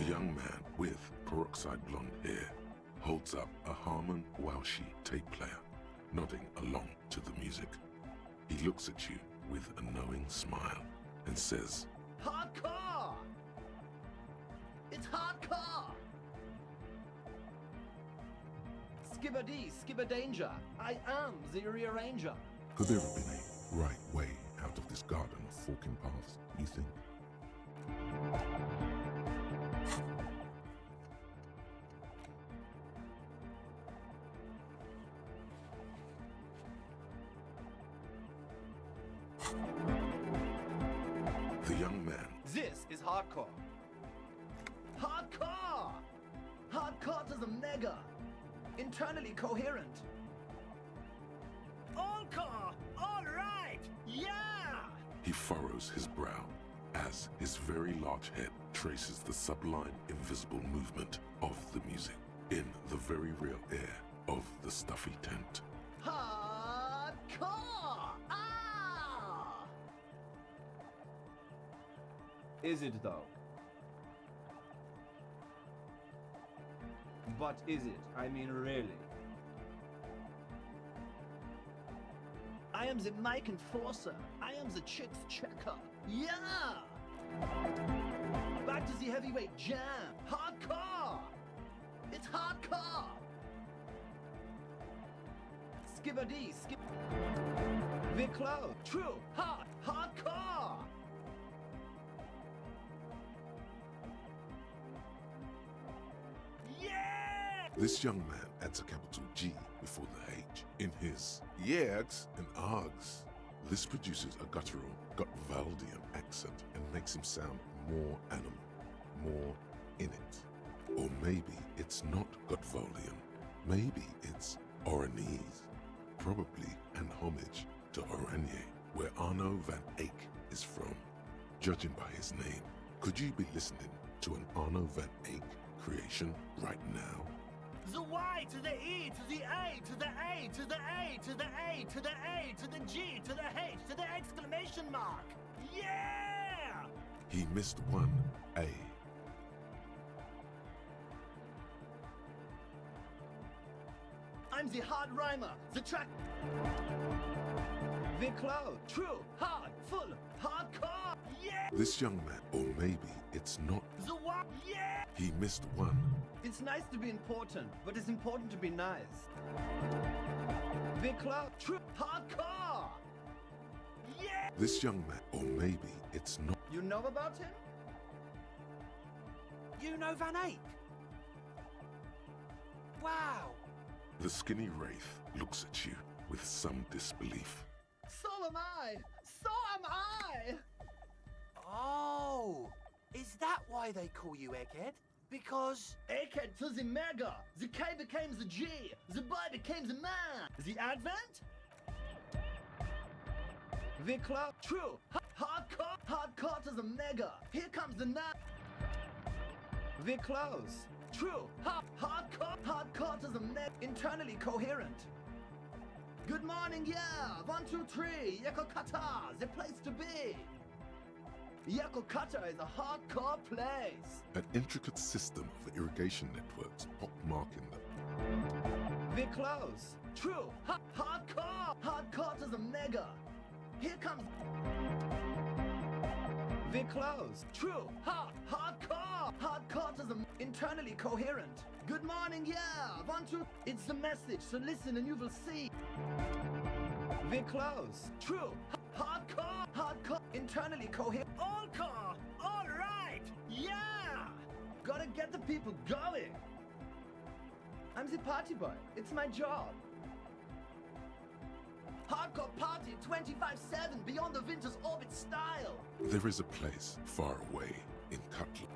young man with peroxide blonde hair holds up a Harman Walshi tape player, nodding along to the music. He looks at you with a knowing smile and says, Hardcore! It's hardcore! Skibbity, skibberdanger, I am the rearranger. could there have been a right way out of this garden of forking paths, you think? The young man. This is hardcore. Hardcore! Hardcore to the mega. Internally coherent. All core! All right! Yeah! He furrows his brow as his very large head traces the sublime invisible movement of the music in the very real air of the stuffy tent. Hardcore! Ah! Is it though? But is it? I mean, really? I am the mic enforcer. I am the chicks checker. Yeah! Back to the heavyweight jam. Hardcore! It's hardcore! Skibbity, skip. Viclo, true, hard, hardcore! Yeah! This young man adds a capital G before the H in his yegs and args. This produces a guttural Gotwaldian accent and makes him sound more animal, more in it. Or maybe it's not Gotwaldian. Maybe it's Oranese. Probably an homage to Oranje, where Arno van Eyck is from. Judging by his name, could you be listening to an Arno van Eyck creation right now? The Y to the E to the A to the A to the A to the A to the A to the G to the H to the exclamation mark. Yeah! He missed one A. I'm the hard rhymer, the track. Viclo, true, hard, full, hardcore. Yeah! This young man, or maybe it's not. The Y, yeah! He missed one. It's nice to be important, but it's important to be nice. Viclo, true, hardcore. Yeah! This young man, or maybe it's not. You know about him? You know Van Eyck? Wow! The skinny wraith looks at you with some disbelief. So am I! So am I! Oh, is that why they call you Egghead? Because... Egghead to the mega! The K became the G! The boy became the man! The Advent? Viclo, true! Hardcore! Hardcore to the mega! Here comes the night! Viclos, true! Hardcore! Hardcore to the mega! Internally coherent! Good morning, yeah! 1, 2, 3! Yakokata, the place to be! Yakokata is a hardcore place! An intricate system of irrigation networks pockmarking them. Viclos, true! Hardcore! Hardcore to the mega! Here comes... Viclos, true! Hardcore! Hardcore to the... Internally coherent! Good morning, yeah! 1, 2... It's the message, so listen and you will see! Viclos, true! Hardcore! Hardcore! Internally coherent! All core! All right! Yeah! Gotta get the people going! I'm the party boy. It's my job. Hardcore party 24/7 beyond the winter's orbit style. There is a place far away in Cutler.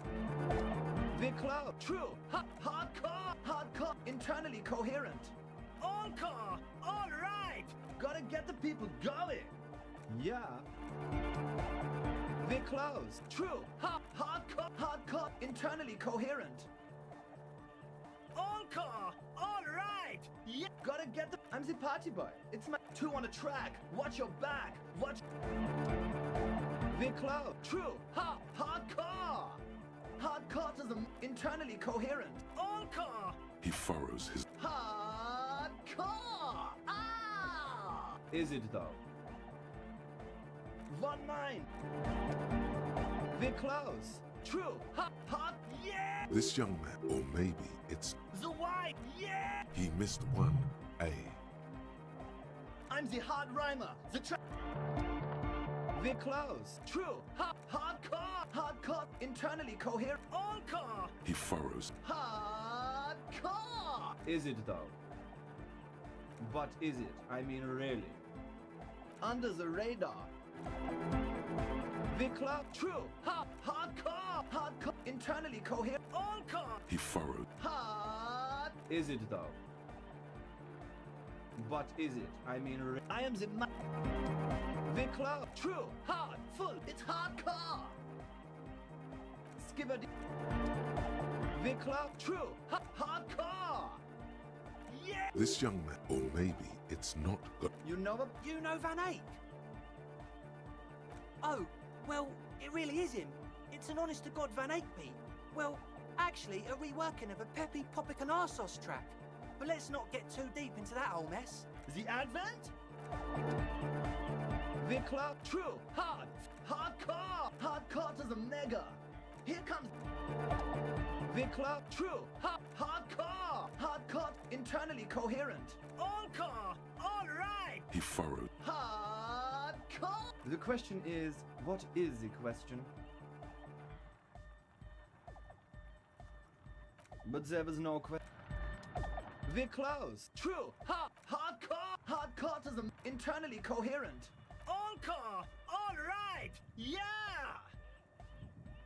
Viclo, true. Hardcore, hardcore, internally coherent. All core, all right. Gotta get the people going. Yeah. Viclos, true. Hardcore, hardcore, internally coherent. All core, all right. Yeah. Gotta get the... I'm the party boy. It's my... 2 on the track. Watch your back. Watch... Viclo, true. Hardcore. Hardcore is internally coherent. All core. He furrows his... Hardcore. Ah! Is it though? One mind. We're close. True. Hard. Yeah. This young man, or maybe it's... The white. Yeah. He missed one A. I'm the hard rhymer. We're close. True. Hardcore. Hardcore. Internally coherent. All core. He furrows. Hardcore. Is it though? But is it? I mean, really? Under the radar. We're close. True. Hardcore. Hardcore. Internally coherent. All core. He furrowed. Hard. Is it though? But is it? I mean, I am the We're close. True. Hard. Full. It's hardcore. Skibber. We're close. True. Hardcore. Yeah. This young man, or maybe it's not got... You know what? You know Van Eyck? Oh, well, it really is him. It's an honest-to-God Van Eyck beat. Well, actually, a reworking of a peppy Popic and Arsos track. But let's not get too deep into that whole mess. The Advent? We're close. True. Hard. Hardcore. Hardcore to the mega. Here comes... We're close. True. Hardcore. Hardcore. Internally coherent. All core. All right. He furrowed. Hardcore. The question is, what is the question? But there was no question. We're close. True. Hardcore. Hardcore to the internally coherent. All core. All right. Yeah.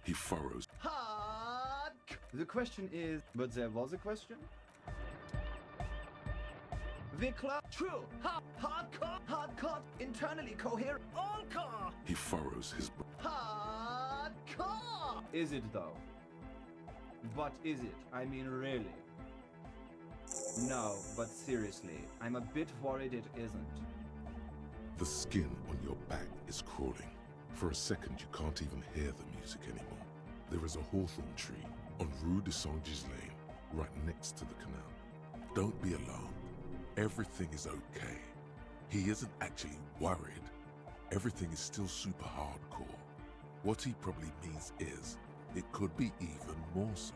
He furrows. Hard. The question is, but there was a question? We're close. True. Hardcore. Hardcore. Internally coherent. All core. He furrows his... Hardcore. Is it though? But is it? I mean, really? No, but seriously, I'm a bit worried it isn't. The skin on your back is crawling. For a second, you can't even hear the music anymore. There is a hawthorn tree on Rue de Saint-Gilles Lane, right next to the canal. Don't be alarmed. Everything is okay. He isn't actually worried. Everything is still super hardcore. What he probably means is, it could be even more so.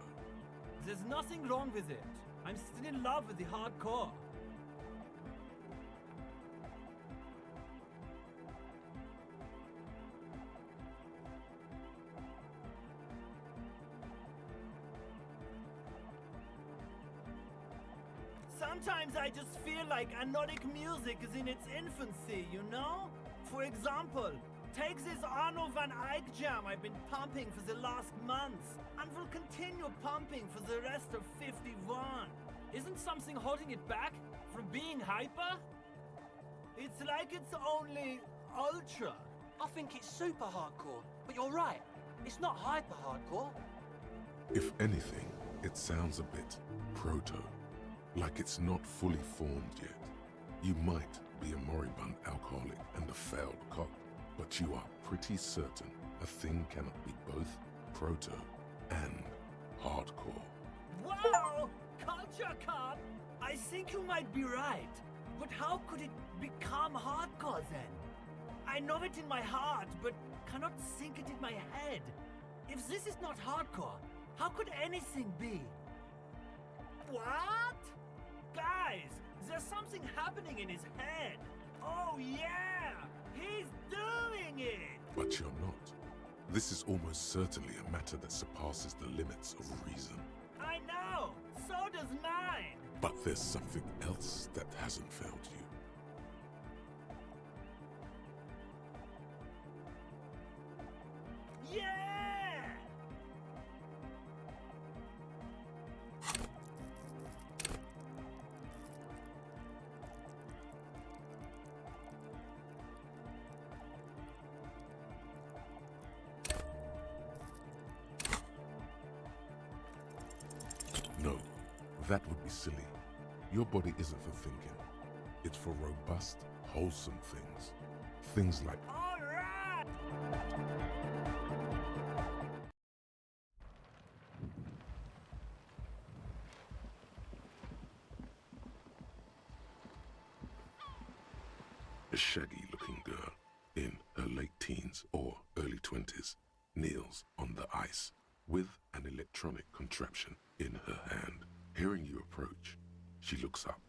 There's nothing wrong with it. I'm still in love with the hardcore. Sometimes I just feel like anodic music is in its infancy, you know? For example, take this Arno van Eyck jam I've been pumping for the last months, and will continue pumping for the rest of 51. Isn't something holding it back from being hyper? It's like it's only ultra. I think it's super hardcore, but you're right. It's not hyper hardcore. If anything, it sounds a bit proto. Like it's not fully formed yet. You might be a moribund alcoholic and a failed cop, but you are pretty certain a thing cannot be both proto and hardcore. Wow! Culture cop! I think you might be right. But how could it become hardcore then? I know it in my heart, but cannot think it in my head. If this is not hardcore, how could anything be? What? Guys, there's something happening in his head. Oh yeah! He's doing it! But you're not. This is almost certainly a matter that surpasses the limits of reason. I know! So does mine! But there's something else that hasn't failed you. Yeah! No, that would be silly. Your body isn't for thinking. It's for robust, wholesome things. Things like... All right! shaggy-looking girl in her late teens or early 20s kneels on the ice with an electronic contraption in her hand. Hearing you approach, she looks up.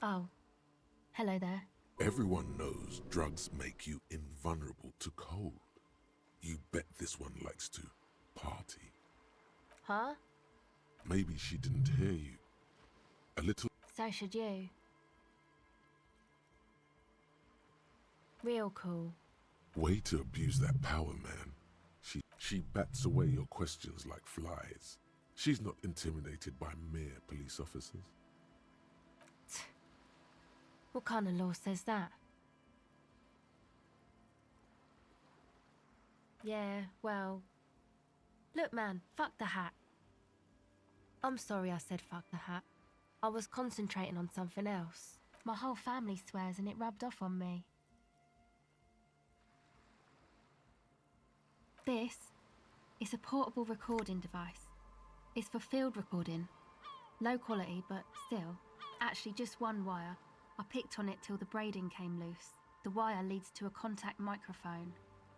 Oh, hello there. Everyone knows drugs make you invulnerable to cold. You bet this one likes to party. Huh? Maybe she didn't hear you. A little. So should you. Real cool. Way to abuse that power, man. She bats away your questions like flies. She's not intimidated by mere police officers. What kind of law says that? Yeah, well... Look, man, fuck the hat. I'm sorry I said fuck the hat. I was concentrating on something else. My whole family swears and it rubbed off on me. This is a portable recording device. It's for field recording. Low quality, but still. Actually, just one wire. I picked on it till the braiding came loose. The wire leads to a contact microphone.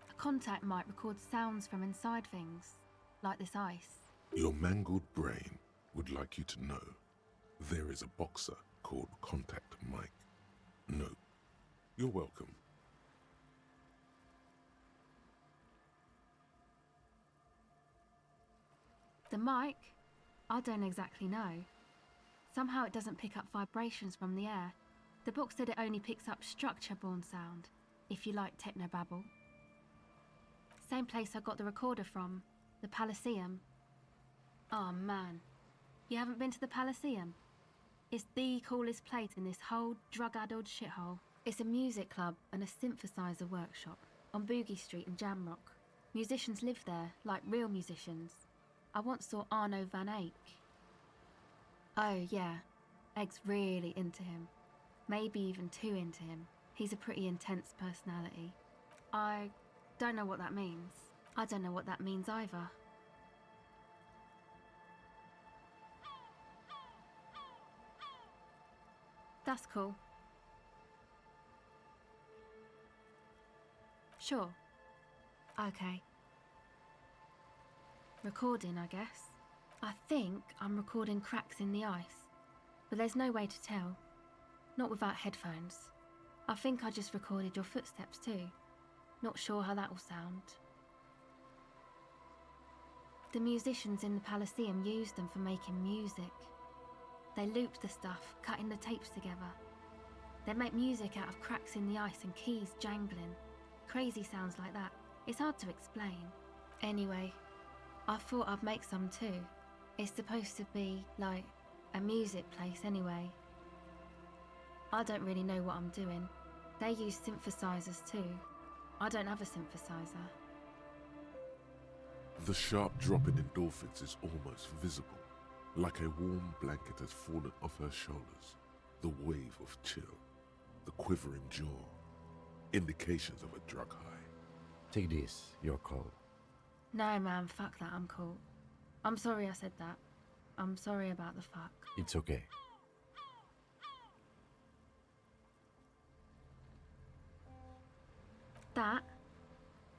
A contact mic records sounds from inside things, like this ice. Your mangled brain would like you to know there is a boxer called Contact Mike. No, you're welcome. The mic? I don't exactly know. Somehow it doesn't pick up vibrations from the air. The book said it only picks up structure-borne sound, if you like technobabble. Same place I got the recorder from, the Elysium. Oh man, you haven't been to the Elysium? It's the coolest place in this whole drug-addled shithole. It's a music club and a synthesizer workshop on Boogie Street in Jamrock. Musicians live there, like real musicians. I once saw Arno van Eyck. Oh yeah, Egg's really into him. Maybe even too into him. He's a pretty intense personality. I don't know what that means. I don't know what that means either. That's cool. Sure. Okay. Recording, I guess. I think I'm recording cracks in the ice, but there's no way to tell. Not without headphones. I think I just recorded your footsteps too. Not sure how that will sound. The musicians in the Elysium used them for making music. They looped the stuff, cutting the tapes together. They make music out of cracks in the ice and keys jangling. Crazy sounds like that. It's hard to explain. Anyway, I thought I'd make some too. It's supposed to be, like, a music place anyway. I don't really know what I'm doing. They use synthesizers too. I don't have a synthesizer. The sharp drop in endorphins is almost visible, like a warm blanket has fallen off her shoulders. The wave of chill, the quivering jaw, indications of a drug high. Take this, your call. No man, fuck that, I'm cool. I'm sorry I said that. I'm sorry about the fuck. It's okay. That?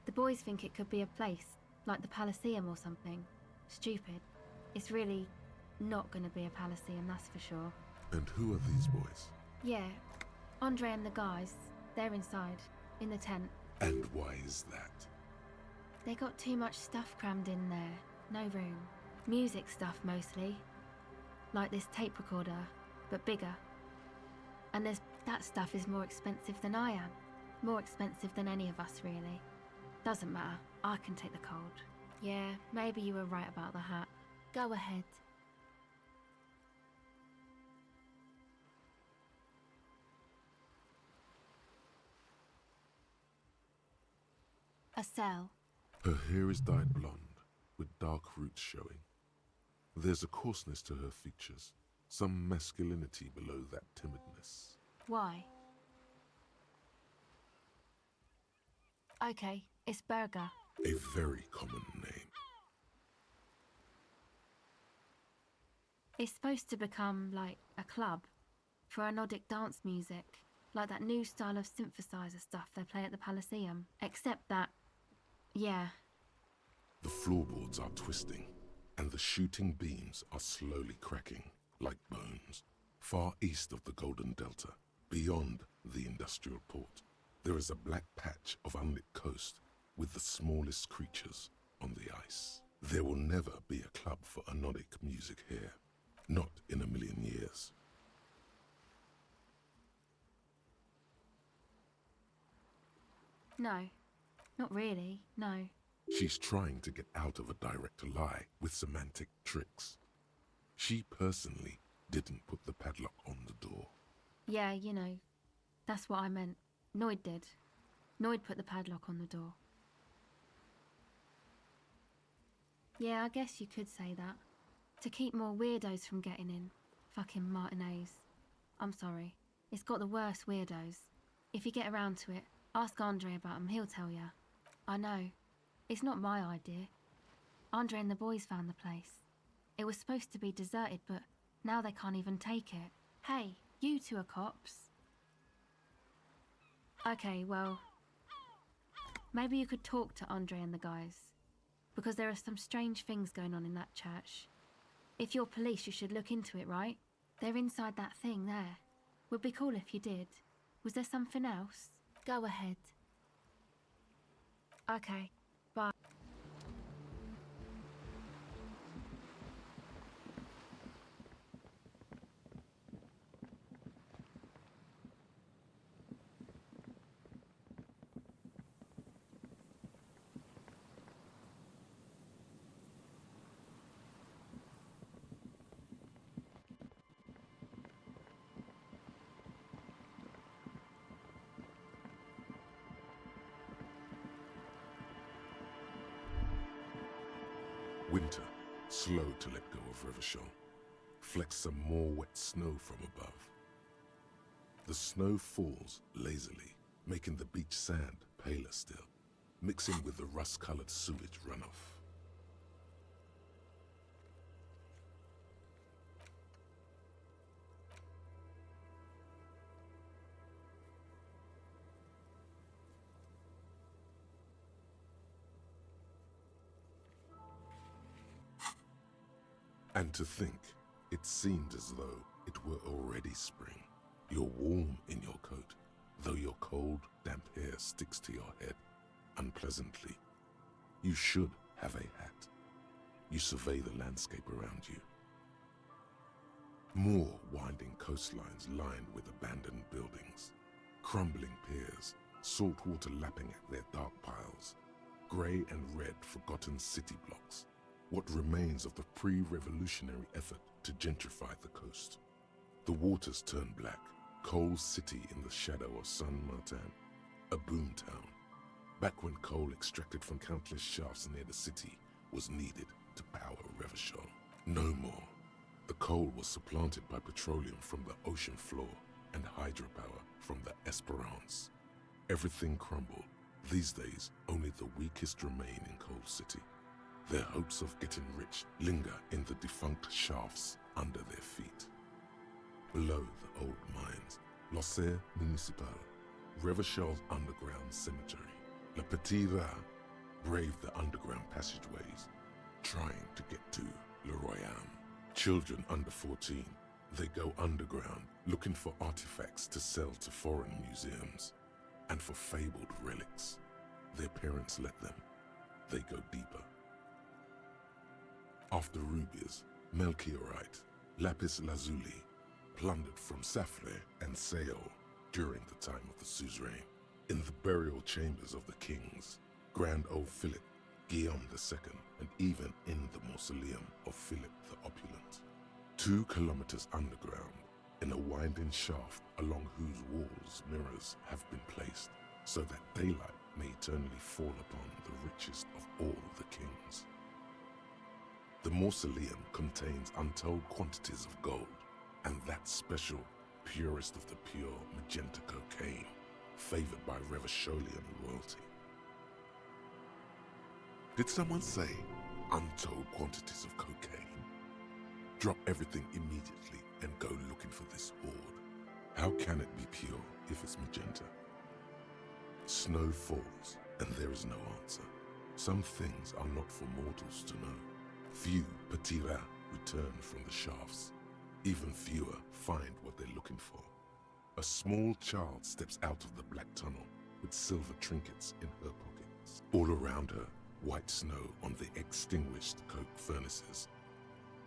The boys think it could be a place, like the Elysium or something. Stupid. It's really not gonna be a Elysium, that's for sure. And who are these boys? Yeah, Andre and the guys, they're inside, in the tent. And why is that? They got too much stuff crammed in there, no room. Music stuff mostly. Like this tape recorder, but bigger. And that stuff is more expensive than I am. More expensive than any of us, really. Doesn't matter, I can take the cold. Yeah, maybe you were right about the hat. Go ahead. A cell. Her hair is dyed blonde, with dark roots showing. There's a coarseness to her features, some masculinity below that timidness. Why? Okay, it's Burger. A very common name. It's supposed to become, like, a club for anodic dance music. like that new style of synthesizer stuff they play at the Elysium. Except that, yeah. The floorboards are twisting, and the shooting beams are slowly cracking, like bones. Far east of the Golden Delta, beyond the industrial port, there is a black patch of unlit coast with the smallest creatures on the ice. There will never be a club for anodic music here. Not in a million years. No, not really, no. She's trying to get out of a direct lie with semantic tricks. She personally didn't put the padlock on the door. Yeah, you know, that's what I meant. Noid did. Noid put the padlock on the door. Yeah, I guess you could say that. To keep more weirdos from getting in. Fucking Martinez. I'm sorry. It's got the worst weirdos. If you get around to it, ask Andre about him, he'll tell ya. I know. It's not my idea. Andre and the boys found the place. It was supposed to be deserted, but now they can't even take it. Hey, you two are cops. Okay, well, maybe you could talk to Andre and the guys. Because there are some strange things going on in that church. If you're police, you should look into it, right? They're inside that thing there. Would be cool if you did. Was there something else? Go ahead. Okay, bye. Winter, slow to let go of Revachol, flecks some more wet snow from above. The snow falls lazily, making the beach sand paler still, mixing with the rust-colored sewage runoff. And to think, it seemed as though it were already spring. You're warm in your coat, though your cold, damp hair sticks to your head unpleasantly. You should have a hat. You survey the landscape around you. More winding coastlines lined with abandoned buildings, crumbling piers, salt water lapping at their dark piles, grey and red forgotten city blocks. What remains of the pre-revolutionary effort to gentrify the coast. The waters turn black, coal city in the shadow of San Martin, a boom town, back when coal extracted from countless shafts near the city was needed to power Revachol. No more. The coal was supplanted by petroleum from the ocean floor and hydropower from the Esperance. Everything crumbled. These days, only the weakest remain in Coal City. Their hopes of getting rich linger in the defunct shafts under their feet. Below the old mines, l'Océan Municipal, Revachol's underground cemetery. La Petite Rat braved the underground passageways, trying to get to Le Royaume. Children under 14, they go underground looking for artifacts to sell to foreign museums and for fabled relics. Their parents let them. They go deeper. After rubies, melchiorite, lapis lazuli, plundered from Safle and Seol during the time of the suzerain. In the burial chambers of the kings, Grand Old Philip, Guillaume II, and even in the mausoleum of Philip the Opulent. 2 kilometers underground, in a winding shaft along whose walls mirrors have been placed, so that daylight may eternally fall upon the richest of all the kings. The mausoleum contains untold quantities of gold, and that special, purest of the pure magenta cocaine, favored by Revacholian royalty. Did someone say untold quantities of cocaine? Drop everything immediately and go looking for this hoard. How can it be pure if it's magenta? Snow falls, and there is no answer. Some things are not for mortals to know. Few Tequila return from the shafts. Even fewer find what they're looking for. A small child steps out of the black tunnel with silver trinkets in her pockets. All around her, white snow on the extinguished coke furnaces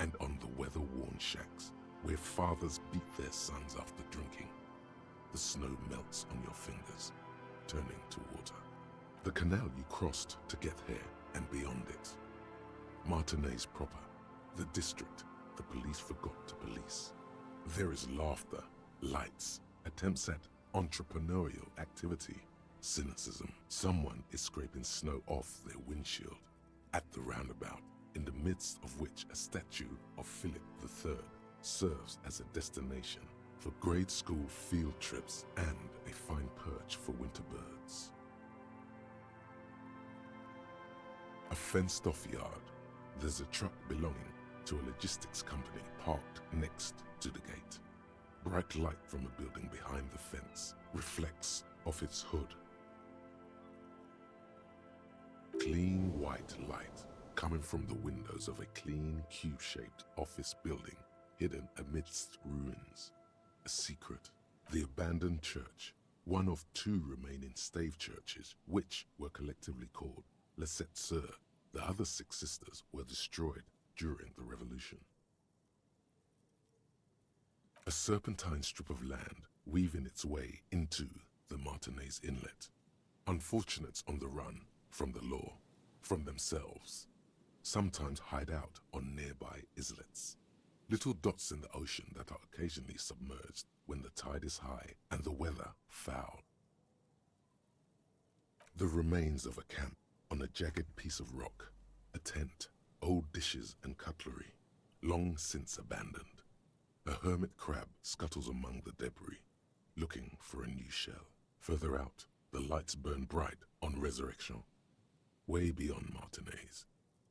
and on the weather-worn shacks where fathers beat their sons after drinking. The snow melts on your fingers, turning to water. The canal you crossed to get here and beyond it. Martinez proper, the district the police forgot to police. There is laughter, lights, attempts at entrepreneurial activity, cynicism. Someone is scraping snow off their windshield at the roundabout, in the midst of which a statue of Philip III serves as a destination for grade school field trips and a fine perch for winter birds. A fenced-off yard. There's a truck belonging to a logistics company parked next to the gate. Bright light from a building behind the fence reflects off its hood. Clean white light coming from the windows of a clean cube-shaped office building hidden amidst ruins. A secret. The abandoned church, one of two remaining stave churches, which were collectively called Les Sept Sœurs. The other 6 sisters were destroyed during the Revolution. A serpentine strip of land weaving its way into the Martinez Inlet. Unfortunates on the run from the law, from themselves, sometimes hide out on nearby islets. Little dots in the ocean that are occasionally submerged when the tide is high and the weather foul. The remains of a camp on a jagged piece of rock, a tent, old dishes and cutlery, long since abandoned. A hermit crab scuttles among the debris, looking for a new shell. Further out, the lights burn bright on Resurrection. Way beyond Martinez,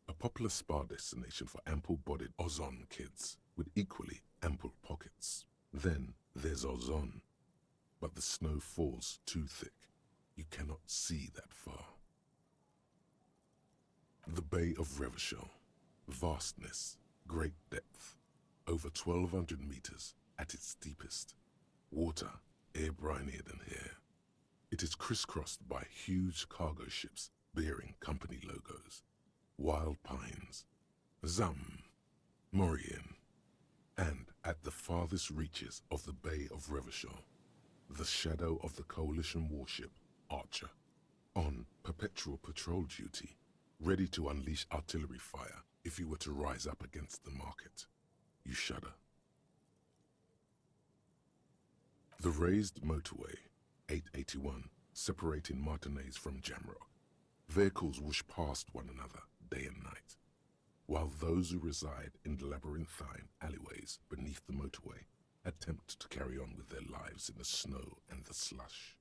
a popular spa destination for ample-bodied Ozon kids with equally ample pockets. Then there's Ozon, but the snow falls too thick. You cannot see that far. The Bay of Reverchon, vastness, great depth, over 1,200 meters at its deepest. Water air-brinier than here. It is crisscrossed by huge cargo ships bearing company logos. Wild pines, Zam, Maurien, and at the farthest reaches of the Bay of Reverchon, the shadow of the coalition warship Archer, on perpetual patrol duty, ready to unleash artillery fire if you were to rise up against the market. You shudder. The raised motorway, 881, separating Martinez from Jamrock. Vehicles whoosh past one another day and night, while those who reside in the labyrinthine alleyways beneath the motorway attempt to carry on with their lives in the snow and the slush.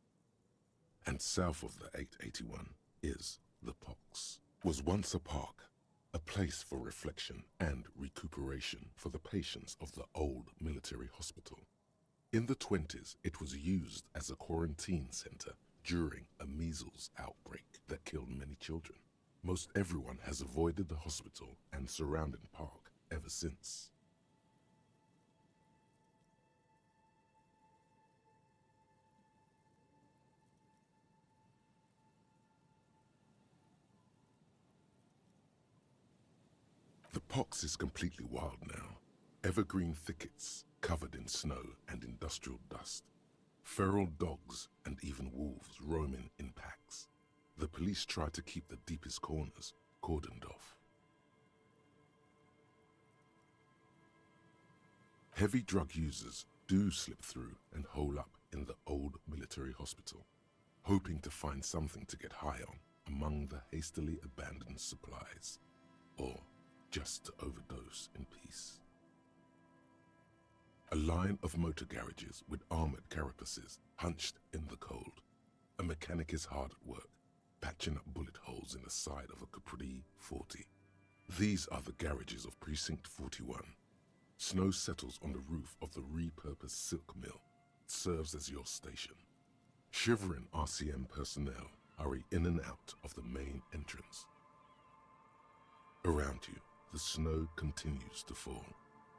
And south of the 881 is the Pox. Was once a park, a place for reflection and recuperation for the patients of the old military hospital. In the 20s, it was used as a quarantine center during a measles outbreak that killed many children. Most everyone has avoided the hospital and surrounding park ever since. The Pox is completely wild now. Evergreen thickets covered in snow and industrial dust. Feral dogs and even wolves roaming in packs. The police try to keep the deepest corners cordoned off. Heavy drug users do slip through and hole up in the old military hospital, hoping to find something to get high on among the hastily abandoned supplies, or just to overdose in peace. A line of motor garages with armored carapaces hunched in the cold. A mechanic is hard at work, patching up bullet holes in the side of a Capri 40. These are the garages of Precinct 41. Snow settles on the roof of the repurposed silk mill. serves as your station. Shivering RCM personnel hurry in and out of the main entrance. Around you, the snow continues to fall.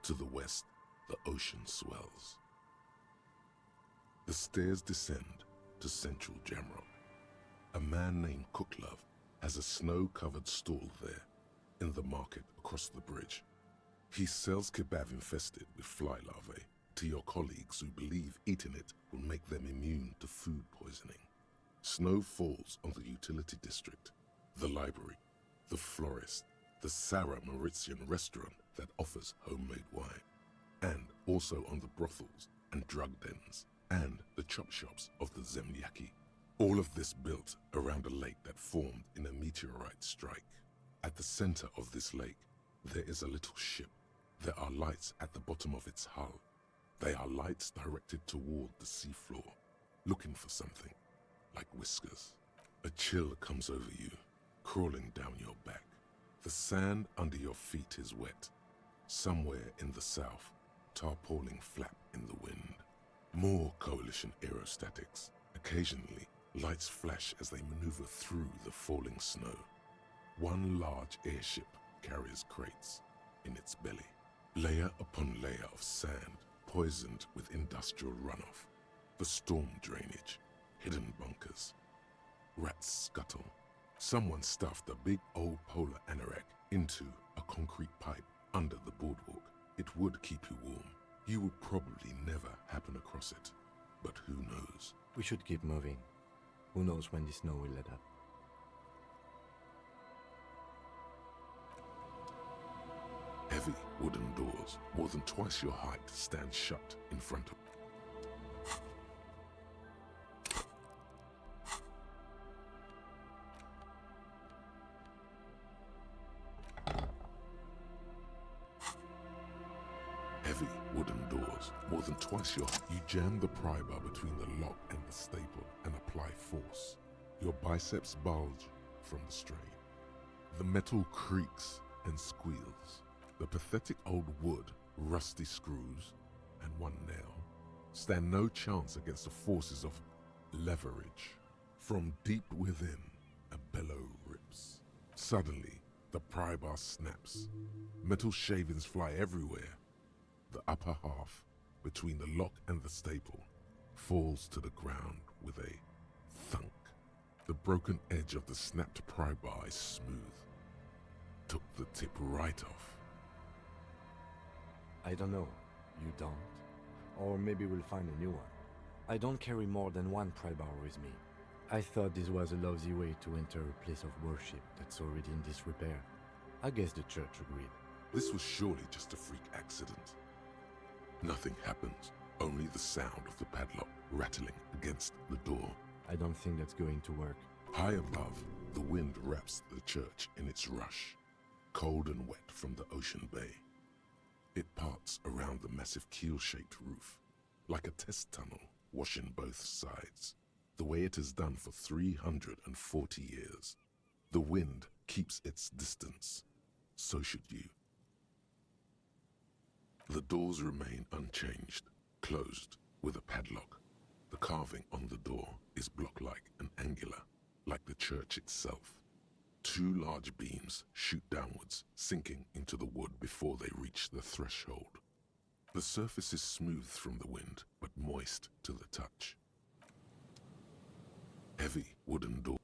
To the west, the ocean swells. The stairs descend to Central Jamrock. A man named Cooklove has a snow-covered stall there in the market across the bridge. He sells kebab infested with fly larvae to your colleagues who believe eating it will make them immune to food poisoning. Snow falls on the utility district, the library, the florist, the Sarah Mauritian restaurant that offers homemade wine, and also on the brothels and drug dens, and the chop shops of the Zemlyaki. All of this built around a lake that formed in a meteorite strike. At the center of this lake, there is a little ship. There are lights at the bottom of its hull. They are lights directed toward the seafloor, looking for something, like whiskers. A chill comes over you, crawling down your back. The sand under your feet is wet. Somewhere in the south, tarpaulin flap in the wind. More Coalition aerostatics. Occasionally, lights flash as they maneuver through the falling snow. One large airship carries crates in its belly. Layer upon layer of sand, poisoned with industrial runoff. The storm drainage, hidden bunkers. Rats scuttle. Someone stuffed a big old polar anorak into a concrete pipe under the boardwalk. It would keep you warm. You would probably never happen across it. But who knows? We should keep moving. Who knows when the snow will let up? Heavy wooden doors, more than twice your height, stand shut in front of you. Heavy wooden doors, more than twice your height. You jam the pry bar between the lock and the staple and apply force. Your biceps bulge from the strain. The metal creaks and squeals. The pathetic old wood, rusty screws, and one nail stand no chance against the forces of leverage. From deep within, a bellow rips. Suddenly, the pry bar snaps. Metal shavings fly everywhere. The upper half, between the lock and the staple, falls to the ground with a thunk. The broken edge of the snapped pry bar is smooth. Took the tip right off. I don't know. You don't? Or maybe we'll find a new one. I don't carry more than one pry bar with me. I thought this was a lousy way to enter a place of worship that's already in disrepair. I guess the church agreed. This was surely just a freak accident. Nothing happens, only the sound of the padlock rattling against the door. I don't think that's going to work. High above, the wind wraps the church in its rush, cold and wet from the ocean bay. It parts around the massive keel-shaped roof, like a test tunnel, washing both sides, the way it has done for 340 years. The wind keeps its distance. So should you. The doors remain unchanged, closed with a padlock. The carving on the door is block-like and angular, like the church itself. Two large beams shoot downwards, sinking into the wood before they reach the threshold. The surface is smooth from the wind, but moist to the touch. Heavy wooden door.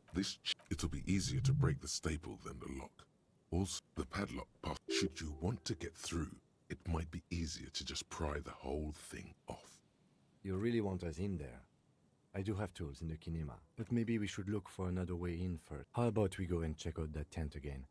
It'll be easier to break the staple than the lock. Also, the padlock part. Should you want to get through, it might be easier to just pry the whole thing off. You really want us in there? I do have tools in the kinema, but maybe we should look for another way in first. How about we go and check out that tent again?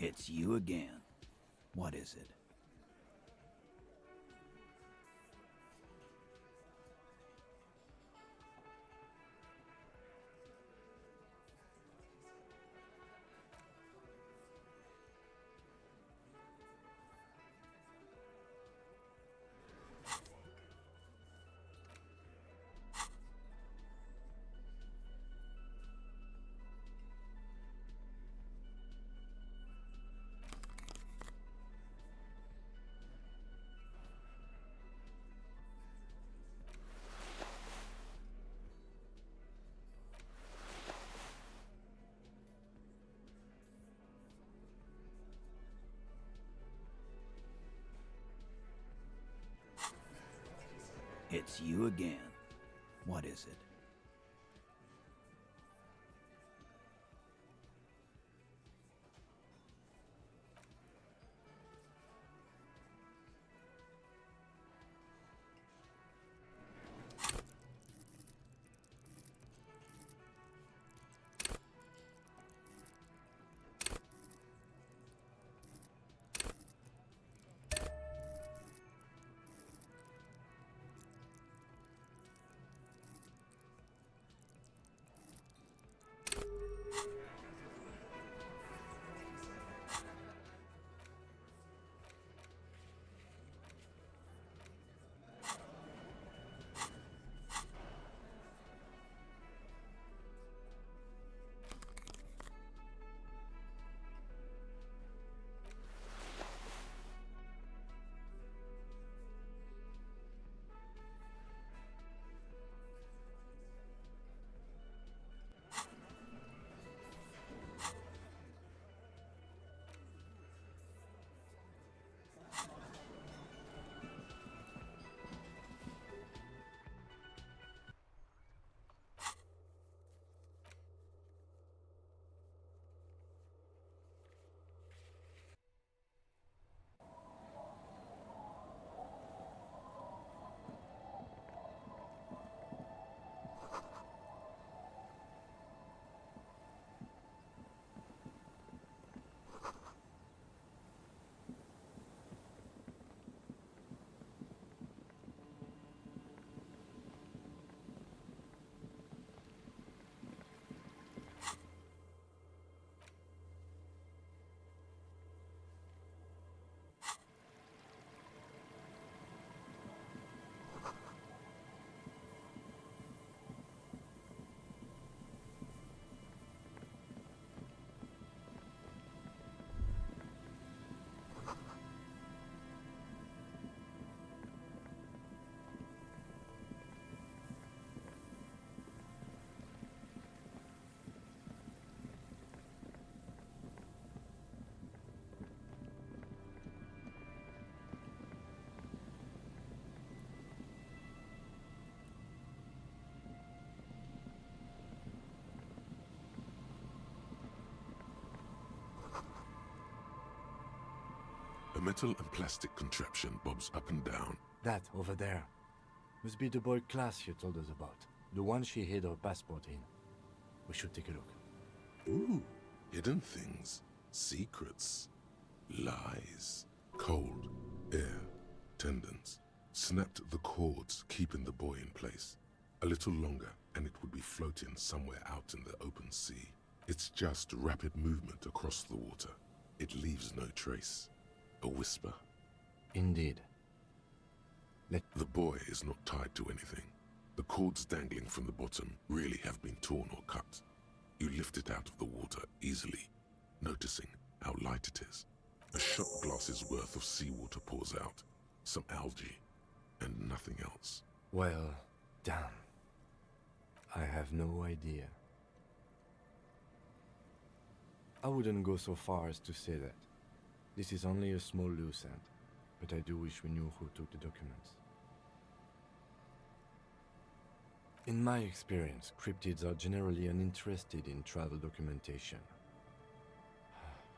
It's you again. What is it? It's you again. What is it? A metal and plastic contraption bobs up and down. That, over there. Must be the boy class you told us about. The one she hid her passport in. We should take a look. Ooh, hidden things, secrets, lies. Cold, air, tendons. Snapped the cords, keeping the boy in place. A little longer, and it would be floating somewhere out in the open sea. It's just rapid movement across the water. It leaves no trace. A whisper. Indeed. The boy is not tied to anything. The cords dangling from the bottom really have been torn or cut. You lift it out of the water easily, noticing how light it is. A shot glass's worth of seawater pours out, some algae, and nothing else. Well, damn. I have no idea. I wouldn't go so far as to say that. This is only a small loose end, but I do wish we knew who took the documents. In my experience, cryptids are generally uninterested in travel documentation.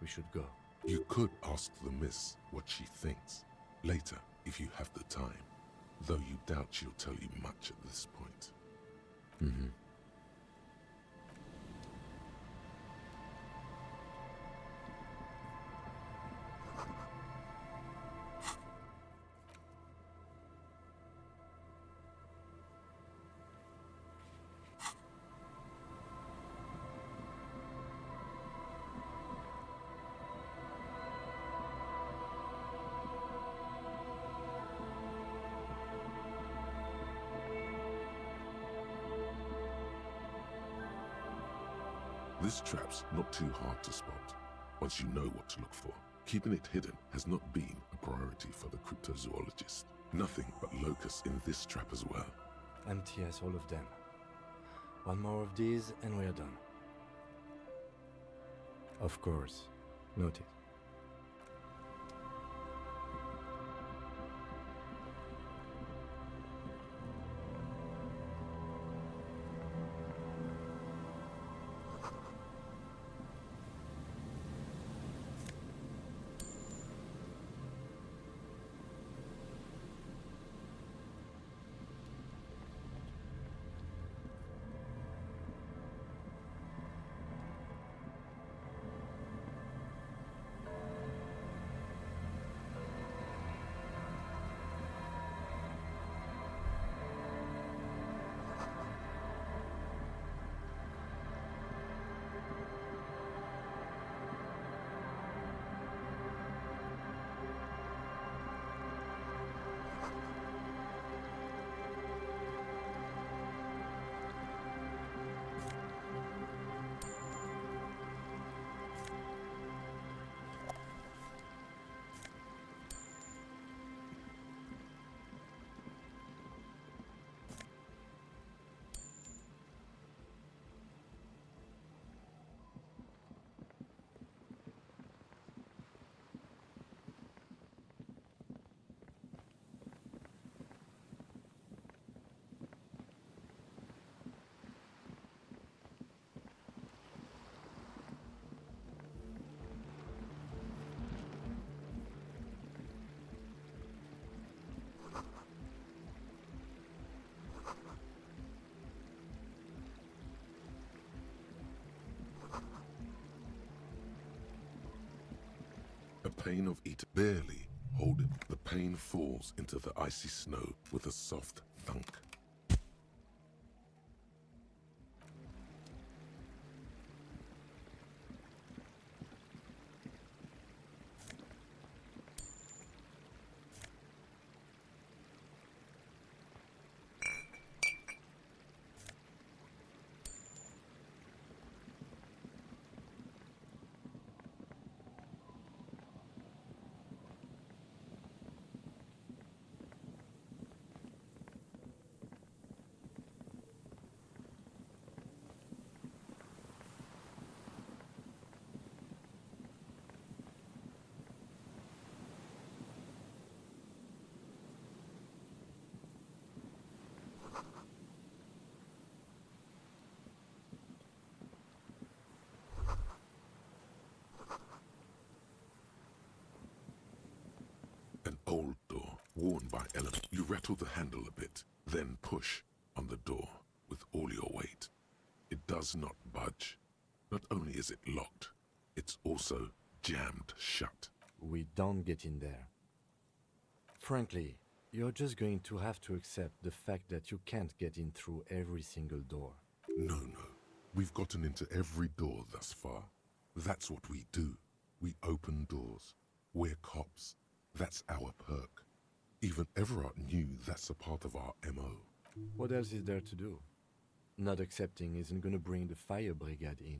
We should go. You could ask the miss what she thinks, later if you have the time, though you doubt she'll tell you much at this point. Mm-hmm. This trap's not too hard to spot, once you know what to look for. Keeping it hidden has not been a priority for the cryptozoologist. Nothing but locusts in this trap as well. Empty as all of them. One more of these and we're done. Of course. Noted. A pane of eat barely holding. The pane falls into the icy snow with a soft thunk. An old door, worn by element. You rattle the handle a bit, then push on the door with all your weight. It does not budge. Not only is it locked, it's also jammed shut. We don't get in there. Frankly, you're just going to have to accept the fact that you can't get in through every single door. No. We've gotten into every door thus far. That's what we do. We open doors. We're cops. That's our perk. Even Everard knew that's a part of our MO. What else is there to do? Not accepting isn't gonna bring the fire brigade in.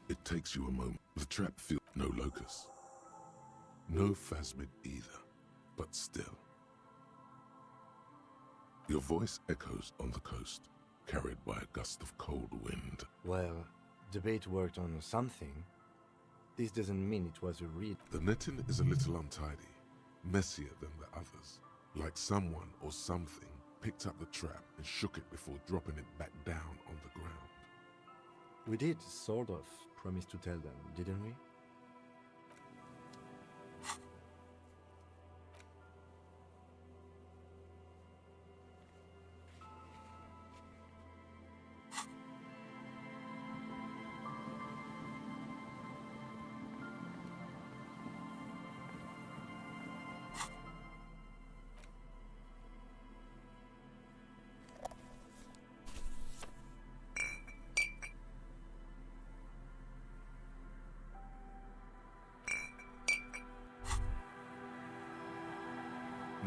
It takes you a moment. The trap feels no locus. No phasmid either, but still. Your voice echoes on the coast, carried by a gust of cold wind. Well, debate worked on something. This doesn't mean it was a real... The netting is a little untidy, messier than the others. Like someone or something picked up the trap and shook it before dropping it back down on the ground. We did, sort of, promise to tell them, didn't we?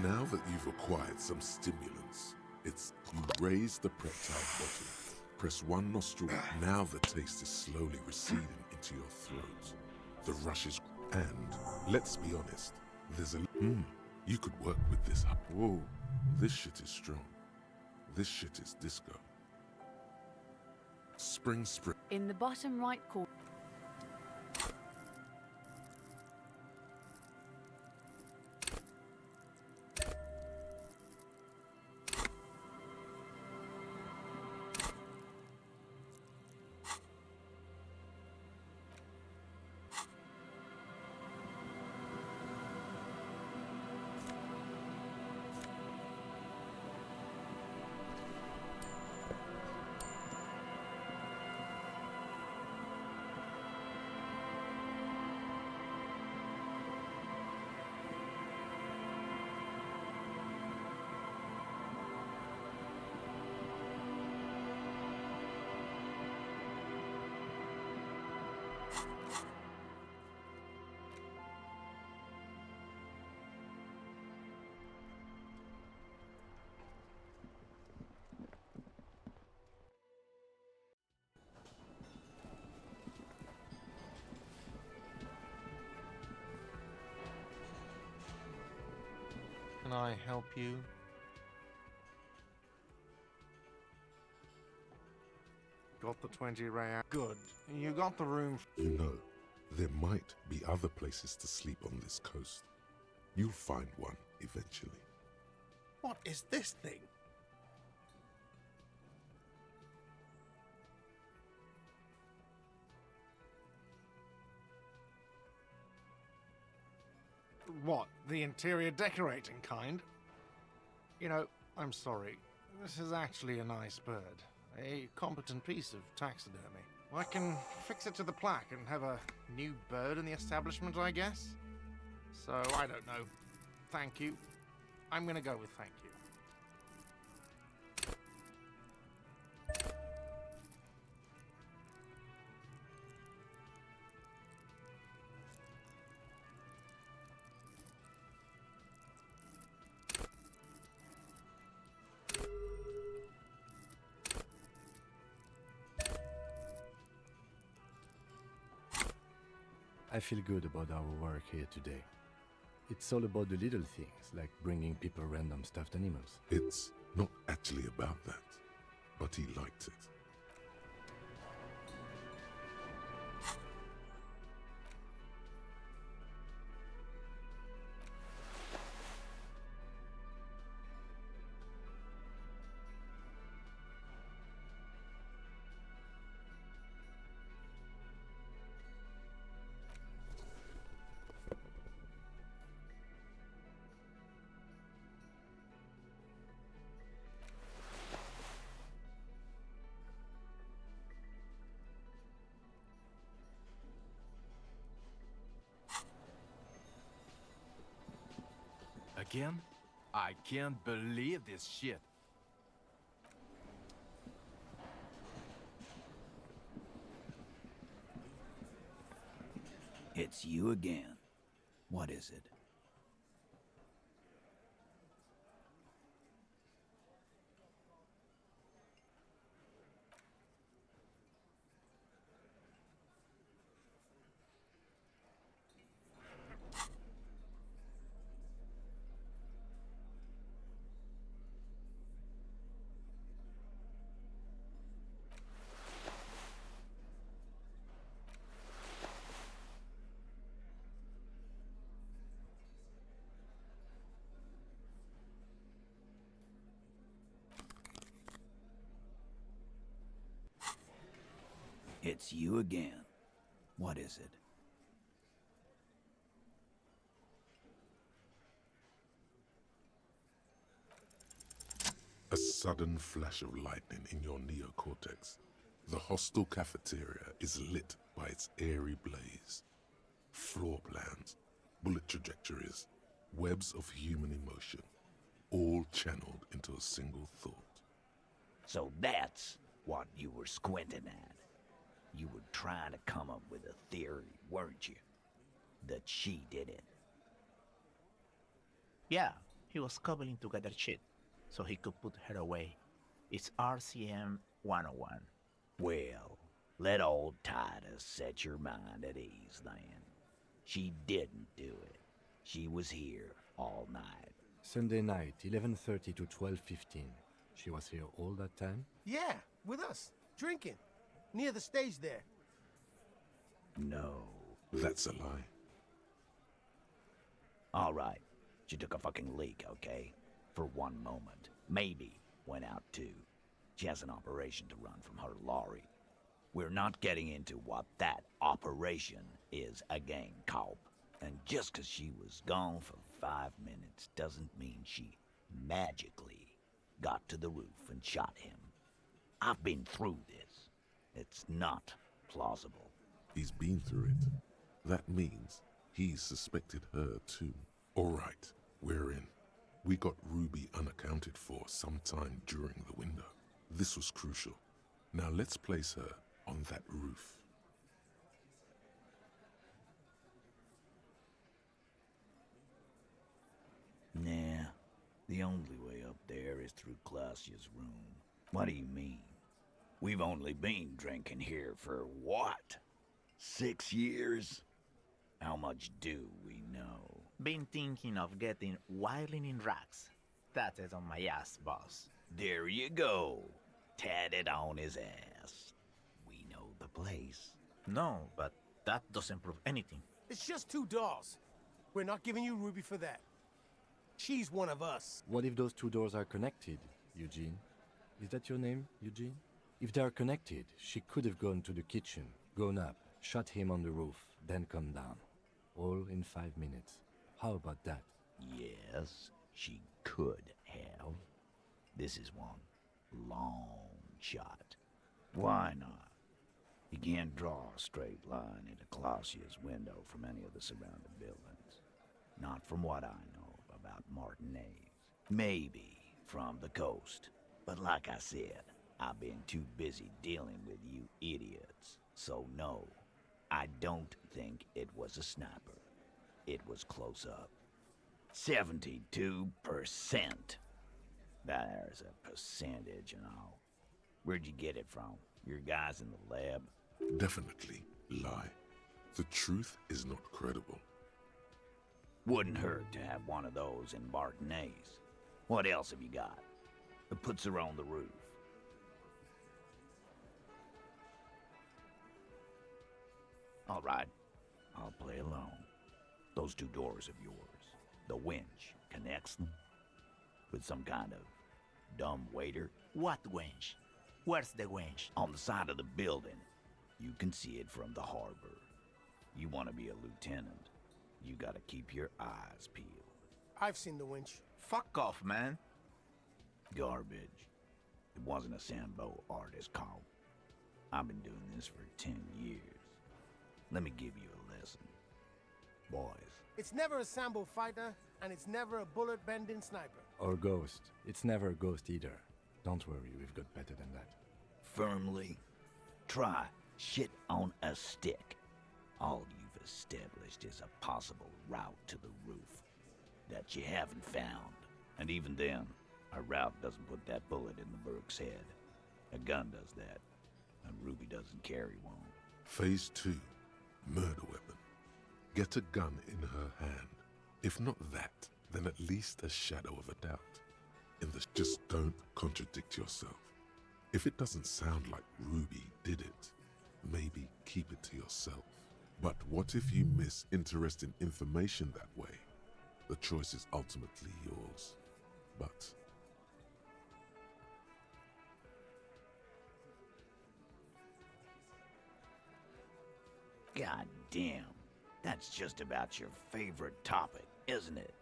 Now that you've acquired some stimulants, you raise the peptide bottle. Press one nostril. Now the taste is slowly receding into your throat. The rush is... And, let's be honest, there's a... you could work with this. Whoa, this shit is strong. This shit is disco. Spring. In the bottom right corner. Can I help you? Got the 20 real. Good. You got the room. You know, there might be other places to sleep on this coast. You'll find one eventually. What is this thing? What, the interior decorating kind? You know, I'm sorry. This is actually a nice bird. A competent piece of taxidermy. I can fix it to the plaque and have a new bird in the establishment, I guess? So, I don't know. Thank you. I'm gonna go with thank you. I feel good about our work here today. It's all about the little things, like bringing people random stuffed animals. It's not actually about that, but he liked it. Again? I can't believe this shit. It's you again. What is it? It's you again. What is it? A sudden flash of lightning in your neocortex. The hostel cafeteria is lit by its airy blaze. Floor plans, bullet trajectories, webs of human emotion, all channeled into a single thought. So that's what you were squinting at. You were trying to come up with a theory, weren't you? That she did it. Yeah, He was cobbling together shit so he could put her away. It's RCM 101. Well, let old Titus set your mind at ease then. She didn't do it. She was here all night. Sunday night, 11:30 to 12:15. She was here all that time? Yeah, with us, drinking, near the stage there. No. That's a lie. All right. She took a fucking leak, okay? For one moment. Maybe went out too. She has an operation to run from her lorry. We're not getting into what that operation is again, Culp. And just 'cause she was gone for 5 minutes doesn't mean she magically got to the roof and shot him. I've been through this. It's not plausible. He's been through it. That means he's suspected her too. All right, we're in. We got Ruby unaccounted for sometime during the window. This was crucial. Now let's place her on that roof. Nah, the only way up there is through Clausia's room. What do you mean? We've only been drinking here for what? 6 years? How much do we know? Been thinking of getting wilding in racks. That is on my ass, boss. There you go. Tatted on his ass. We know the place. No, but that doesn't prove anything. It's just 2 doors. We're not giving you Ruby for that. She's one of us. What if those 2 doors are connected, Eugene? Is that your name, Eugene? If they are connected, she could have gone to the kitchen, gone up, shot him on the roof, then come down. All in 5 minutes. How about that? Yes, she could have. This is one long shot. Why not? You can't draw a straight line into Clausia's window from any of the surrounding buildings. Not from what I know about Martinez. Maybe from the coast. But like I said, I've been too busy dealing with you idiots. So no, I don't think it was a sniper. It was close up. 72%. There's a percentage and all. Where'd you get it from? Your guys in the lab? Definitely lie. The truth is not credible. Wouldn't hurt to have one of those in Martinez. What else have you got? That puts her on the roof. All right, I'll play along. Those 2 doors of yours, the winch connects them? With some kind of dumb waiter? What winch? Where's the winch? On the side of the building. You can see it from the harbor. You want to be a lieutenant, you gotta keep your eyes peeled. I've seen the winch. Fuck off, man. Garbage. It wasn't a Sambo artist call. I've been doing this for 10 years. Let me give you a lesson. Boys. It's never a Sambo fighter, and it's never a bullet-bending sniper. Or ghost. It's never a ghost either. Don't worry, we've got better than that. Firmly. Try shit on a stick. All you've established is a possible route to the roof that you haven't found. And even then, a route doesn't put that bullet in the Burke's head. A gun does that, and Ruby doesn't carry one. Phase 2. Murder weapon. Get a gun in her hand. If not that, then at least a shadow of a doubt. In this, just don't contradict yourself. If it doesn't sound like Ruby did it, maybe keep it to yourself. But what if you miss interesting information that way? The choice is ultimately yours. But God damn, that's just about your favorite topic, isn't it?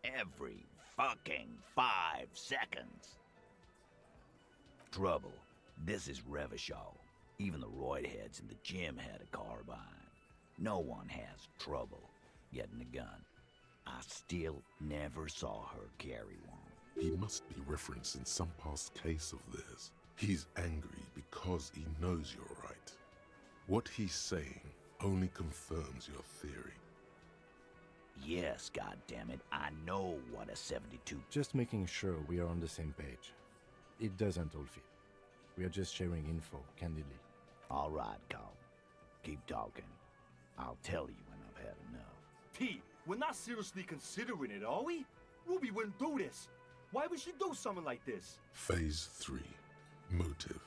Every fucking 5 seconds. Trouble. This is Revachol. Even the roidheads in the gym had a carbine. No one has trouble getting a gun. I still never saw her carry one. he must be referencing some past case of theirs. He's angry because he knows you're right. What he's saying only confirms your theory. Yes, goddammit, I know what a 72... Just making sure we are on the same page. It doesn't all fit. We are just sharing info, candidly. All right, Carl. Keep talking. I'll tell you when I've had enough. Pete, we're not seriously considering it, are we? Ruby wouldn't do this. Why would she do something like this? Phase 3. Motive.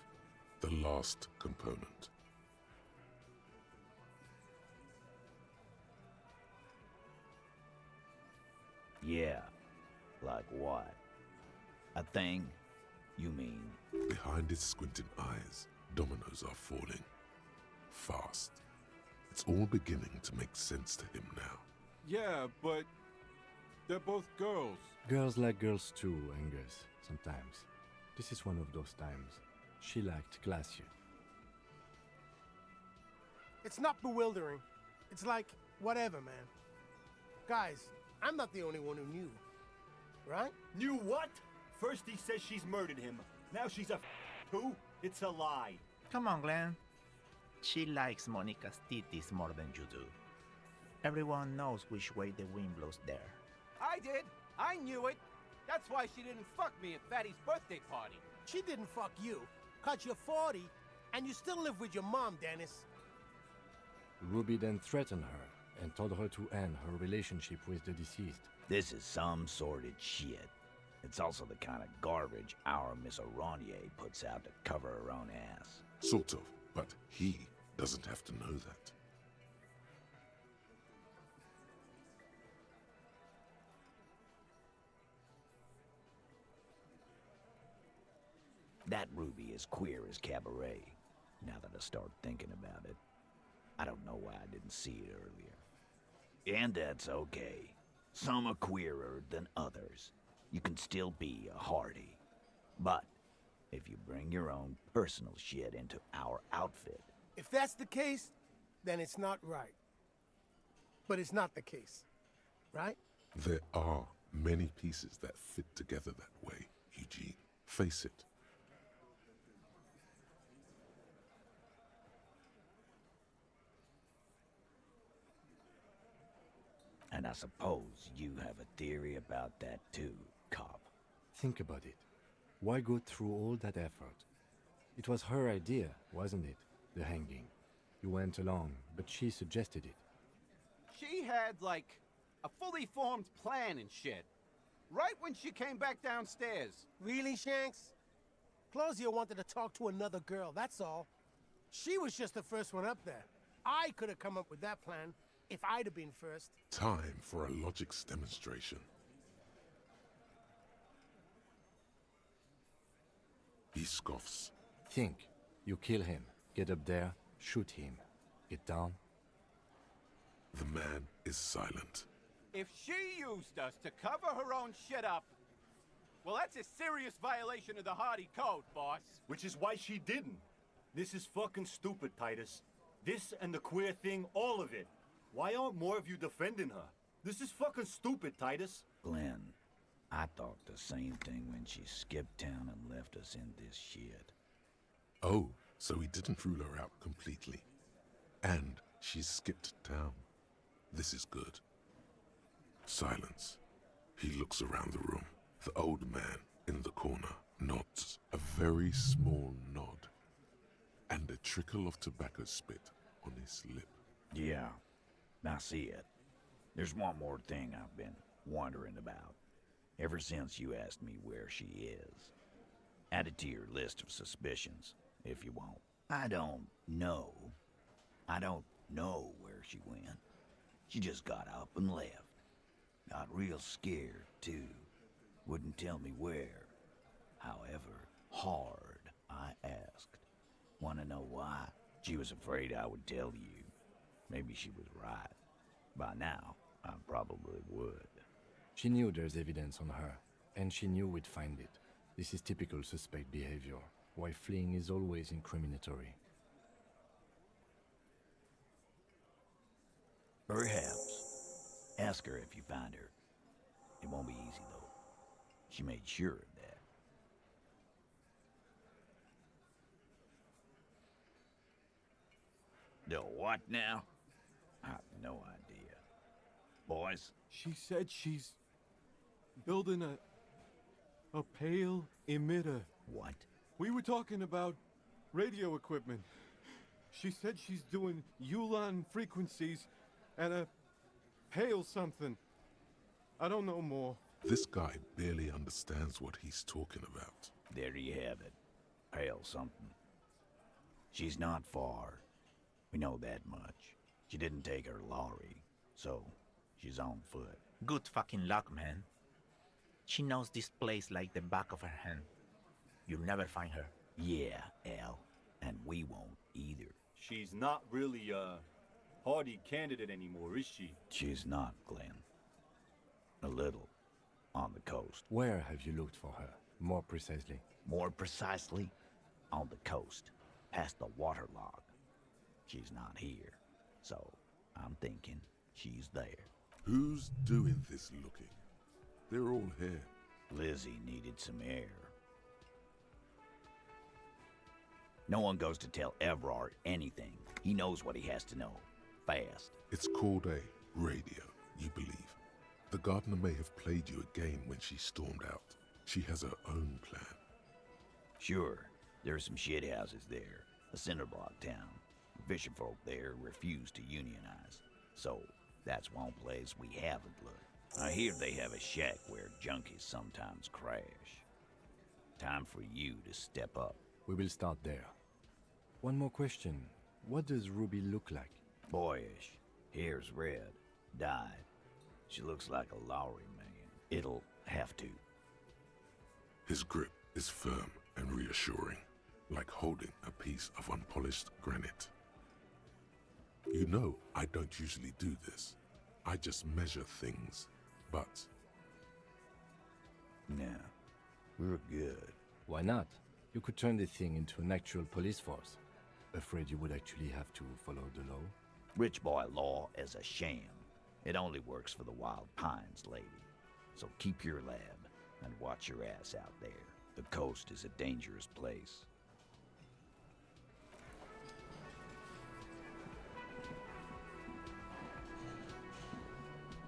The last component. Yeah. Like what? A thing? You mean? Behind his squinting eyes, dominoes are falling. Fast. It's all beginning to make sense to him now. Yeah, but they're both girls. Girls like girls too, Angus, sometimes. This is one of those times. She liked Glacier. It's not bewildering. It's like, whatever, man. Guys, I'm not the only one who knew. Right? Knew what? First he says she's murdered him. Now she's a too? It's a lie. Come on, Glenn. She likes Monica's titties more than you do. Everyone knows which way the wind blows there. I did. I knew it. That's why she didn't fuck me at Fatty's birthday party. She didn't fuck you, 'cause you're 40, and you still live with your mom, Dennis. Ruby then threatened her and told her to end her relationship with the deceased. This is some sordid shit. It's also the kind of garbage our Miss Aronier puts out to cover her own ass. Sort of, but he doesn't have to know that. That Ruby is queer as cabaret, now that I start thinking about it. I don't know why I didn't see it earlier. And that's okay. Some are queerer than others. You can still be a Hardy. But if you bring your own personal shit into our outfit... If that's the case, then it's not right. But it's not the case, right? There are many pieces that fit together that way, Eugene. Face it. And I suppose you have a theory about that too, cop. Think about it. Why go through all that effort? It was her idea, wasn't it? The hanging. You went along, but she suggested it. She had, like, a fully formed plan and shit. Right when she came back downstairs. Really, Shanks? Claudia wanted to talk to another girl, that's all. She was just the first one up there. I could have come up with that plan if I'd have been first. Time for a logics demonstration. He scoffs. Think. You kill him. Get up there. Shoot him. Get down. The man is silent. If she used us to cover her own shit up, well, that's a serious violation of the Hardy Code, boss. Which is why she didn't. This is fucking stupid, Titus. This and the queer thing, all of it. Why aren't more of you defending her? This is fucking stupid, Titus. Glenn, I thought the same thing when she skipped town and left us in this shit. Oh, so he didn't rule her out completely. And she skipped town. This is good. Silence. He looks around the room. The old man in the corner nods. A very small nod. And a trickle of tobacco spit on his lip. Yeah, I see it. There's one more thing I've been wondering about. Ever since you asked me where she is. Add it to your list of suspicions, if you want. I don't know. I don't know where she went. She just got up and left. Got real scared, too. Wouldn't tell me where. However hard I asked. Wanna know why? She was afraid I would tell you. Maybe she was right. By now, I probably would. She knew there's evidence on her, and she knew we'd find it. This is typical suspect behavior, why fleeing is always incriminatory. Perhaps. Ask her if you find her. It won't be easy, though. She made sure of that. The what now? I have no idea. Boys, noise? She said she's building a pale emitter. What? We were talking about radio equipment. She said she's doing Ulan frequencies and a pale something. I don't know more. This guy barely understands what he's talking about. There you have it. Pale something. She's not far. We know that much. She didn't take her lorry, so she's on foot. Good fucking luck, man. She knows this place like the back of her hand. You'll never find her. Yeah, Al. And we won't either. She's not really a hardy candidate anymore, is she? She's not, Glenn. A little. On the coast. Where have you looked for her, more precisely? More precisely, on the coast, past the waterlog. She's not here, so I'm thinking she's there. Who's doing this looking? They're all here. Lizzie needed some air. No one goes to tell Everard anything. He knows what he has to know. Fast. It's called a radio, you believe. The gardener may have played you a game when she stormed out. She has her own plan. Sure, there's some shit houses there. A cinder block town. The fisherfolk there refuse to unionize. So, that's one place we haven't looked. I hear they have a shack where junkies sometimes crash. Time for you to step up. We will start there. One more question. What does Ruby look like? Boyish. Hair's red. Dyed. She looks like a Lowry man. It'll have to. His grip is firm and reassuring, like holding a piece of unpolished granite. You know, I don't usually do this. I just measure things, but... No, we're good. Why not? You could turn the thing into an actual police force. Afraid you would actually have to follow the law? Rich boy law is a sham. It only works for the Wild Pines, lady. So keep your lab and watch your ass out there. The coast is a dangerous place.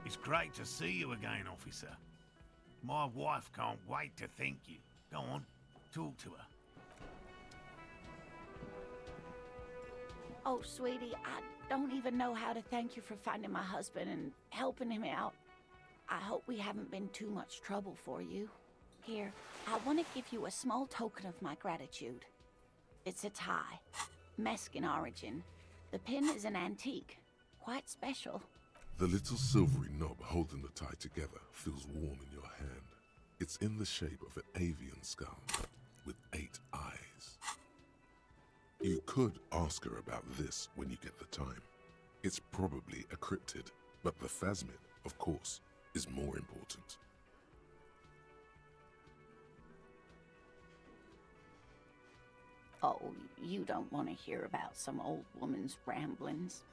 It's great to see you again, officer. My wife can't wait to thank you. Go on, talk to her. Oh, sweetie, I don't even know how to thank you for finding my husband and helping him out. I hope we haven't been too much trouble for you. Here, I want to give you a small token of my gratitude. It's a tie, Meskin origin. The pin is an antique, quite special. The little silvery knob holding the tie together feels warm in your hand. It's in the shape of an avian skull, with 8 eyes. You could ask her about this when you get the time. It's probably a cryptid, but the phasmid, of course, is more important. Oh, you don't want to hear about some old woman's ramblings.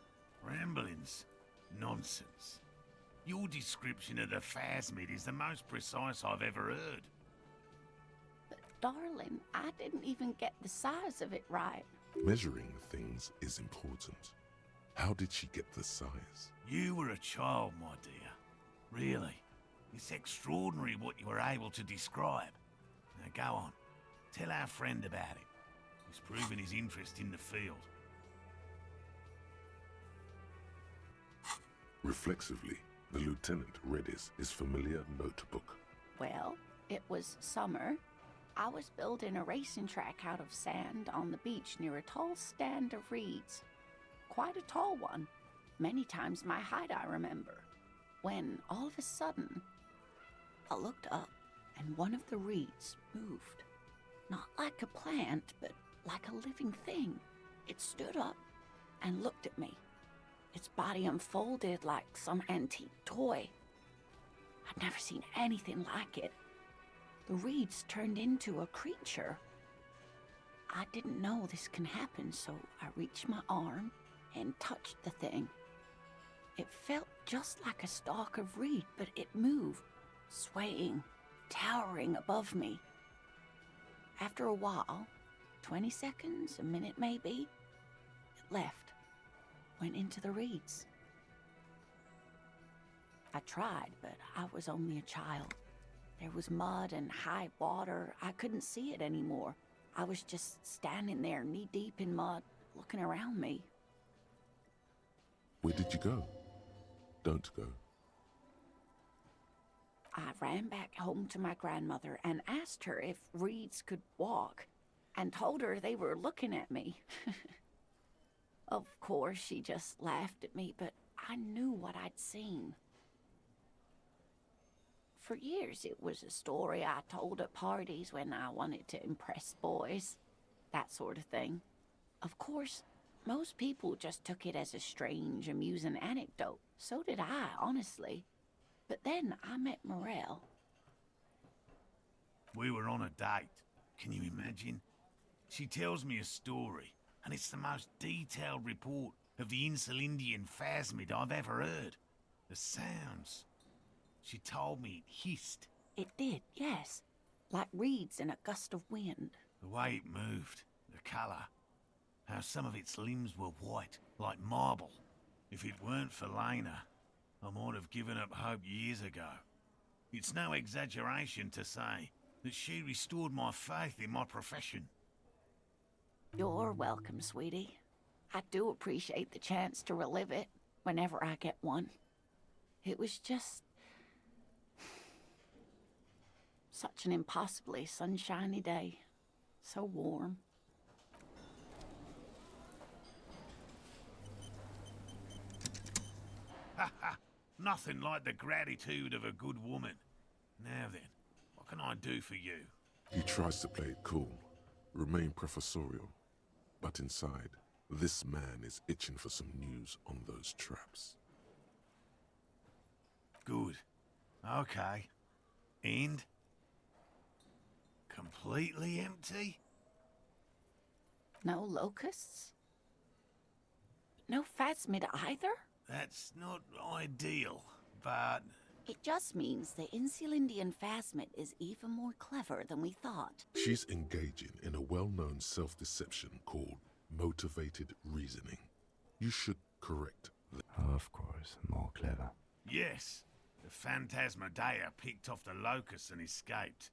Ramblings? Nonsense. Your description of the phasmid is the most precise I've ever heard. But darling, I didn't even get the size of it right. Measuring things is important. How did she get the size? You were a child, my dear. Really. It's extraordinary what you were able to describe. Now go on. Tell our friend about it. He's proven his interest in the field. Reflexively, the lieutenant read his familiar notebook. Well, it was summer. I was building a racing track out of sand on the beach near a tall stand of reeds. Quite a tall one. Many times my height, I remember. When, all of a sudden, I looked up and one of the reeds moved. Not like a plant, but like a living thing. It stood up and looked at me. Its body unfolded like some antique toy. I'd never seen anything like it. The reeds turned into a creature. I didn't know this can happen, so I reached my arm and touched the thing. It felt just like a stalk of reed, but it moved, swaying, towering above me. After a while, 20 seconds, a minute maybe, it left, went into the reeds. I tried, but I was only a child. There was mud and high water. I couldn't see it anymore. I was just standing there, knee-deep in mud, looking around me. Where did you go? Don't go. I ran back home to my grandmother and asked her if reeds could walk, and told her they were looking at me. Of course, she just laughed at me, but I knew what I'd seen. For years, it was a story I told at parties when I wanted to impress boys. That sort of thing. Of course, most people just took it as a strange, amusing anecdote. So did I, honestly. But then I met Morel. We were on a date. Can you imagine? She tells me a story, and it's the most detailed report of the Insulindian phasmid I've ever heard. The sounds. She told me it hissed. It did, yes. Like reeds in a gust of wind. The way it moved, the colour. How some of its limbs were white, like marble. If it weren't for Lena, I might have given up hope years ago. It's no exaggeration to say that she restored my faith in my profession. You're welcome, sweetie. I do appreciate the chance to relive it whenever I get one. It was just such an impossibly sunshiny day. So warm. Ha ha! Nothing like the gratitude of a good woman. Now then, what can I do for you? He tries to play it cool, remain professorial, but inside, this man is itching for some news on those traps. Good. Okay. And? Completely empty? No locusts? No phasmid either? That's not ideal, but... It just means the Insulindian phasmid is even more clever than we thought. She's engaging in a well-known self-deception called motivated reasoning. You should correct that. Of course, more clever. Yes, the Phantasmadeia picked off the locusts and escaped.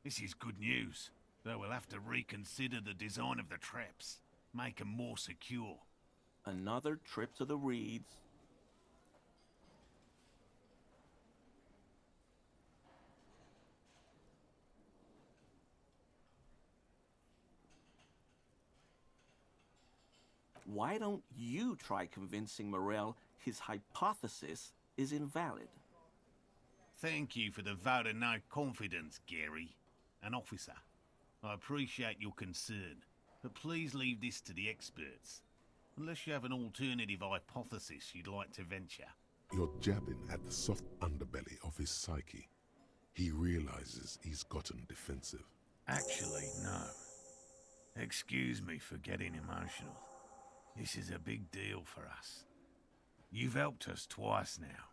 This is good news, though we'll have to reconsider the design of the traps, make them more secure. Another trip to the reeds. Why don't you try convincing Morel his hypothesis is invalid? Thank you for the vote of no confidence, Gary. An officer. I appreciate your concern, but please leave this to the experts. Unless you have an alternative hypothesis you'd like to venture. You're jabbing at the soft underbelly of his psyche. He realizes he's gotten defensive. Actually, no. Excuse me for getting emotional. This is a big deal for us. You've helped us twice now,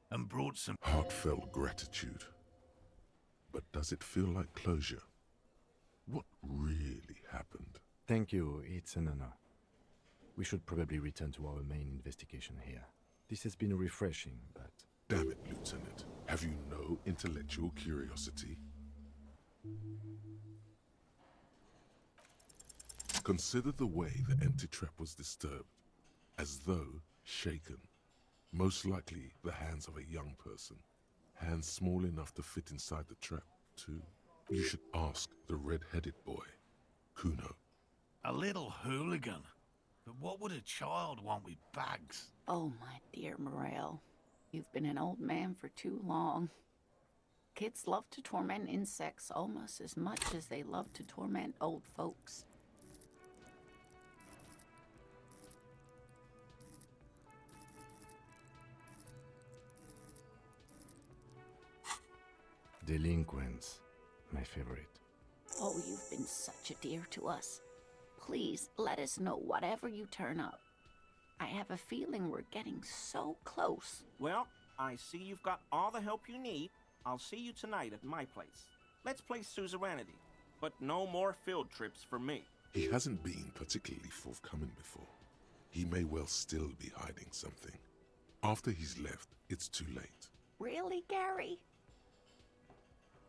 and brought some heartfelt gratitude. But does it feel like closure? What really happened? Thank you, it's an honor. We should probably return to our main investigation here. This has been refreshing, but... Damn it, Lieutenant. Have you no intellectual curiosity? Consider the way the empty trap was disturbed, as though shaken. Most likely the hands of a young person. Hands small enough to fit inside the trap, too. You should ask the red-headed boy, Kuno. A little hooligan. But what would a child want with bags? Oh, my dear Morel. You've been an old man for too long. Kids love to torment insects almost as much as they love to torment old folks. Delinquents, my favorite. Oh, you've been such a dear to us. Please, let us know whatever you turn up. I have a feeling we're getting so close. Well, I see you've got all the help you need. I'll see you tonight at my place. Let's play suzerainty, but no more field trips for me. He hasn't been particularly forthcoming before. He may well still be hiding something. After he's left, it's too late. Really, Gary?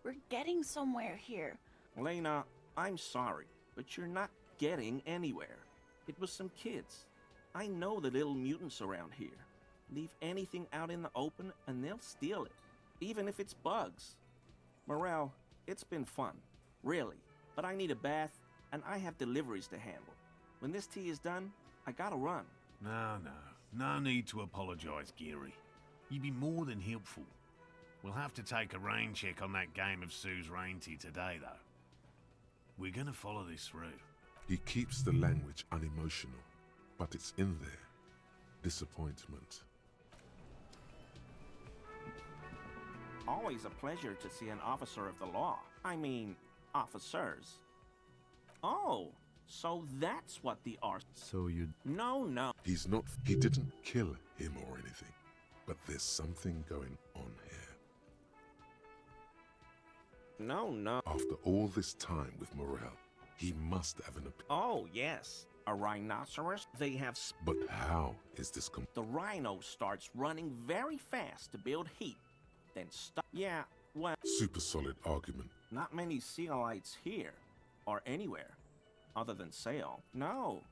We're getting somewhere here. Lena, I'm sorry, but you're not getting anywhere. It was some kids. I know the little mutants around here. Leave anything out in the open and they'll steal it, even if it's bugs. Morel, it's been fun, really, but I need a bath and I have deliveries to handle. When this tea is done, I gotta run. No need to apologize, Geary. You'd be more than helpful. We'll have to take a rain check on that game of Sue's rain tea today, though. We're gonna follow this through. He keeps the language unemotional, but it's in there. Disappointment. Always a pleasure to see an officer of the law. I mean, officers. Oh, so that's what the are. So you... No. He didn't kill him or anything, but there's something going on here. No. After all this time with Morel, he must have an opinion. Oh, yes. A rhinoceros? They have... But how is this The rhino starts running very fast to build heat. Then stop. Yeah, well... Super solid argument. Not many Sealites here. Or anywhere. Other than Sail. No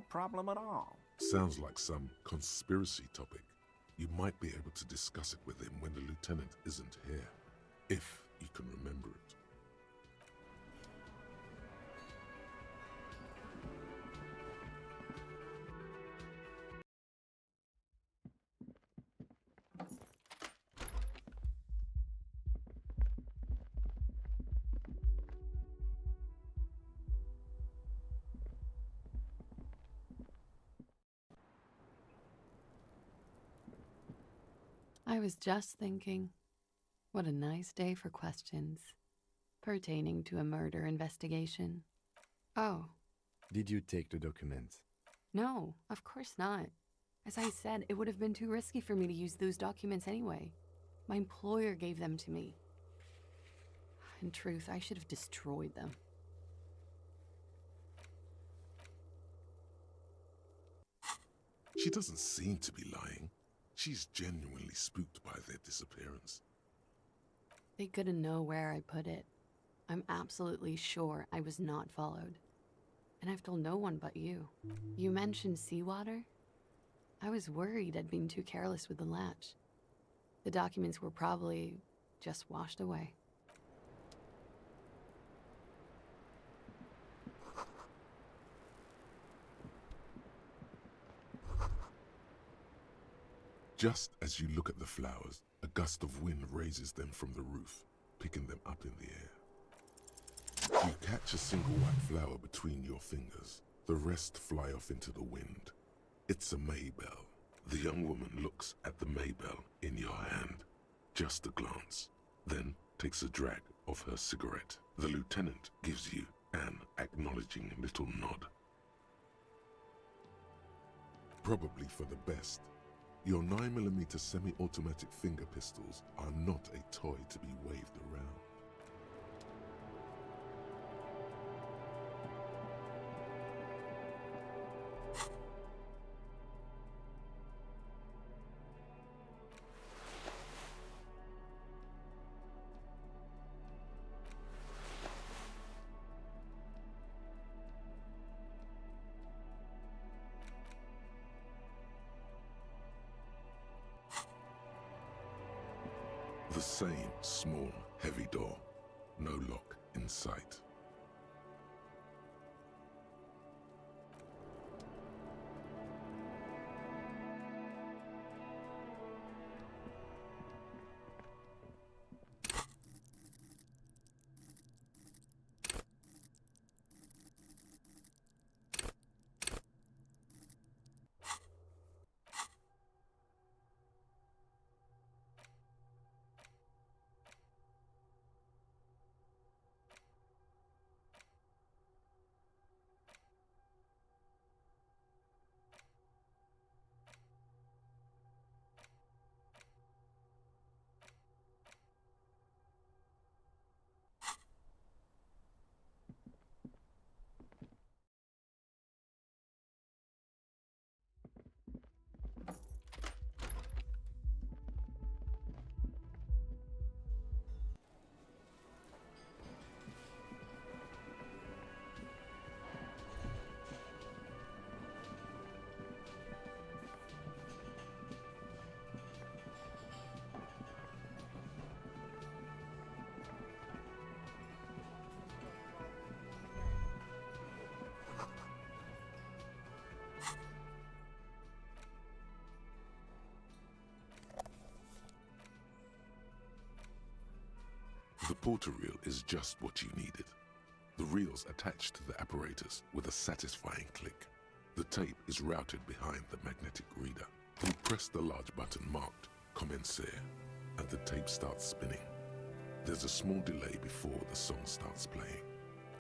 problem at all. Sounds like some conspiracy topic. You might be able to discuss it with him when the lieutenant isn't here. If you can remember it. I was just thinking, what a nice day for questions pertaining to a murder investigation. Oh. Did you take the documents? No, of course not. As I said, it would have been too risky for me to use those documents anyway. My employer gave them to me. In truth, I should have destroyed them. She doesn't seem to be lying. She's genuinely spooked by their disappearance. They couldn't know where I put it. I'm absolutely sure I was not followed. And I've told no one but you. You mentioned seawater? I was worried I'd been too careless with the latch. The documents were probably just washed away. Just as you look at the flowers, a gust of wind raises them from the roof, picking them up in the air. You catch a single white flower between your fingers. The rest fly off into the wind. It's a maybell. The young woman looks at the maybell in your hand. Just a glance, then takes a drag of her cigarette. The lieutenant gives you an acknowledging little nod. Probably for the best. Your 9mm semi-automatic finger pistols are not a toy to be waved around. The same small, heavy door. No lock in sight. porter reel is just what you needed. The reel's attached to the apparatus with a satisfying click. The tape is routed behind the magnetic reader. You press the large button marked Commencer, and the tape starts spinning. There's a small delay before the song starts playing.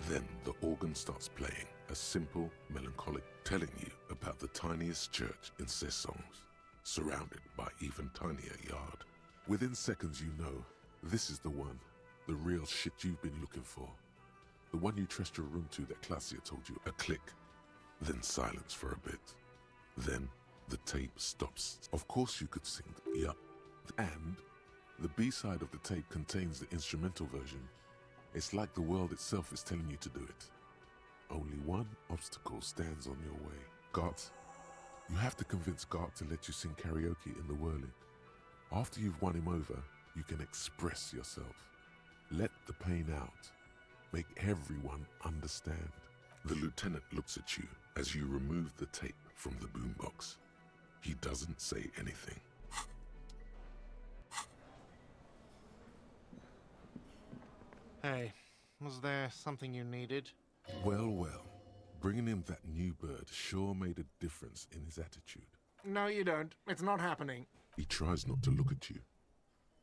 Then the organ starts playing, a simple, melancholic, telling you about the tiniest church in Cessongs, surrounded by even tinier yard. Within seconds you know, this is the one, the real shit you've been looking for. The one you trust your room to that Claudia told you. A click, then silence for a bit. Then the tape stops. Of course you could sing, yup. And the B-side of the tape contains the instrumental version. It's like the world itself is telling you to do it. Only one obstacle stands on your way. Gart. You have to convince Gart to let you sing karaoke in the whirling. After you've won him over, you can express yourself. Let the pain out. Make everyone understand. The lieutenant looks at you as you remove the tape from the boombox. He doesn't say anything. Hey, was there something you needed? Well, well. Bringing him that new bird sure made a difference in his attitude. No, you don't. It's not happening. He tries not to look at you.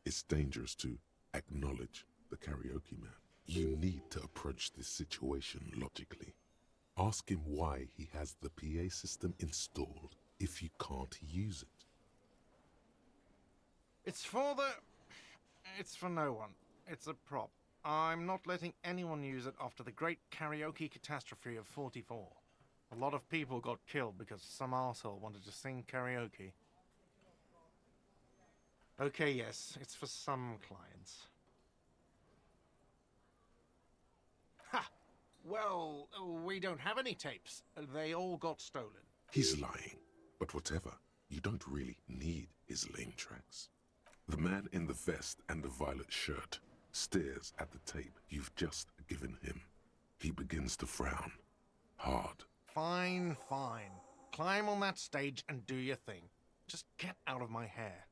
It's dangerous to acknowledge the karaoke man. You need to approach this situation logically. Ask him why he has the PA system installed if you can't use it. It's for no one. It's a prop. I'm not letting anyone use it after the great karaoke catastrophe of '44. A lot of people got killed because some arsehole wanted to sing karaoke. Okay, yes, it's for some clients. Ha! Well, we don't have any tapes. They all got stolen. He's lying, but whatever. You don't really need his lame tracks. The man in the vest and the violet shirt stares at the tape you've just given him. He begins to frown. Hard. Fine, fine. Climb on that stage and do your thing. Just get out of my hair.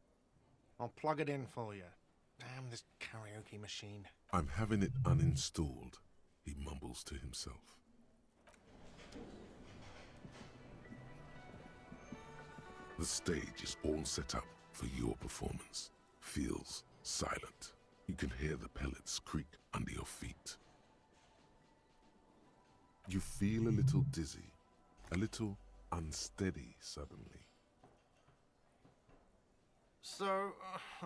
I'll plug it in for you. Damn this karaoke machine. I'm having it uninstalled, he mumbles to himself. The stage is all set up for your performance. Feels silent. You can hear the pellets creak under your feet. You feel a little dizzy, a little unsteady suddenly. So,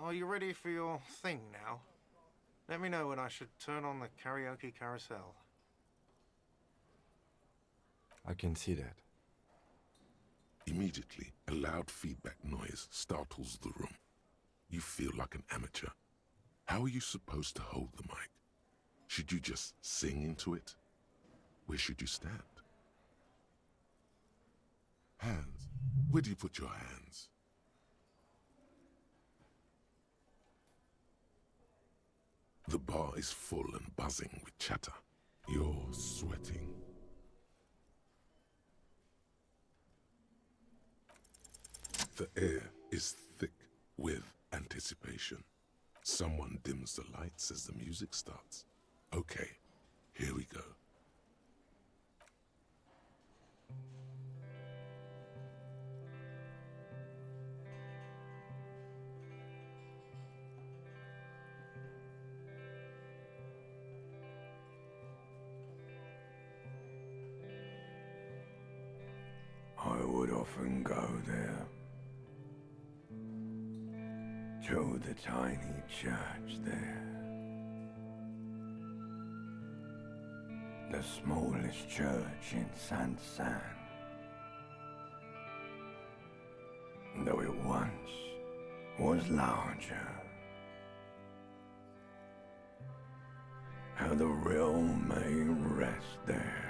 are you ready for your thing now? Let me know when I should turn on the karaoke carousel. I can see that. Immediately, a loud feedback noise startles the room. You feel like an amateur. How are you supposed to hold the mic? Should you just sing into it? Where should you stand? Hands. Where do you put your hands? The bar is full and buzzing with chatter. You're sweating. The air is thick with anticipation. Someone dims the lights as the music starts. Okay, here we go. I would often go there, to the tiny church there, the smallest church in Saint-San, though it once was larger. How the realm may rest there.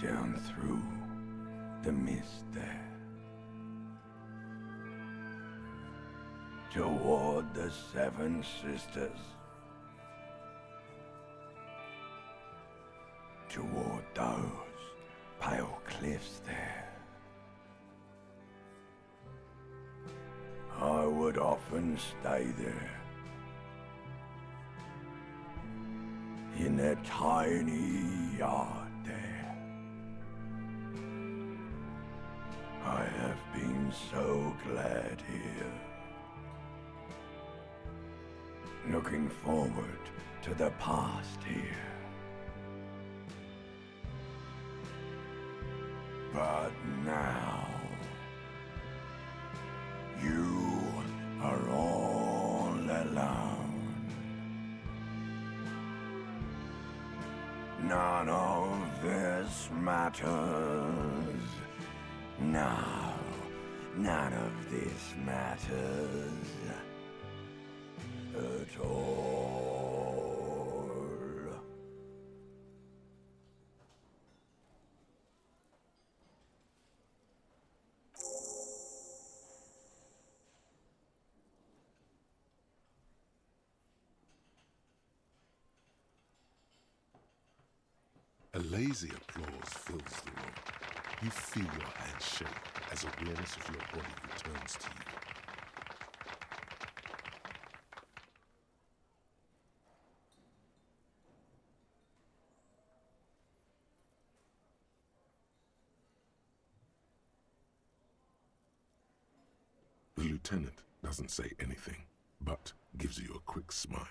Down through the mist there, toward the Seven Sisters, toward those pale cliffs there. I would would often stay there. In that tiny yard there. I have been so glad here. Looking forward to the past here. But now, you are all alone. None of this matters. No, none of this matters at all. A lazy applause fills the room. You feel your hands shake as awareness of your body returns to you. The lieutenant doesn't say anything, but gives you a quick smile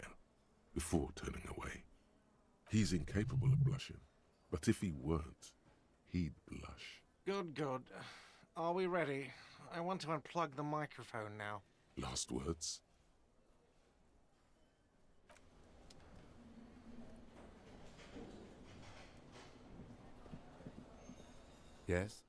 before turning away. He's incapable of blushing, but if he weren't, he'd blush. Good, good. Are we ready? I want to unplug the microphone now. Last words? Yes?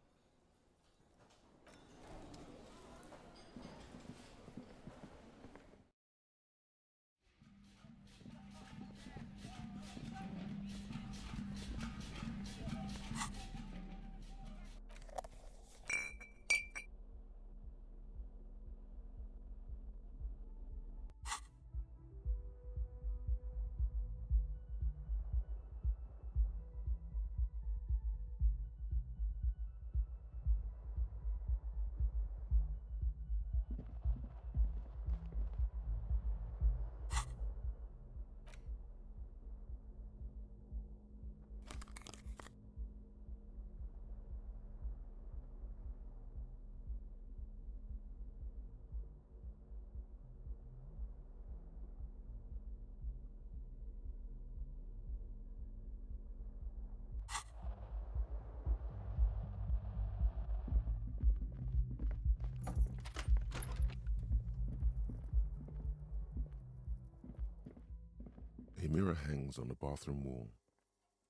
A mirror hangs on the bathroom wall.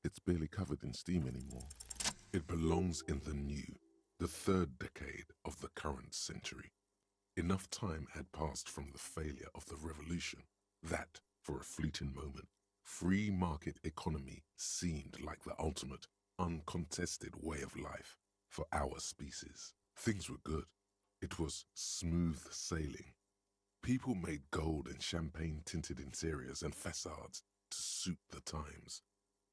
It's barely covered in steam anymore. It belongs in the new, the third decade of the current century. Enough time had passed from the failure of the revolution that, for a fleeting moment, free market economy seemed like the ultimate, uncontested way of life for our species. Things were good. It was smooth sailing. People made gold and champagne-tinted interiors and facades to suit the times,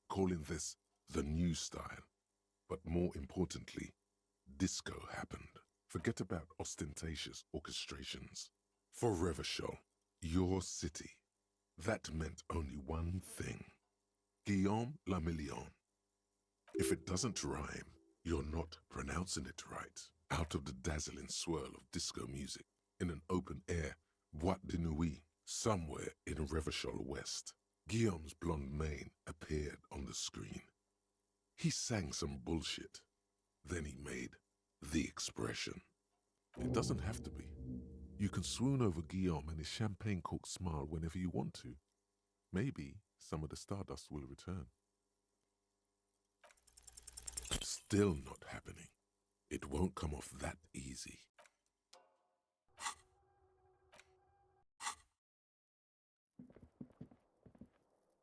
calling this the new style. But more importantly, disco happened. Forget about ostentatious orchestrations. For Revachol, your city, that meant only one thing. Guillaume la Million. If it doesn't rhyme, you're not pronouncing it right. Out of the dazzling swirl of disco music, in an open-air boîte de nuit, somewhere in Revachol West, Guillaume's blonde mane appeared on the screen. He sang some bullshit. Then he made the expression. It doesn't have to be. You can swoon over Guillaume and his champagne-corked smile whenever you want to. Maybe some of the stardust will return. Still not happening. It won't come off that easy.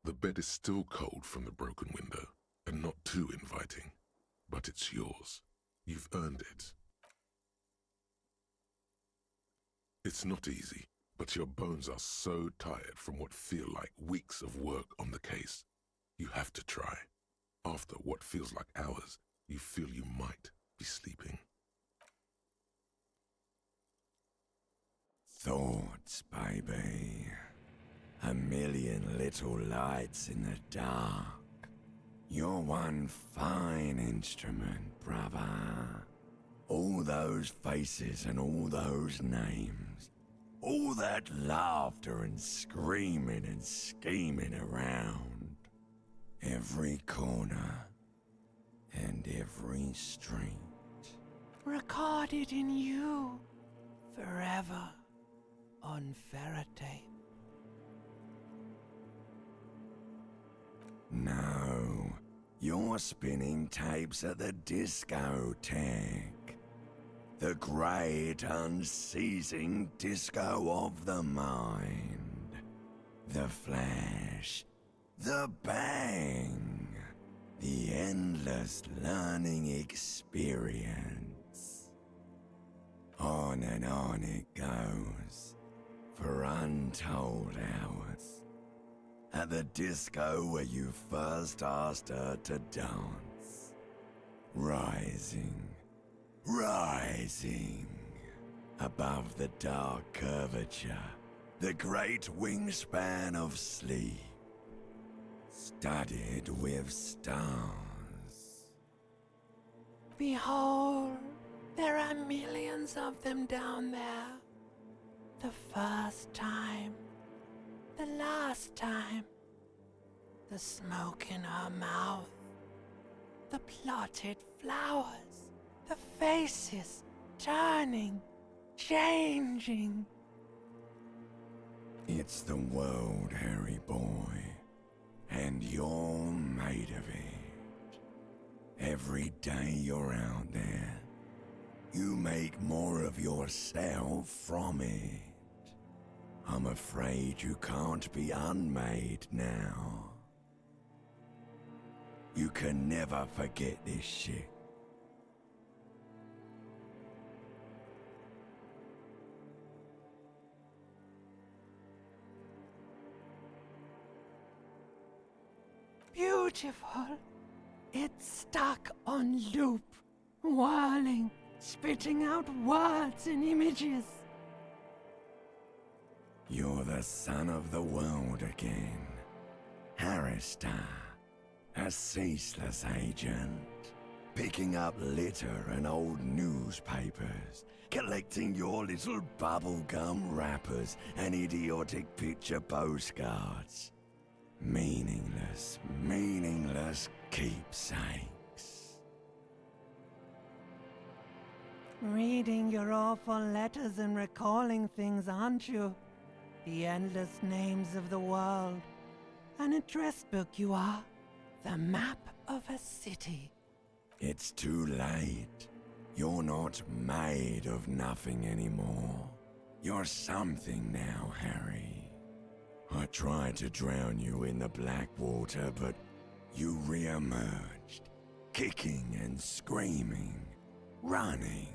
The bed is still cold from the broken window, and not too inviting. But it's yours. You've earned it. It's not easy, but your bones are so tired from what feel like weeks of work on the case. You have to try. After what feels like hours, you feel you might be sleeping. So, lights, baby. A million little lights in the dark. You're one fine instrument, brother. All those faces and all those names. All that laughter and screaming and scheming around. Every corner and every street. Recorded in you forever on Ferrotape. No, you're spinning tapes at the discotheque. The great unceasing disco of the mind. The flash, the bang, the endless learning experience. On and on it goes, for untold hours. At the disco where you first asked her to dance. Rising, rising, above the dark curvature, the great wingspan of sleep, studded with stars. Behold, there are millions of them down there. The first time. The last time. The smoke in her mouth. The plotted flowers. The faces turning, changing. It's the world, Harry boy, and you're made of it. Every day you're out there, you make more of yourself from it. I'm afraid you can't be unmade now. You can never forget this shit. Beautiful. It's stuck on loop, whirling, spitting out words and images. You're the son of the world again. Harrister, a ceaseless agent. Picking up litter and old newspapers. Collecting your little bubblegum wrappers and idiotic picture postcards. Meaningless, meaningless keepsakes. Reading your awful letters and recalling things, aren't you? The endless names of the world. An address book you are. The map of a city. It's too late. You're not made of nothing anymore. You're something now, Harry. I tried to drown you in the black water, but you re-emerged, kicking and screaming, running.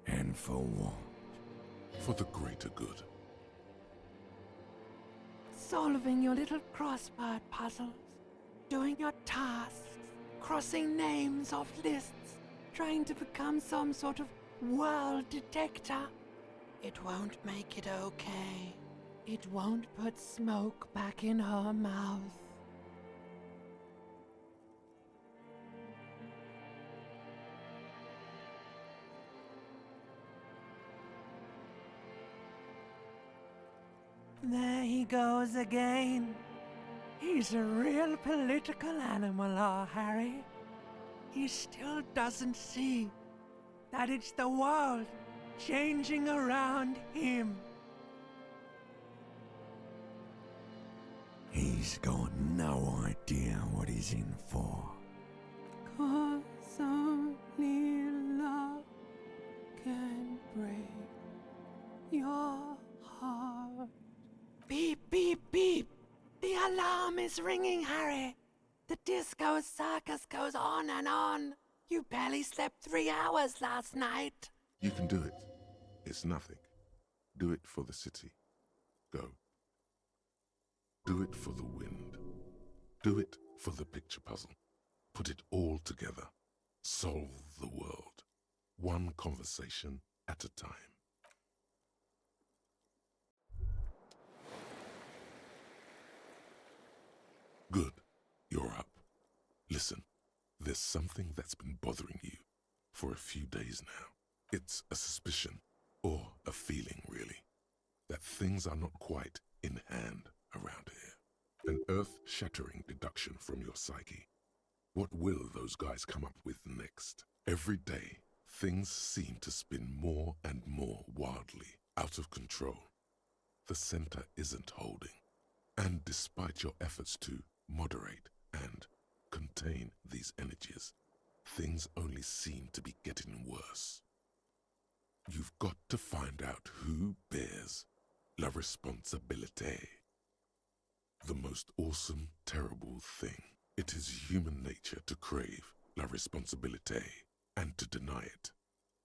And for what? For the greater good. Solving your little crossword puzzles. Doing your tasks. Crossing names off lists. Trying to become some sort of world detector. It won't make it okay. It won't put smoke back in her mouth. There he goes again. He's a real political animal, our Harry. He still doesn't see that it's the world changing around him. He's got no idea what he's in for. 'Cause only love can break your heart. Beep, beep, beep. The alarm is ringing, Harry. The disco circus goes on and on. You barely slept 3 hours last night. You can do it. It's nothing. Do it for the city. Go. Do it for the wind. Do it for the picture puzzle. Put it all together. Solve the world. One conversation at a time. Good. You're up. Listen, there's something that's been bothering you for a few days now. It's a suspicion, or a feeling really, that things are not quite in hand around here. An earth-shattering deduction from your psyche. What will those guys come up with next? Every day, things seem to spin more and more wildly, out of control. The center isn't holding. And despite your efforts to moderate and contain these energies, things only seem to be getting worse. You've got to find out who bears la responsabilité. The most awesome, terrible thing. It is human nature to crave la responsabilité and to deny it.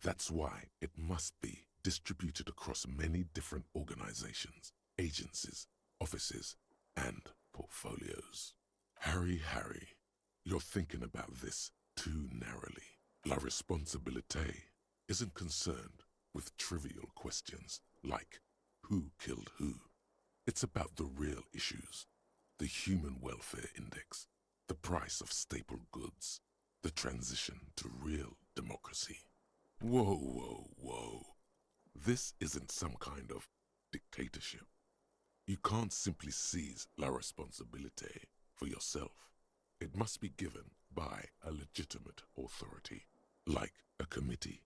That's why it must be distributed across many different organizations, agencies, offices, and portfolios. Harry, you're thinking about this too narrowly. La responsabilité isn't concerned with trivial questions like who killed who. It's about the real issues, the human welfare index, the price of staple goods, the transition to real democracy. Whoa. This isn't some kind of dictatorship. You can't simply seize la responsabilité for yourself. It must be given by a legitimate authority, like a committee.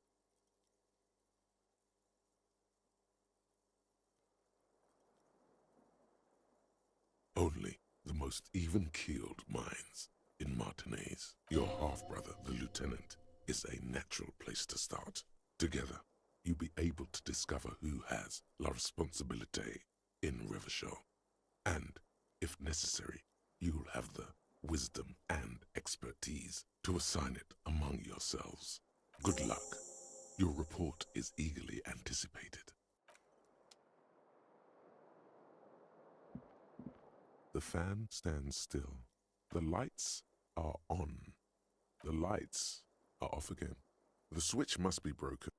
Only the most even-keeled minds in Martinez, your half-brother, the lieutenant, is a natural place to start. Together, you'll be able to discover who has la responsabilité in Rivershaw. And, if necessary, you'll have the wisdom and expertise to assign it among yourselves. Good luck. Your report is eagerly anticipated. The fan stands still. The lights are on. The lights are off again. The switch must be broken.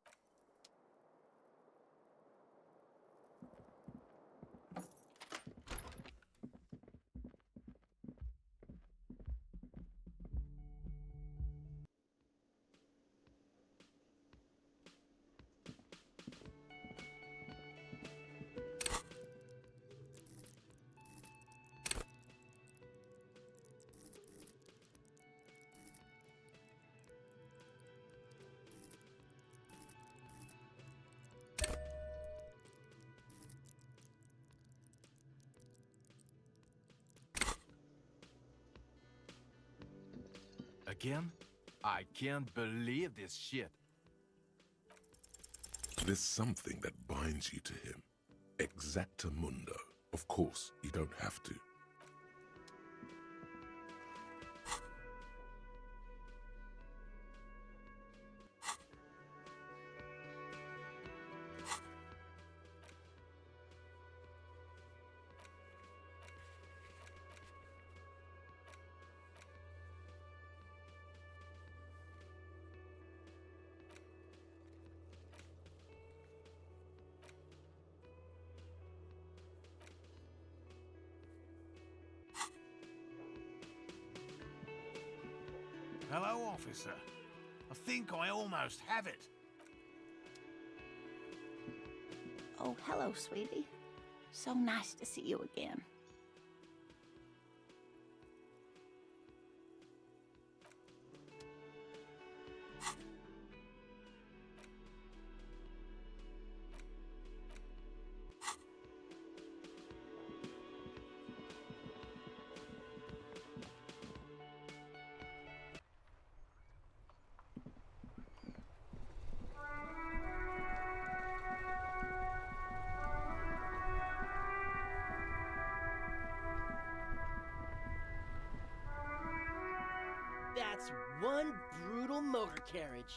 Again? I can't believe this shit. There's something that binds you to him. Exactamundo. Of course, you don't have to. Hello, officer. I think I almost have it. Oh, hello, sweetie. So nice to see you again. That's one brutal motor carriage.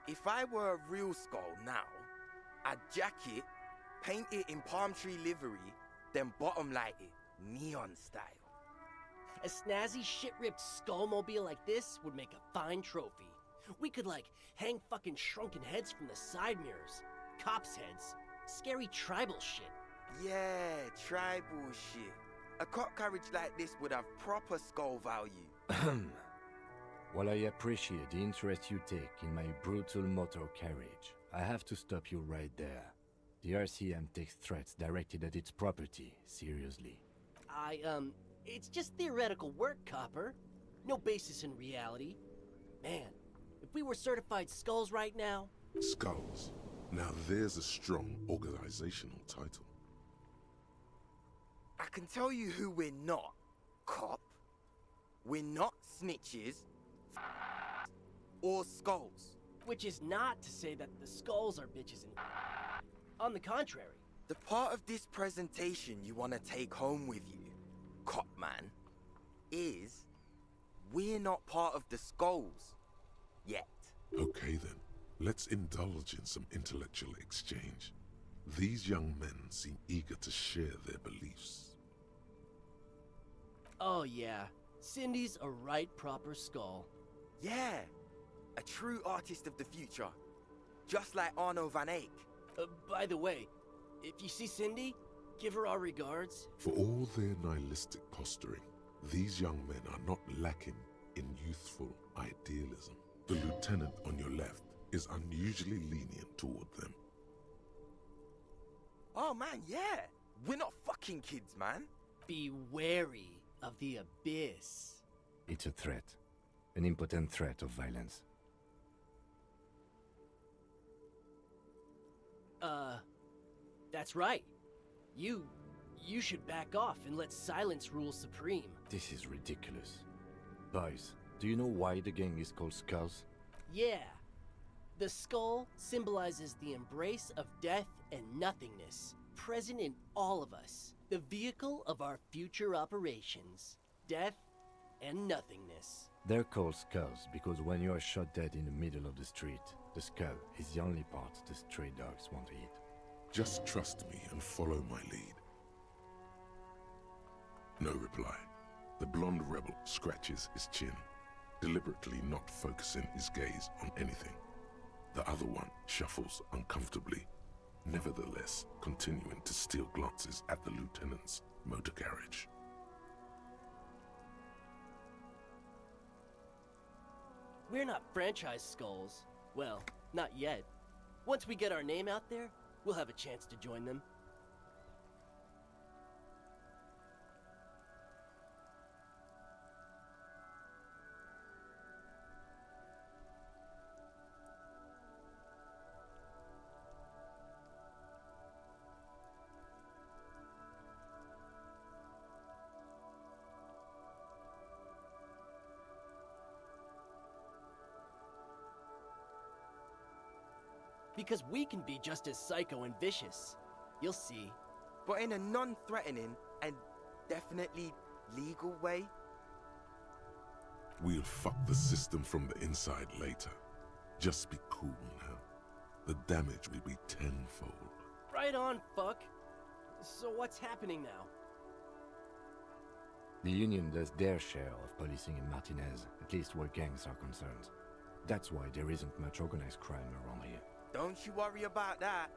If I were a real skull now, I'd jack it, paint it in palm tree livery, then bottom light it, neon style. A snazzy shit-ripped skullmobile like this would make a fine trophy. We could, like, hang fucking shrunken heads from the side mirrors, cops' heads, scary tribal shit. Yeah, tribal shit. A cop carriage like this would have proper skull value. While I appreciate the interest you take in my brutal motor carriage, I have to stop you right there. The RCM takes threats directed at its property seriously. It's just theoretical work, Copper. No basis in reality. Man, if we were certified skulls right now... Skulls. Now there's a strong organizational title. I can tell you who we're not, cop. We're not snitches or skulls. Which is not to say that the skulls are bitches and... On the contrary. The part of this presentation you want to take home with you, cop man, is we're not part of the skulls yet. Okay then, let's indulge in some intellectual exchange. These young men seem eager to share their beliefs. Oh yeah, Cindy's a right proper skull. Yeah, a true artist of the future. Just like Arno van Eyck. By the way, if you see Cindy, give her our regards. For all their nihilistic posturing, these young men are not lacking in youthful idealism. The lieutenant on your left is unusually lenient toward them. Oh man, yeah! We're not fucking kids, man! Be wary of the abyss. It's a threat. An impotent threat of violence. That's right. You should back off and let silence rule supreme. This is ridiculous. Boys, do you know why the gang is called Skulls? Yeah. The skull symbolizes the embrace of death and nothingness, present in all of us. The vehicle of our future operations. Death and nothingness. They're called Skulls because when you are shot dead in the middle of the street, the skull is the only part the stray dogs want to eat. Just trust me and follow my lead. No reply. The blonde rebel scratches his chin, deliberately not focusing his gaze on anything. The other one shuffles uncomfortably, nevertheless continuing to steal glances at the lieutenant's motor carriage. We're not franchise skulls. Well, not yet. Once we get our name out there, we'll have a chance to join them. Because we can be just as psycho and vicious. You'll see. But in a non-threatening and definitely legal way. We'll fuck the system from the inside later. Just be cool now. The damage will be tenfold. Right on, fuck. So what's happening now? The Union does their share of policing in Martinez, at least where gangs are concerned. That's why there isn't much organized crime around here. Don't you worry about that.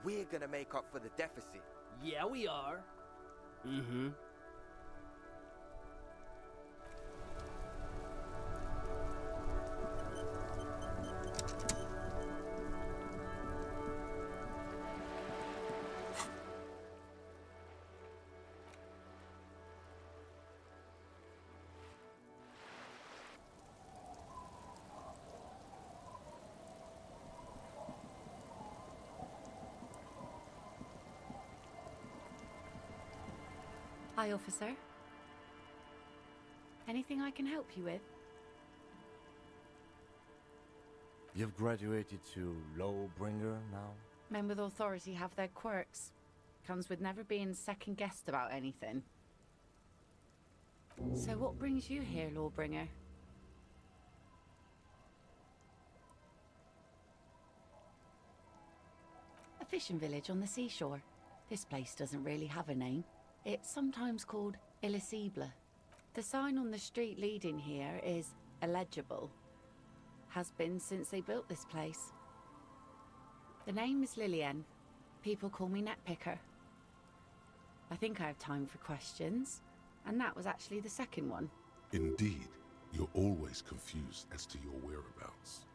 We're gonna make up for the deficit. Yeah, we are. Mm-hmm. Hi, officer. Anything I can help you with? You've graduated to Lawbringer now? Men with authority have their quirks. Comes with never being second-guessed about anything. So what brings you here, Lawbringer? A fishing village on the seashore. This place doesn't really have a name. It's sometimes called Elysium. The sign on the street leading here is illegible. Has been since they built this place. The name is Lillian. People call me Netpicker. I think I have time for questions. And that was actually the second one. Indeed, you're always confused as to your whereabouts.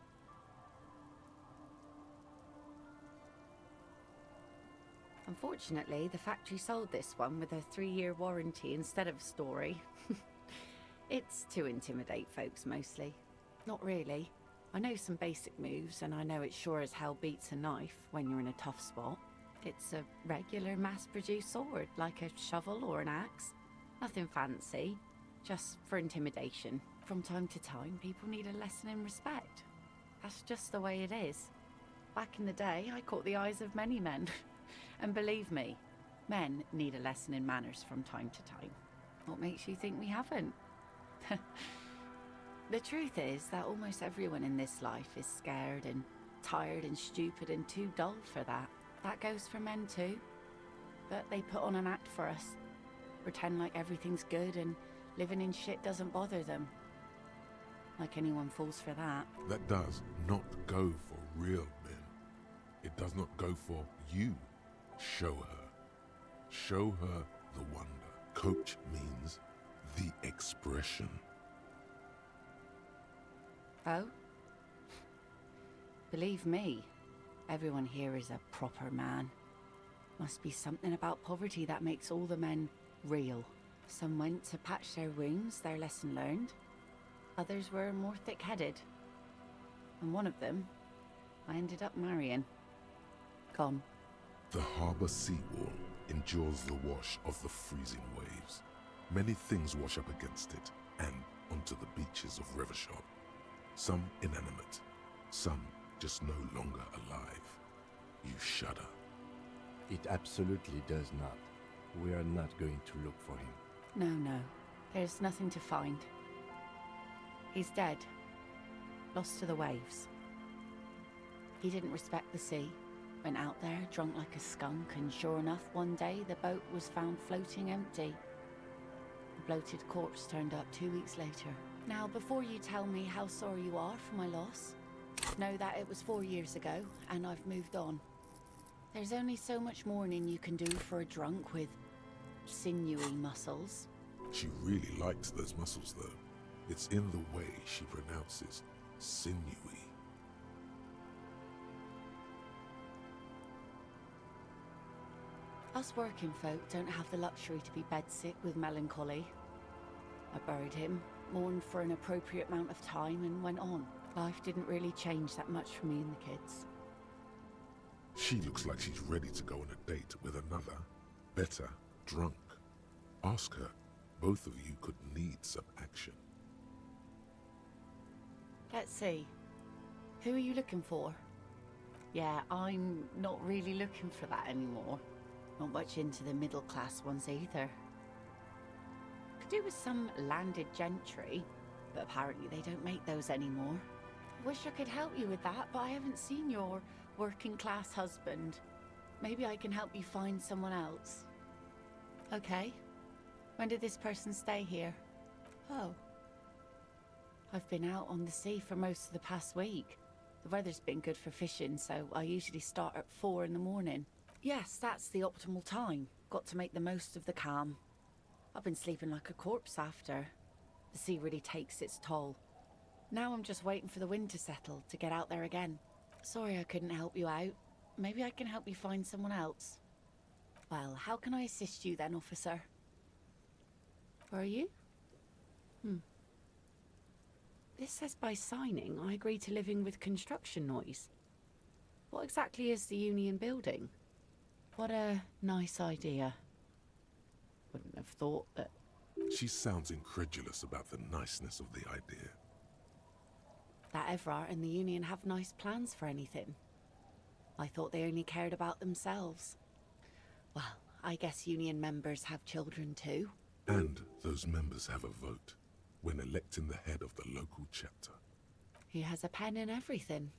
Unfortunately, the factory sold this one with a 3-year warranty instead of a story. It's to intimidate folks mostly. Not really. I know some basic moves, and I know it sure as hell beats a knife when you're in a tough spot. It's a regular mass-produced sword, like a shovel or an axe. Nothing fancy, just for intimidation. From time to time, people need a lesson in respect. That's just the way it is. Back in the day, I caught the eyes of many men. And believe me, men need a lesson in manners from time to time. What makes you think we haven't? The truth is that almost everyone in this life is scared and tired and stupid and too dull for that. That goes for men too. But they put on an act for us. Pretend like everything's good and living in shit doesn't bother them. Like anyone falls for that. That does not go for real men. It does not go for you. Show her. Show her the wonder. Coach means the expression. Oh? Believe me, everyone here is a proper man. Must be something about poverty that makes all the men real. Some went to patch their wounds, their lesson learned. Others were more thick-headed. And one of them, I ended up marrying. Gone. The harbour seawall endures the wash of the freezing waves. Many things wash up against it and onto the beaches of Rivershot. Some inanimate, some just no longer alive. You shudder. It absolutely does not. We are not going to look for him. No. There's nothing to find. He's dead. Lost to the waves. He didn't respect the sea. Went out there, drunk like a skunk, and sure enough, one day the boat was found floating empty. A bloated corpse turned up 2 weeks later. Now, before you tell me how sorry you are for my loss, know that it was 4 years ago, and I've moved on. There's only so much mourning you can do for a drunk with sinewy muscles. She really likes those muscles, though. It's in the way she pronounces sinewy. Us working folk don't have the luxury to be bedsick with melancholy. I buried him, mourned for an appropriate amount of time, and went on. Life didn't really change that much for me and the kids. She looks like she's ready to go on a date with another, better, drunk. Ask her. Both of you could need some action. Let's see. Who are you looking for? Yeah, I'm not really looking for that anymore. Not much into the middle-class ones either. Could do with some landed gentry, but apparently they don't make those anymore. Wish I could help you with that, but I haven't seen your working-class husband. Maybe I can help you find someone else. Okay. When did this person stay here? Oh. I've been out on the sea for most of the past week. The weather's been good for fishing, so I usually start at 4 in the morning. Yes, that's the optimal time. Got to make the most of the calm. I've been sleeping like a corpse after. The sea really takes its toll. Now I'm just waiting for the wind to settle to get out there again. Sorry I couldn't help you out. Maybe I can help you find someone else. Well, how can I assist you then, officer? Where are you? This says by signing, I agree to living with construction noise. What exactly is the union building? What a nice idea. Wouldn't have thought that... She sounds incredulous about the niceness of the idea. That Everard and the union have nice plans for anything. I thought they only cared about themselves. Well, I guess union members have children too. And those members have a vote when electing the head of the local chapter. He has a pen and everything.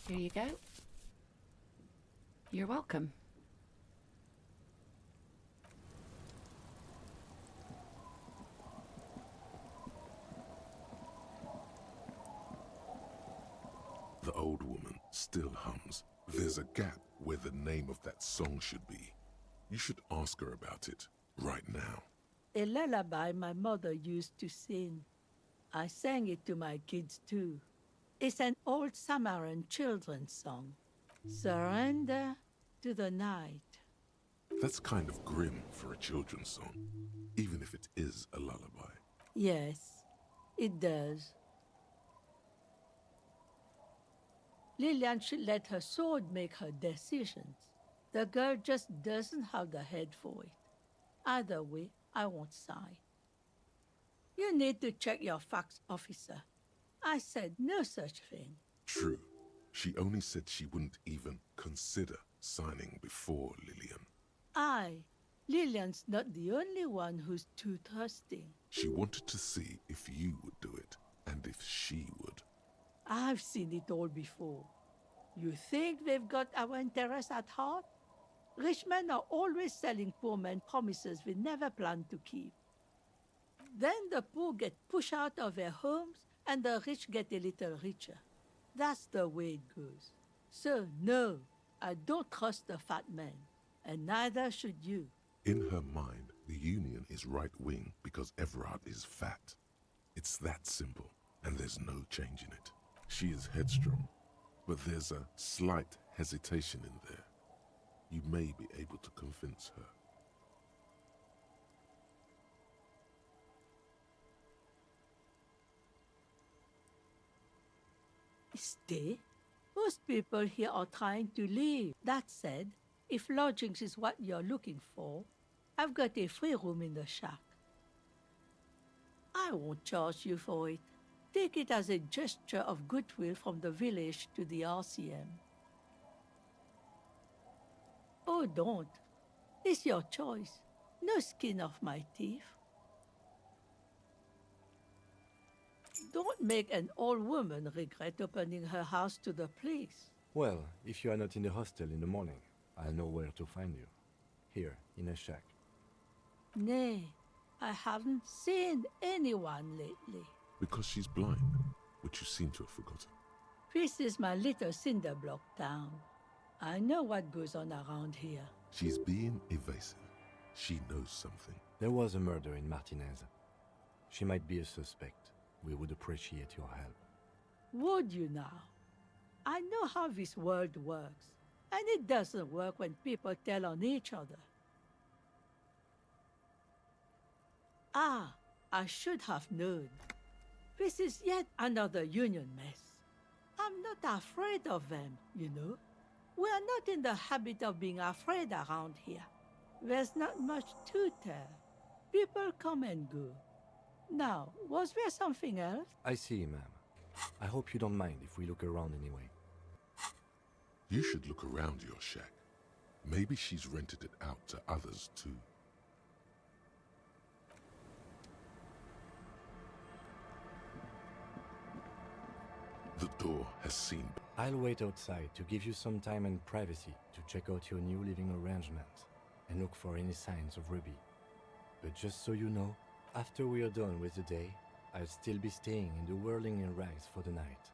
Here you go. You're welcome. The old woman still hums. There's a gap where the name of that song should be. You should ask her about it right now. A lullaby my mother used to sing. I sang it to my kids too. It's an old Samaran children's song. Surrender to the night. That's kind of grim for a children's song, even if it is a lullaby. Yes, it does. Lillian should let her sword make her decisions. The girl just doesn't have the head for it. Either way, I won't sign. You need to check your facts, officer. I said no such thing. True. She only said she wouldn't even consider signing before Lillian. Lillian's not the only one who's too trusting. She wanted to see if you would do it, and if she would. I've seen it all before. You think they've got our interests at heart? Rich men are always selling poor men promises they never planned to keep. Then the poor get pushed out of their homes, and the rich get a little richer. That's the way it goes. So, no, I don't trust the fat man, and neither should you. In her mind, the Union is right-wing because Everard is fat. It's that simple, and there's no changing it. She is headstrong, but there's a slight hesitation in there. You may be able to convince her. Stay? Most people here are trying to leave. That said, if lodgings is what you're looking for, I've got a free room in the shack. I won't charge you for it. Take it as a gesture of goodwill from the village to the RCM. Oh, don't. It's your choice. No skin off my teeth. Don't make an old woman regret opening her house to the police. Well, if you are not in the hostel in the morning, I'll know where to find you. Here, in a shack. Nay, I haven't seen anyone lately. Because she's blind, which you seem to have forgotten. This is my little cinder block town. I know what goes on around here. She's being evasive. She knows something. There was a murder in Martinez. She might be a suspect. We would appreciate your help. Would you now? I know how this world works, and it doesn't work when people tell on each other. I should have known. This is yet another Union mess. I'm not afraid of them, you know. We are not in the habit of being afraid around here. There's not much to tell. People come and go. Now, was there something else? I see, ma'am. I hope you don't mind if we look around anyway. You should look around your shack. Maybe she's rented it out to others too. The door has seen. I'll wait outside to give you some time and privacy to check out your new living arrangements and look for any signs of Ruby. But just so you know, after we are done with the day, I'll still be staying in the whirling in rags for the night.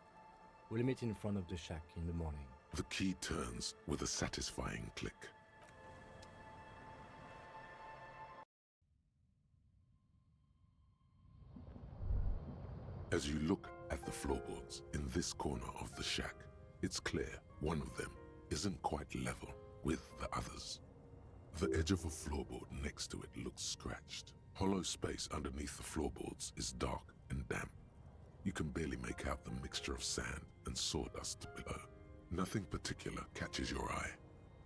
We'll meet in front of the shack in the morning. The key turns with a satisfying click. As you look at the floorboards in this corner of the shack, it's clear one of them isn't quite level with the others. The edge of a floorboard next to it looks scratched. Hollow space underneath the floorboards is dark and damp. You can barely make out the mixture of sand and sawdust below. Nothing particular catches your eye.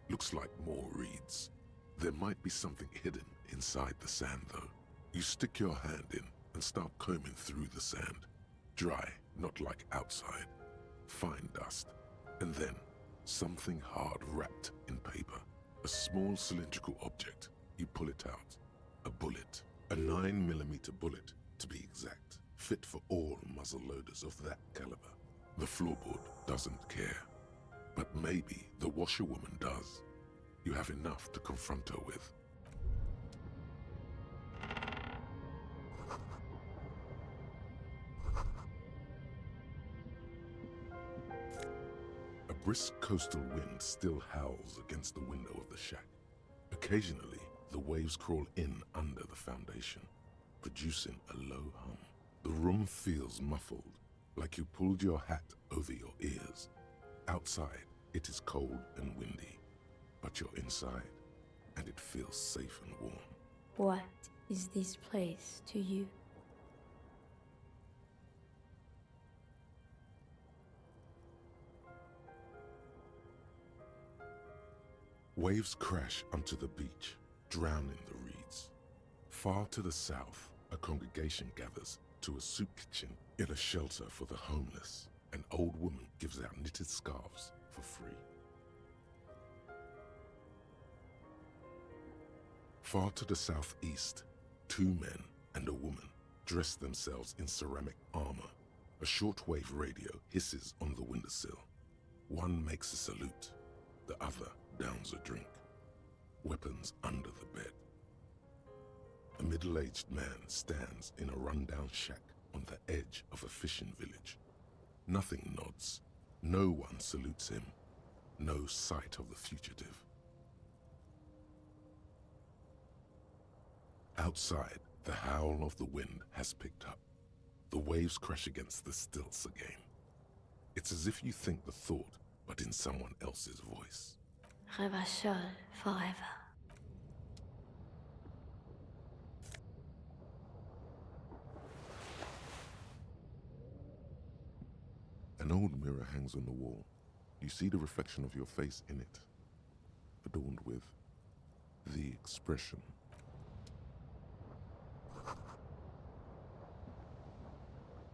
Looks like more reeds. There might be something hidden inside the sand though. You stick your hand in and start combing through the sand. Dry, not like outside. Fine dust. And then, something hard wrapped in paper. A small cylindrical object. You pull it out. A bullet. A 9mm bullet, to be exact. Fit for all muzzle loaders of that caliber. The floorboard doesn't care. But maybe the washerwoman does. You have enough to confront her with. A brisk coastal wind still howls against the window of the shack. Occasionally, the waves crawl in under the foundation, producing a low hum. The room feels muffled, like you pulled your hat over your ears. Outside, it is cold and windy, but you're inside, and it feels safe and warm. What is this place to you? Waves crash onto the beach, drowning the reeds. Far to the south, a congregation gathers to a soup kitchen in a shelter for the homeless. An old woman gives out knitted scarves for free. Far to the southeast, 2 men and a woman dress themselves in ceramic armor. A shortwave radio hisses on the windowsill. One makes a salute, the other downs a drink. Weapons under the bed. A middle-aged man stands in a rundown shack on the edge of a fishing village. Nothing nods. No one salutes him. No sight of the fugitive. Outside, the howl of the wind has picked up. The waves crash against the stilts again. It's as if you think the thought, but in someone else's voice. Revachol forever. An old mirror hangs on the wall. You see the reflection of your face in it, adorned with the expression.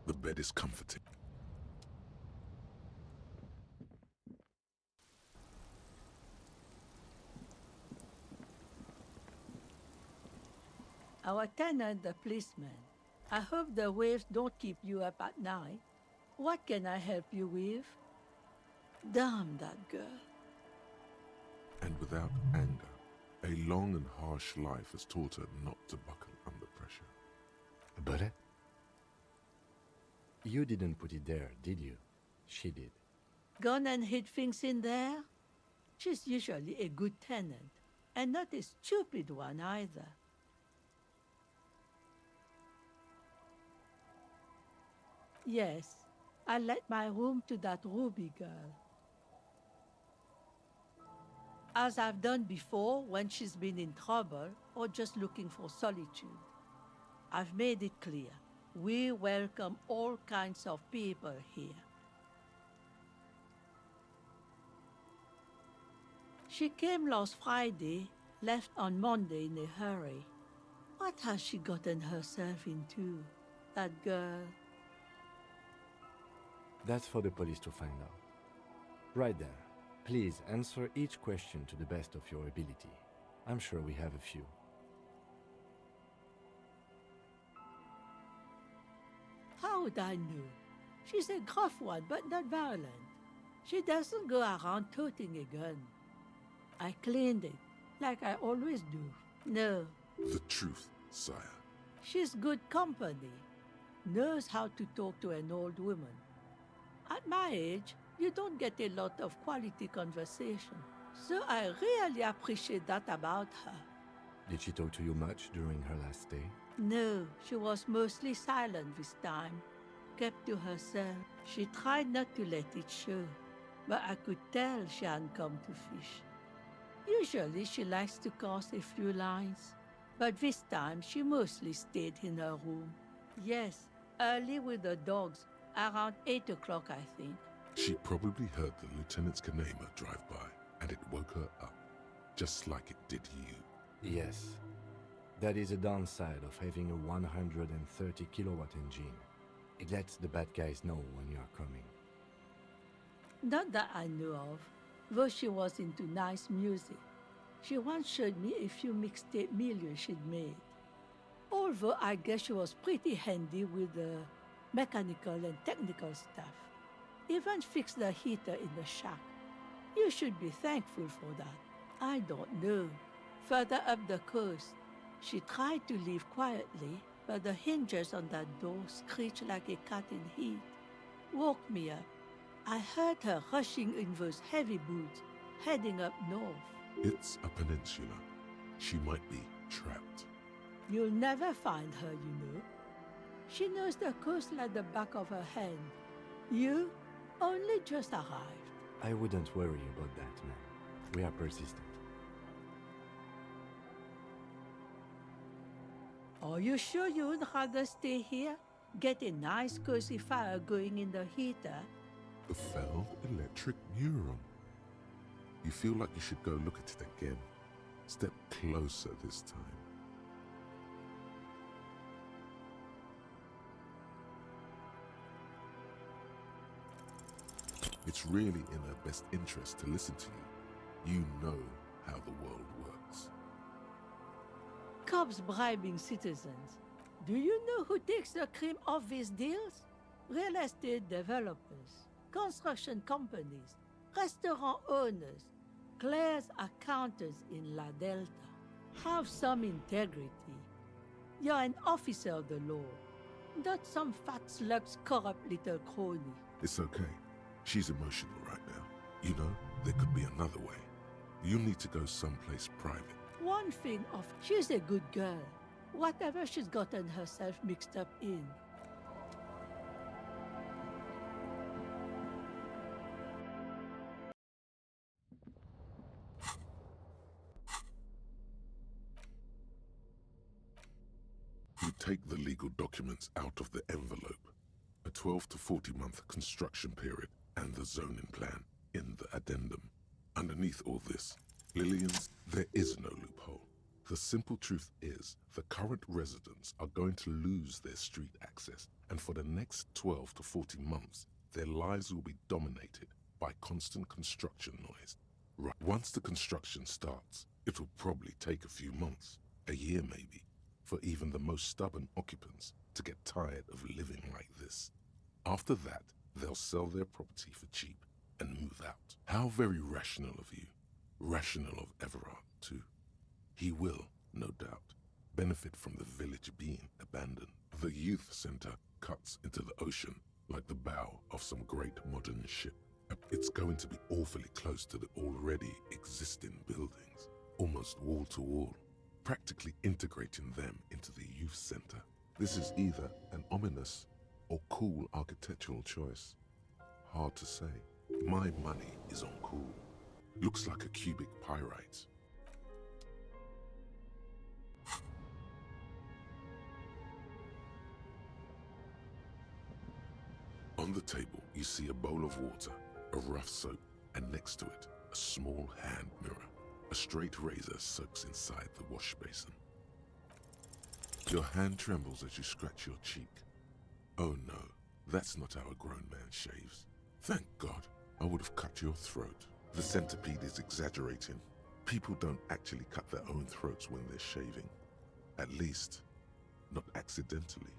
The bed is comforting. Our tenant, the policeman. I hope the waves don't keep you up at night. What can I help you with? Damn that girl. And without anger, a long and harsh life has taught her not to buckle under pressure. But you didn't put it there, did you? She did. Gone and hid things in there? She's usually a good tenant, and not a stupid one either. Yes, I let my room to that Ruby girl. As I've done before when she's been in trouble or just looking for solitude. I've made it clear, we welcome all kinds of people here. She came last Friday, left on Monday in a hurry. What has she gotten herself into, that girl? That's for the police to find out. Right there. Please answer each question to the best of your ability. I'm sure we have a few. How would I know? She's a gruff one, but not violent. She doesn't go around toting a gun. I cleaned it, like I always do. No. The truth, sire. She's good company. Knows how to talk to an old woman. At my age, you don't get a lot of quality conversation. So I really appreciate that about her. Did she talk to you much during her last stay? No, she was mostly silent this time. Kept to herself. She tried not to let it show. But I could tell she hadn't come to fish. Usually she likes to cast a few lines. But this time she mostly stayed in her room. Yes, early with the dogs. Around 8 o'clock, I think. She probably heard the Lieutenant's Kanema drive by, and it woke her up, just like it did you. Yes. That is a downside of having a 130 kilowatt engine. It lets the bad guys know when you are coming. Not that I know of, though she was into nice music. She once showed me a few mixtape millions she'd made. Although I guess she was pretty handy with the mechanical and technical stuff. Even fixed the heater in the shack. You should be thankful for that. I don't know. Further up the coast, she tried to leave quietly, but the hinges on that door screeched like a cat in heat. Woke me up. I heard her rushing in those heavy boots, heading up north. It's a peninsula. She might be trapped. You'll never find her, you know. She knows the coast like the back of her hand. You only just arrived. I wouldn't worry about that, man. We are persistent. Are you sure you would rather stay here? Get a nice cozy fire going in the heater? The failed electric neuron. You feel like you should go look at it again. Step closer this time. It's really in her best interest to listen to you. You know how the world works. Cops bribing citizens. Do you know who takes the cream of these deals? Real estate developers, construction companies, restaurant owners, Claire's accountants in La Delta. Have some integrity. You're an officer of the law, not some fat slug's corrupt little crony. It's okay. She's emotional right now. You know, there could be another way. You need to go someplace private. One thing off, she's a good girl. Whatever she's gotten herself mixed up in. You take the legal documents out of the envelope. A 12 to 40 month construction period and the zoning plan in the addendum. Underneath all this, Lillian's, there is no loophole. The simple truth is, the current residents are going to lose their street access, and for the next 12 to 40 months, their lives will be dominated by constant construction noise. Right. Once the construction starts, it will probably take a few months, a year maybe, for even the most stubborn occupants to get tired of living like this. After that, they'll sell their property for cheap and move out. How very rational of you. Rational of Everard, too. He will, no doubt, benefit from the village being abandoned. The youth center cuts into the ocean like the bow of some great modern ship. It's going to be awfully close to the already existing buildings, almost wall to wall, practically integrating them into the youth center. This is either an ominous or cool architectural choice. Hard to say. My money is on cool. Looks like a cubic pyrite. On the table, you see a bowl of water, a rough soap, and next to it, a small hand mirror. A straight razor soaks inside the wash basin. Your hand trembles as you scratch your cheek. Oh no, that's not how a grown man shaves. Thank God, I would have cut your throat. The centipede is exaggerating. People don't actually cut their own throats when they're shaving. At least, not accidentally.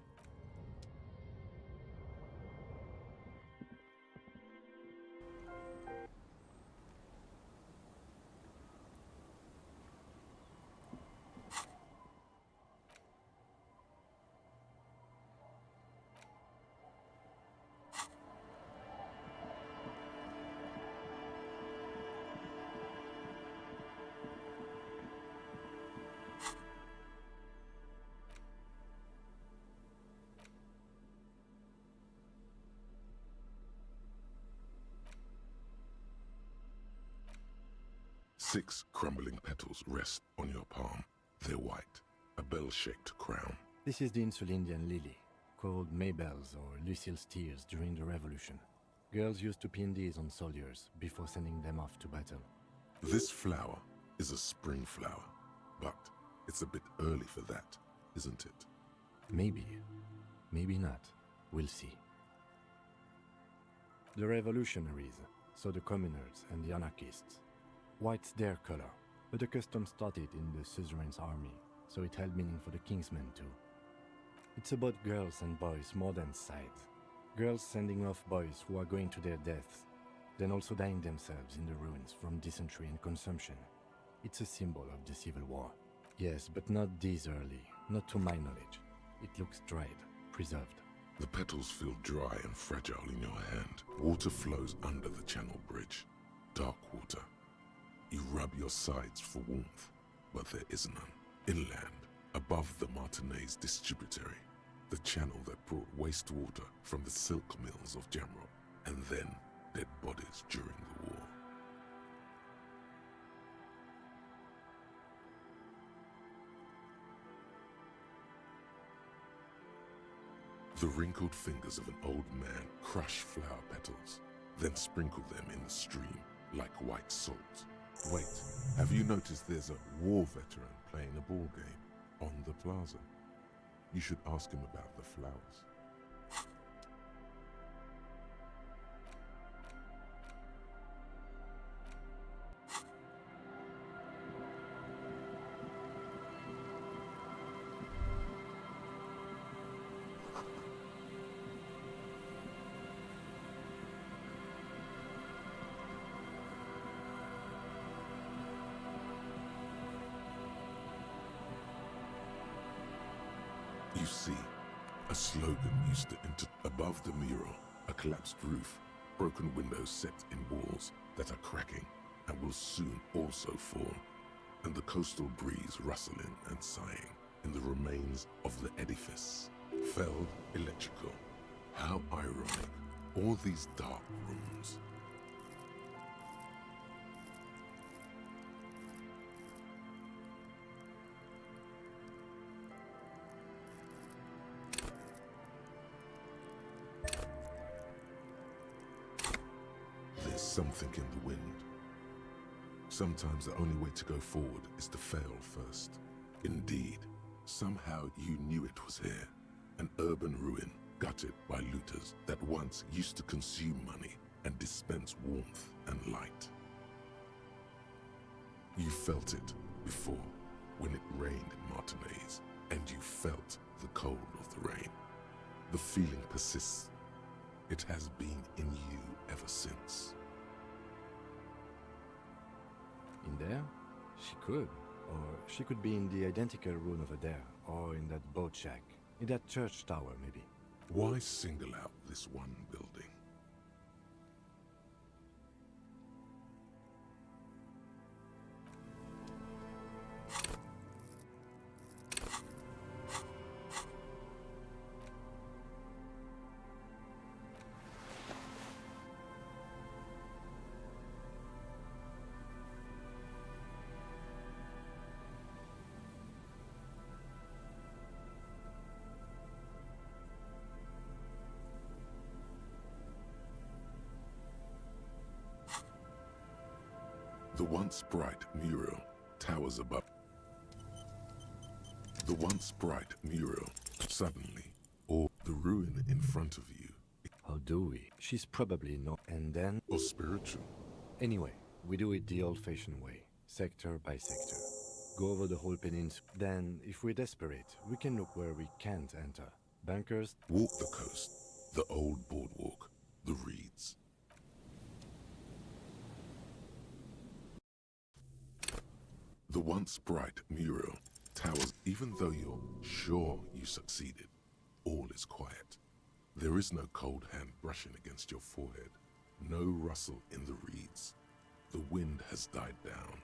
Six crumbling petals rest on your palm. They're white, a bell-shaped crown. This is the Insulindian lily, called Maybells or Lucille's tears during the Revolution. Girls used to pin these on soldiers before sending them off to battle. This flower is a spring flower, but it's a bit early for that, isn't it? Maybe. Maybe not. We'll see. The revolutionaries, so the communers and the anarchists. White's their color, but the custom started in the suzerain's army, so it held meaning for the kingsmen too. It's about girls and boys more than sight. Girls sending off boys who are going to their deaths, then also dying themselves in the ruins from dysentery and consumption. It's a symbol of the Civil War. Yes, but not this early, not to my knowledge. It looks dried, preserved. The petals feel dry and fragile in your hand. Water flows under the channel bridge. Dark water. You rub your sides for warmth. but there is none. Inland, above the Martinez distributary, the channel that brought wastewater from the silk mills of Jamrock, and then dead bodies during the war. The wrinkled fingers of an old man crush flower petals, then sprinkle them in the stream like white salt. Wait, have you noticed there's a war veteran playing a ball game on the plaza? You should ask him about the flowers. You see, a slogan used to enter above the mural, a collapsed roof, broken windows set in walls that are cracking and will soon also fall, and the coastal breeze rustling and sighing in the remains of the edifice. Felled electrical. How ironic. All these dark rooms. There's something in the wind. Sometimes the only way to go forward is to fail first. Indeed, somehow you knew it was here. An urban ruin gutted by looters that once used to consume money and dispense warmth and light. You felt it before when it rained in Martinez, and you felt the cold of the rain. The feeling persists. It has been in you ever since. In there? She could. Or she could be in the identical room over there, or in that boat shack, in that church tower, maybe. Why single out this one building? The once bright mural towers above. The once bright mural, suddenly, or the ruin in front of you. How do we? She's probably not. And then? Or spiritual. Anyway, we do it the old-fashioned way, sector by sector. Go over the whole peninsula. Then, if we're desperate, we can look where we can't enter. Bunkers. Walk the coast, the old boardwalk, the reeds. The once bright mural towers. Even though you're sure you succeeded, all is quiet. There is no cold hand brushing against your forehead, no rustle in the reeds. The wind has died down.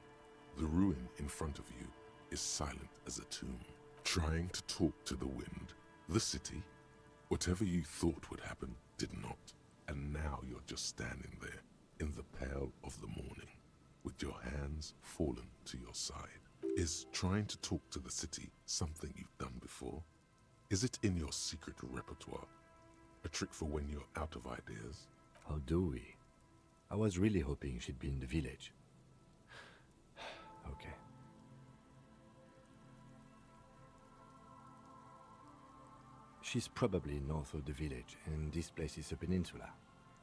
The ruin in front of you is silent as a tomb, trying to talk to the wind. The city, whatever you thought would happen, did not. And now you're just standing there in the pale of the morning, with your hands fallen to your side. Is trying to talk to the city something you've done before? Is it in your secret repertoire? A trick for when you're out of ideas? How do we? I was really hoping she'd be in the village. Okay. She's probably north of the village, and this place is a peninsula.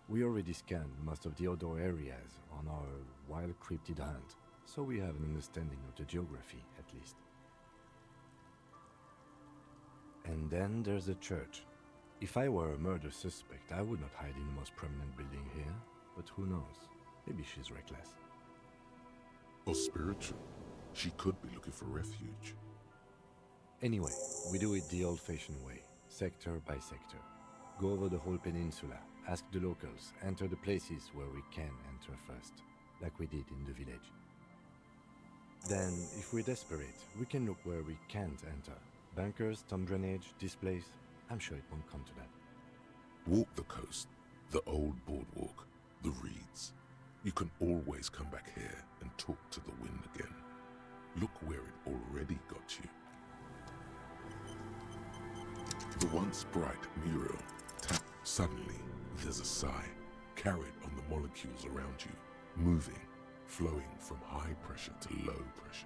We already scanned most of the outdoor areas on our wild cryptid hunt, so we have an understanding of the geography, at least. And then there's the church. If I were a murder suspect, I would not hide in the most prominent building here, but who knows? Maybe she's reckless. Or spiritual. She could be looking for refuge. Anyway, we do it the old-fashioned way, sector by sector. Go over the whole peninsula, ask the locals, enter the places where we can enter first, like we did in the village. Then, if we're desperate, we can look where we can't enter. Bunkers, storm drainage, displays. I'm sure it won't come to that. Walk the coast, the old boardwalk, the reeds. You can always come back here and talk to the wind again. Look where it already got you. The once bright mural tap. Suddenly, there's a sigh, carried on the molecules around you, moving, flowing from high pressure to low pressure,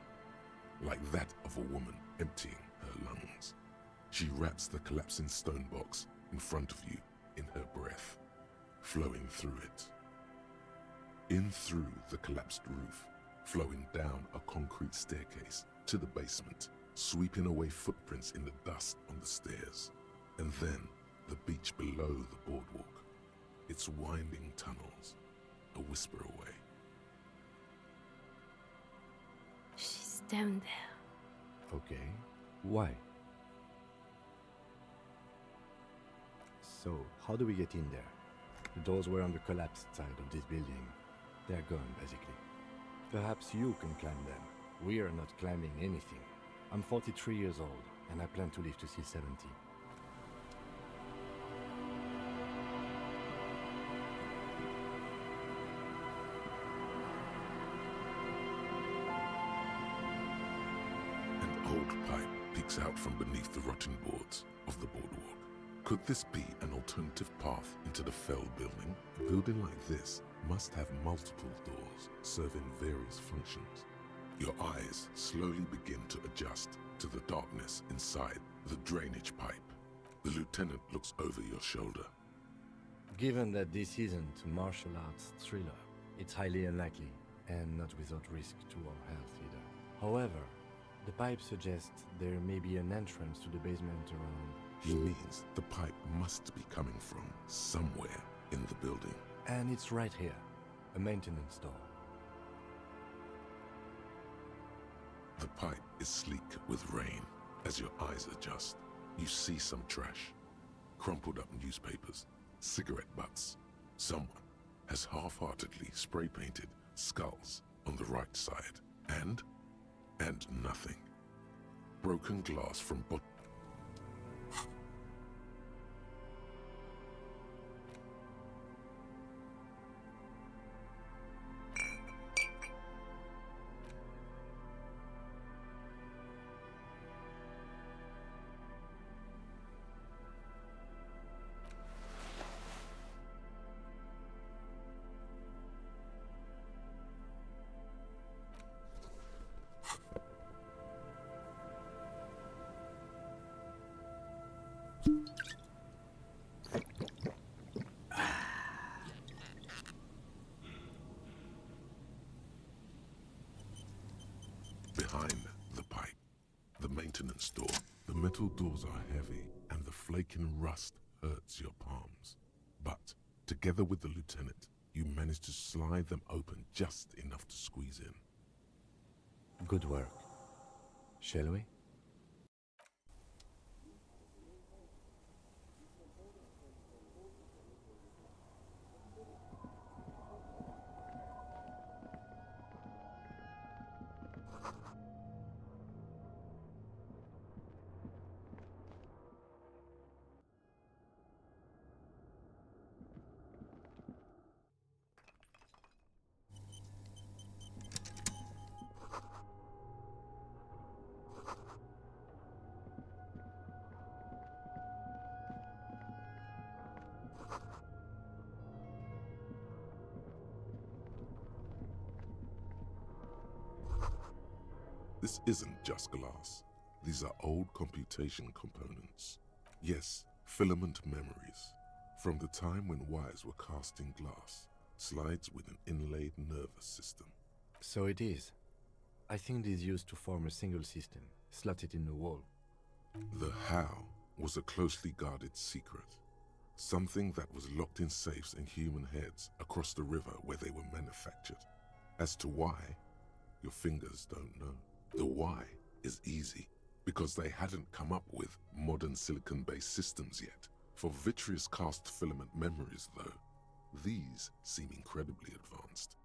like that of a woman emptying her lungs. She wraps the collapsing stone box in front of you in her breath, flowing through it. In through the collapsed roof, flowing down a concrete staircase to the basement, sweeping away footprints in the dust on the stairs, and then the beach below the boardwalk, its winding tunnels, a whisper away. She's down there. Okay. Why? So, how do we get in there? The doors were on the collapsed side of this building. They're gone, basically. Perhaps you can climb them. We are not climbing anything. I'm 43 years old, and I plan to live to see 70. An old pipe peeks out from beneath the rotting boards of the boardwalk. Could this be an alternative path into the felled building? A building like this must have multiple doors serving various functions. Your eyes slowly begin to adjust to the darkness inside the drainage pipe. The lieutenant looks over your shoulder. Given that this isn't a martial arts thriller, it's highly unlikely, and not without risk to our health either. However, the pipe suggests there may be an entrance to the basement around. He means the pipe must be coming from somewhere in the building. And it's right here, a maintenance door. The pipe is sleek with rain. As your eyes adjust, you see some trash. Crumpled up newspapers, cigarette butts. Someone has half-heartedly spray-painted skulls on the right side. And nothing. Broken glass from bottom. Behind the pipe, the maintenance door. The metal doors are heavy, and the flaking rust hurts your palms. But, together with the lieutenant, you manage to slide them open just enough to squeeze in. Good work. Shall we? This isn't just glass. These are old computation components. Yes, filament memories. From the time when wires were cast in glass, slides with an inlaid nervous system. So it is. I think it is used to form a single system, slotted in the wall. The how was a closely guarded secret. Something that was locked in safes in human heads across the river where they were manufactured. As to why, your fingers don't know. The why is easy, because they hadn't come up with modern silicon-based systems yet. For vitreous cast filament memories, though, these seem incredibly advanced.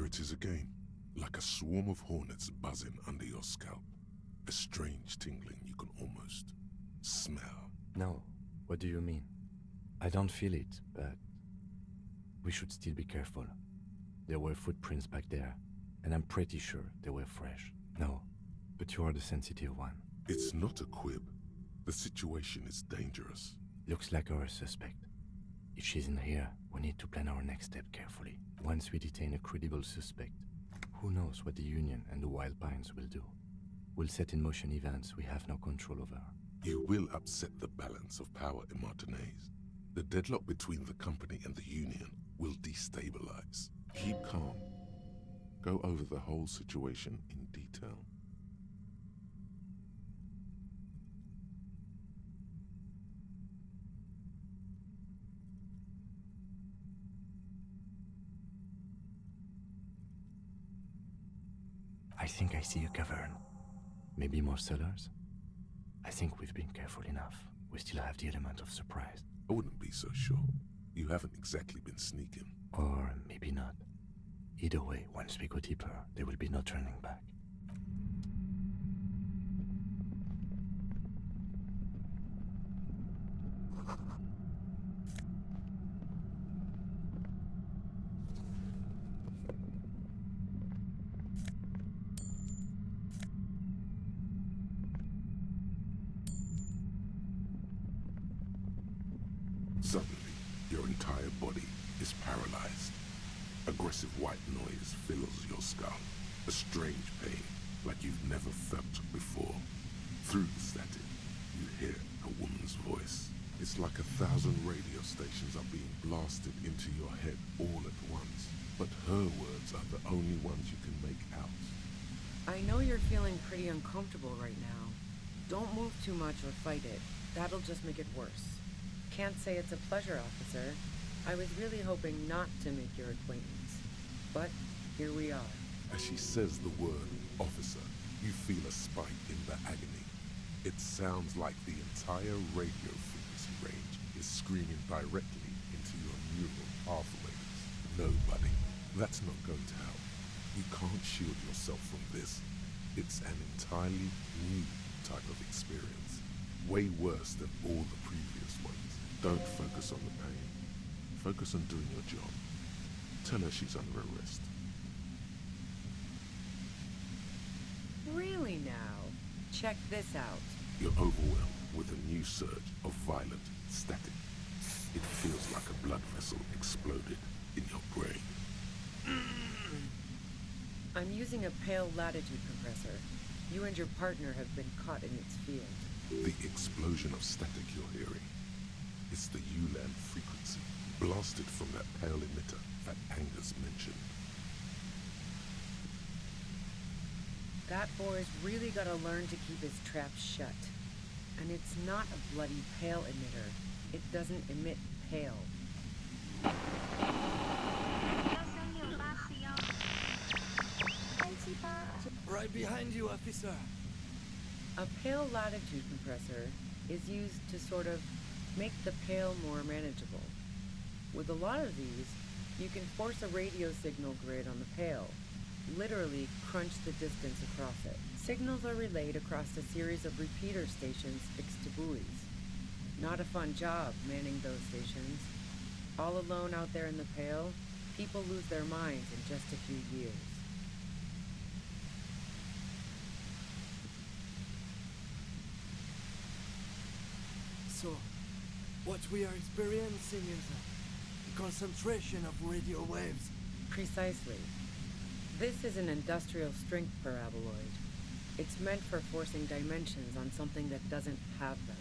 it is again, like a swarm of hornets buzzing under your scalp. A strange tingling you can almost smell. No, what do you mean? I don't feel it, but we should still be careful. There were footprints back there, and I'm pretty sure they were fresh. No, but you are the sensitive one. It's not a quib. The situation is dangerous. Looks like our suspect. If she's in here, we need to plan our next step carefully. Once we detain a credible suspect, who knows what the Union and the Wild Pines will do? We'll set in motion events we have no control over. You will upset the balance of power in Martinez. The deadlock between the company and the Union will destabilize. Keep calm. Go over the whole situation in detail. I think I see a cavern. Maybe more cellars? I think we've been careful enough. We still have the element of surprise. I wouldn't be so sure. You haven't exactly been sneaking. Or maybe not. Either way, once we go deeper, there will be no turning back. Suddenly, your entire body is paralyzed. Aggressive white noise fills your skull. A strange pain, like you've never felt before. Through the static, you hear a woman's voice. It's like 1,000 radio stations are being blasted into your head all at once. But her words are the only ones you can make out. I know you're feeling pretty uncomfortable right now. Don't move too much or fight it. That'll just make it worse. Can't say it's a pleasure, officer. I was really hoping not to make your acquaintance. But here we are. As she says the word officer, you feel a spike in the agony. It sounds like the entire radio frequency range is screaming directly into your neural pathways. No, buddy, that's not going to help. You can't shield yourself from this. It's an entirely new type of experience. Way worse than all the previous ones. Don't focus on the pain. Focus on doing your job. Tell her she's under arrest. Really now? Check this out. You're overwhelmed with a new surge of violent static. It feels like a blood vessel exploded in your brain. I'm using a pale latitude compressor. You and your partner have been caught in its field. The explosion of static you're hearing. It's the ULAN frequency, blasted from that pale emitter that Angus mentioned. That boy's really gotta learn to keep his trap shut. And it's not a bloody pale emitter. It doesn't emit pale. Right behind you, officer. A pale latitude compressor is used to sort of make the pale more manageable. With a lot of these, you can force a radio signal grid on the pale, literally crunch the distance across it. Signals are relayed across a series of repeater stations fixed to buoys. Not a fun job manning those stations. All alone out there in the pale, people lose their minds in just a few years. So, what we are experiencing is a concentration of radio waves. Precisely. This is an industrial strength paraboloid. It's meant for forcing dimensions on something that doesn't have them.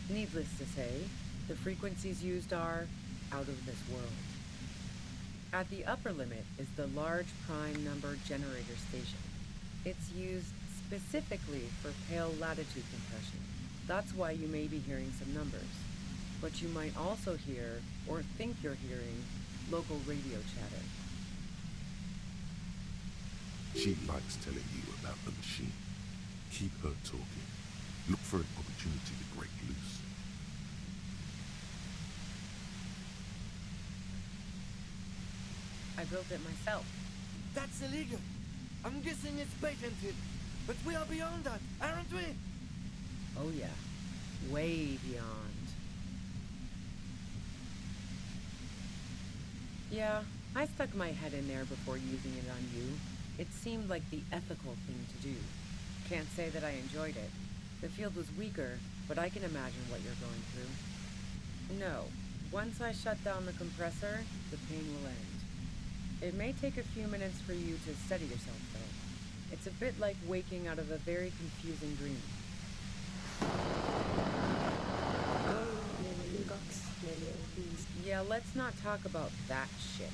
Needless to say, the frequencies used are out of this world. At the upper limit is the large prime number generator station. It's used specifically for pale latitude compression. That's why you may be hearing some numbers. But you might also hear, or think you're hearing, local radio chatter. She likes telling you about the machine. Keep her talking. Look for an opportunity to break loose. I built it myself. That's illegal. I'm guessing it's patented. But we are beyond that, aren't we? Oh yeah, way beyond. Yeah, I stuck my head in there before using it on you. It seemed like the ethical thing to do. Can't say that I enjoyed it. The field was weaker, but I can imagine what you're going through. No, once I shut down the compressor, the pain will end. It may take a few minutes for you to steady yourself, though. It's a bit like waking out of a very confusing dream. Yeah, let's not talk about that shit.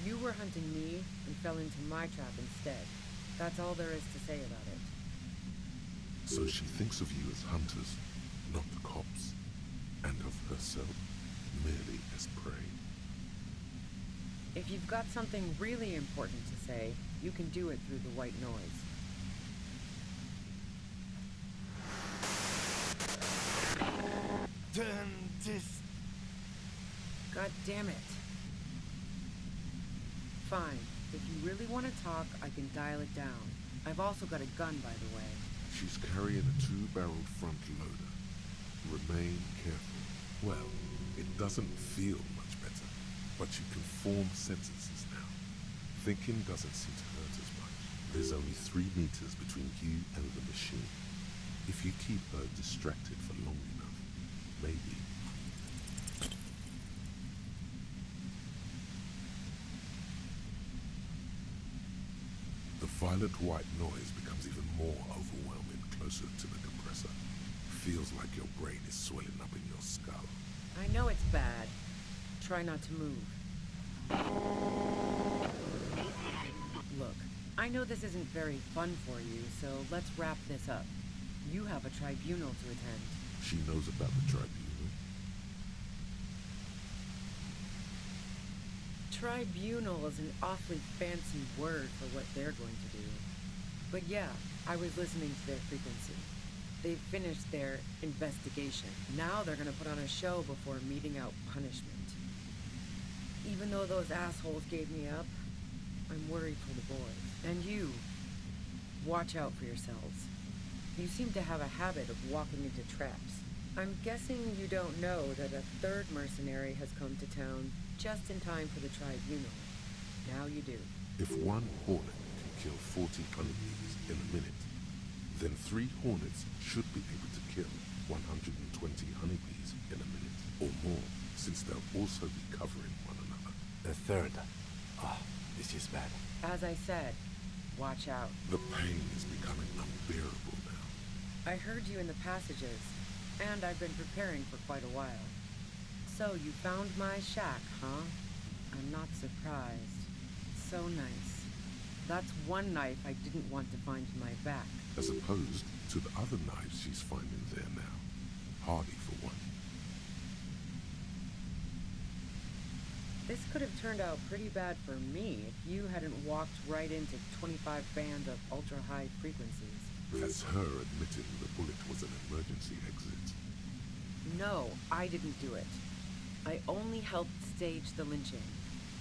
You were hunting me and fell into my trap instead. That's all there is to say about it. So she thinks of you as hunters, not the cops, and of herself merely as prey. If you've got something really important to say, you can do it through the white noise. Turn this. God damn it. Fine. If you really want to talk, I can dial it down. I've also got a gun, by the way. She's carrying a 2-barreled front loader. Remain careful. Well, it doesn't feel much better, but you can form sentences now. Thinking doesn't seem to hurt as much. There's only 3 meters between you and the machine. If you keep her distracted for long enough, maybe. The violet white noise becomes even more overwhelming closer to the compressor. Feels like your brain is swelling up in your skull. I know it's bad. Try not to move. Look, I know this isn't very fun for you, so let's wrap this up. You have a tribunal to attend. She knows about the tribunal. Tribunal is an awfully fancy word for what they're going to do. But yeah, I was listening to their frequency. They've finished their investigation. Now they're gonna put on a show before meting out punishment. Even though those assholes gave me up, I'm worried for the boys. And you. Watch out for yourselves. You seem to have a habit of walking into traps. I'm guessing you don't know that a 3rd mercenary has come to town just in time for the tribunal. Now you do. If one hornet can kill 40 honeybees in a minute, then 3 hornets should be able to kill 120 honeybees in a minute, or more, since they'll also be covering one another. The 3rd. Oh, this is bad. As I said, watch out. The pain is becoming unbearable now. I heard you in the passages, and I've been preparing for quite a while. So you found my shack, huh? I'm not surprised. So nice. That's one knife I didn't want to find in my back. As opposed to the other knives she's finding there now. Hardy for one. This could have turned out pretty bad for me if you hadn't walked right into 25 bands of ultra-high frequencies. That's her admitting the bullet was an emergency exit. No, I didn't do it. I only helped stage the lynching,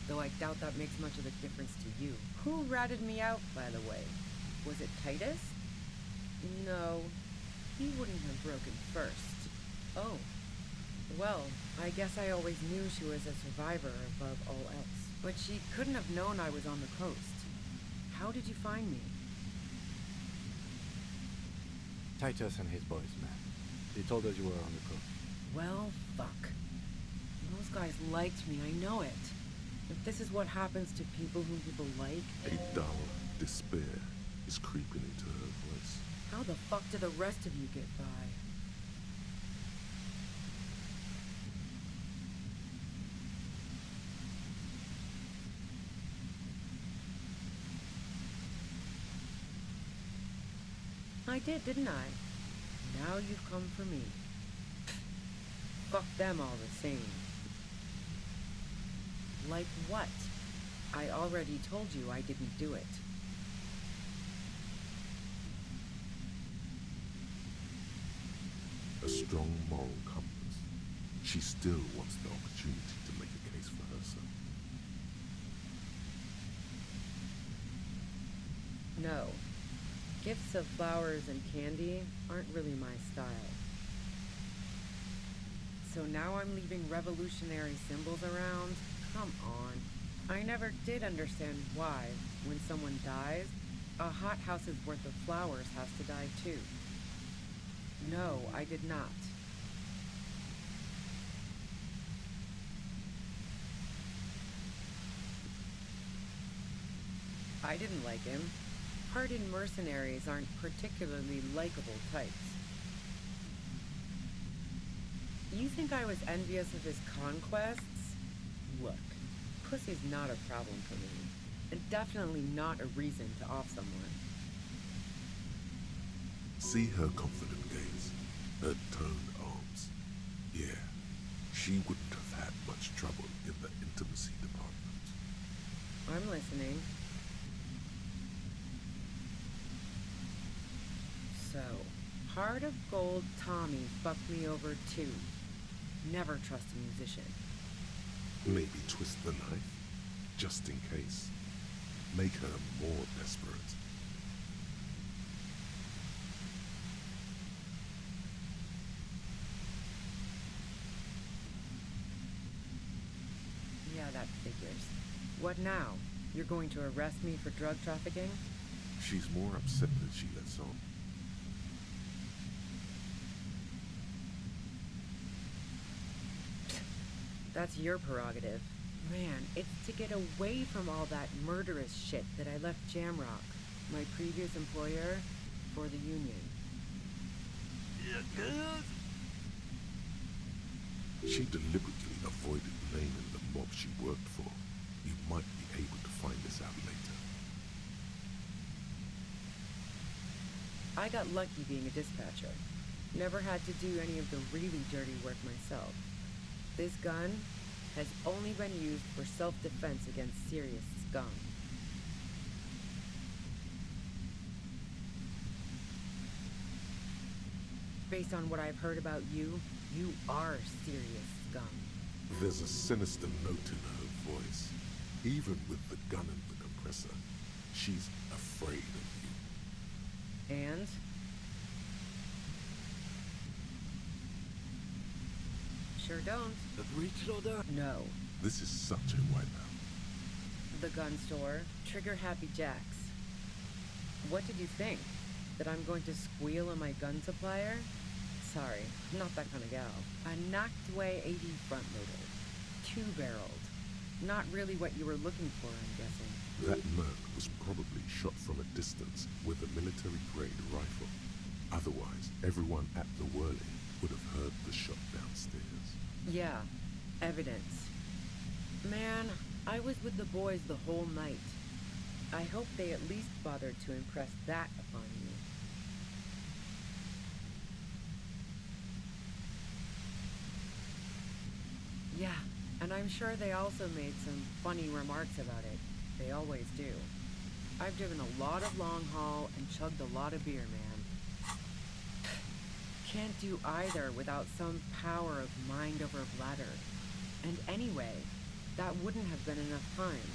though I doubt that makes much of a difference to you. Who ratted me out, by the way? Was it Titus? No, he wouldn't have broken first. Oh, well, I guess I always knew she was a survivor above all else. But she couldn't have known I was on the coast. How did you find me? Titus and his boys, man. They told us you were on the coast. Well, fuck. Those guys liked me, I know it. If this is what happens to people whom people like... A dull despair is creeping into her voice. How the fuck do the rest of you get by? I did, didn't I? Now you've come for me. Fuck them all the same. Like what? I already told you I didn't do it. A strong moral compass. She still wants the opportunity to make a case for herself. No. Gifts of flowers and candy aren't really my style. So now I'm leaving revolutionary symbols around? Come on. I never did understand why, when someone dies, a hothouse's worth of flowers has to die too. No, I did not. I didn't like him. Hardened mercenaries aren't particularly likable types. You think I was envious of his conquests? Look, pussy's not a problem for me, and definitely not a reason to off someone. See her confident gaze, her toned arms. Yeah, she wouldn't have had much trouble in the intimacy department. I'm listening. So, Heart of Gold Tommy fucked me over too. Never trust a musician. Maybe twist the knife, just in case. Make her more desperate. Yeah, that figures. What now? You're going to arrest me for drug trafficking? She's more upset than she lets on. That's your prerogative. Man, it's to get away from all that murderous shit that I left Jamrock, my previous employer, for the Union. She deliberately avoided naming the mob she worked for. You might be able to find this out later. I got lucky being a dispatcher. Never had to do any of the really dirty work myself. This gun has only been used for self-defense against serious scum. Based on what I've heard about you, you are serious scum. There's a sinister note in her voice. Even with the gun and the compressor, she's afraid of you. And? Sure don't. The breech loader? No. This is such a wipeout. The gun store, Trigger Happy Jacks. What did you think? That I'm going to squeal on my gun supplier? Sorry, I'm not that kind of gal. A knocked-away 80 front loader. Two-barreled. Not really what you were looking for, I'm guessing. That merc was probably shot from a distance with a military-grade rifle. Otherwise, everyone at the whirling would have heard the shot downstairs. Yeah, evidence. Man, I was with the boys the whole night. I hope they at least bothered to impress that upon you. Yeah, and I'm sure they also made some funny remarks about it. They always do. I've driven a lot of long haul and chugged a lot of beer, man. Can't do either without some power of mind over bladder. And anyway, that wouldn't have been enough time.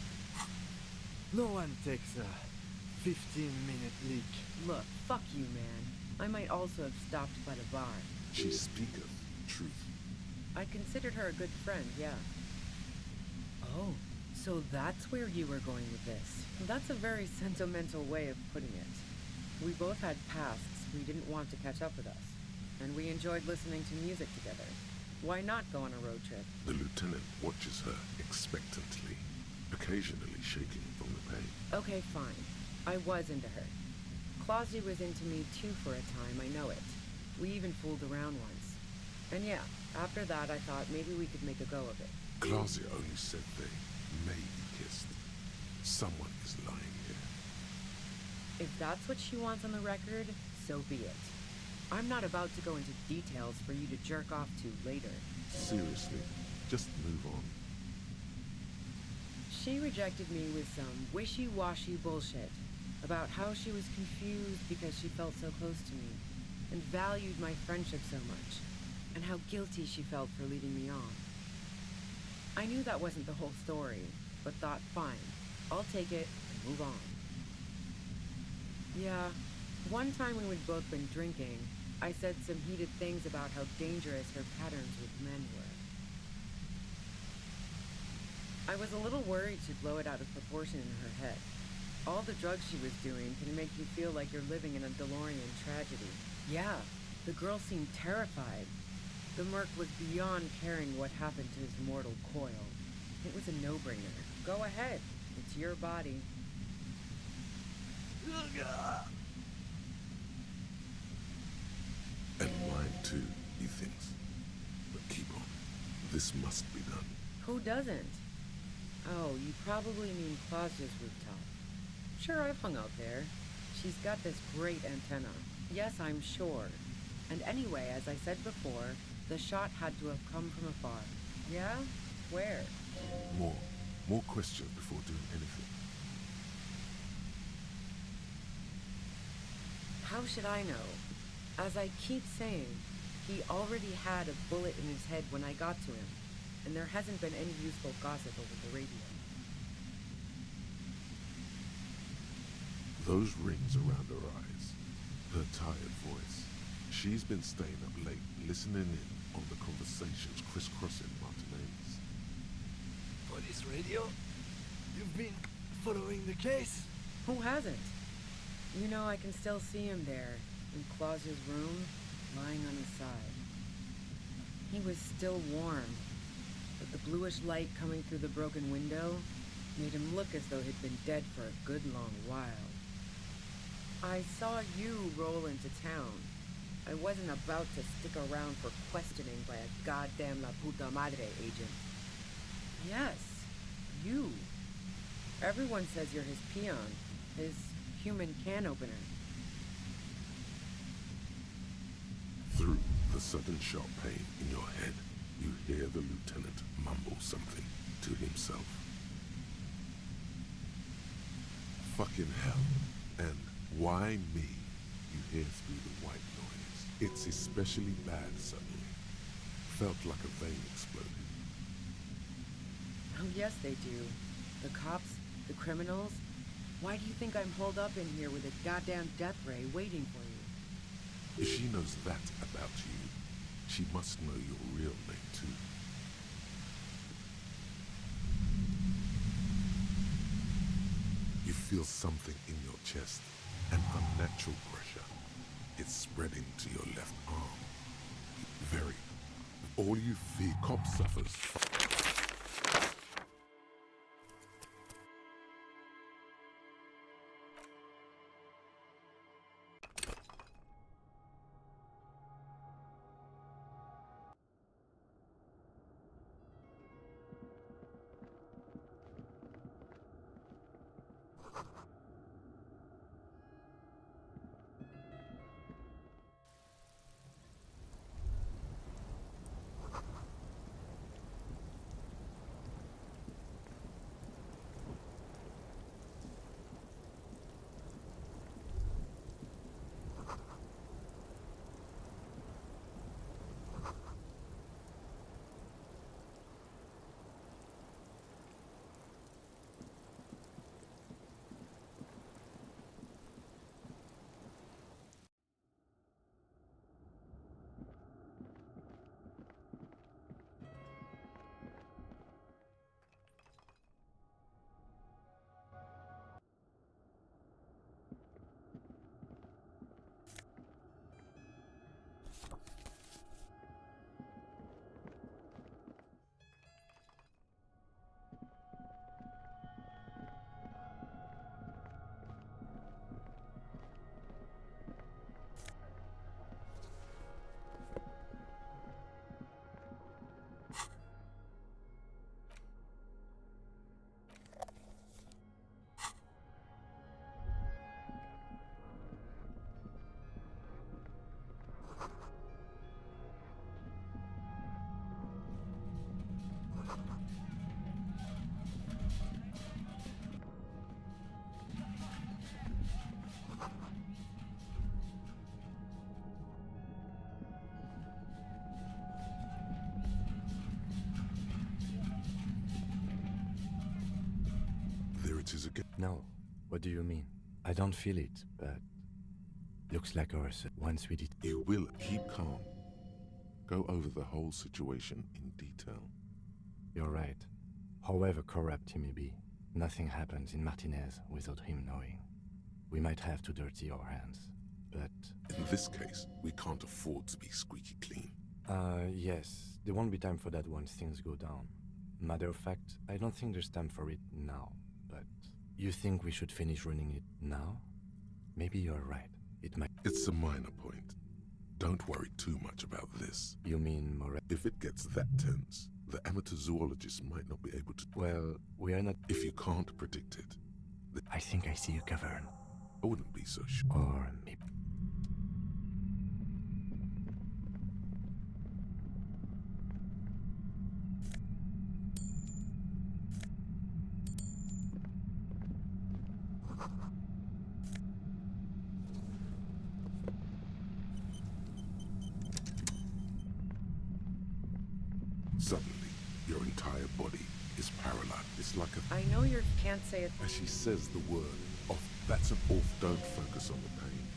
No one takes a 15-minute leak. Look, fuck you, man. I might also have stopped by the bar. She speaketh truth. I considered her a good friend, yeah. Oh, so that's where you were going with this. That's a very sentimental way of putting it. We both had pasts we didn't want to catch up with us. And we enjoyed listening to music together. Why not go on a road trip? The lieutenant watches her expectantly, occasionally shaking from the pain. Okay, fine. I was into her. Clausy was into me too for a time, I know it. We even fooled around once. And yeah, after that I thought maybe we could make a go of it. Clausy only said they maybe kissed. Someone is lying here. If that's what she wants on the record, so be it. I'm not about to go into details for you to jerk off to later. Seriously, just move on. She rejected me with some wishy-washy bullshit about how she was confused because she felt so close to me and valued my friendship so much, and how guilty she felt for leading me on. I knew that wasn't the whole story, but thought, fine, I'll take it and move on. Yeah, one time when we'd both been drinking, I said some heated things about how dangerous her patterns with men were. I was a little worried she'd blow it out of proportion in her head. All the drugs she was doing can make you feel like you're living in a DeLorean tragedy. Yeah, the girl seemed terrified. The merc was beyond caring what happened to his mortal coil. It was a no-brainer. Go ahead. It's your body. And mine too, he thinks. But keep on. This must be done. Who doesn't? Oh, you probably mean Claudia's rooftop. Sure, I've hung out there. She's got this great antenna. Yes, I'm sure. And anyway, as I said before, the shot had to have come from afar. Yeah? Where? More questions before doing anything. How should I know? As I keep saying, he already had a bullet in his head when I got to him, and there hasn't been any useful gossip over the radio. Those rings around her eyes, her tired voice. She's been staying up late, listening in on the conversations crisscrossing Martinez. Police radio? You've been following the case? Who hasn't? You know, I can still see him there, in Claus's room, lying on his side. He was still warm, but the bluish light coming through the broken window made him look as though he'd been dead for a good long while. I saw you roll into town. I wasn't about to stick around for questioning by a goddamn La Puta Madre agent. Yes, you. Everyone says you're his peon, his human can opener. Through the sudden sharp pain in your head, you hear the lieutenant mumble something to himself. Fucking hell. And why me? You hear through the white noise. It's especially bad suddenly. Felt like a vein exploded. Oh yes, they do. The cops, the criminals. Why do you think I'm holed up in here with a goddamn death ray waiting for you? If she knows that about you, she must know your real name too. You feel something in your chest, an unnatural pressure. It's spreading to your left arm. Very. All you feel, cop suffers. There it is again. No. What do you mean? I don't feel it, but looks like ours. Once we did. You will keep calm. Go over the whole situation in detail. You're right. However corrupt he may be, nothing happens in Martinez without him knowing. We might have to dirty our hands, but... In this case, we can't afford to be squeaky clean. Yes. There won't be time for that once things go down. Matter of fact, I don't think there's time for it now, but... You think we should finish running it now? Maybe you're right. It might... It's a minor point. Don't worry too much about this. You mean more... If it gets that tense, the amateur zoologist might not be able to... Well, we are not... If you can't predict it... I think I see a cavern. I wouldn't be so sure. Or maybe... Suddenly, your entire body is paralyzed. It's like a... I know you can't say it. As she says the word, off. That's an off. Don't focus on the pain.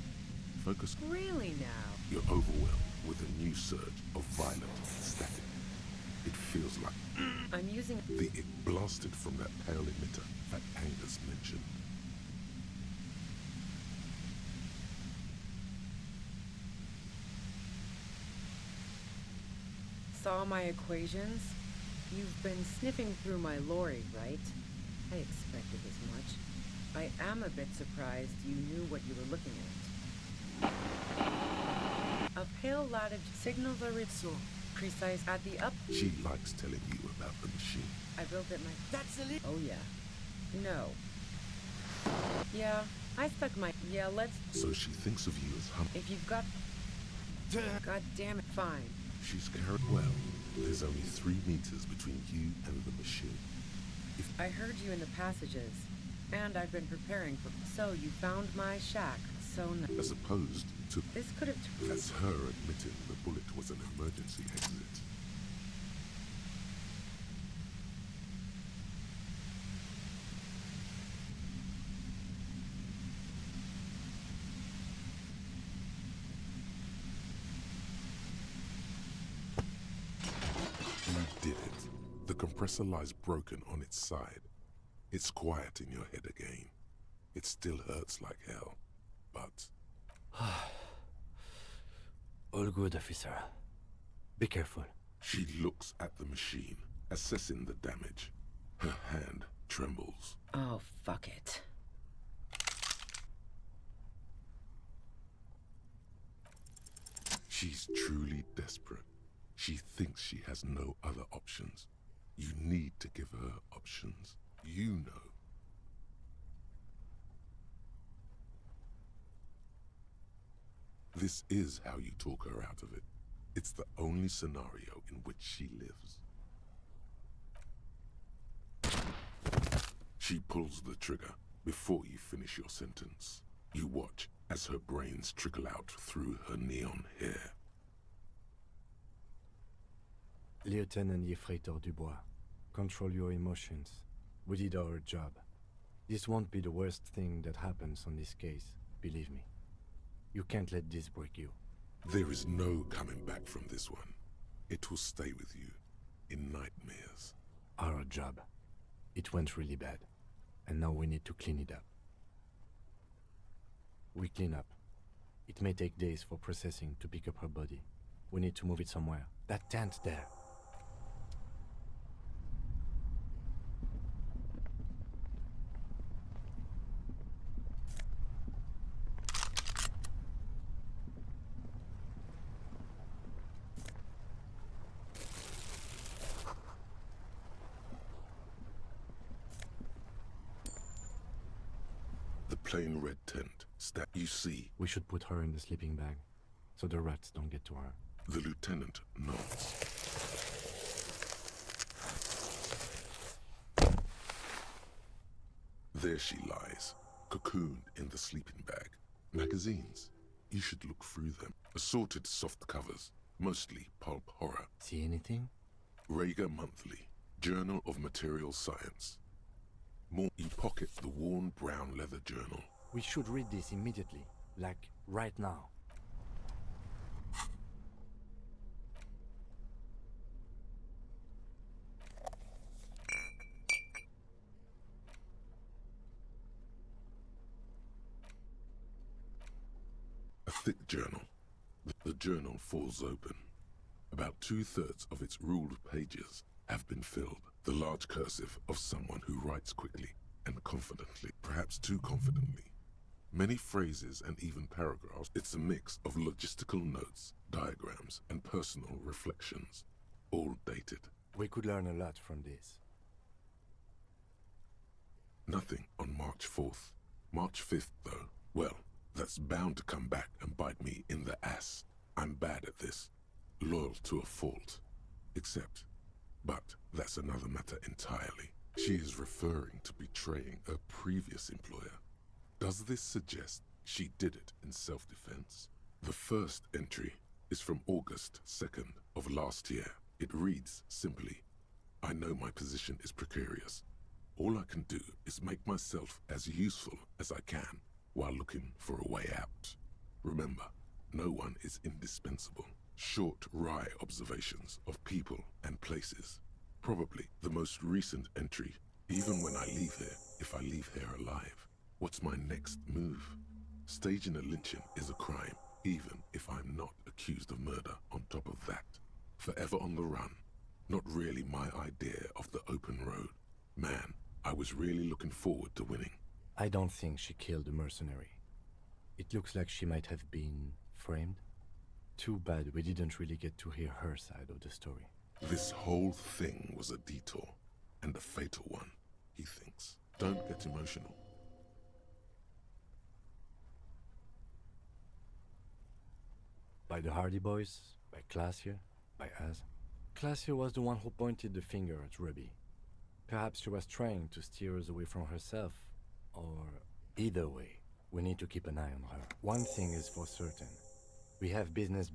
Focus... Really now? You're overwhelmed with a new surge of violent static. It feels like... I'm using... It blasted from that pale emitter that Angus mentioned. Saw my equations? You've been sniffing through my lorry, right? I expected as much. I am a bit surprised you knew what you were looking at. A pale latitude signals are so precise at the up. She likes telling you about the machine. I built it That's a li- Oh yeah. No. Yeah, I stuck my... Yeah, let's... So she thinks of you as If you've got... God damn it, fine. She's carried well. There's only 3 meters between you and the machine. I heard you in the passages, and I've been preparing for... So you found my shack, so nice. As opposed to... This could have... That's her admitting the bullet was an emergency exit. You did it. The compressor lies broken on its side. It's quiet in your head again. It still hurts like hell, but... All good, officer. Be careful. She looks at the machine, assessing the damage. Her hand trembles. Oh, fuck it. She's truly desperate. She thinks she has no other options. You need to give her options. You know. This is how you talk her out of it. It's the only scenario in which she lives. She pulls the trigger before you finish your sentence. You watch as her brains trickle out through her neon hair. Lieutenant Yefreitor Dubois, control your emotions. We did our job. This won't be the worst thing that happens on this case, believe me. You can't let this break you. There is no coming back from this one. It will stay with you in nightmares. Our job. It went really bad, and now we need to clean it up. We clean up. It may take days for processing to pick up her body. We need to move it somewhere. That tent there. Plain red tent. You see. We should put her in the sleeping bag, so the rats don't get to her. The lieutenant nods. There she lies, cocooned in the sleeping bag. Magazines. You should look through them. Assorted soft covers, mostly pulp horror. See anything? Rager Monthly, Journal of Material Science. More, you pocket the worn brown leather journal. We should read this immediately, like right now. A thick journal. The journal falls open. About 2/3 of its ruled pages have been filled. The large cursive of someone who writes quickly and confidently, perhaps too confidently. Many phrases and even paragraphs. It's a mix of logistical notes, diagrams, and personal reflections, all dated. We could learn a lot from this. Nothing on March 4th. March 5th, though, well, that's bound to come back and bite me in the ass. I'm bad at this. Loyal to a fault. But that's another matter entirely. She is referring to betraying her previous employer. Does this suggest she did it in self-defense? The first entry is from August 2nd of last year. It reads simply, I know my position is precarious. All I can do is make myself as useful as I can while looking for a way out. Remember, no one is indispensable. Short, wry observations of people and places. Probably the most recent entry, even when I leave here, if I leave here alive. What's my next move? Staging a lynching is a crime, even if I'm not accused of murder on top of that. Forever on the run. Not really my idea of the open road. Man, I was really looking forward to winning. I don't think she killed the mercenary. It looks like she might have been framed. Too bad we didn't really get to hear her side of the story. This whole thing was a detour, and a fatal one, he thinks. Don't get emotional. By the Hardy Boys? By Classier? By us? Classier was the one who pointed the finger at Ruby. Perhaps she was trying to steer us away from herself, or either way, we need to keep an eye on her. One thing is for certain. We have business.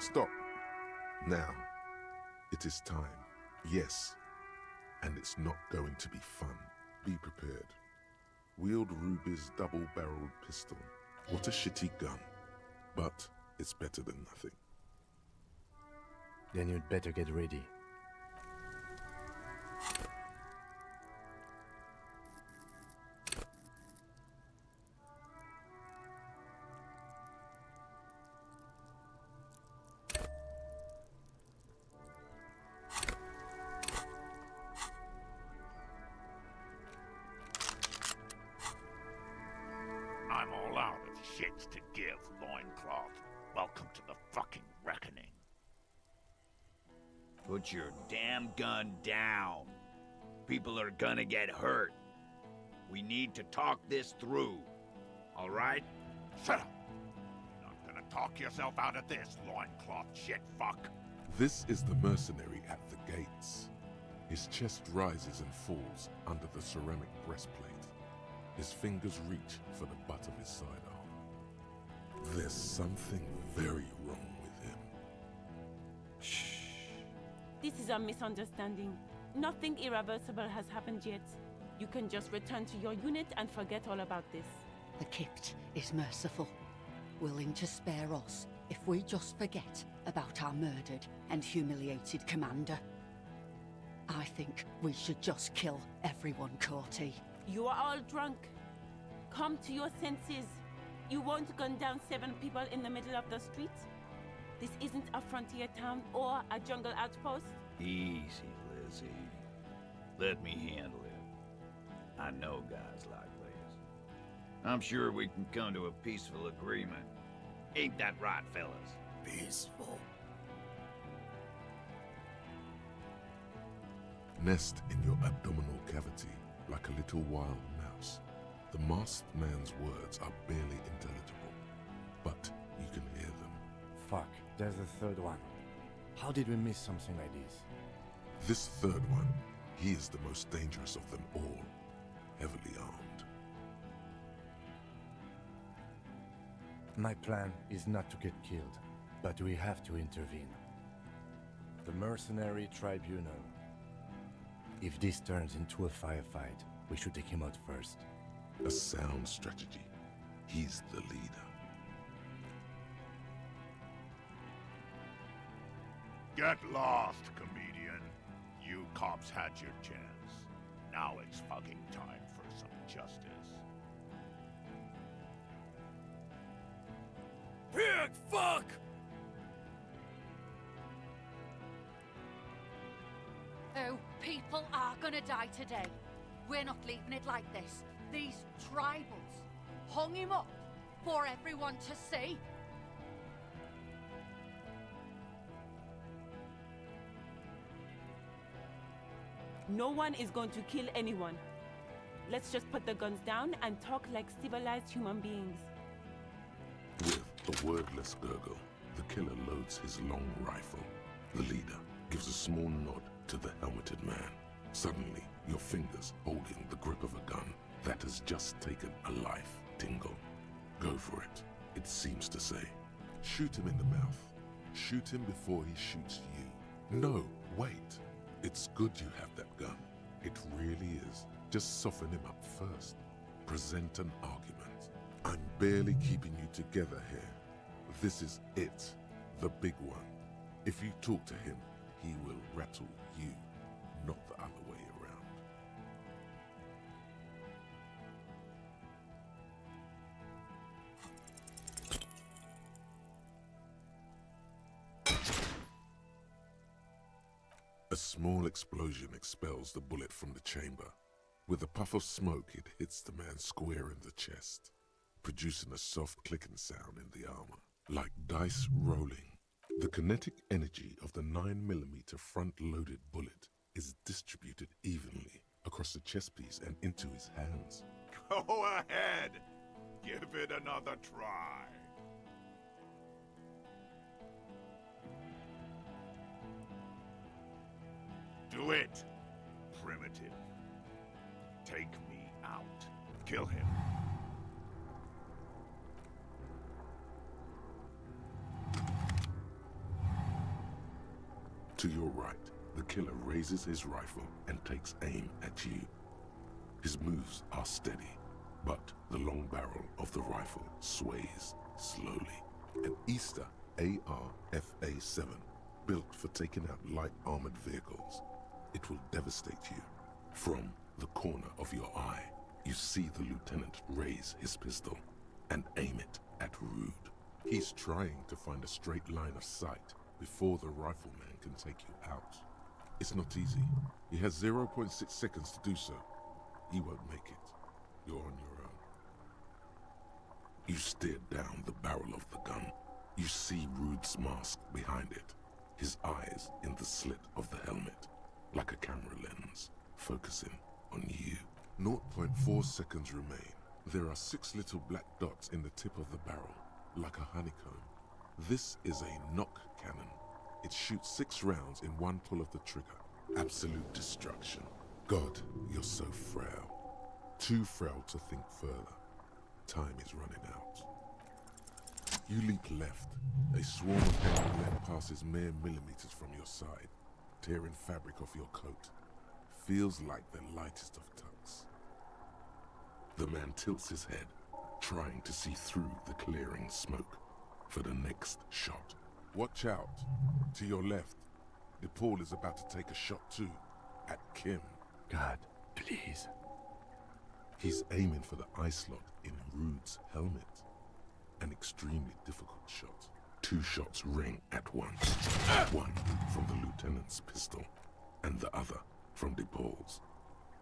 Stop. Now. It is time. Yes. And it's not going to be fun. Be prepared. Wield Ruby's double-barreled pistol. What a shitty gun. But it's better than nothing. Then you'd better get ready. I'm all out of shits to give, loincloth. Welcome to the fucking reckoning. Put your damn gun down. People are gonna get hurt. We need to talk this through. All right? Shut up. You're not gonna talk yourself out of this, loincloth shit fuck. This is the mercenary at the gates. His chest rises and falls under the ceramic breastplate. His fingers reach for the butt of his sidearm. There's something very wrong with him. This is a misunderstanding. Nothing irreversible has happened yet. You can just return to your unit and forget all about this. The Kipt is merciful, willing to spare us if we just forget about our murdered and humiliated commander. I think we should just kill everyone, Corty. You are all drunk. Come to your senses. You won't gun down 7 people in the middle of the street. This isn't a frontier town or a jungle outpost. Easy, Lizzie. Let me handle it. I know guys like this. I'm sure we can come to a peaceful agreement. Ain't that right, fellas? Peaceful. Nest in your abdominal cavity like a little wild mouse. The masked man's words are barely intelligible, but you can hear them. Fuck, there's a third one. How did we miss something like this? This third one, he is the most dangerous of them all, heavily armed. My plan is not to get killed, but we have to intervene. The Mercenary Tribunal. If this turns into a firefight, we should take him out first. A sound strategy. He's the leader. Get lost, comedian. You cops had your chance. Now it's fucking time for some justice. Pig fuck! Oh, people are gonna die today. We're not leaving it like this. These tribals hung him up for everyone to see. No one is going to kill anyone. Let's just put the guns down and talk like civilized human beings. With a wordless gurgle, the killer loads his long rifle. The leader gives a small nod to the helmeted man. Suddenly, your fingers holding the grip of a gun that has just taken a life tingle. Go for it, it seems to say. Shoot him in the mouth. Shoot him before he shoots you. No, wait. It's good you have that gun. It really is. Just soften him up first. Present an argument. I'm barely keeping you together here. This is it, the big one. If you talk to him, he will rattle you, not the other way around. A small explosion expels the bullet from the chamber. With a puff of smoke, it hits the man square in the chest, producing a soft clicking sound in the armor, like dice rolling. The kinetic energy of the 9mm front-loaded bullet is distributed evenly across the chest piece and into his hands. Go ahead. Give it another try. Do it, primitive. Take me out. Kill him. To your right, the killer raises his rifle and takes aim at you. His moves are steady, but the long barrel of the rifle sways slowly. An Easter AR-FA-7, built for taking out light armored vehicles. It will devastate you. From the corner of your eye, you see the lieutenant raise his pistol and aim it at Rude. He's trying to find a straight line of sight before the rifleman can take you out. It's not easy. He has 0.6 seconds to do so. He won't make it. You're on your own. You stare down the barrel of the gun. You see Rude's mask behind it, his eyes in the slit of the helmet, like a camera lens, focusing on you. 0.4 seconds remain. There are 6 little black dots in the tip of the barrel, like a honeycomb. This is a knock cannon. It shoots 6 rounds in one pull of the trigger. Absolute destruction. God, you're so frail. Too frail to think further. Time is running out. You leap left. A swarm of enemy lead passes mere millimeters from your side, tearing fabric off your coat. feels like the lightest of tucks. The man tilts his head, trying to see through the clearing smoke for the next shot. Watch out. To your left, DePaul is about to take a shot too, at Kim. God, please. He's aiming for the eye slot in Rude's helmet. An extremely difficult shot. 2 shots ring at once. One from the lieutenant's pistol, and the other from DePaul's.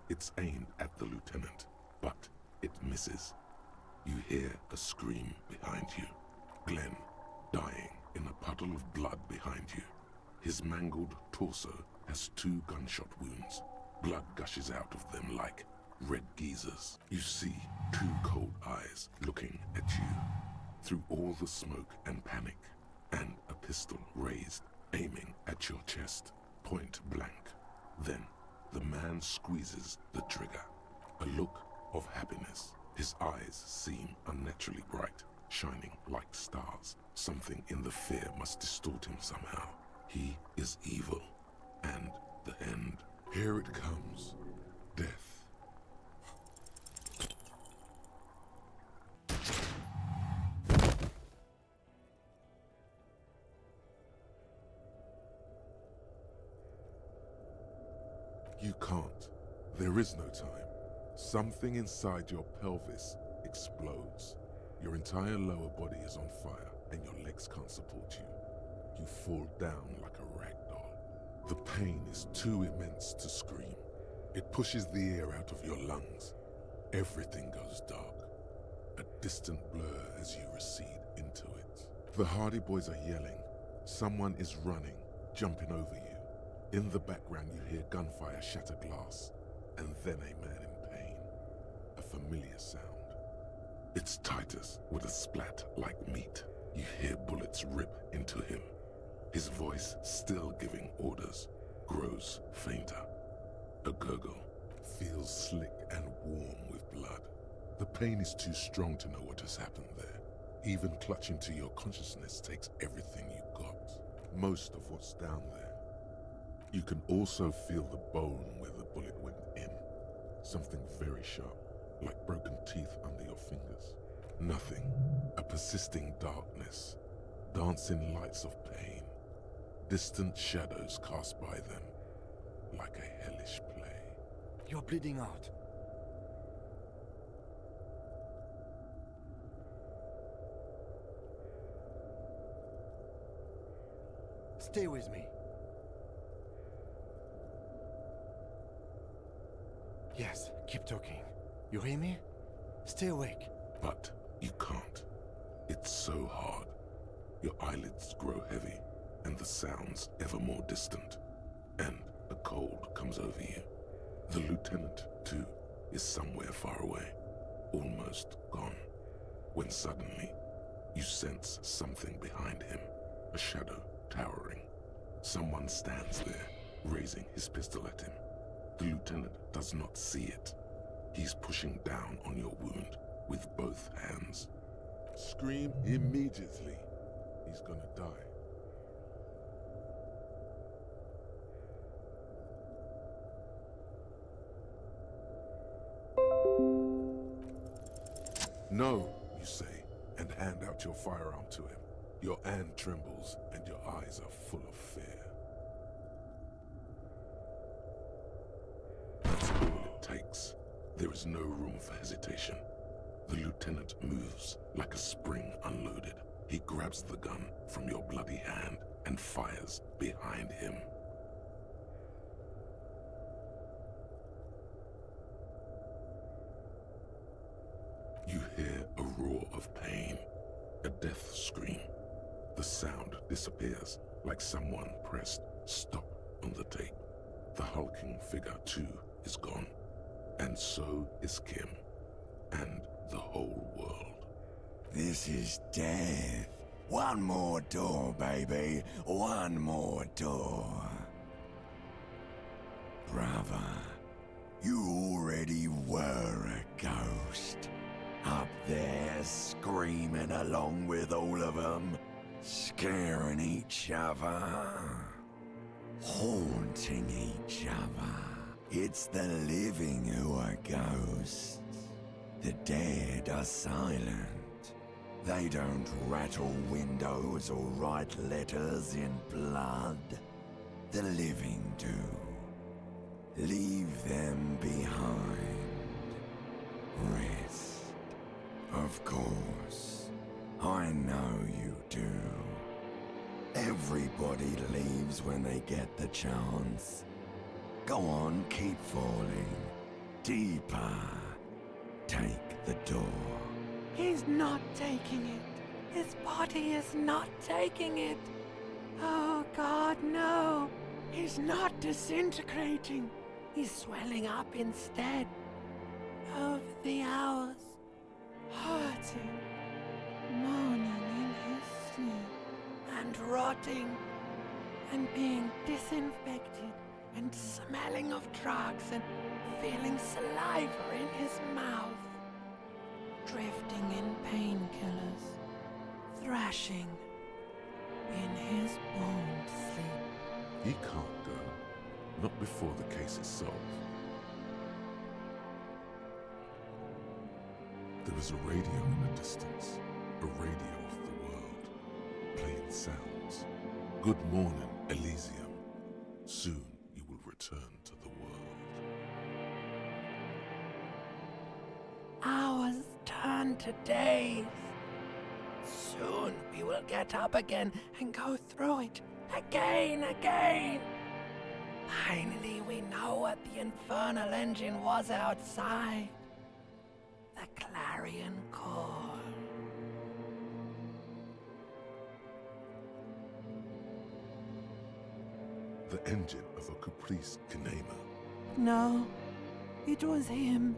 It's aimed at the lieutenant, but it misses. You hear a scream behind you. Glenn, dying in a puddle of blood behind you. His mangled torso has 2 gunshot wounds. Blood gushes out of them like red geysers. You see 2 cold eyes looking at you through all the smoke and panic, and a pistol raised, aiming at your chest, point blank. Then the man squeezes the trigger. A look of happiness. His eyes seem unnaturally bright, shining like stars. Something in the fear must distort him somehow. He is evil, and the end. Here it comes. Death. You can't. There is no time. Something inside your pelvis explodes. Your entire lower body is on fire, and your legs can't support you. You fall down like a rag doll. The pain is too immense to scream. It pushes the air out of your lungs. Everything goes dark. A distant blur as you recede into it. The Hardy Boys are yelling. Someone is running, jumping over you. In the background you hear gunfire shatter glass, and then a man in pain. A familiar sound. It's Titus with a splat like meat. You hear bullets rip into him. His voice, still giving orders, grows fainter. A gurgle feels slick and warm with blood. The pain is too strong to know what has happened there. Even clutching to your consciousness takes everything you got. Most of what's down there. You can also feel the bone where the bullet went in. Something very sharp, like broken teeth under your fingers. Nothing. A persisting darkness. Dancing lights of pain. Distant shadows cast by them. Like a hellish play. You're bleeding out. Stay with me. Yes, keep talking. You hear me? Stay awake. But you can't. It's so hard. Your eyelids grow heavy, and the sounds ever more distant. And a cold comes over you. The lieutenant, too, is somewhere far away, almost gone. When suddenly, you sense something behind him, a shadow towering. Someone stands there, raising his pistol at him. The lieutenant does not see it. He's pushing down on your wound with both hands. Scream immediately. He's gonna die. No, you say, and hand out your firearm to him. Your hand trembles, and your eyes are full of fear. That's all it takes. There is no room for hesitation. The lieutenant moves like a spring unloaded. He grabs the gun from your bloody hand and fires behind him. You hear a roar of pain, a death scream. The sound disappears like someone pressed stop on the tape. The hulking figure, too, is gone. And so is Kim. And the whole world. This is death. One more door, baby. One more door. Brother, you already were a ghost. Up there screaming along with all of them. Scaring each other. Haunting each other. It's the living who are ghosts. The dead are silent. They don't rattle windows or write letters in blood. The living do. Leave them behind. Rest. Of course. I know you do. Everybody leaves when they get the chance. Go on, keep falling. Deeper. Take the door. He's not taking it. His body is not taking it. Oh God, no. He's not disintegrating. He's swelling up instead. Over the hours, hurting, moaning in his sleep, and rotting, and being disinfected, and smelling of drugs, and feeling saliva in his mouth, drifting in painkillers, thrashing in his wound sleep. He can't go. Not before the case is solved. There is a radio in the distance, a radio of the world, playing sounds. Good morning, Elysium. Soon you will return to the world. Hours turn to days. Soon we will get up again and go through it again. Finally we know what the infernal engine was outside. The clarion call. The engine of a Caprice Kinema. No, it was him.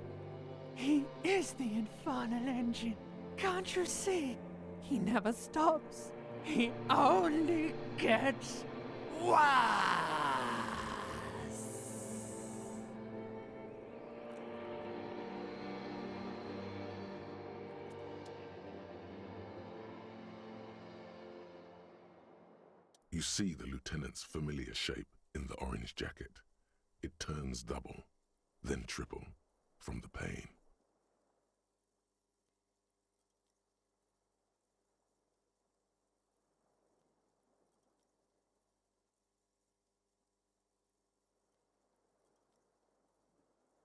He is the infernal engine. Can't you see? He never stops. He only gets worse. You see the lieutenant's familiar shape in the orange jacket. It turns double, then triple, from the pain.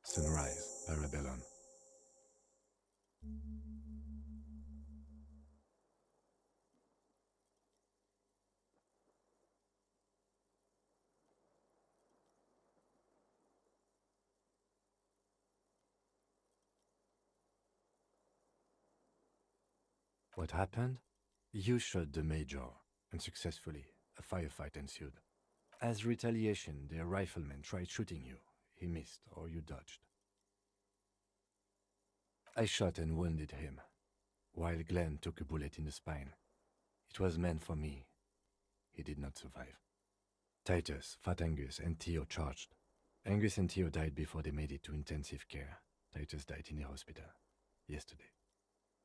Sunrise, Parabellum. What happened? You shot the Major, and successfully, a firefight ensued. As retaliation, their rifleman tried shooting you. He missed, or you dodged. I shot and wounded him, while Glenn took a bullet in the spine. It was meant for me. He did not survive. Titus, Fat Angus, and Theo charged. Angus and Theo died before they made it to intensive care. Titus died in the hospital yesterday.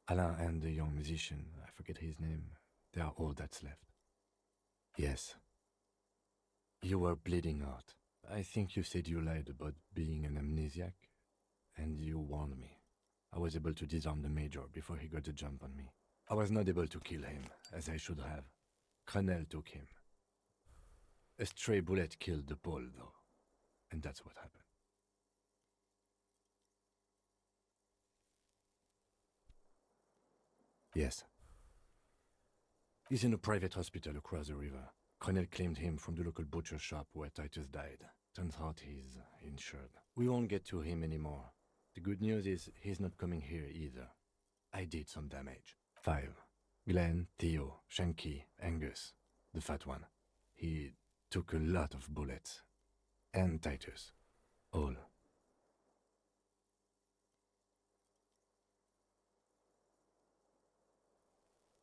Alain and the young musician, I forget his name, they are all that's left. Yes. You were bleeding out. I think you said you lied about being an amnesiac, and you warned me. I was able to disarm the Major before he got the jump on me. I was not able to kill him, as I should have. Crenel took him. A stray bullet killed the Pole, though, and that's what happened. Yes. He's in a private hospital across the river. Crenel claimed him from the local butcher shop where Titus died. Turns out he's insured. We won't get to him anymore. The good news is he's not coming here either. I did some damage. 5. Glenn, Theo, Shanky, Angus, the fat one. He took a lot of bullets. And Titus. All.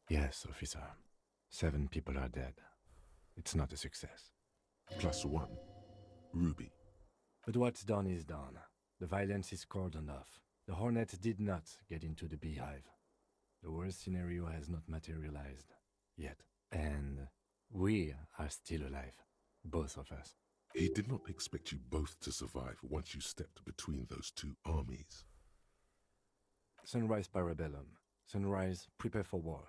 Yes, officer. 7 people are dead. It's not a success. +1. Ruby. But what's done is done. The violence is cordoned off. The Hornets did not get into the beehive. The worst scenario has not materialized. Yet. And we are still alive. Both of us. He did not expect you both to survive once you stepped between those two armies. Sunrise parabellum. Sunrise, prepare for war.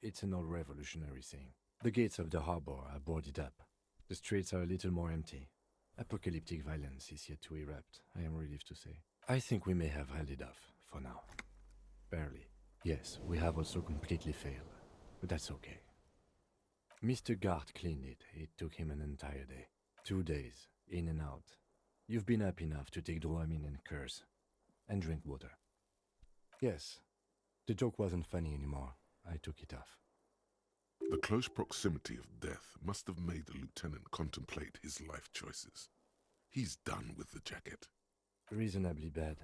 It's an old revolutionary saying. The gates of the harbor are boarded up. The streets are a little more empty. Apocalyptic violence is yet to erupt, I am relieved to say. I think we may have held it off, for now. Barely. Yes, we have also completely failed, but that's okay. Mr. Gart cleaned it. It took him an entire day. 2 days, in and out. You've been up enough to take Dramamine and curse, and drink water. Yes, the joke wasn't funny anymore. I took it off. The close proximity of death must have made the lieutenant contemplate his life choices. He's done with the jacket. Reasonably bad.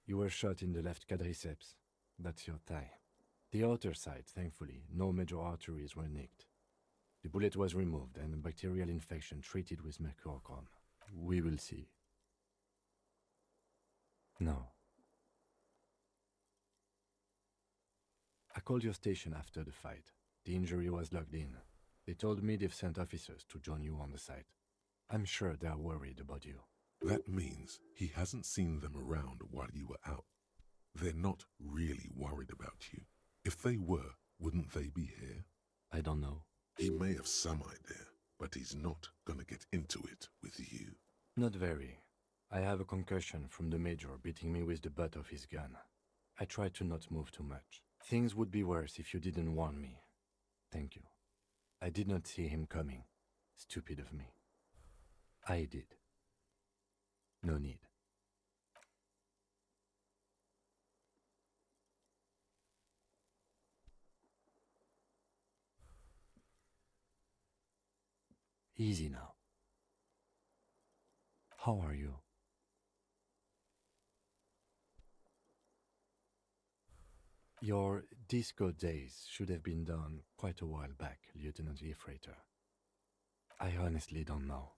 You were shot in the left quadriceps. That's your thigh. The outer side, thankfully, no major arteries were nicked. The bullet was removed and a bacterial infection treated with mercurochrome. We will see. No. I called your station after the fight. The injury was logged in. They told me they've sent officers to join you on the site. I'm sure they're worried about you. That means he hasn't seen them around while you were out. They're not really worried about you. If they were, wouldn't they be here? I don't know. He may have some idea, but he's not gonna get into it with you. Not very. I have a concussion from the major beating me with the butt of his gun. I try to not move too much. Things would be worse if you didn't warn me. Thank you. I did not see him coming. Stupid of me. I did. No need. Easy now. How are you? Your disco days should have been done quite a while back, Lieutenant Freighter. I honestly don't know.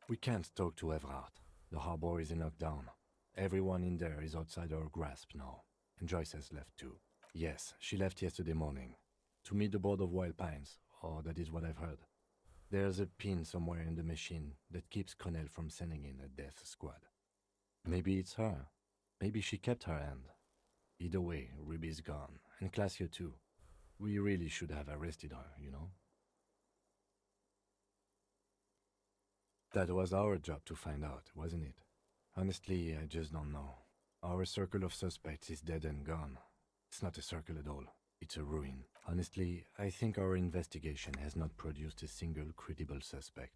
We can't talk to Everard. The harbor is in lockdown. Everyone in there is outside our grasp now. And Joyce has left too. Yes, she left yesterday morning. To meet the board of Wild Pines, or that is what I've heard. There's a pin somewhere in the machine that keeps Connell from sending in a death squad. Maybe it's her. Maybe she kept her hand. Either way, Ruby's gone, and Classio too. We really should have arrested her, you know? That was our job to find out, wasn't it? Honestly, I just don't know. Our circle of suspects is dead and gone. It's not a circle at all. It's a ruin. Honestly, I think our investigation has not produced a single credible suspect.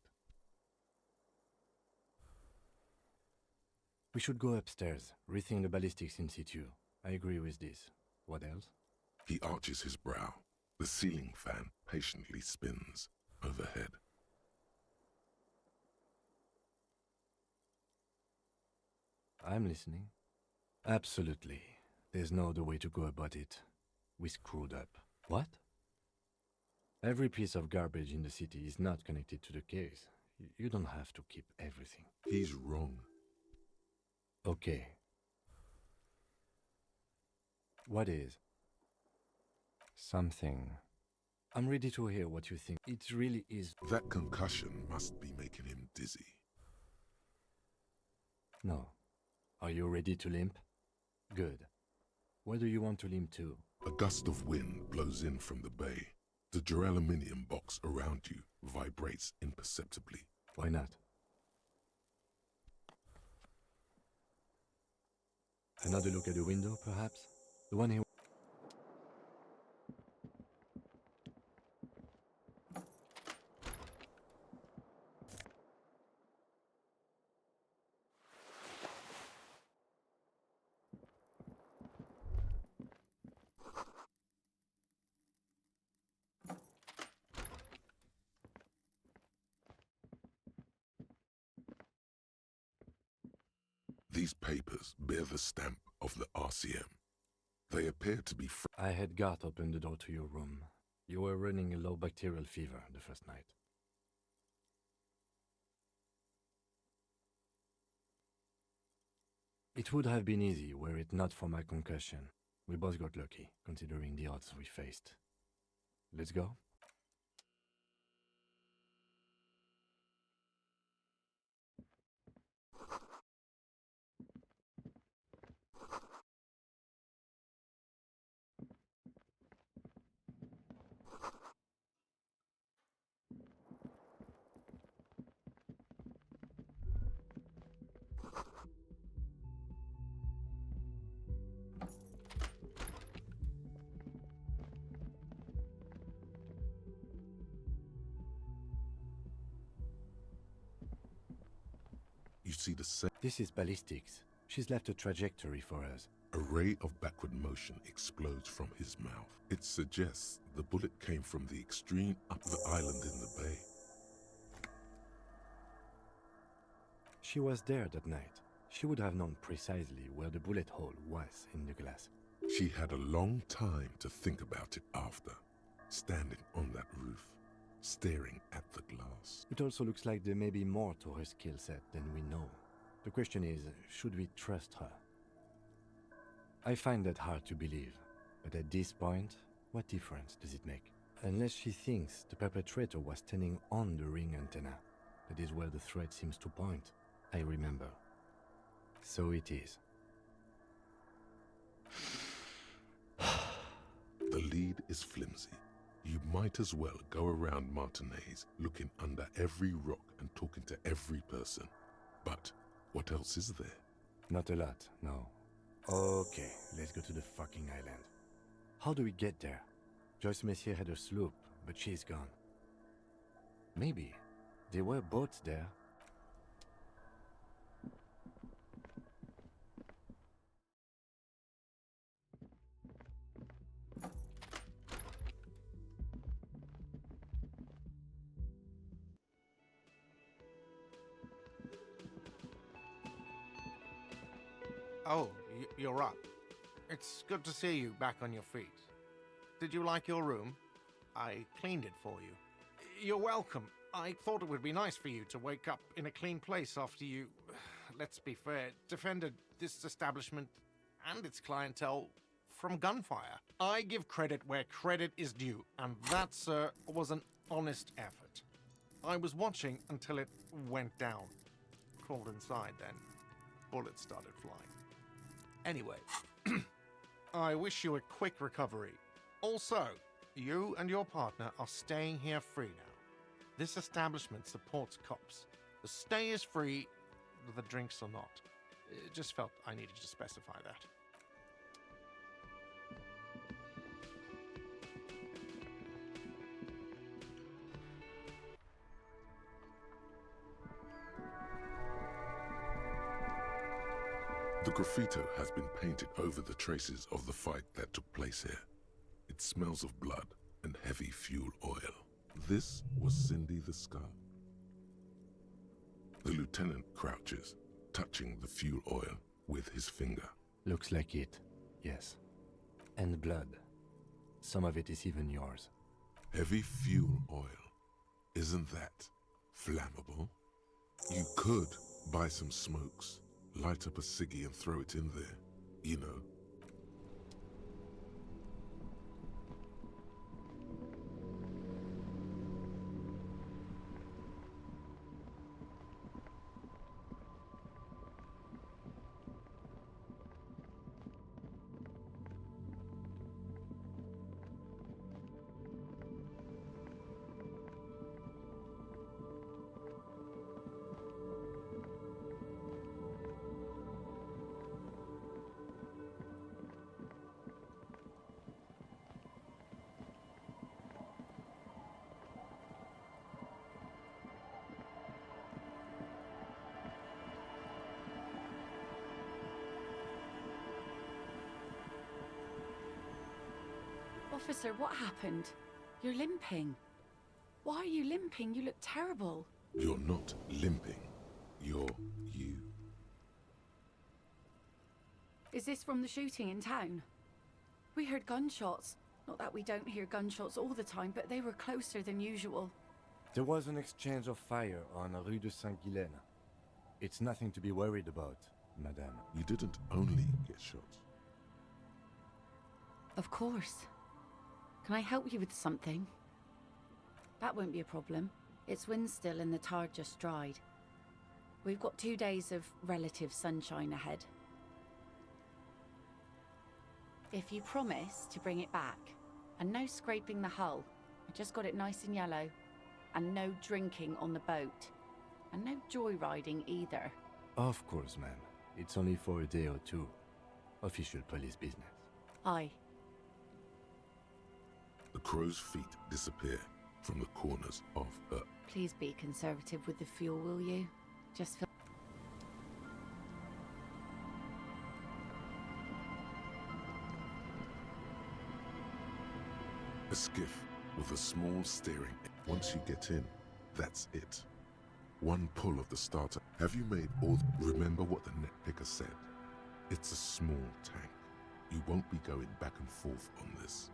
We should go upstairs, rethink the ballistics in situ. I agree with this. What else? He arches his brow. The ceiling fan patiently spins overhead. I'm listening. Absolutely. There's no other way to go about it. We screwed up. What? Every piece of garbage in the city is not connected to the case. You don't have to keep everything. He's wrong. Okay. What is? Something. I'm ready to hear what you think. It really is. That concussion must be making him dizzy. No. Are you ready to limp? Good. Where do you want to limp to? A gust of wind blows in from the bay. The duraluminum box around you vibrates imperceptibly. Why not? Another look at the window, perhaps? The one here. These papers bear the stamp of the RCM. They appear to be I had Gart open the door to your room. You were running a low bacterial fever the first night. It would have been easy were it not for my concussion. We both got lucky, considering the odds we faced. Let's go? You see the same. This is ballistics. She's left a trajectory for us. A ray of backward motion explodes from his mouth. It suggests the bullet came from the extreme up the island in the bay. She was there that night. She would have known precisely where the bullet hole was in the glass. She had a long time to think about it after, standing on that roof, staring at the glass. It also looks like there may be more to her skill set than we know. The question is, should we trust her? I find that hard to believe, but at this point, what difference does it make? Unless she thinks the perpetrator was standing on the ring antenna. That is where the thread seems to point. I remember. So it is. The lead is flimsy. You might as well go around Martinez looking under every rock and talking to every person. But what else is there? Not a lot, no. Okay, let's go to the fucking island. How do we get there? Joyce Messier had a sloop, but she's gone. Maybe there were boats there. Oh, you're up. It's good to see you back on your feet. Did you like your room? I cleaned it for you. You're welcome. I thought it would be nice for you to wake up in a clean place after you, let's be fair, defended this establishment and its clientele from gunfire. I give credit where credit is due, and that, sir, was an honest effort. I was watching until it went down. Crawled inside then. Bullets started flying. Anyway, I wish you a quick recovery. Also, you and your partner are staying here free now. This establishment supports cops. The stay is free, the drinks are not. It just felt I needed to specify that. The graffito has been painted over the traces of the fight that took place here. It smells of blood and heavy fuel oil. This was Cindy the Scar. The lieutenant crouches, touching the fuel oil with his finger. Looks like it, yes. And blood. Some of it is even yours. Heavy fuel oil. Isn't that flammable? You could buy some smokes, light up a ciggy and throw it in there, you know. Officer, what happened? You're limping. Why are you limping? You look terrible. You're not limping. You're you. Is this from the shooting in town? We heard gunshots. Not that we don't hear gunshots all the time, but they were closer than usual. There was an exchange of fire on Rue de Saint-Guylaine. It's nothing to be worried about, madame. You didn't only get shot. Of course. Can I help you with something? That won't be a problem. It's wind still and the tar just dried. We've got 2 days of relative sunshine ahead. If you promise to bring it back, and no scraping the hull, I just got it nice and yellow, and no drinking on the boat, and no joyriding either. Of course, ma'am. It's only for a day or two. Official police business. Aye. The crow's feet disappear from the corners of her. Please be conservative with the fuel, will you? Just feel... with a small steering. Once you get in, that's it. One pull of the starter. Have you made all? Remember what the net picker said. It's a small tank. You won't be going back and forth on this.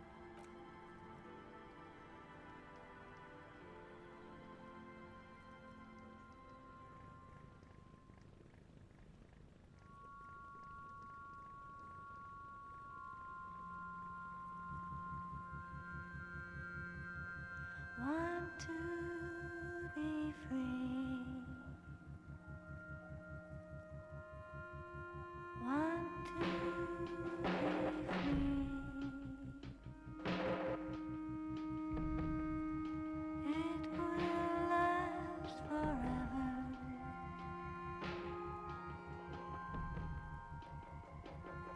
Want to be free. Want to be free. It will last forever.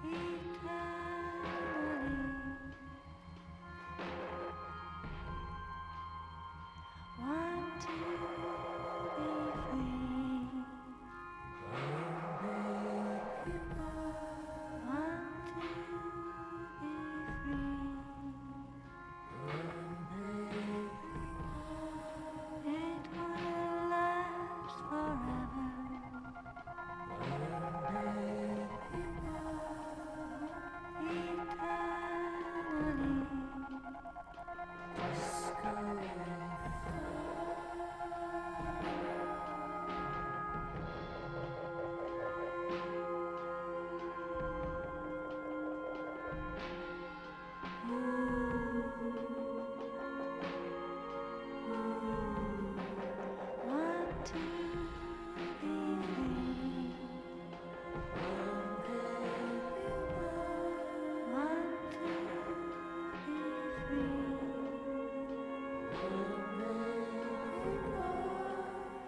Eternally. Want to be free. Want to be free. It will last forever. Want to be free. Want to be free.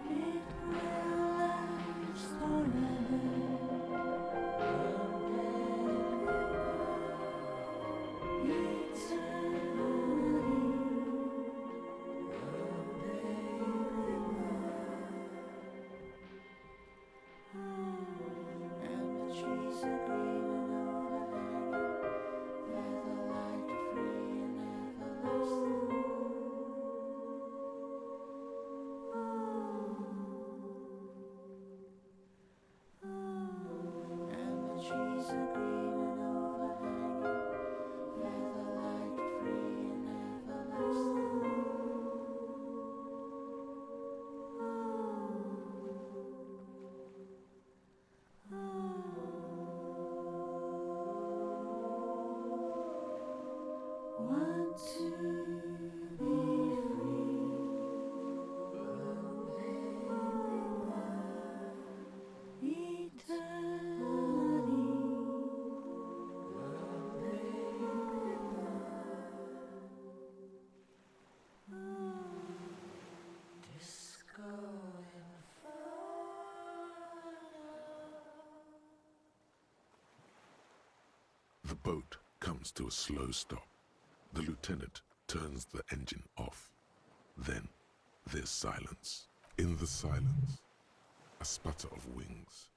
It will last forever. Want to be free. Eternally. Disco The boat comes to a slow stop. The lieutenant turns the engine off. Then there's silence. In the silence, a sputter of wings.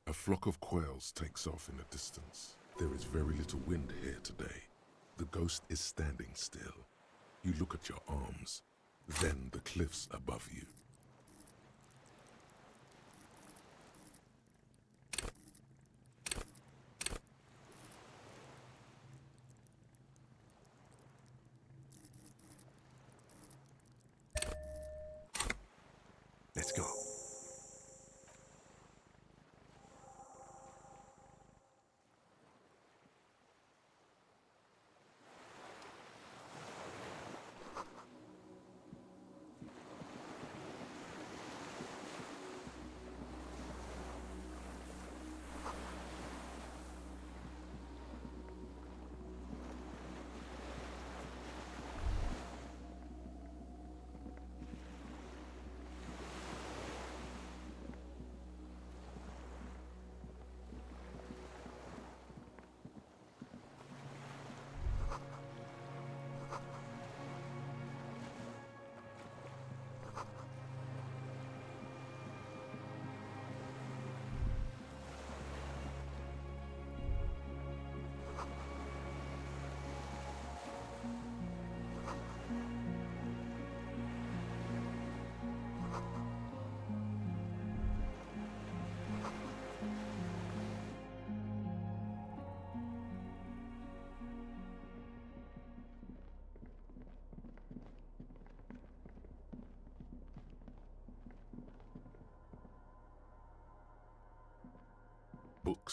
A flock of quails takes off in the distance. There is very little wind here today. The ghost is standing still. You look at your arms, then the cliffs above you. Let's go.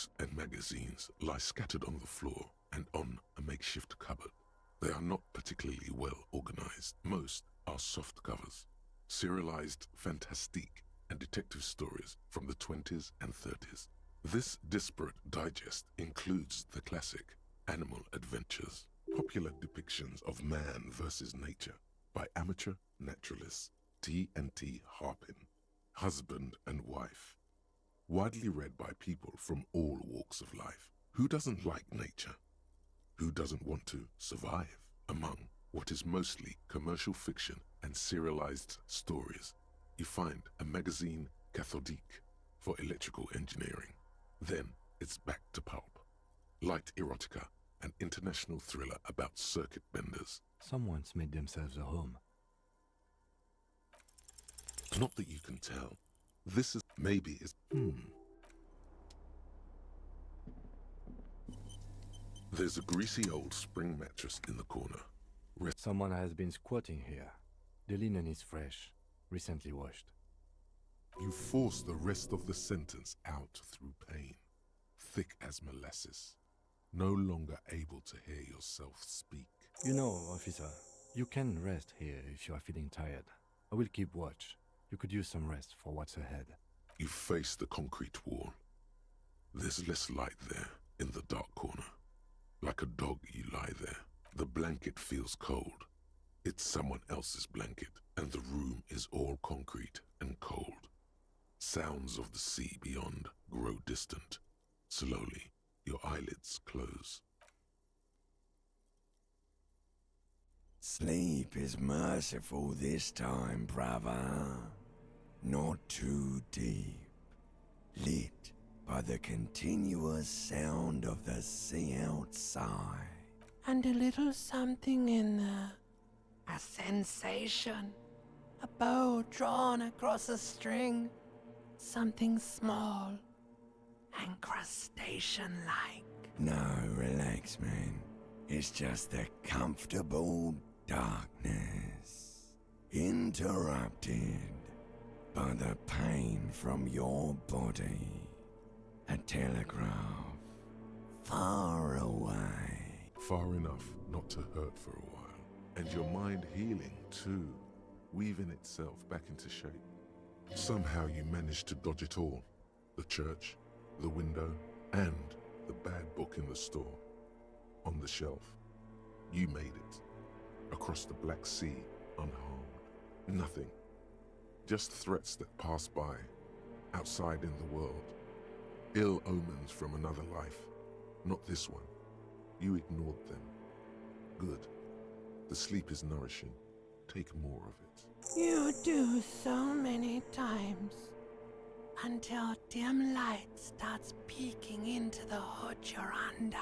books and magazines lie scattered on the floor and on a makeshift cupboard. They are not particularly well organized. Most are soft covers, serialized fantastique and detective stories from the 20s and 30s. This disparate digest includes the classic Animal Adventures, popular depictions of man versus nature by amateur naturalists T&T Harpin, husband and wife, widely read by people from all walks of life. Who doesn't like nature? Who doesn't want to survive among what is mostly commercial fiction and serialized stories? You find a magazine cathodique for electrical engineering. Then it's back to pulp. Light erotica, an international thriller about circuit benders. Someone's made themselves a home. Not that you can tell. This is maybe is There's a greasy old spring mattress in the corner. Someone has been squatting here. The linen is fresh, recently washed. You force the rest of the sentence out through pain, thick as molasses, no longer able to hear yourself speak. You know, officer, you can rest here if you are feeling tired. I will keep watch. You could use some rest for what's ahead. You face the concrete wall. There's less light there in the dark corner. Like a dog, you lie there. The blanket feels cold. It's someone else's blanket, and the room is all concrete and cold. Sounds of the sea beyond grow distant. Slowly, your eyelids close. Sleep is merciful this time, brother. Not too deep. Lit by the continuous sound of the sea outside. And a little something in there. A sensation. A bow drawn across a string. Something small and crustacean-like. No, relax, man. It's just the comfortable darkness. Interrupted by the pain from your body. A telegraph. Far away. Far enough not to hurt for a while. And your mind healing too, weaving itself back into shape. Somehow you managed to dodge it all. The church, the window, and the bad book in the store. On the shelf. You made it. Across the Black Sea, unharmed. Nothing. Just threats that pass by, outside in the world. Ill omens from another life. Not this one. You ignored them. Good. The sleep is nourishing. Take more of it. You do so many times. Until dim light starts peeking into the hood you're under.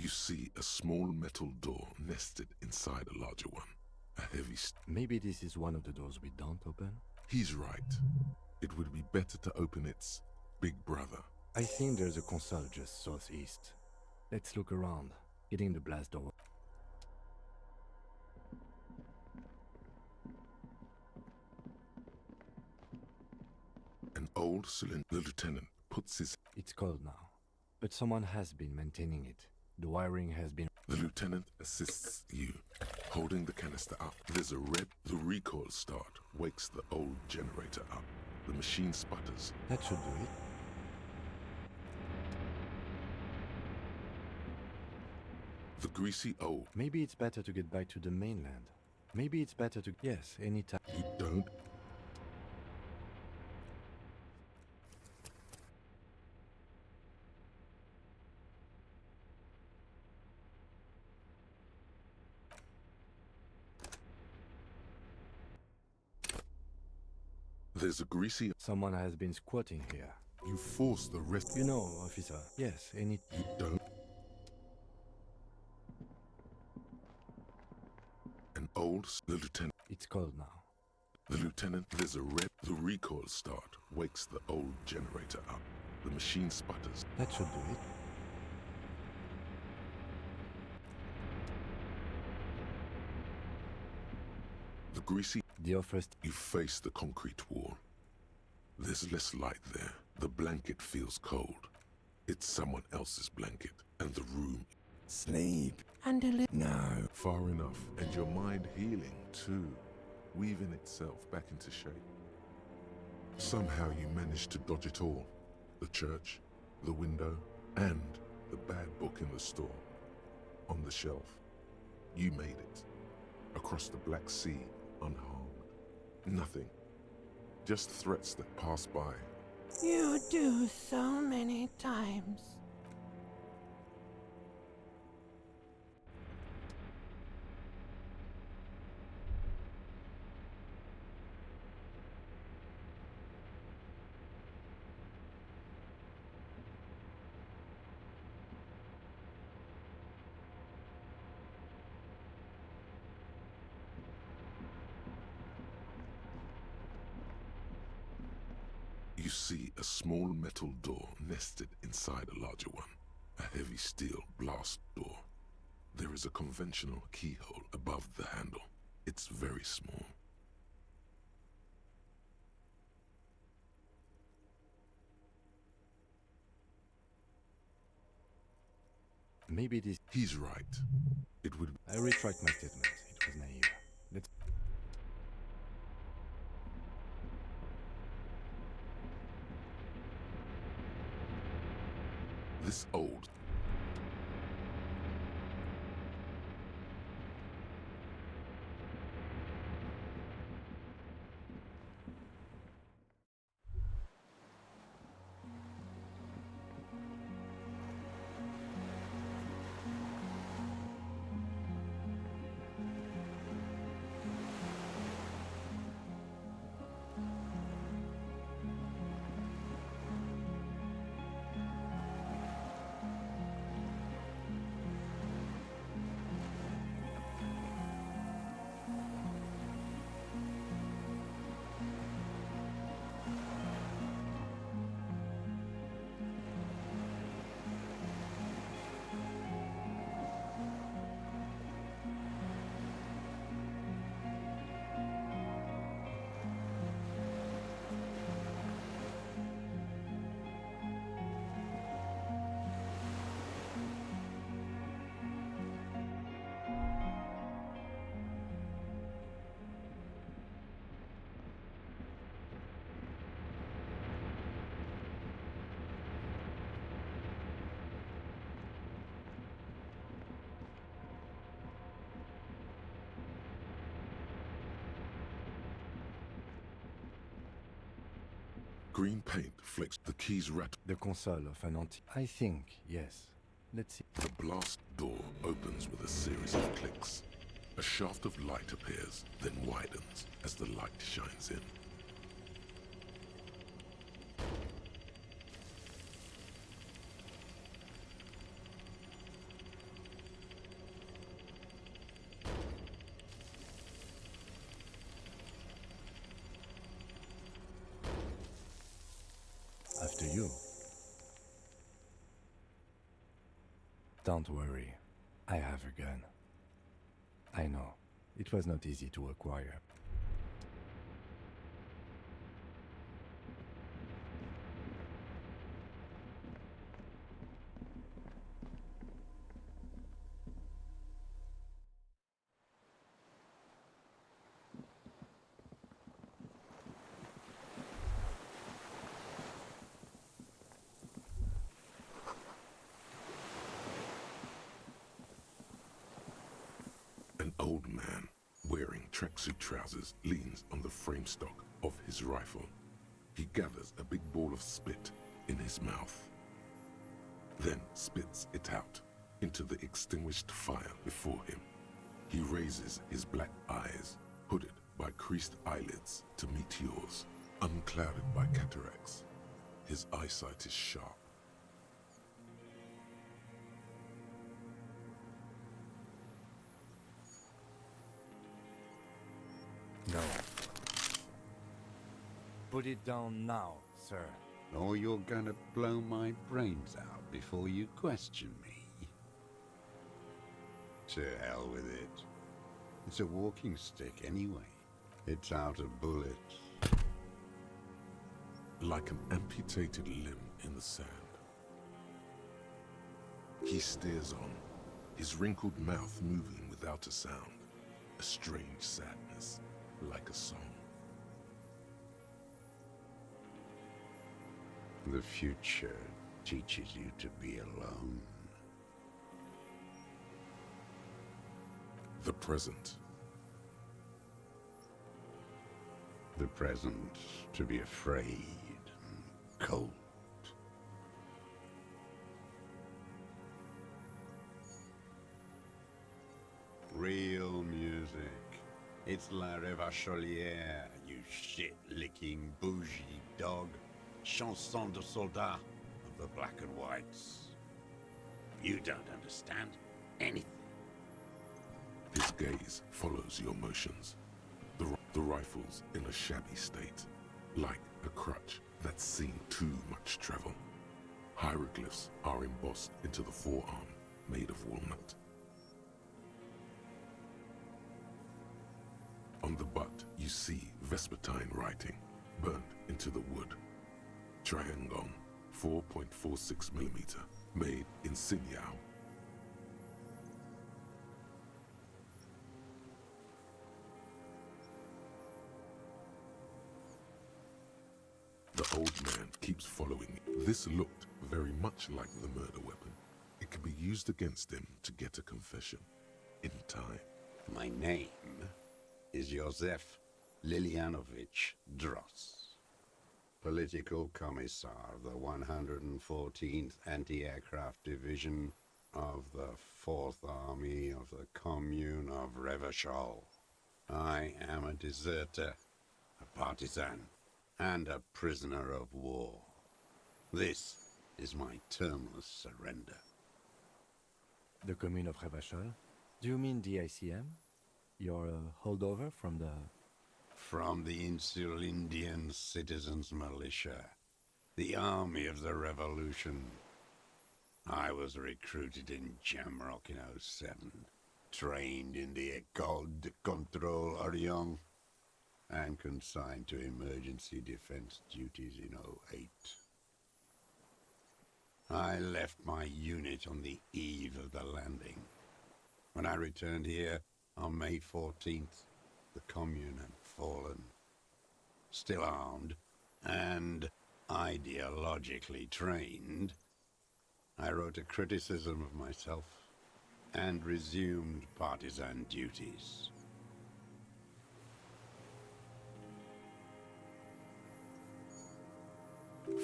You see a small metal door nested inside a larger one. A heavy Maybe this is one of the doors we don't open? He's right. It would be better to open its big brother. I think there's a console just southeast. Let's look around, getting the blast door. An old cylinder. The lieutenant puts his... It's cold now, but someone has been maintaining it. The wiring has been... The lieutenant assists you, holding the canister up. There's a red... The recoil start wakes the old generator up. The machine sputters. That should do it. The greasy old... Maybe it's better to get back to the mainland. Maybe it's better to... Yes, anytime. You don't... There's a greasy... Someone has been squatting here. You force the rest... You know, officer. Yes, any... You don't... An old... The lieutenant... It's cold now. The lieutenant, there's a red... The recoil start wakes the old generator up. The machine sputters. That should do it. The greasy... The first... You face the concrete wall. There's less light there. The blanket feels cold. It's someone else's blanket, and the room... Sleep. And a little... No. Far enough, and your mind healing, too. Weaving itself back into shape. Somehow you manage to dodge it all. The church, the window, and the bad book in the store. On the shelf. You made it. Across the Black Sea, unharmed. Nothing. Just threats that pass by. You do so many times. You see a small metal door nested inside a larger one. A heavy steel blast door. There is a conventional keyhole above the handle. It's very small. Maybe this... He's right. It would... I retract my statement. It was naive. Let's... This old... Green paint flecks the keys rat. The console of an anti... I think, yes. Let's see. The blast door opens with a series of clicks. A shaft of light appears, then widens as the light shines in. After you. Don't worry. I have a gun. I know. It was not easy to acquire. An old man, wearing tracksuit trousers, leans on the frame stock of his rifle. He gathers a big ball of spit in his mouth, then spits it out into the extinguished fire before him. He raises his black eyes, hooded by creased eyelids, to meet yours. unclouded by cataracts. His eyesight is sharp. No. Put it down now, sir. Or you're gonna blow my brains out before you question me. To hell with it. It's a walking stick anyway. It's out of bullets. Like an amputated limb in the sand. He stares on, his wrinkled mouth moving without a sound. A strange sadness, like a song. The future teaches you to be alone. The present. The present to be afraid and cold. Real music. It's La Revacholière, you shit-licking bougie dog. Chanson de soldat of the black and whites. You don't understand anything. His gaze follows your motions. The rifle's in a shabby state, like a crutch that's seen too much travel. Hieroglyphs are embossed into the forearm, made of walnut. On the butt, you see Vespertine writing, burnt into the wood. Triangon, 4.46mm, made in Sinyao. The old man keeps following. This looked very much like the murder weapon. It could be used against him to get a confession in time. My name is Josef Lilianovich Dross. Political Commissar of the 114th Anti-Aircraft Division of the 4th Army of the Commune of Revachol. I am a deserter, a partisan, and a prisoner of war. This is my termless surrender. The Commune of Revachol? Do you mean the ICM? You're a holdover from the... From the Insulindian Citizens Militia, the army of the revolution. I was recruited in Jamrock in 07, trained in the École de Contrôle Orient, and consigned to emergency defense duties in 08. I left my unit on the eve of the landing. When I returned here on May 14th, the Commune had fallen. Still armed and ideologically trained, I wrote a criticism of myself and resumed partisan duties.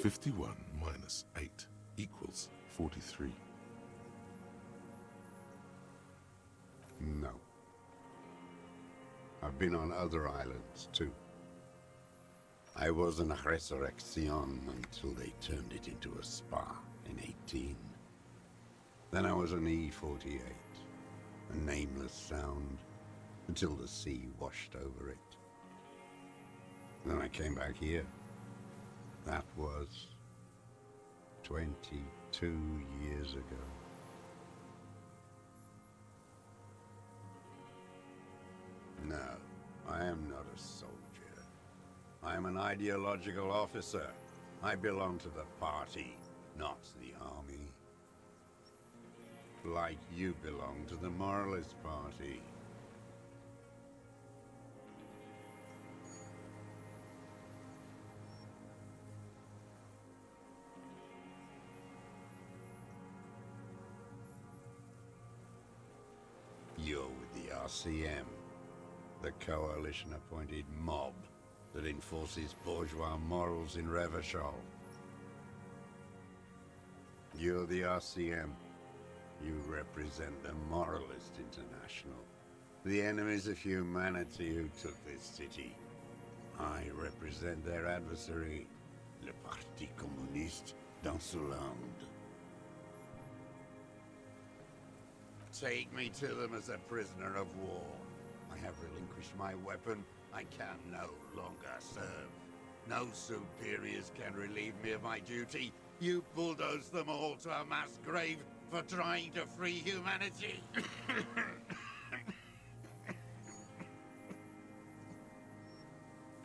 "51 minus 8 equals 43. No. I've been on other islands, too. I was an Resurrection until they turned it into a spa in 18. Then I was an E-48, a nameless sound, until the sea washed over it. Then I came back here. That was 22 years ago. No, I am not a soldier. I am an ideological officer. I belong to the party, not the army. Like you belong to the Moralist Party. You're with the RCM, the coalition-appointed mob that enforces bourgeois morals in Revachol. You're the RCM. You represent the Moralist International, the enemies of humanity who took this city. I represent their adversary, le Parti communiste dans ce land. Take me to them as a prisoner of war. I have relinquished my weapon. I can no longer serve. No superiors can relieve me of my duty. You bulldoze them all to a mass grave for trying to free humanity.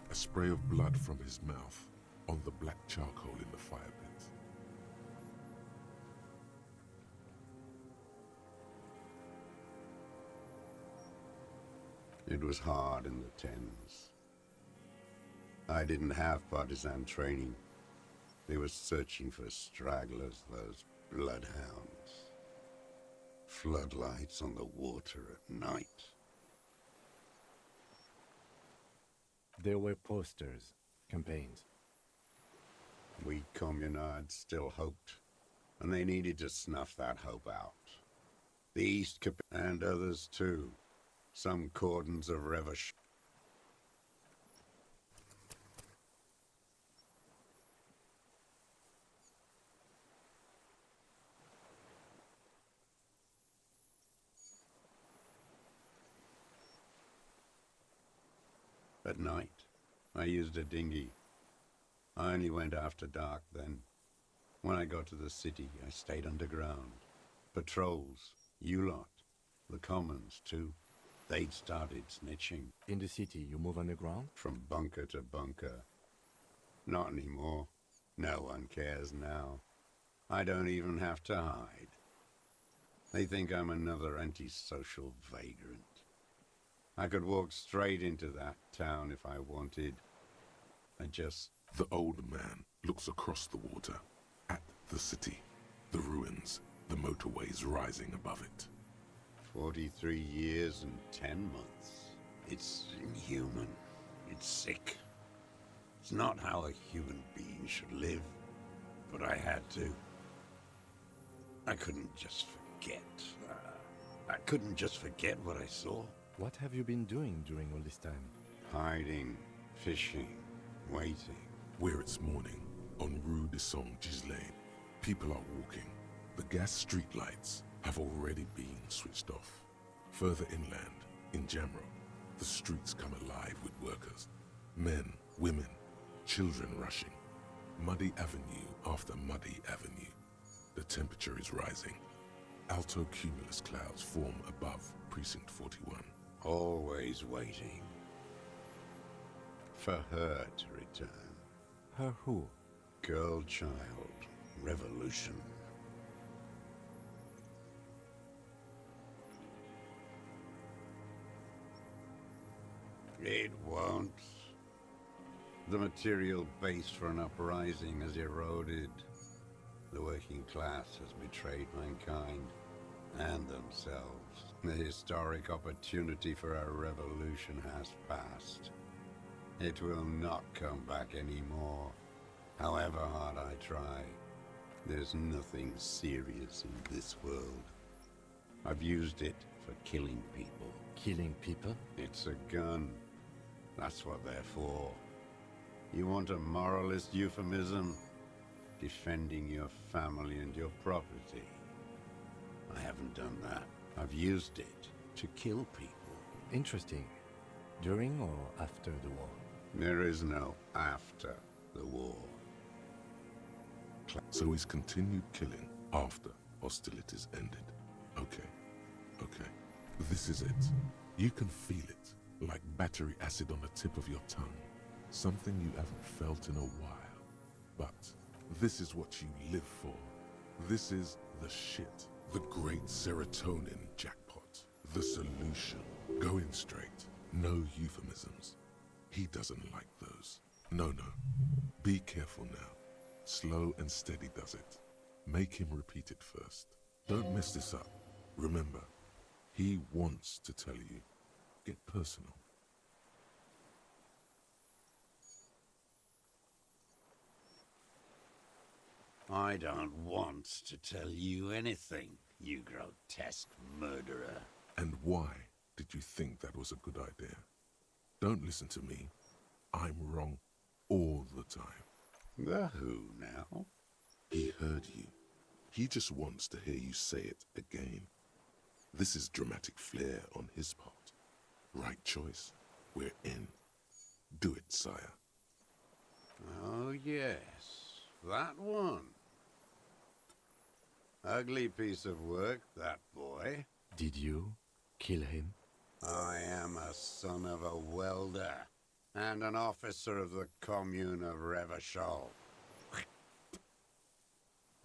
A spray of blood from his mouth on the black charcoal in the fire pit. It was hard in the Thames. I didn't have partisan training. They were searching for stragglers, those bloodhounds. Floodlights on the water at night. There were posters, campaigns. We communards still hoped, and they needed to snuff that hope out. The East and others too. Some cordons of revolution. At night, I used a dinghy. I only went after dark then. When I got to the city, I stayed underground. Patrols, you lot, the commons too. They'd started snitching. In the city, you move underground? From bunker to bunker. Not anymore. No one cares now. I don't even have to hide. They think I'm another antisocial vagrant. I could walk straight into that town if I wanted. The old man looks across the water, at the city, the ruins, the motorways rising above it. 43 years and 10 months. It's inhuman. It's sick. It's not how a human being should live. But I had to. I couldn't just forget. I couldn't just forget what I saw. What have you been doing during all this time? Hiding, fishing, waiting. Where it's morning, on Rue de Saint-Ghislain, people are walking. The gas streetlights have already been switched off. Further inland, in Jamro, the streets come alive with workers. Men, women, children rushing. Muddy avenue after muddy avenue. The temperature is rising. Alto cumulus clouds form above Precinct 41. Always waiting. For her to return. Her who? Girl child. Revolution. It won't. The material base for an uprising has eroded. The working class has betrayed mankind and themselves. The historic opportunity for a revolution has passed. It will not come back anymore. However hard I try, there's nothing serious in this world. I've used it for killing people. Killing people? It's a gun. That's what they're for. You want a moralist euphemism? Defending your family and your property. I haven't done that. I've used it to kill people. Interesting. During or after the war? There is no after the war. So he's continued killing after hostilities ended. Okay. This is it. You can feel it, like battery acid on the tip of your tongue. Something you haven't felt in a while. But this is what you live for. This is the shit. The great serotonin jackpot. The solution. Going straight. No euphemisms. He doesn't like those. No. Be careful now. Slow and steady does it. Make him repeat it first. Don't mess this up. Remember, he wants to tell you. Get personal. I don't want to tell you anything, you grotesque murderer. And why did you think that was a good idea? Don't listen to me. I'm wrong all the time. The who now? He heard you. He just wants to hear you say it again. This is dramatic flair on his part. Right choice. We're in. Do it, sire. Oh, yes. That one. Ugly piece of work, that boy. Did you kill him? I am a son of a welder and an officer of the commune of Revachol.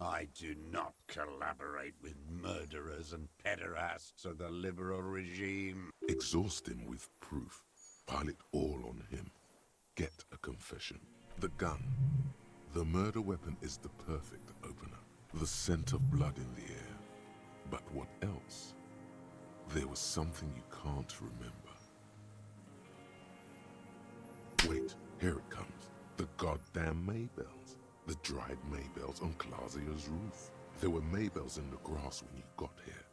I do not collaborate with murderers and pederasts of the liberal regime. Exhaust him with proof. Pile it all on him. Get a confession. The gun. The murder weapon is the perfect opener. The scent of blood in the air. But what else? There was something you can't remember. Wait, here it comes. The goddamn Maybells. The dried Maybells on Clausia's roof. There were Maybells in the grass when you got here.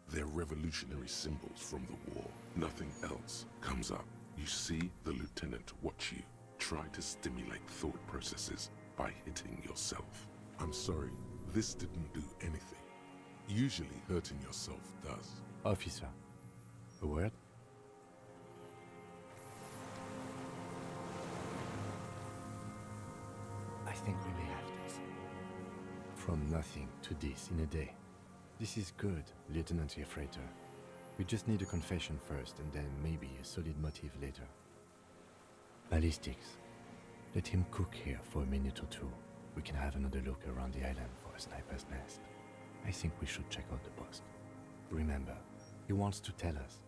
They're revolutionary symbols from the war. Nothing else comes up. You see the lieutenant watch you. Try to stimulate thought processes by hitting yourself. I'm sorry, this didn't do anything. Usually hurting yourself does. Officer, a word? I think we may have this. From nothing to this in a day. This is good, Lieutenant Yefreiter. We just need a confession first, and then maybe a solid motive later. Ballistics. Let him cook here for a minute or two. We can have another look around the island for a sniper's nest. I think we should check out the post. Remember, he wants to tell us.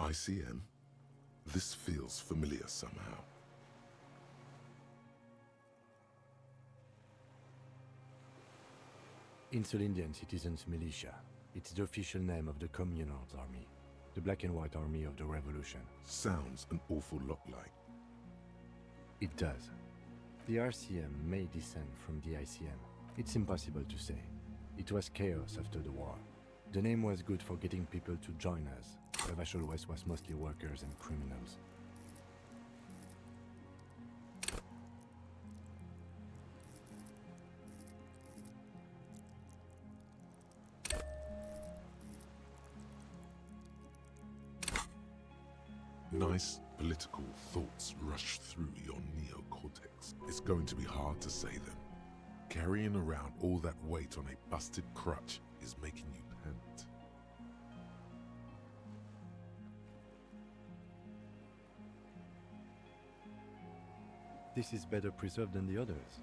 ICM? This feels familiar somehow. Insulindian Citizens Militia. It's the official name of the Communards Army. The Black and White Army of the Revolution. Sounds an awful lot like. It does. The RCM may descend from the ICM. It's impossible to say. It was chaos after the war. The name was good for getting people to join us. Revachol West was mostly workers and criminals. Nice political thoughts rush through your neocortex. It's going to be hard to say them. Carrying around all that weight on a busted crutch is making you pant. This is better preserved than the others.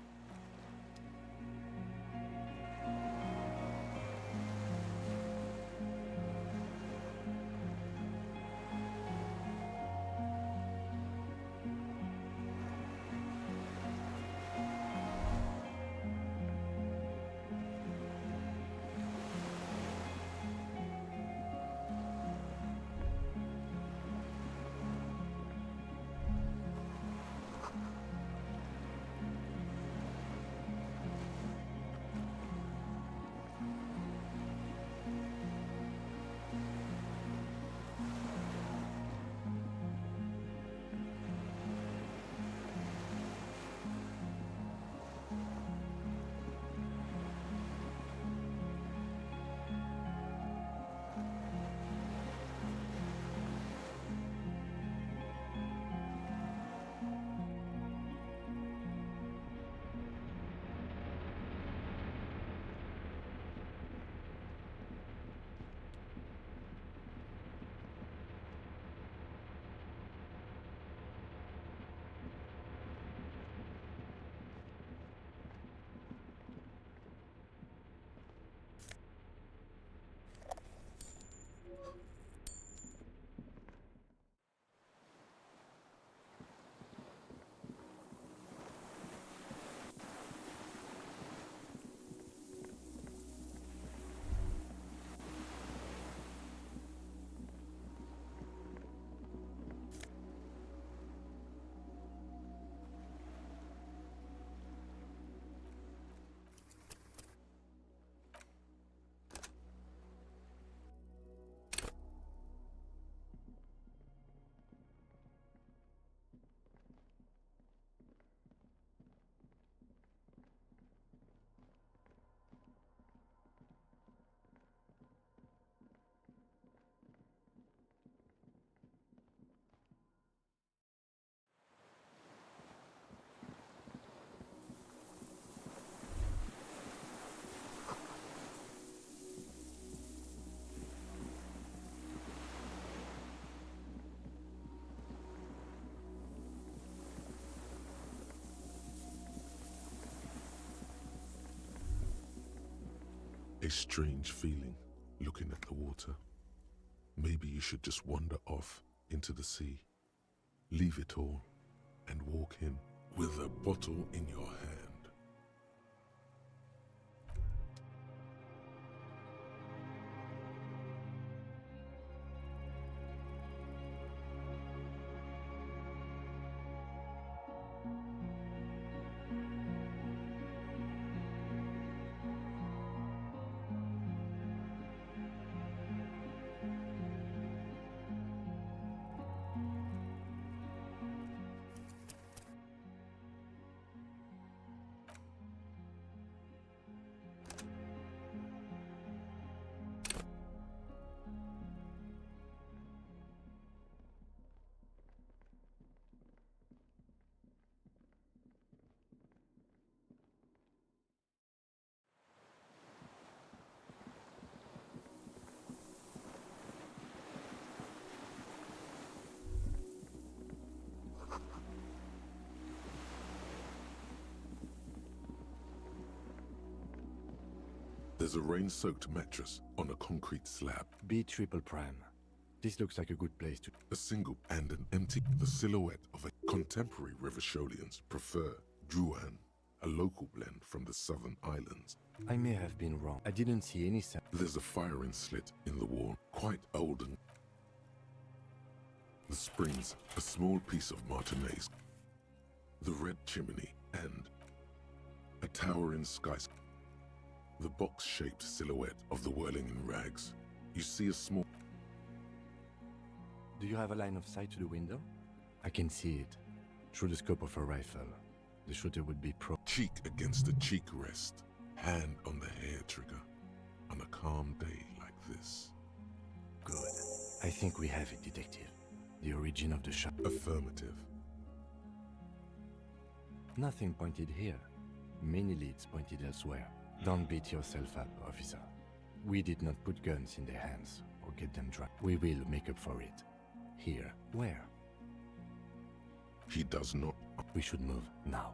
A strange feeling, looking at the water. Maybe you should just wander off into the sea. Leave it all and walk in with a bottle in your hand. There's a rain-soaked mattress on a concrete slab. B triple prime. This looks like a good place to... A single and an empty. The silhouette of a contemporary Rivisholians prefer Druan, a local blend from the southern islands. I may have been wrong. I didn't see any sign. There's a firing slit in the wall, quite old and... The springs, a small piece of Martinez. The red chimney and a towering skyscraper. The box-shaped silhouette of the whirling in rags. You see a small... Do you have a line of sight to the window? I can see it. Through the scope of a rifle. The shooter would be cheek against the cheek rest. Hand on the hair trigger. On a calm day like this. Good. I think we have it, Detective. The origin of the shot. Affirmative. Nothing pointed here. Many leads pointed elsewhere. Don't beat yourself up, officer. We did not put guns in their hands or get them drunk. We will make up for it. Here. Where? He does not. We should move now.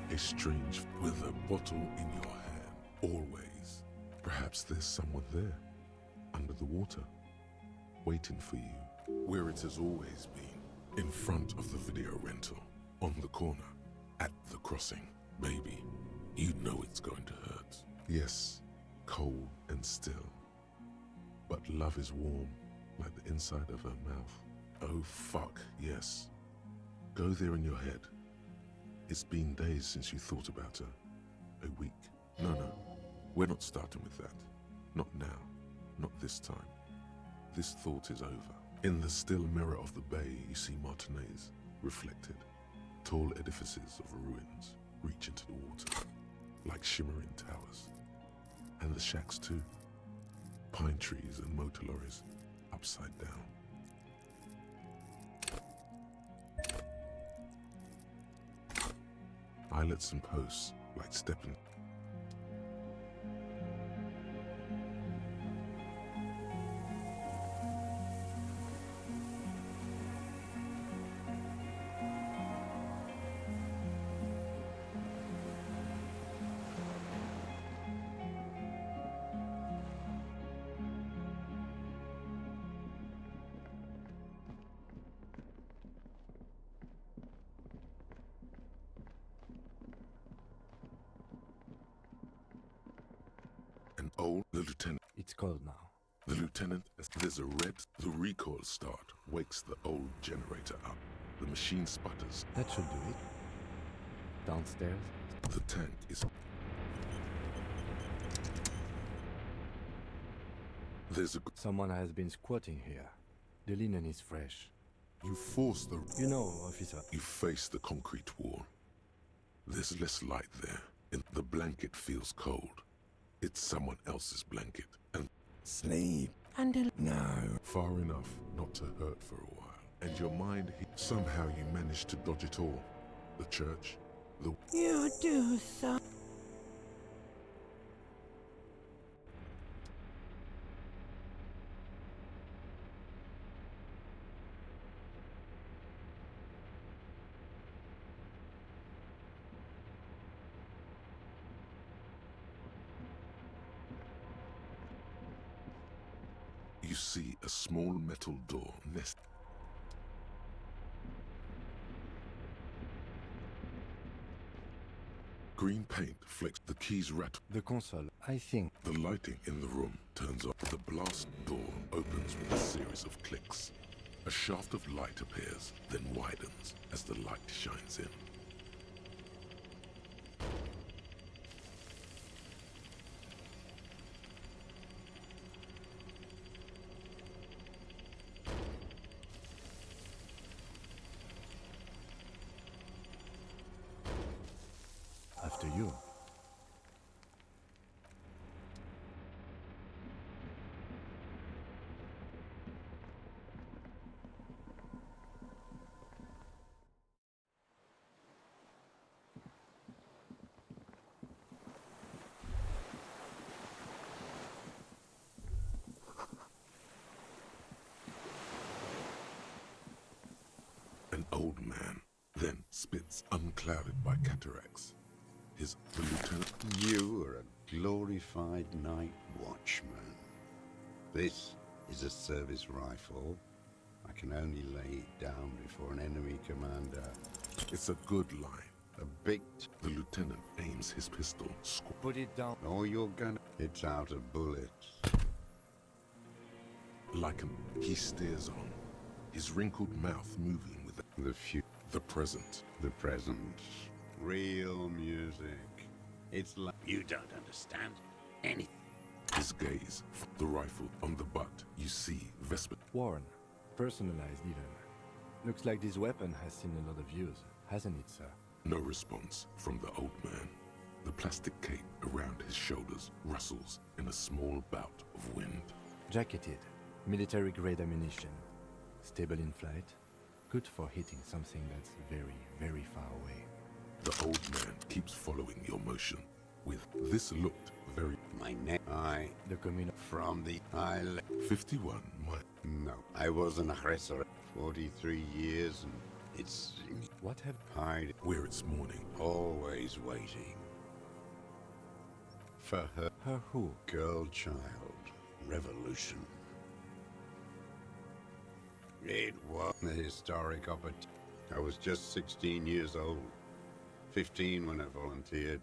A strange with a bottle in your hand, always. Perhaps there's someone there, under the water, waiting for you, where it has always been, in front of the video rental, on the corner, at the crossing. Baby, you know it's going to hurt. Yes, cold and still, but love is warm, like the inside of her mouth. Oh fuck, yes. Go there in your head. It's been days since you thought about her. A week. No, we're not starting with that. Not now. Not this time. This thought is over. In the still mirror of the bay, you see Martinez, reflected. Tall edifices of ruins reach into the water, like shimmering towers. And the shacks too. Pine trees and motor lorries, upside down. Islets and posts, like stepping. The lieutenant. It's cold now. The lieutenant, there's a red. The recoil start wakes the old generator up. The machine sputters. That should do it. Downstairs. The tank is... There's a... Someone has been squatting here. The linen is fresh. You force the... You know, officer. You face the concrete wall. There's less light there. And the blanket feels cold. It's someone else's blanket, and... Sleep. No. Far enough not to hurt for a while. And your mind... Somehow you manage to dodge it all. The church, the... You do so. You see a small metal door nest. Green paint flecks the keys rattle. The console, I think. The lighting in the room turns off. The blast door opens with a series of clicks. A shaft of light appears, then widens as the light shines in. After you. An old man then spits unclouded by cataracts. The lieutenant... You are a glorified night watchman. This is a service rifle. I can only lay it down before an enemy commander. It's a good line. A big... The lieutenant aims his pistol. Put it down. Oh, you're gonna... It's out of bullets. Like he stares on, his wrinkled mouth moving with the present. The present. Real music. It's like you don't understand anything. His gaze, the rifle on the butt. You see Vesper. Worn. Personalized even. Looks like this weapon has seen a lot of use, hasn't it, sir? No response from the old man. The plastic cape around his shoulders rustles in a small bout of wind. Jacketed. Military-grade ammunition. Stable in flight. Good for hitting something that's very, very far away. The old man keeps following your motion. With this looked very... My neck... The communal... From the island... 51 miles. No, I was an aggressor. 43 years and it's... What have... Hide... Where it's morning. Always waiting. For her... Her who? Girl child. Revolution. It was a historic opportunity. I was just 16 years old. 15 when I volunteered.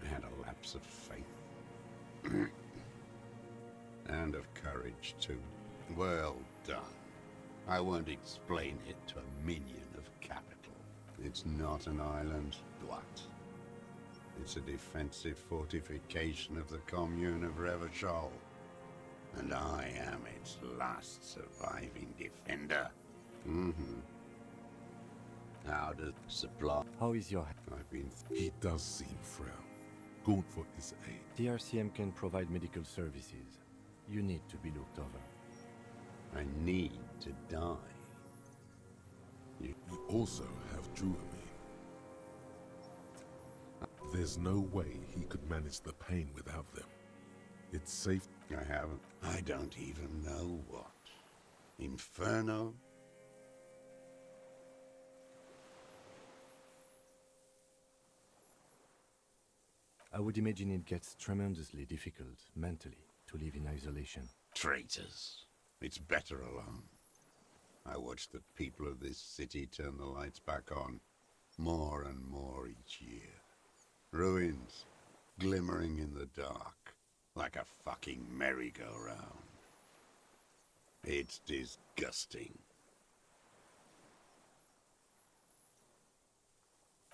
I had a lapse of faith. And of courage, too. Well done. I won't explain it to a minion of capital. It's not an island. What? It's a defensive fortification of the commune of Revachol. And I am its last surviving defender. How does supply... How is your... I've been... He does seem frail. Gaunt for his aid. TRCM can provide medical services. You need to be looked over. I need to die. You also have Drew and me. There's no way he could manage the pain without them. It's safe. I haven't. I don't even know what. Inferno? I would imagine it gets tremendously difficult, mentally, to live in isolation. Traitors. It's better alone. I watch the people of this city turn the lights back on, more and more each year. Ruins, glimmering in the dark, like a fucking merry-go-round. It's disgusting.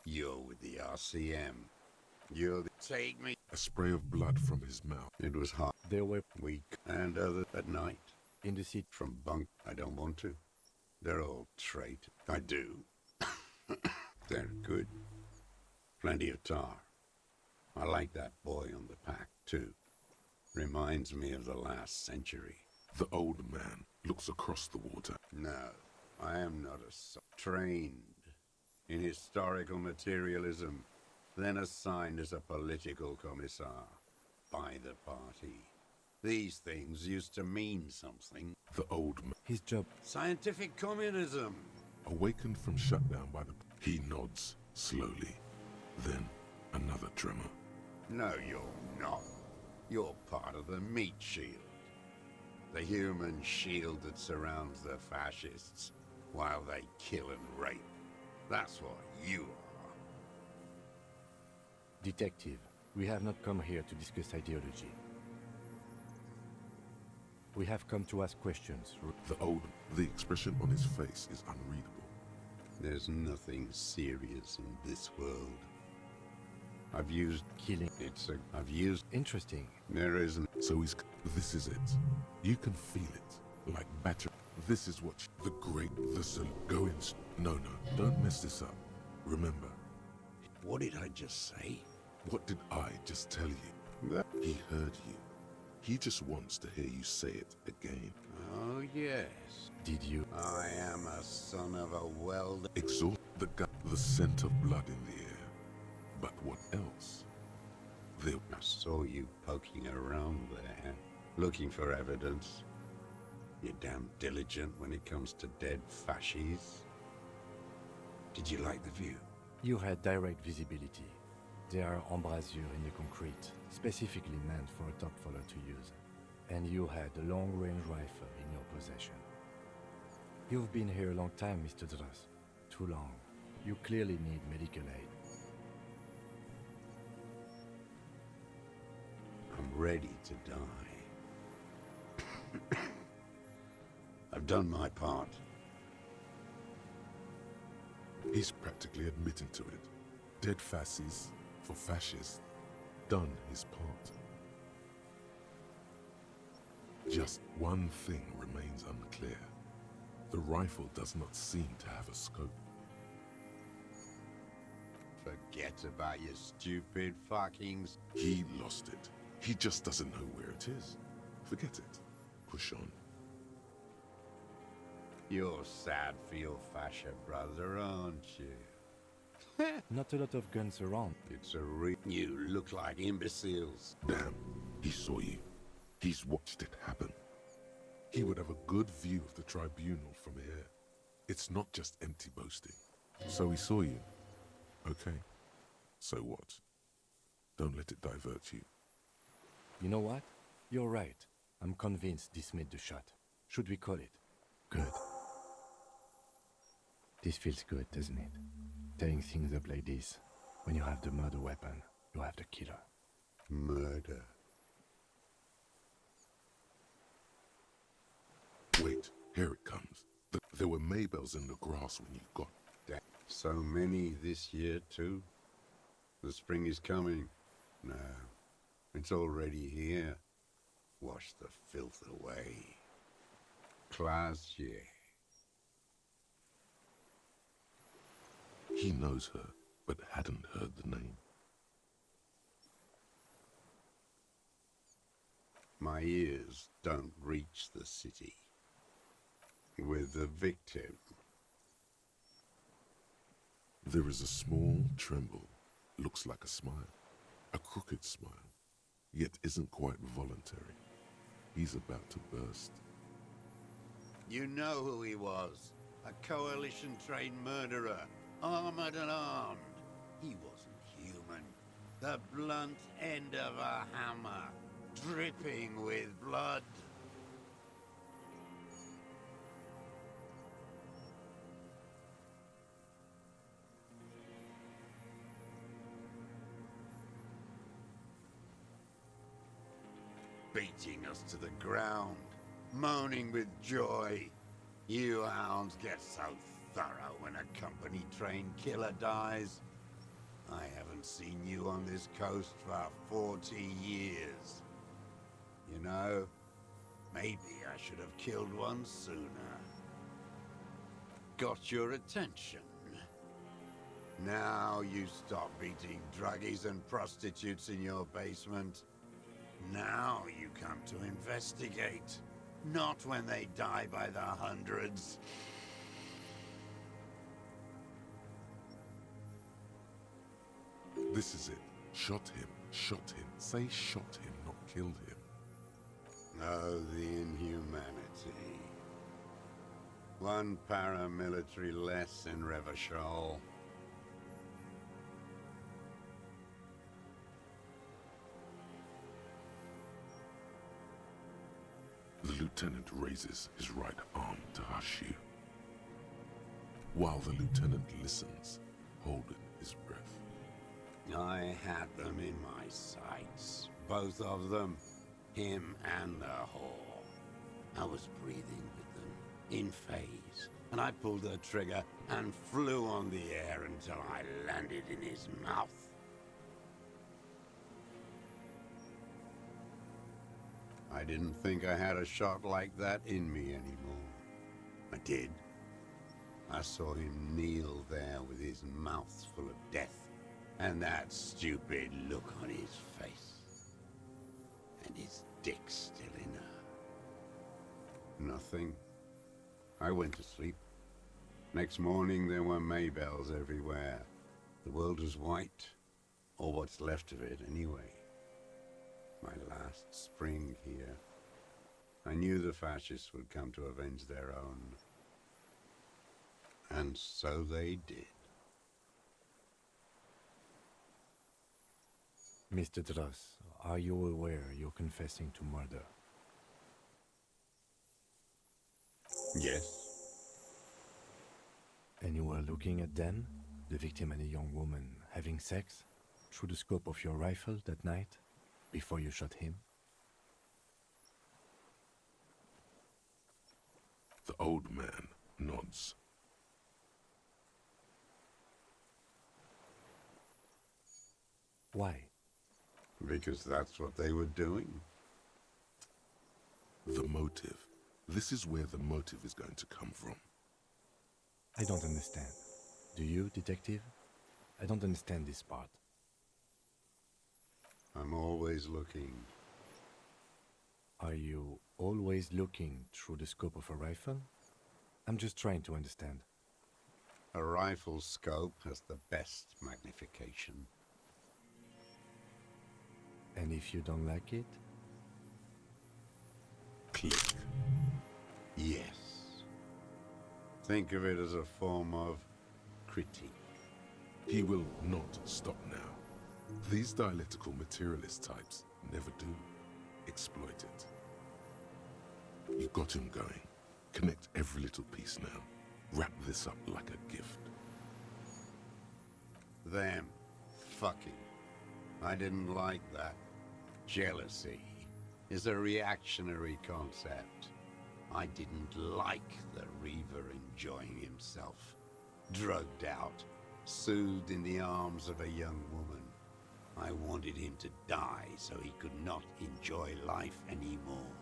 You're with the RCM. You're the... Take me. A spray of blood from his mouth. It was hot. There were... Weak and other at night. In the seat. From bunk. I don't want to. They're all trait. I do. They're good. Plenty of tar. I like that boy on the pack, too. Reminds me of the last century. The old man looks across the water. No, I am not a trained. in historical materialism, then assigned as a political commissar by the party. These things used to mean something. The old man. His job. Scientific communism. Awakened from shutdown by the... He nods slowly. Then another tremor. No, you're not. You're part of the meat shield. The human shield that surrounds the fascists while they kill and rape. That's what you are. Detective, we have not come here to discuss ideology. We have come to ask questions. The expression on his face is unreadable. There's nothing serious in this world. I've used killing. I've used... Interesting. There isn't. So this is it. You can feel it. Like batter. This is what the great, go in. No, don't mess this up. Remember. What did I just say? What did I just tell you? He heard you. He just wants to hear you say it again. Oh, yes. Did you? I am a son of a weld. Exalt the scent of blood in the air. But what else? I saw you poking around there, looking for evidence. You're damn diligent when it comes to dead fascies. Did you like the view? You had direct visibility. There are embrasures in the concrete, specifically meant for a top follower to use. And you had a long-range rifle in your possession. You've been here a long time, Mr. Dras. Too long. You clearly need medical aid. I'm ready to die. I've done my part. He's practically admitting to it. Dead fascists for fascists. Done his part. Just one thing remains unclear. The rifle does not seem to have a scope. Forget about your stupid fuckings. He lost it. He just doesn't know where it is. Forget it. Push on. You're sad for your fascia brother, aren't you? Not a lot of guns around. It's a You look like imbeciles. Damn, he saw you. He's watched it happen. He would have a good view of the tribunal from here. It's not just empty boasting. So he saw you. Okay. So what? Don't let it divert you. You know what? You're right. I'm convinced this made the shot. Should we call it? Good. This feels good, doesn't it? Tearing things up like this. When you have the murder weapon, you have the killer. Murder. Wait, here it comes. There were Maybells in the grass when you got... So many this year, too? The spring is coming. No, it's already here. Wash the filth away. Classier. He knows her, but hadn't heard the name. My ears don't reach the city. With the victim. There is a small tremble. Looks like a smile. A crooked smile. Yet isn't quite voluntary. He's about to burst. You know who he was. A coalition-trained murderer. Armored and armed. He wasn't human. The blunt end of a hammer. Dripping with blood. Beating us to the ground, moaning with joy. You hounds get so thorough when a company-trained killer dies. I haven't seen you on this coast for 40 years. You know, maybe I should have killed one sooner. Got your attention. Now you stop beating druggies and prostitutes in your basement. Now you come to investigate, not when they die by the hundreds. This is it. Shot him. Shot him. Say shot him, not killed him. Oh, the inhumanity. One paramilitary less in Revachol. The lieutenant raises his right arm to hush you, while the lieutenant listens, holding his breath. I had them in my sights, both of them, him and the whore. I was breathing with them, in phase, and I pulled the trigger and flew on the air until I landed in his mouth. I didn't think I had a shot like that in me anymore. I did. I saw him kneel there with his mouth full of death, and that stupid look on his face. And his dick still in her. Nothing. I went to sleep. Next morning there were Maybells everywhere. The world was white, or what's left of it anyway. My last spring here. I knew the fascists would come to avenge their own. And so they did. Mr. Dross, are you aware you're confessing to murder? Yes. And you were looking at Dan, the victim and a young woman, having sex through the scope of your rifle that night, before you shot him? The old man nods. Why? Because that's what they were doing. The motive. This is where the motive is going to come from. I don't understand. Do you, detective? I don't understand this part. I'm always looking. Are you always looking through the scope of a rifle? I'm just trying to understand. A rifle scope has the best magnification. And if you don't like it? Click. Yes. Think of it as a form of critique. He will not stop now. These dialectical materialist types never do. Exploit it. You got him going. Connect every little piece now. Wrap this up like a gift. Them fucking. I didn't like that. Jealousy is a reactionary concept. I didn't like the Reaver enjoying himself. Drugged out, soothed in the arms of a young woman. I wanted him to die so he could not enjoy life anymore.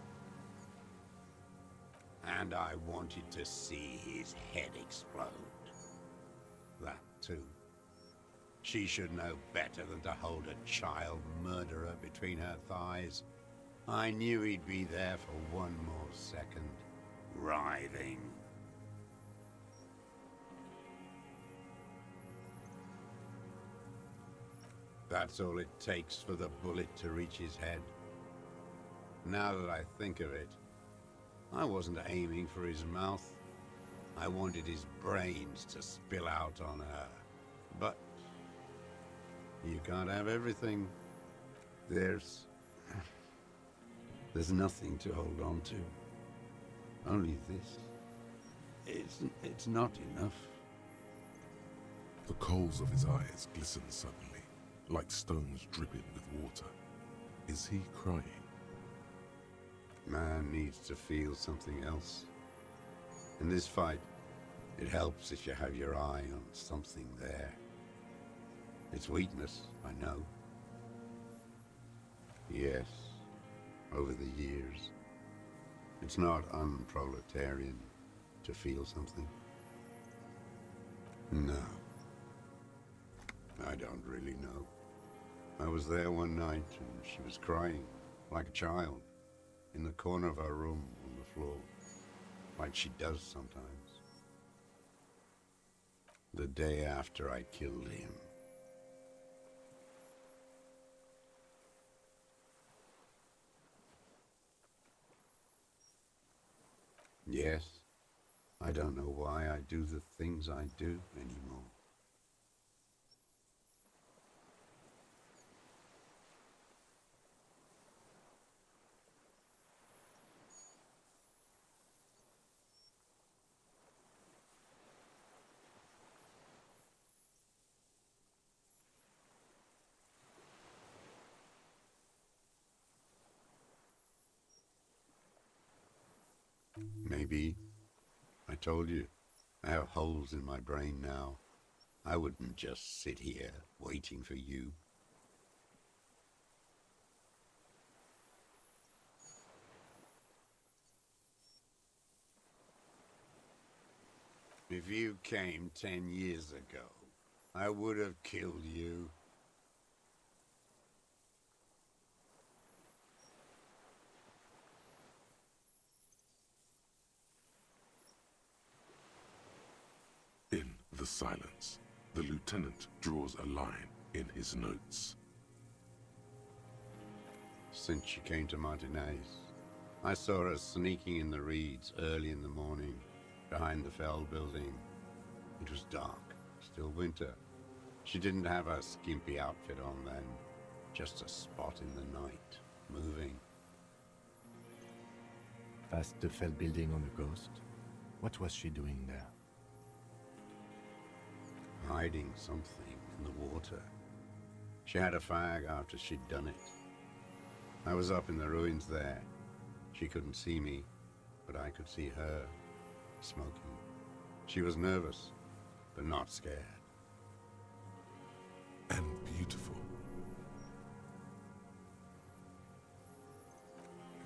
And I wanted to see his head explode. That too. She should know better than to hold a child murderer between her thighs. I knew he'd be there for one more second, writhing. That's all it takes for the bullet to reach his head. Now that I think of it, I wasn't aiming for his mouth. I wanted his brains to spill out on her. But you can't have everything. There's nothing to hold on to. Only this. It's not enough. The coals of his eyes glisten suddenly, like stones dripping with water. Is he crying? Man needs to feel something else. In this fight, it helps if you have your eye on something there. It's weakness, I know. Yes, over the years. It's not unproletarian to feel something. No. I don't really know. I was there one night and she was crying, like a child, in the corner of her room on the floor, like she does sometimes. The day after I killed him. Yes, I don't know why I do the things I do anymore. Maybe, I told you, I have holes in my brain now. I wouldn't just sit here waiting for you. If you came 10 years ago, I would have killed you. In the silence, the lieutenant draws a line in his notes. Since she came to Martinez, I saw her sneaking in the reeds early in the morning, behind the Fell building. It was dark, still winter. She didn't have her skimpy outfit on then, just a spot in the night, moving. Past the Fell building on the coast? What was she doing there? Hiding something in the water. She had a fag after she'd done it. I was up in the ruins there. She couldn't see me, but I could see her, smoking. She was nervous, but not scared. And beautiful.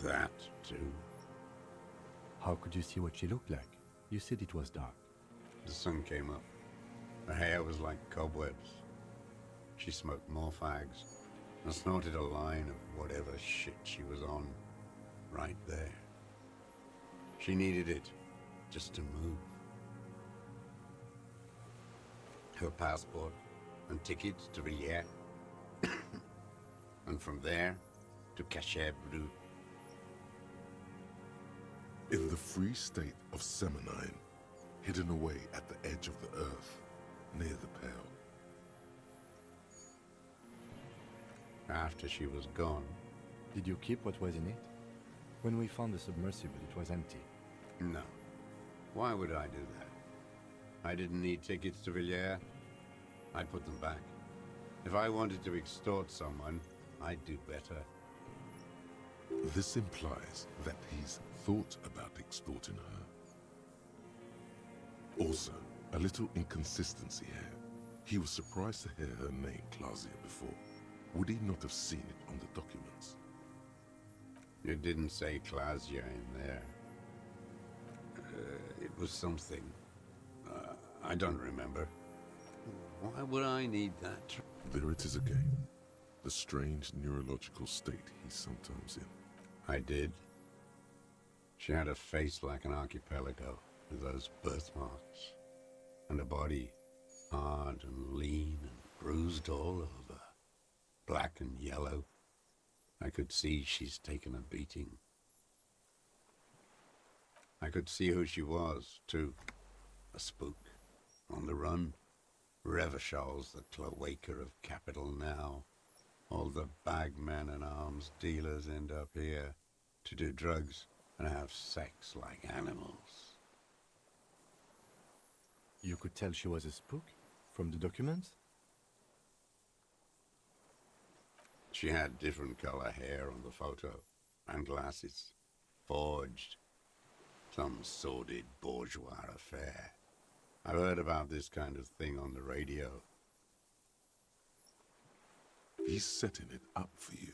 That, too. How could you see what she looked like? You said it was dark. The sun came up. Her hair was like cobwebs. She smoked more fags and snorted a line of whatever shit she was on, right there. She needed it just to move. Her passport and tickets to Villiers. And from there to Cachet Brut. In the free state of Seminine, hidden away at the edge of the earth, near the Pale. After she was gone. Did you keep what was in it? When we found the submersible, it was empty. No. Why would I do that? I didn't need tickets to Villiers. I'd put them back. If I wanted to extort someone, I'd do better. This implies that he's thought about extorting her. Also, a little inconsistency here. He was surprised to hear her name Clausia before. Would he not have seen it on the documents? It didn't say Clausia in there. It was something. I don't remember. Why would I need that? There it is again. The strange neurological state he's sometimes in. I did. She had a face like an archipelago with those birthmarks. And a body hard and lean and bruised all over. Black and yellow. I could see she's taken a beating. I could see who she was, too. A spook. On the run. Revishal's the cloaca of capital now. All the bagmen and arms dealers end up here to do drugs and have sex like animals. You could tell she was a spook? From the documents? She had different color hair on the photo, and glasses. Forged. Some sordid bourgeois affair. I've heard about this kind of thing on the radio. He's setting it up for you.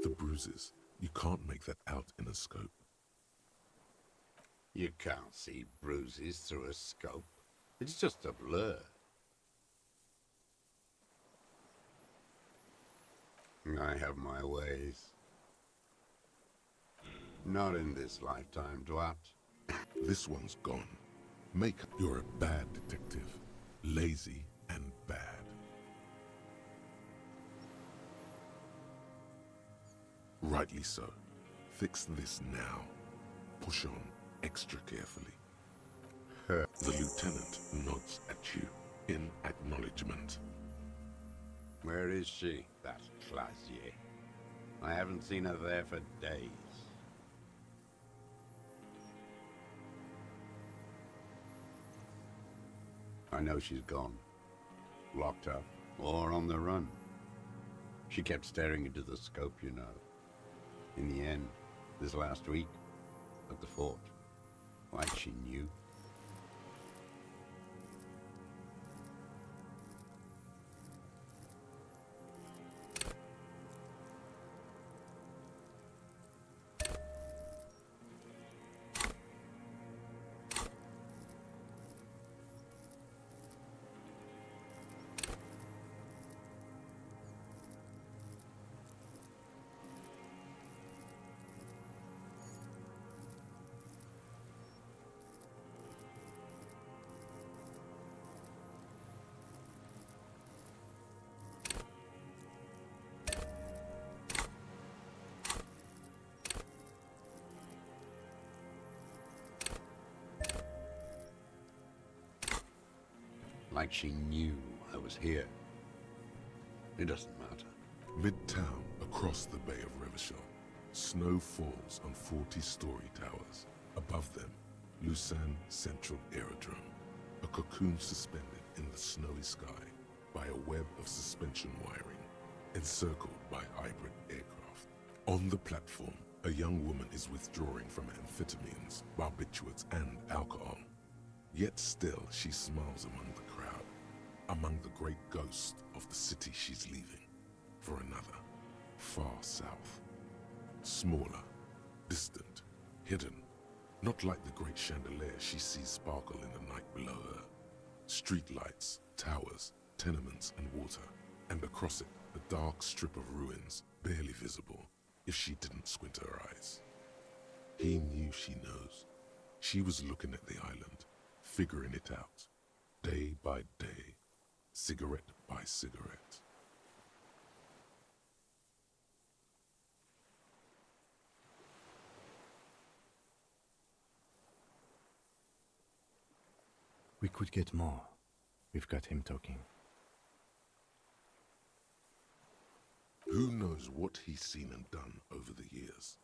The bruises, you can't make that out in a scope. You can't see bruises through a scope. It's just a blur. I have my ways. Not in this lifetime, Dwat. This one's gone. You're a bad detective. Lazy and bad. Rightly so. Fix this now. Push on. extra carefully. The lieutenant nods at you in acknowledgement. Where is she, that Classier? I haven't seen her there for days. I know she's gone. Locked up, or on the run. She kept staring into the scope, you know. In the end, this last week, at the fort, like she knew. Like she knew I was here. It doesn't matter. Midtown, across the Bay of Revachol, snow falls on 40-story towers. Above them, Elysium Central Aerodrome, a cocoon suspended in the snowy sky by a web of suspension wiring, encircled by hybrid aircraft. On the platform, a young woman is withdrawing from amphetamines, barbiturates, and alcohol. Yet still, she smiles among the crowd, among the great ghosts of the city she's leaving, for another, far south. Smaller, distant, hidden, not like the great chandelier she sees sparkle in the night below her. Streetlights, towers, tenements, and water, and across it, a dark strip of ruins, barely visible if she didn't squint her eyes. He knew she knows. She was looking at the island, figuring it out, day by day, cigarette by cigarette. We could get more. We've got him talking. Who knows what he's seen and done over the years?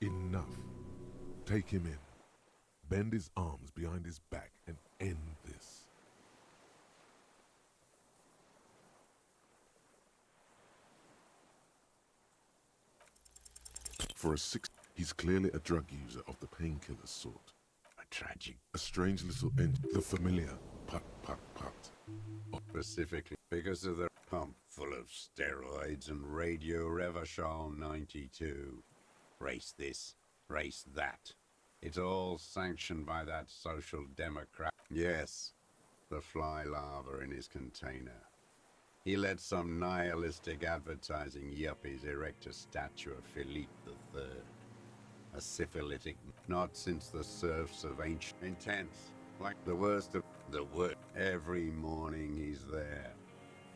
Enough. Take him in. Bend his arms behind his back and end this. For a he's clearly a drug user of the painkiller sort. A strange little end. The familiar put. Specifically because of the pump full of steroids and Radio Revachol 92. Race this, race that. It's all sanctioned by that social democrat. Yes, the fly larva in his container. He let some nihilistic advertising yuppies erect a statue of Philippe III. A syphilitic, not since the serfs of ancient. Intense, like the worst of the worst. Every morning he's there,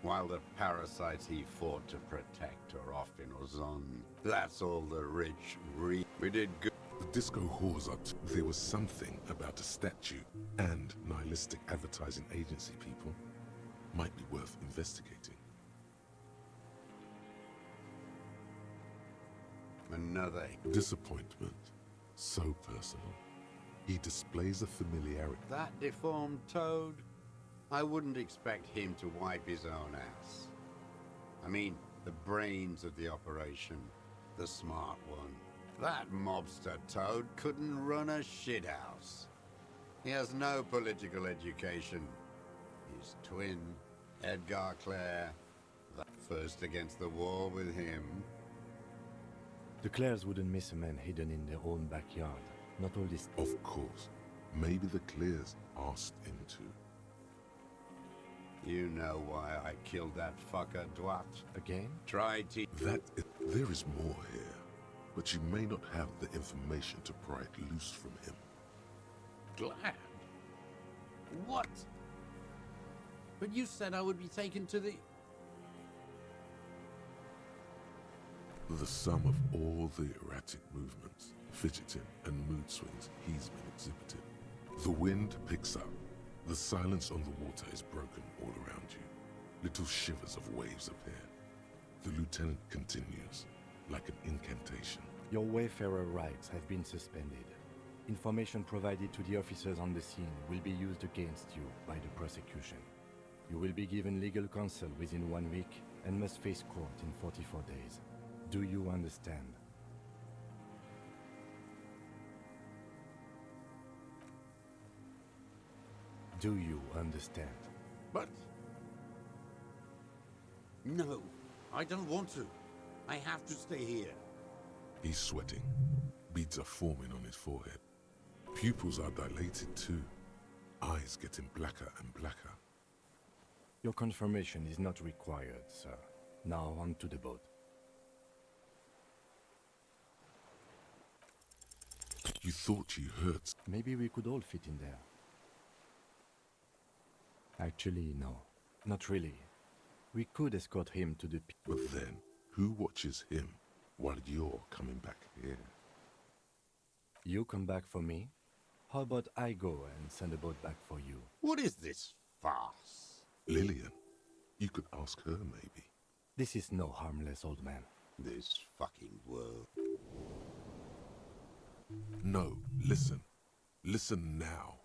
while the parasites he fought to protect are off in Ozon. That's all the rich we did good. The disco whores up. There was something about a statue and nihilistic advertising agency people. Might be worth investigating. Another disappointment. So personal. He displays a familiarity. That deformed toad? I wouldn't expect him to wipe his own ass. I mean, the brains of the operation. The smart one. That mobster toad couldn't run a shithouse. He has no political education. His twin, Edgar Clare, that first against the wall with him. The Clares wouldn't miss a man hidden in their own backyard. Not all this. Of course. Maybe the Clares asked him to. You know why I killed that fucker, Dwat? Again? Tried to... There is more here, but you may not have the information to pry it loose from him. Glad? What? But you said I would be taken to the... The sum of all the erratic movements, fidgeting, and mood swings he's been exhibiting. The wind picks up. The silence on the water is broken all around you. Little shivers of waves appear. The lieutenant continues, like an incantation. Your wayfarer rights have been suspended. Information provided to the officers on the scene will be used against you by the prosecution. You will be given legal counsel within 1 week and must face court in 44 days. Do you understand? Do you understand? But... No, I don't want to. I have to stay here. He's sweating. Beads are forming on his forehead. Pupils are dilated too. Eyes getting blacker and blacker. Your confirmation is not required, sir. Now on to the boat. You thought you heard... Maybe we could all fit in there. Actually, no. Not really. We could escort him to the... But then, who watches him while you're coming back here? You come back for me? How about I go and send a boat back for you? What is this farce? Lillian. You could ask her, maybe. This is no harmless old man. This fucking world. No, listen. Listen now.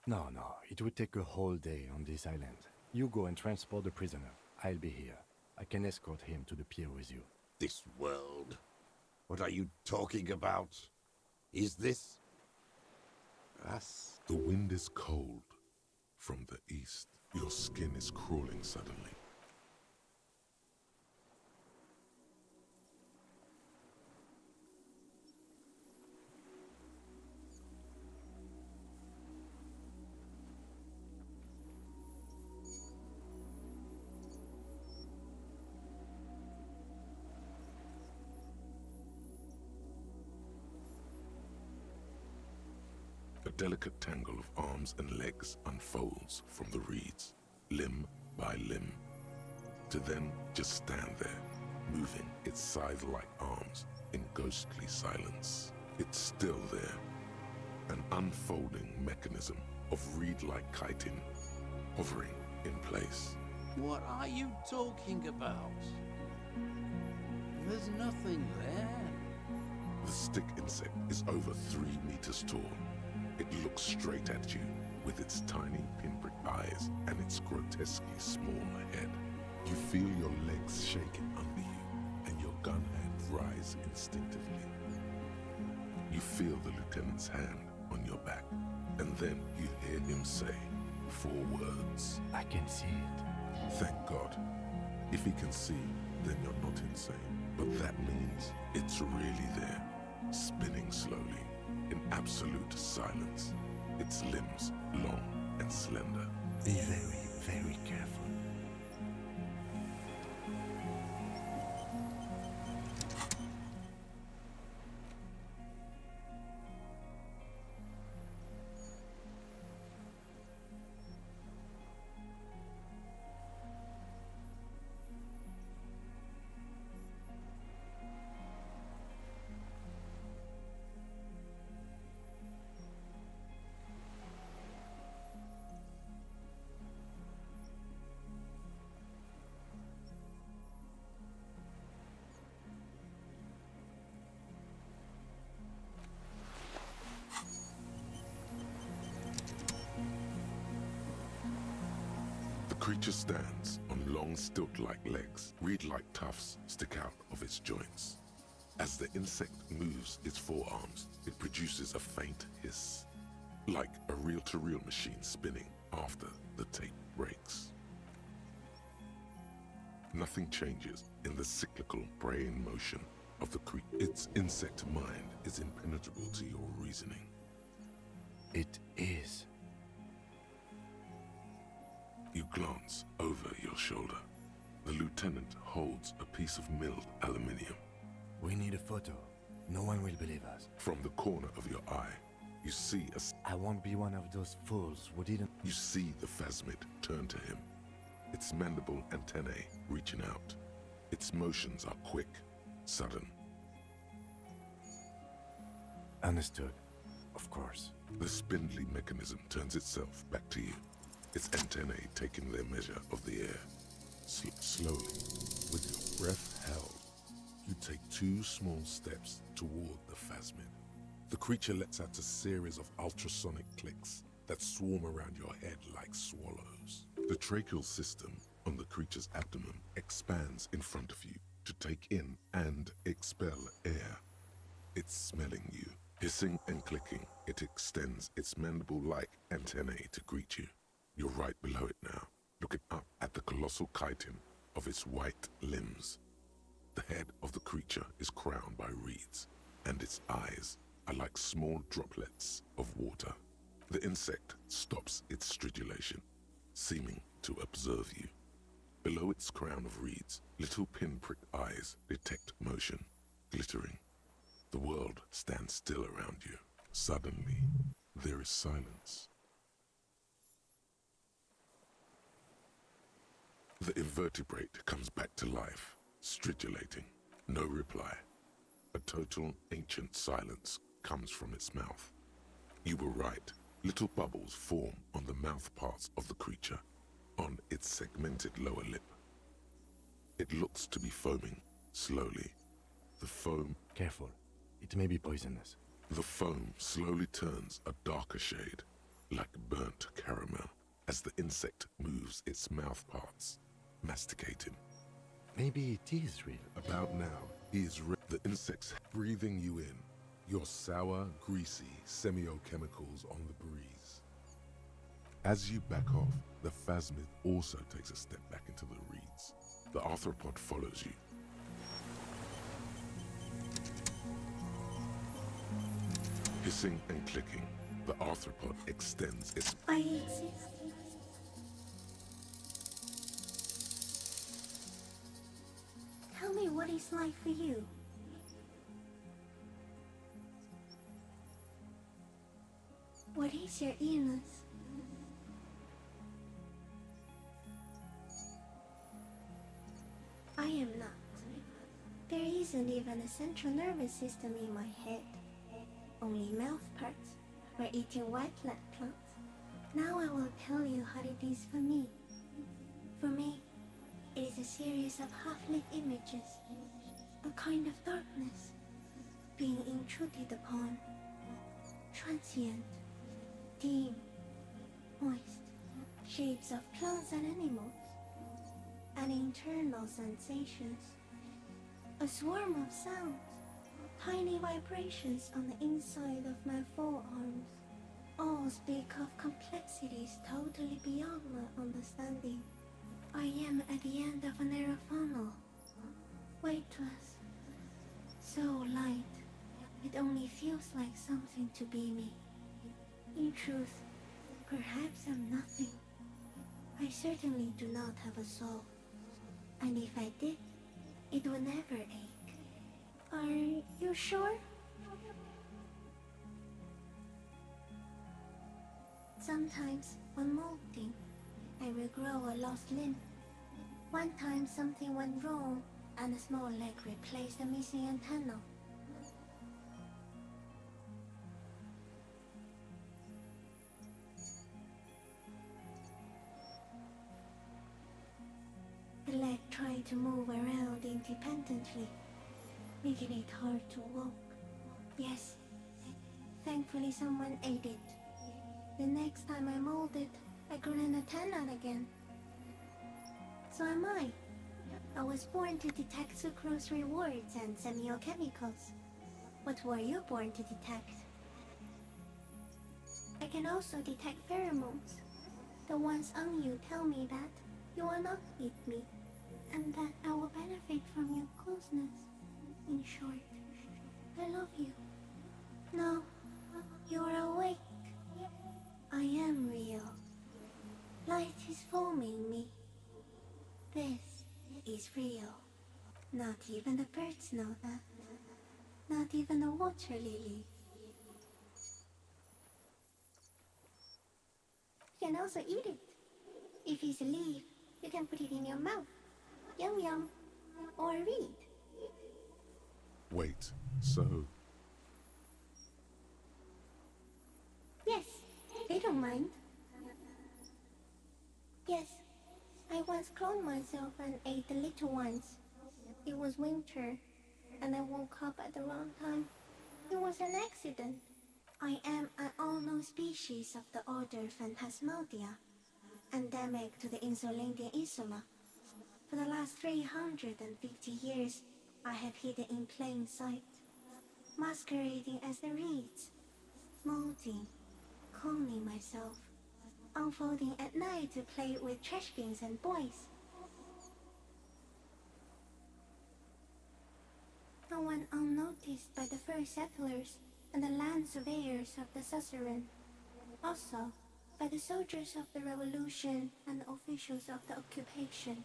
No, it would take a whole day on this island. You go and transport the prisoner. I'll be here. I can escort him to the pier with you. This world? What are you talking about? Is this... us? The wind is cold. From the east, your skin is crawling suddenly. A delicate tangle of arms and legs unfolds from the reeds, limb by limb, to then just stand there, moving its scythe-like arms in ghostly silence. It's still there, an unfolding mechanism of reed-like chitin, hovering in place. What are you talking about? There's nothing there. The stick insect is over 3 meters tall. It looks straight at you with its tiny pinprick eyes and its grotesquely small head. You feel your legs shaking under you and your gun hand rise instinctively. You feel the lieutenant's hand on your back, and then you hear him say 4 words. I can see it. Thank God. If he can see, then you're not insane. But that means it's really there, spinning slowly, in absolute silence. Its limbs long and slender. Be very, very careful. The creature stands on long stilt-like legs. Reed-like tufts stick out of its joints. As the insect moves its forearms, it produces a faint hiss, like a reel-to-reel machine spinning after the tape breaks. Nothing changes in the cyclical brain motion of the creature. Its insect mind is impenetrable to your reasoning. It is. You glance over your shoulder. The lieutenant holds a piece of milled aluminium. We need a photo. No one will believe us. From the corner of your eye, you see I won't be one of those fools who didn't... You see the phasmid turn to him, its mandible antennae reaching out. Its motions are quick, sudden. Understood. Of course. The spindly mechanism turns itself back to you, its antennae taking their measure of the air. Slowly, with your breath held, you take 2 small steps toward the phasmid. The creature lets out a series of ultrasonic clicks that swarm around your head like swallows. The tracheal system on the creature's abdomen expands in front of you to take in and expel air. It's smelling you. Hissing and clicking, it extends its mandible-like antennae to greet you. You're right below it now, looking up at the colossal chitin of its white limbs. The head of the creature is crowned by reeds, and its eyes are like small droplets of water. The insect stops its stridulation, seeming to observe you. Below its crown of reeds, little pinprick eyes detect motion, glittering. The world stands still around you. Suddenly, there is silence. The invertebrate comes back to life, stridulating. No reply. A total ancient silence comes from its mouth. You were right. Little bubbles form on the mouth parts of the creature, on its segmented lower lip. It looks to be foaming, slowly. The foam... Careful. It may be poisonous. The foam slowly turns a darker shade, like burnt caramel, as the insect moves its mouth parts, masticating. Maybe it is real. About now, the insect's breathing you in, your sour, greasy semiochemicals on the breeze. As you back off, the phasmid also takes a step back into the reeds. The arthropod follows you. Hissing and clicking, the arthropod extends its... I exist. Tell me what it's like for you. What is your illness? I am not. There isn't even a central nervous system in my head. Only mouth parts. We're eating wetland plants. Now I will tell you how it is for me. For me, it is a series of half-lit images. A kind of darkness being intruded upon. Transient, dim, moist. Shapes of plants and animals. And internal sensations. A swarm of sounds. Tiny vibrations on the inside of my forearms. All speak of complexities totally beyond my understanding. I am at the end of a narrow funnel. Weightless. So light, it only feels like something to be me. In truth, perhaps I'm nothing. I certainly do not have a soul. And if I did, it would never ache. Are you sure? Sometimes, when molting, I will grow a lost limb. One time something went wrong, and a small leg replaced a missing antenna. The leg tried to move around independently, making it hard to walk. Yes, thankfully someone aided. The next time I molded, I grew an antenna again. So am I. I was born to detect sucrose rewards and semiochemicals. What were you born to detect? I can also detect pheromones. The ones on you tell me that you will not eat me, and that I will benefit from your closeness. In short, I love you. No, you are awake. I am real. Light is forming me. This is real. Not even the birds know that. Not even the water lily. You can also eat it. If it's a leaf, you can put it in your mouth. Yum yum. or read. Wait, so Yes, they don't mind. Yes, I once cloned myself and ate the little ones. It was winter, and I woke up at the wrong time. It was an accident. I am an unknown species of the order Phantasmodia, endemic to the Insulandian Insula. For the last 350 years, I have hidden in plain sight, masquerading as the reeds, molding, cloning myself, unfolding at night to play with trash bins and boys. No one unnoticed by the first settlers and the land surveyors of the suzerain. Also, by the soldiers of the revolution and the officials of the occupation.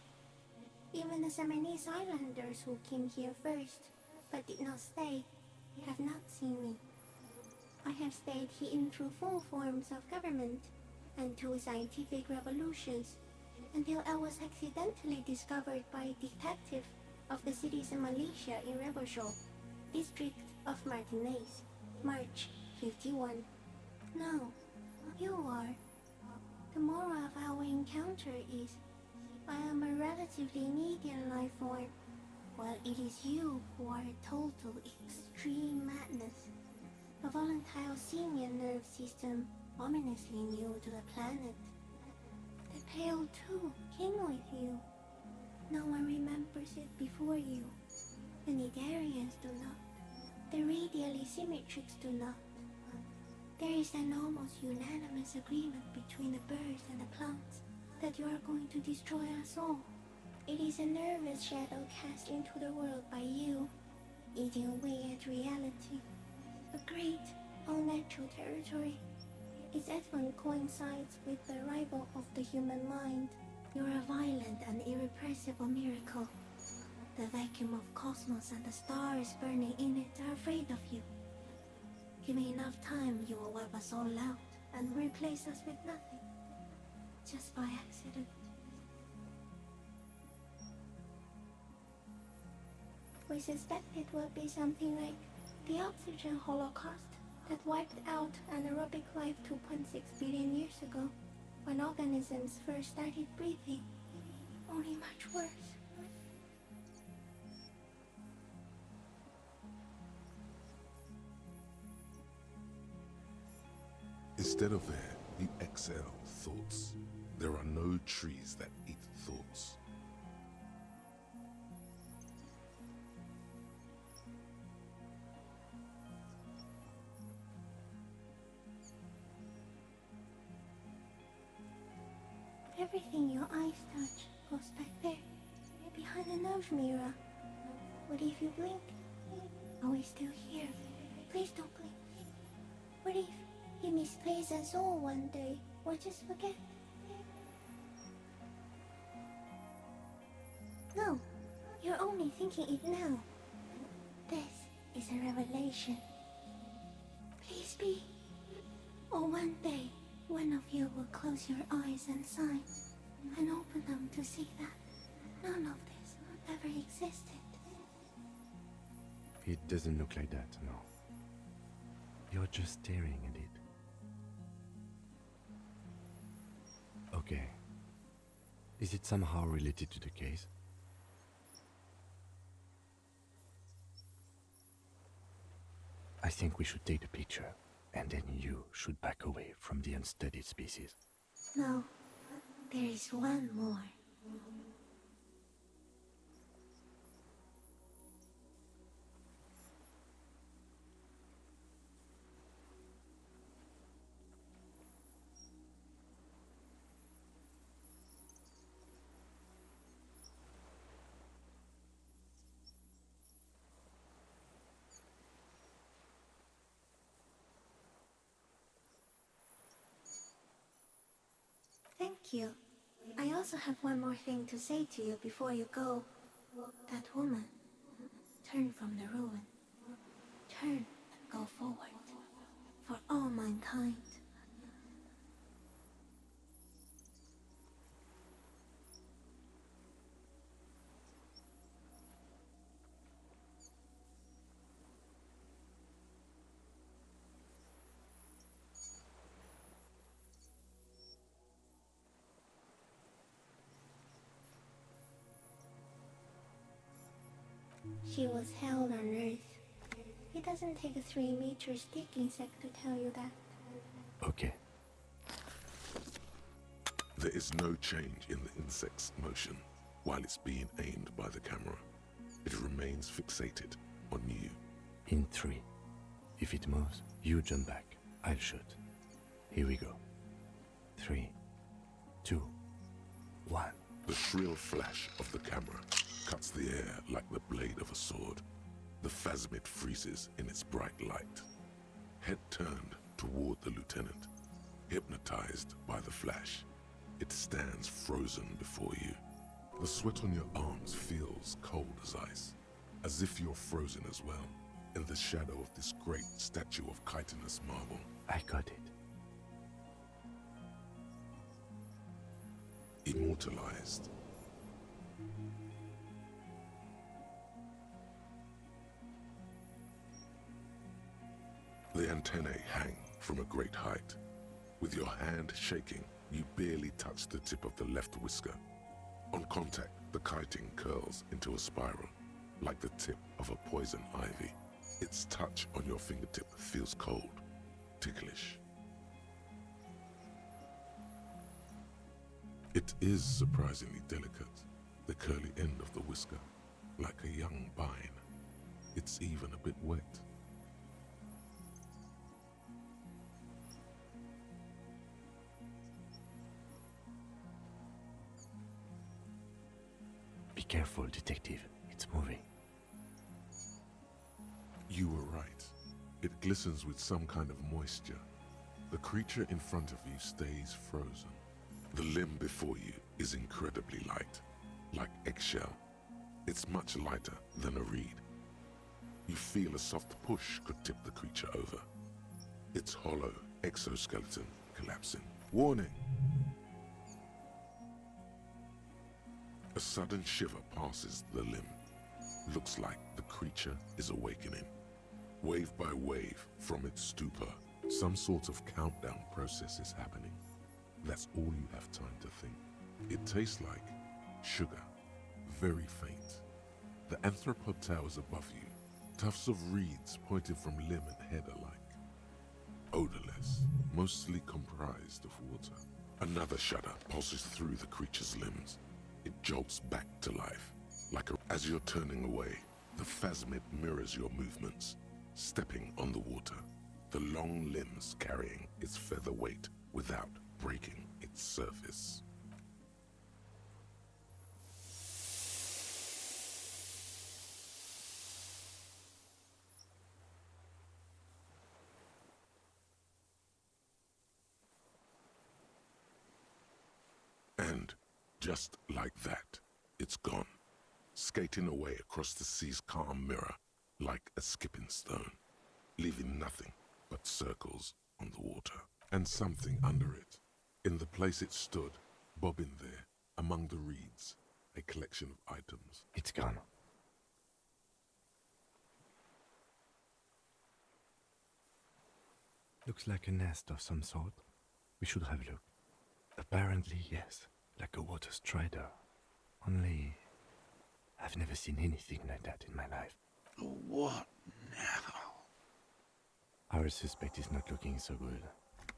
Even the Seminese islanders who came here first, but did not stay, have not seen me. I have stayed hidden through 4 forms of government and 2 scientific revolutions, until I was accidentally discovered by a detective of the citizen militia in Rebelshaw, district of Martinez, March 51. No, you are. The moral of our encounter is, I am a relatively medium life form, while it is you who are a total extreme madness. A volatile senior nerve system ominously new to the planet. The Pale too came with you. No one remembers it before you. The Nidarians do not. The radially symmetrics do not. There is an almost unanimous agreement between the birds and the plants that you are going to destroy us all. It is a nervous shadow cast into the world by you, eating away at reality. A great, unnatural territory. Its advent coincides with the arrival of the human mind. You're a violent and irrepressible miracle. The vacuum of cosmos and the stars burning in it are afraid of you. Give me enough time, you will wipe us all out and replace us with nothing. Just by accident. We suspect it will be something like the oxygen holocaust that wiped out anaerobic life 2.6 billion years ago, when organisms first started breathing. Only much worse. instead of air, you exhale thoughts. There are no trees that eat thoughts. Everything your eyes touch goes back there, behind the nose mirror. What if you blink? Are we still here? Please don't blink. What if he misplaces us all one day, or just forget? No, you're only thinking it now. This is a revelation. Please be. Or one day, one of you will close your eyes and sigh, and open them to see that none of this ever existed. It doesn't look like that, no. You're just staring at it. Okay. Is it somehow related to the case? I think we should take the picture, and then you should back away from the unstudied species. No, there is one more. Thank you. I also have one more thing to say to you before you go. That woman, turn from the ruin. Turn and go forward. For all mankind. She was held on Earth. It doesn't take a 3-meter stick insect to tell you that. Okay. There is no change in the insect's motion while it's being aimed by the camera. It remains fixated on you. In 3. If it moves, you jump back. I'll shoot. Here we go. 3, 2, 1. The shrill flash of the camera cuts the air like the blade of a sword. The phasmid freezes in its bright light. Head turned toward the lieutenant, hypnotized by the flash. It stands frozen before you. The sweat on your arms feels cold as ice, as if you're frozen as well, in the shadow of this great statue of chitinous marble. I got it. Immortalized. The antennae hang from a great height. With your hand shaking, you barely touch the tip of the left whisker. On contact, the chitin curls into a spiral, like the tip of a poison ivy. Its touch on your fingertip feels cold, ticklish. It is surprisingly delicate, the curly end of the whisker, like a young vine. It's even a bit wet. Be careful, detective. It's moving. You were right. It glistens with some kind of moisture. The creature in front of you stays frozen. The limb before you is incredibly light, like eggshell. It's much lighter than a reed. You feel a soft push could tip the creature over. Its hollow exoskeleton collapsing. Warning! A sudden shiver passes the limb. Looks like the creature is awakening. Wave by wave from its stupor, some sort of countdown process is happening. That's all you have time to think. It tastes like sugar, very faint. The anthropod towers above you, tufts of reeds pointed from limb and head alike. Odorless, mostly comprised of water. Another shudder pulses through the creature's limbs. It jolts back to life, as you're turning away, the phasmid mirrors your movements, stepping on the water, the long limbs carrying its feather weight without breaking its surface. And just like that, it's gone, skating away across the sea's calm mirror like a skipping stone, leaving nothing but circles on the water. And something under it, in the place it stood, bobbing there, among the reeds, a collection of items. It's gone. Looks like a nest of some sort. We should have a look. Apparently, yes, like a water strider. Only, I've never seen anything like that in my life. What now? Our suspect is not looking so good.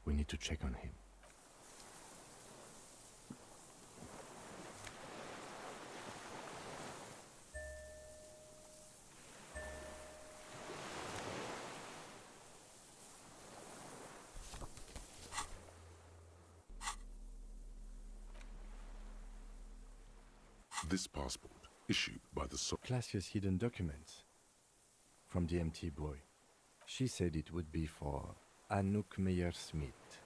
We need to check on him. This passport, issued by the Classia's hidden documents from the MT boy. She said it would be for Anouk Meyer-Smith.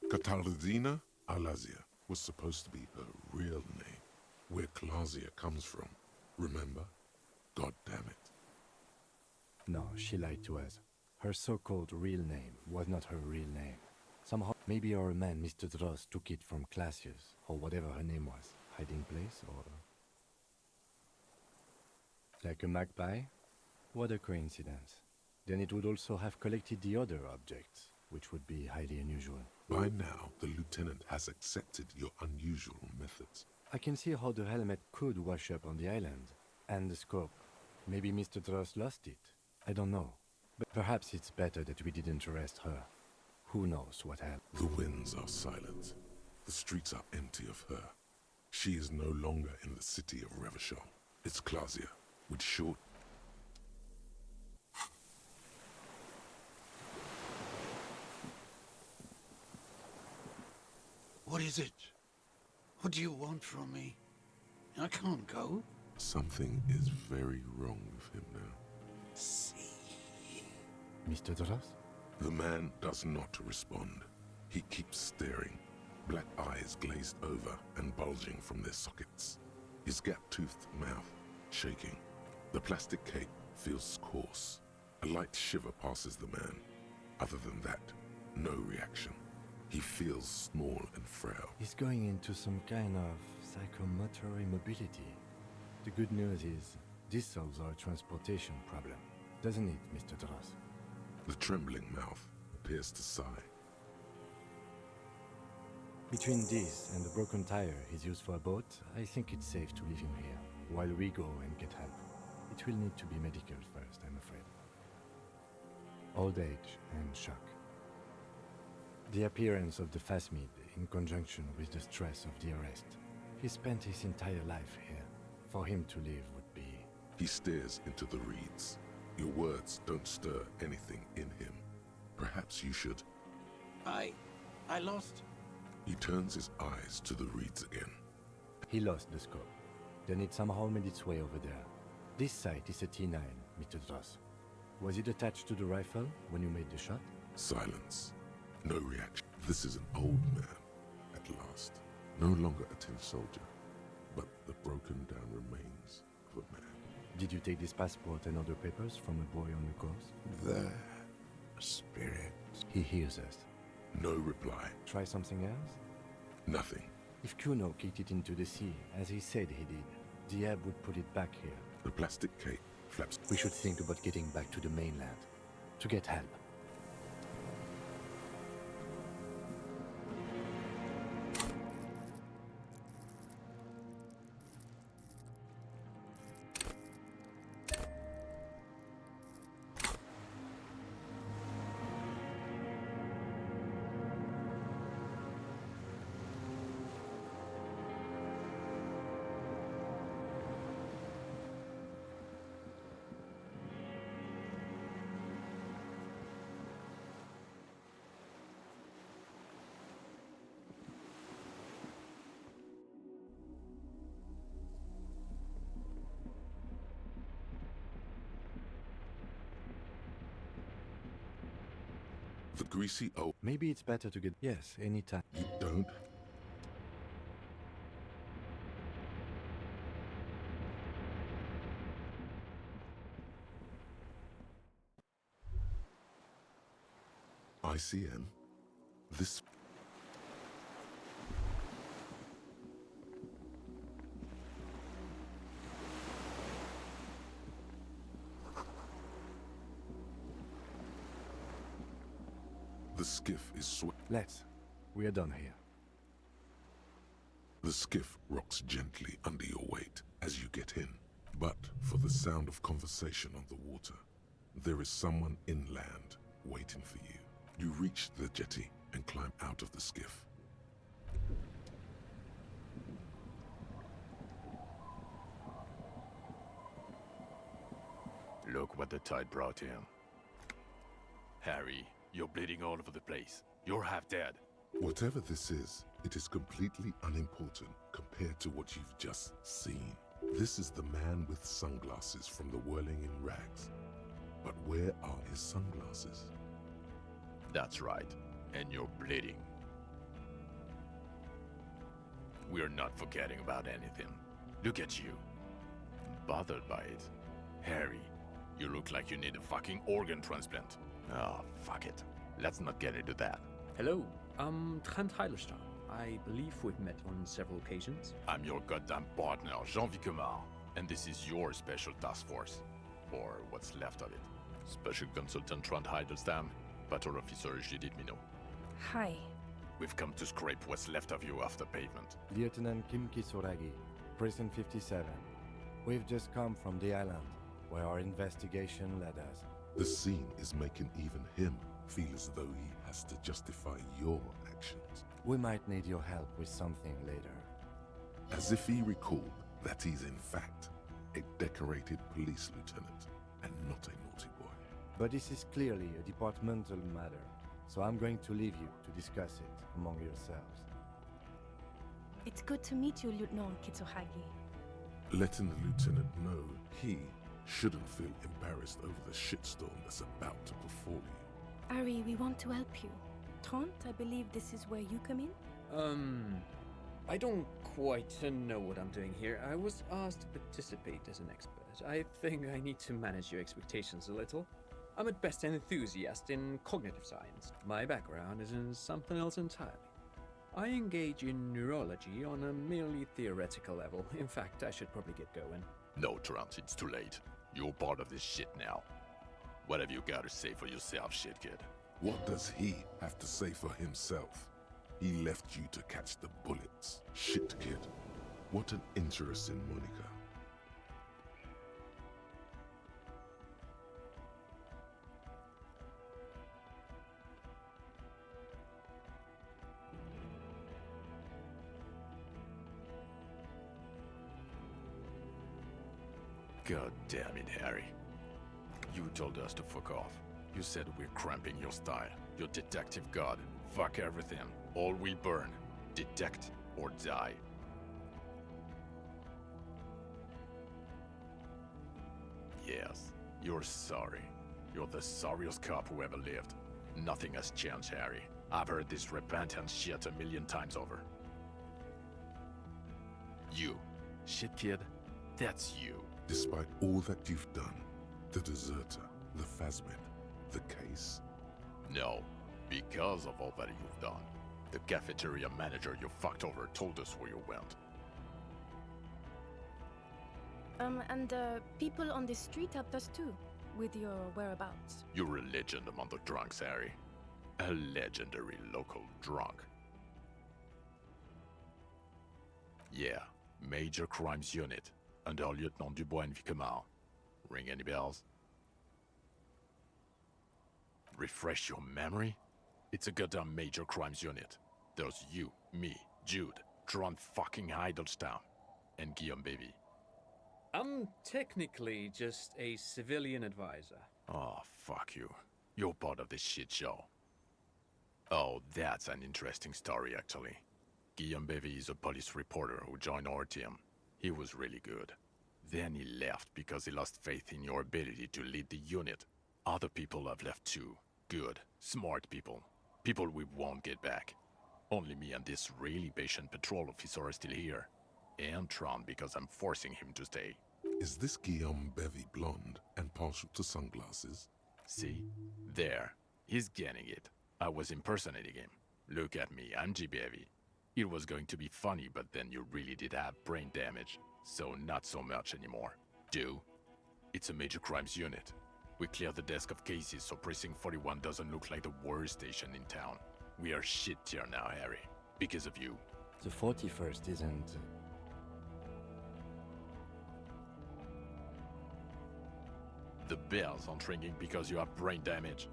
Katarzyna Alazia was supposed to be her real name, where Klasia comes from. Remember? God damn it. No, she lied to us. Her so-called real name was not her real name. Somehow, maybe our man, Mr. Dross, took it from Classia's, or whatever her name was. Hiding place, or... like a magpie? What a coincidence. Then it would also have collected the other objects, which would be highly unusual. By now, the lieutenant has accepted your unusual methods. I can see how the helmet could wash up on the island, and the scope Maybe Mr. Dross lost it. I don't know. But perhaps it's better that we didn't arrest her. Who knows what happened? The winds are silent. The streets are empty of her. She is no longer in the city of Revachol. It's Clausia, with short... What is it? What do you want from me? I can't go. Something is very wrong with him now. Mr. Dross? The man does not respond. He keeps staring, black eyes glazed over and bulging from their sockets. His gap-toothed mouth shaking. The plastic cake feels coarse. A light shiver passes the man. Other than that, no reaction. He feels small and frail. He's going into some kind of psychomotor immobility. The good news is, this solves our transportation problem. Doesn't it, Mr. Dross? The trembling mouth appears to sigh. Between this and the broken tire he's used for a boat, I think it's safe to leave him here, while we go and get help. It will need to be medical first, I'm afraid. Old age and shock. The appearance of the Phasmid in conjunction with the stress of the arrest. He spent his entire life here. For him to leave would be... He stares into the reeds. Your words don't stir anything in him. Perhaps you should... I lost... He turns his eyes to the reeds again. He lost the scope. Then it somehow made its way over there. This sight is a T9, Mr. Dross. Was it attached to the rifle when you made the shot? Silence. No reaction. This is an old man, at last. No longer a tin soldier, but the broken down remains of a man. Did you take this passport and other papers from a boy on the coast? The spirit. He hears us. No reply. Try something else? Nothing. If Kuno kicked it into the sea, as he said he did, Diab would put it back here. The plastic cape flaps. We should think about getting back to the mainland. To get help. The greasy old... Maybe it's better to get... Yes, anytime. You don't? ICM? This... The skiff is Let's. We are done here. The skiff rocks gently under your weight as you get in. But for the sound of conversation on the water, there is someone inland waiting for you. You reach the jetty and climb out of the skiff. Look what the tide brought him. Harry, you're bleeding all over the place. You're half dead. Whatever this is, it is completely unimportant compared to what you've just seen. This is the man with sunglasses from the Whirling in Rags. But where are his sunglasses? That's right. And you're bleeding. We're not forgetting about anything. Look at you. Bothered by it. Harry, you look like you need a fucking organ transplant. Oh, fuck it. Let's not get into that. Hello, I'm Trent Heilerstein. I believe we've met on several occasions. I'm your goddamn partner, Jean Vicomar, and this is your special task force. Or what's left of it. Special Consultant Trent Heilerstein, Patrol Officer Judith Minot. Hi. We've come to scrape what's left of you off the pavement. Lieutenant Kim Kisuragi, Prison 57. We've just come from the island. where our investigation led us. The scene is making even him feel as though he has to justify your actions. We might need your help with something later. As if he recalled that he's in fact a decorated police lieutenant and not a naughty boy. But this is clearly a departmental matter, so I'm going to leave you to discuss it among yourselves. It's good to meet you, Lieutenant Kitsuhagi. Letting the lieutenant know he shouldn't feel embarrassed over the shitstorm that's about to befall you. Ari, we want to help you. Trant, I believe this is where you come in? I don't quite know what I'm doing here. I was asked to participate as an expert. I think I need to manage your expectations a little. I'm at best an enthusiast in cognitive science. My background is in something else entirely. I engage in neurology on a merely theoretical level. In fact, I should probably get going. No, Trant, it's too late. You're part of this shit now. What have you got to say for yourself, shit kid? What does he have to say for himself? He left you to catch the bullets. Shit kid. What an interesting moniker. God damn it, Harry. You told us to fuck off. You said we're cramping your style. Your detective god. Fuck everything. All we burn. Detect or die. Yes, you're sorry. You're the sorriest cop who ever lived. Nothing has changed, Harry. I've heard this repentant shit a million times over. You. Shit kid, that's you. Despite all that you've done, the deserter, the Phasmid, the case? No, because of all that you've done. The cafeteria manager you fucked over told us where you went. And people on the street helped us too, with your whereabouts. You're a legend among the drunks, Harry. A legendary local drunk. Yeah, Major Crimes Unit, under Lieutenant Dubois and Vicomar. Ring any bells? Refresh your memory? It's a goddamn Major Crimes Unit. There's you, me, Jude, Trant fucking Heidelstown, and Guillaume Baby. I'm technically just a civilian advisor. Oh, fuck you. You're part of this shit show. Oh, that's an interesting story, actually. Guillaume Baby is a police reporter who joined our team. He was really good. Then he left because he lost faith in your ability to lead the unit. Other people have left too. Good, smart people. People we won't get back. Only me and this really patient patrol officer are still here. And Trant because I'm forcing him to stay. Is this Guillaume Bevy blonde and partial to sunglasses? See? There. He's getting it. I was impersonating him. Look at me, I'm G. Bevy. It was going to be funny, but then you really did have brain damage. So not so much anymore. Do? It's a Major Crimes Unit. We clear the desk of cases so Precinct 41 doesn't look like the worst station in town. We are shit tier now, Harry. Because of you. The 41st isn't... The bells aren't ringing because you have brain damage.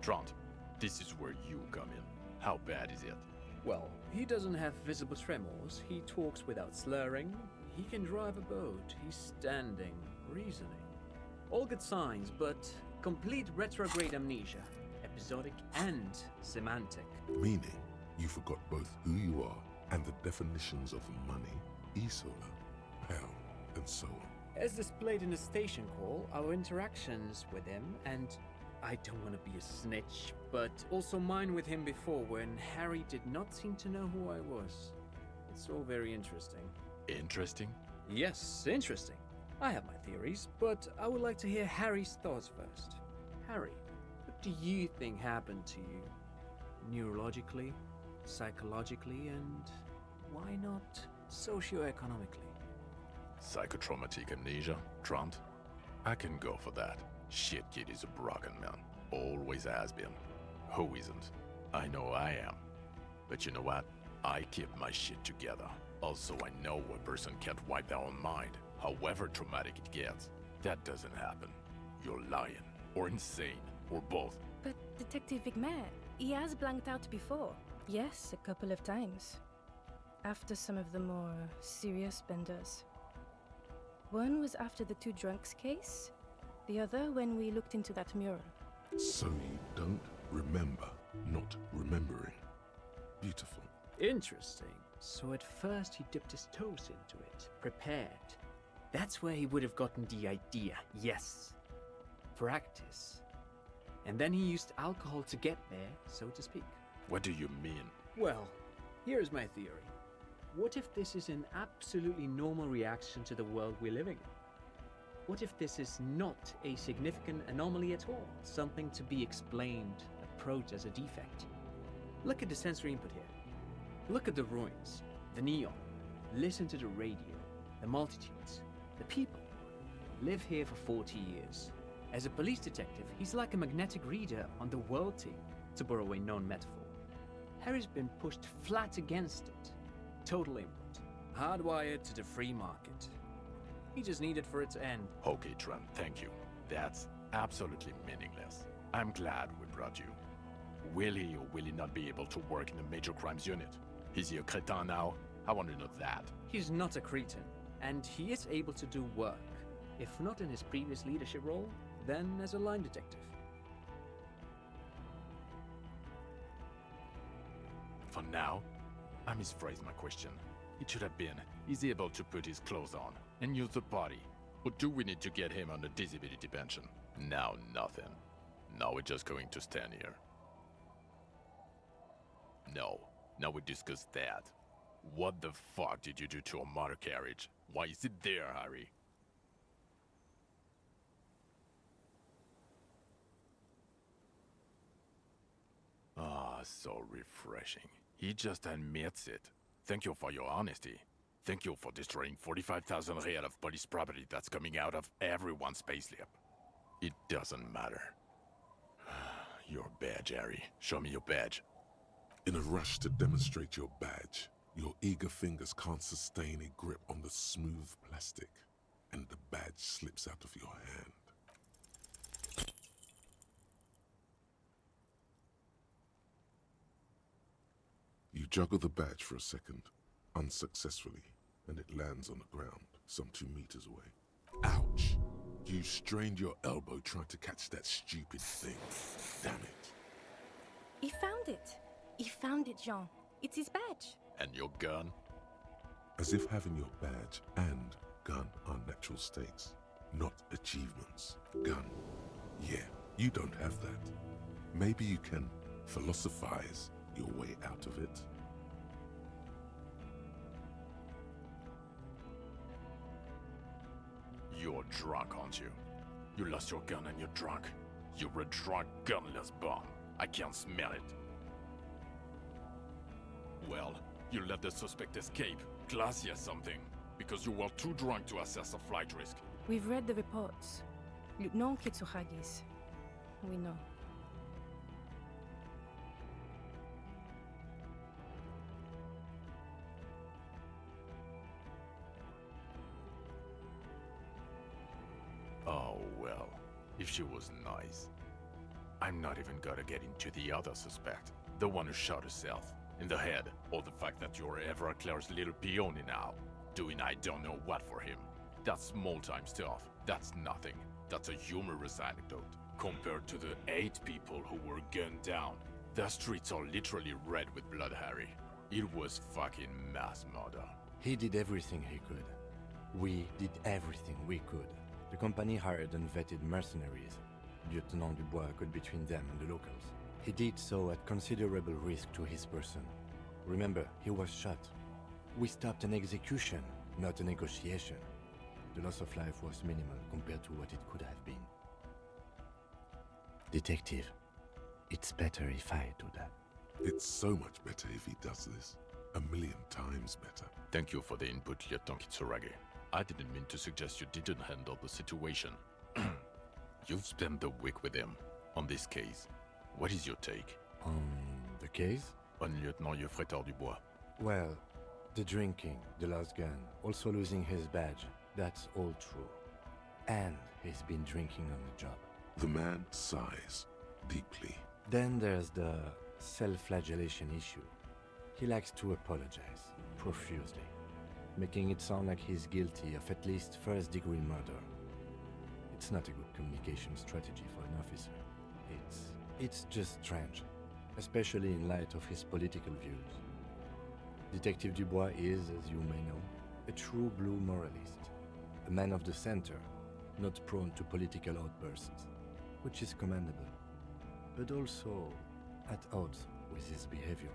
Trant, this is where you come in. How bad is it? Well, he doesn't have visible tremors, he talks without slurring, he can drive a boat, he's standing, reasoning. All good signs, but complete retrograde amnesia, episodic and semantic. Meaning, you forgot both who you are and the definitions of money, Isola, hell, and so on. As displayed in the station call, our interactions with him, and I don't want to be a snitch, but also mine with him before when Harry did not seem to know who I was. It's all very interesting. Interesting? Yes, interesting. I have my theories, but I would like to hear Harry's thoughts first. Harry, what do you think happened to you? Neurologically, psychologically, and why not socioeconomically? Psychotraumatic amnesia, Trant? I can go for that. Shit kid is a broken man. Always has been. Who isn't? I know I am. But you know what? I keep my shit together. Also, I know a person can't wipe their own mind, however traumatic it gets. That doesn't happen. You're lying, or insane, or both. But Detective Vigmer, he has blanked out before. Yes, a couple of times. After some of the more serious benders. One was after the two drunks case, the other when we looked into that mural. So you don't remember not remembering. Beautiful. Interesting. So at first he dipped his toes into it, prepared. That's where he would have gotten the idea, yes. Practice. And then he used alcohol to get there, so to speak. What do you mean? Well, here's my theory. What if this is an absolutely normal reaction to the world we're living in? What if this is not a significant anomaly at all? Something to be explained, approached as a defect? Look at the sensory input here. Look at the ruins, the neon. Listen to the radio, the multitudes, the people. Live here for 40 years. As a police detective, he's like a magnetic reader on the world team, to borrow a known metaphor. Harry's been pushed flat against it. Total input. Hardwired to the free market. He just needed for it to end. Okay, Trent, thank you. That's absolutely meaningless. I'm glad we brought you. Will he or will he not be able to work in the major crimes unit? Is he a cretin now? I want to know that. He's not a cretin, and he is able to do work. If not in his previous leadership role, then as a line detective. For now, I misphrased my question. It should have been, is he able to put his clothes on and use the body? Or do we need to get him on a disability pension? Now nothing. Now we're just going to stand here. No, now we discuss that. What the fuck did you do to a motor carriage? Why is it there, Harry? Ah, so refreshing. He just admits it. Thank you for your honesty. Thank you for destroying 45,000 real of police property that's coming out of everyone's payslip. It doesn't matter. Your badge, Harry. Show me your badge. In a rush to demonstrate your badge, your eager fingers can't sustain a grip on the smooth plastic, and the badge slips out of your hand. You juggle the badge for a second, unsuccessfully, and it lands on the ground, some 2 meters away. Ouch! You strained your elbow trying to catch that stupid thing. Damn it. He found it. He found it, Jean. It's his badge. And your gun? As if having your badge and gun are natural states, not achievements. Gun. Yeah, you don't have that. Maybe you can philosophize your way out of it. You're drunk, aren't you? You lost your gun and you're drunk. You're a drunk, gunless bum. I can't smell it. Well, you let the suspect escape, classy as something, because you were too drunk to assess a flight risk. We've read the reports. Lieutenant Kitsuhagi's. We know. Oh, well, if she was nice. I'm not even gonna get into the other suspect, the one who shot herself, in the head, or the fact that you're Everclear's little peony now, doing I don't know what for him. That's small-time stuff, that's nothing. That's a humorous anecdote, compared to the 8 people who were gunned down. The streets are literally red with blood, Harry. It was fucking mass murder. He did everything he could. We did everything we could. The company hired and vetted mercenaries. Lieutenant Dubois got between them and the locals. He did so at considerable risk to his person. Remember, he was shot. We stopped an execution, not a negotiation. The loss of life was minimal compared to what it could have been. Detective, it's better if I do that. It's so much better if he does this. 1,000,000 times better. Thank you for the input, Lieutenant Kitsuragi. I didn't mean to suggest you didn't handle the situation. You've spent the week with him on this case. What is your take? On the case? On Lieutenant Geoffrey Dubois. Well, the drinking, the lost gun, also losing his badge, that's all true. And he's been drinking on the job. The man sighs deeply. Then there's the self-flagellation issue. He likes to apologize profusely, making it sound like he's guilty of at least first-degree murder. It's not a good communication strategy for an officer. It's just strange, especially in light of his political views. Detective Dubois is, as you may know, a true blue moralist, a man of the center, not prone to political outbursts, which is commendable, but also at odds with his behavior.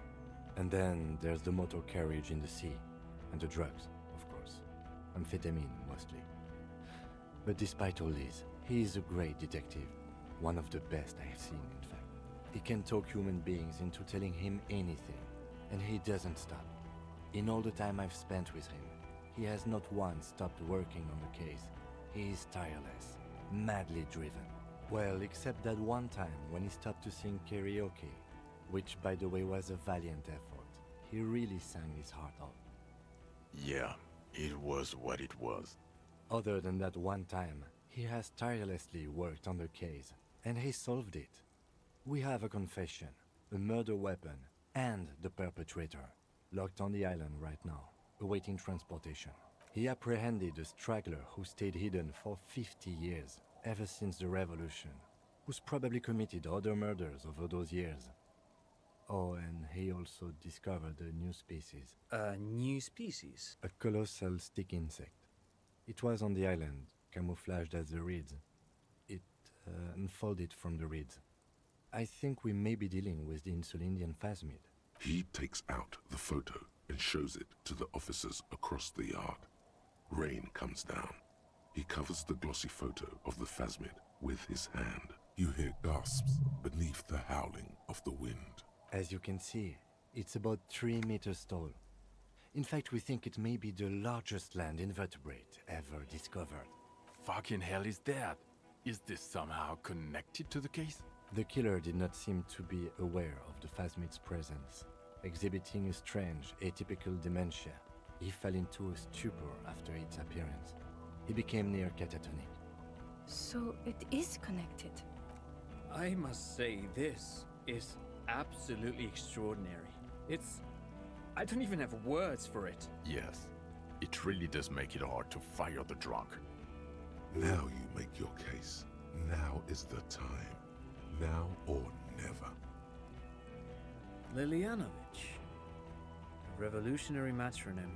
And then there's the motor carriage in the sea, and the drugs, of course, amphetamine mostly. But despite all this, he is a great detective, one of the best I have seen, in fact. He can talk human beings into telling him anything, and he doesn't stop. In all the time I've spent with him, he has not once stopped working on the case. He is tireless, madly driven. Well, except that one time when he stopped to sing karaoke, which by the way was a valiant effort. He really sang his heart out. Yeah, it was what it was. Other than that one time, he has tirelessly worked on the case, and he solved it. We have a confession, a murder weapon, and the perpetrator, locked on the island right now, awaiting transportation. He apprehended a straggler who stayed hidden for 50 years, ever since the revolution, who's probably committed other murders over those years. Oh, and he also discovered a new species. A new species? A colossal stick insect. It was on the island, camouflaged as the reeds. It unfolded from the reeds. I think we may be dealing with the Insulindian phasmid. He takes out the photo and shows it to the officers across the yard. Rain comes down. He covers the glossy photo of the phasmid with his hand. You hear gasps beneath the howling of the wind. As you can see, it's about 3 meters tall. In fact, we think it may be the largest land invertebrate ever discovered. Fucking hell is that? Is this somehow connected to the case? The killer did not seem to be aware of the phasmid's presence. Exhibiting a strange, atypical dementia, he fell into a stupor after its appearance. He became near catatonic. So it is connected. I must say, this is absolutely extraordinary. I don't even have words for it. Yes, it really does make it hard to fire the drunk. Now you make your case. Now is the time. Now or never. Lilianovich. A revolutionary matronym.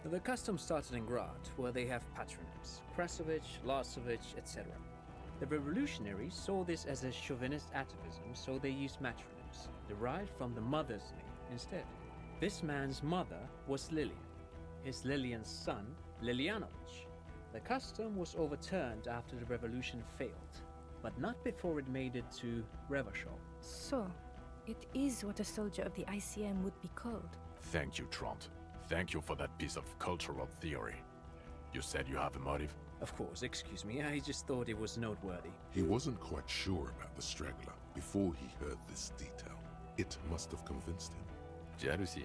The custom started in Grad, where they have patronyms. Krasovich, Lasovich, etc. The revolutionaries saw this as a chauvinist atavism, so they used matronyms, derived from the mother's name instead. This man's mother was Lilian. His Lilian's son, Lilianovich. The custom was overturned after the revolution failed, but not before it made it to Revachol. So, it is what a soldier of the ICM would be called. Thank you, Trant. Thank you for that piece of cultural theory. You said you have a motive? Of course, excuse me, I just thought it was noteworthy. He wasn't quite sure about the straggler before he heard this detail. It must have convinced him. Jealousy.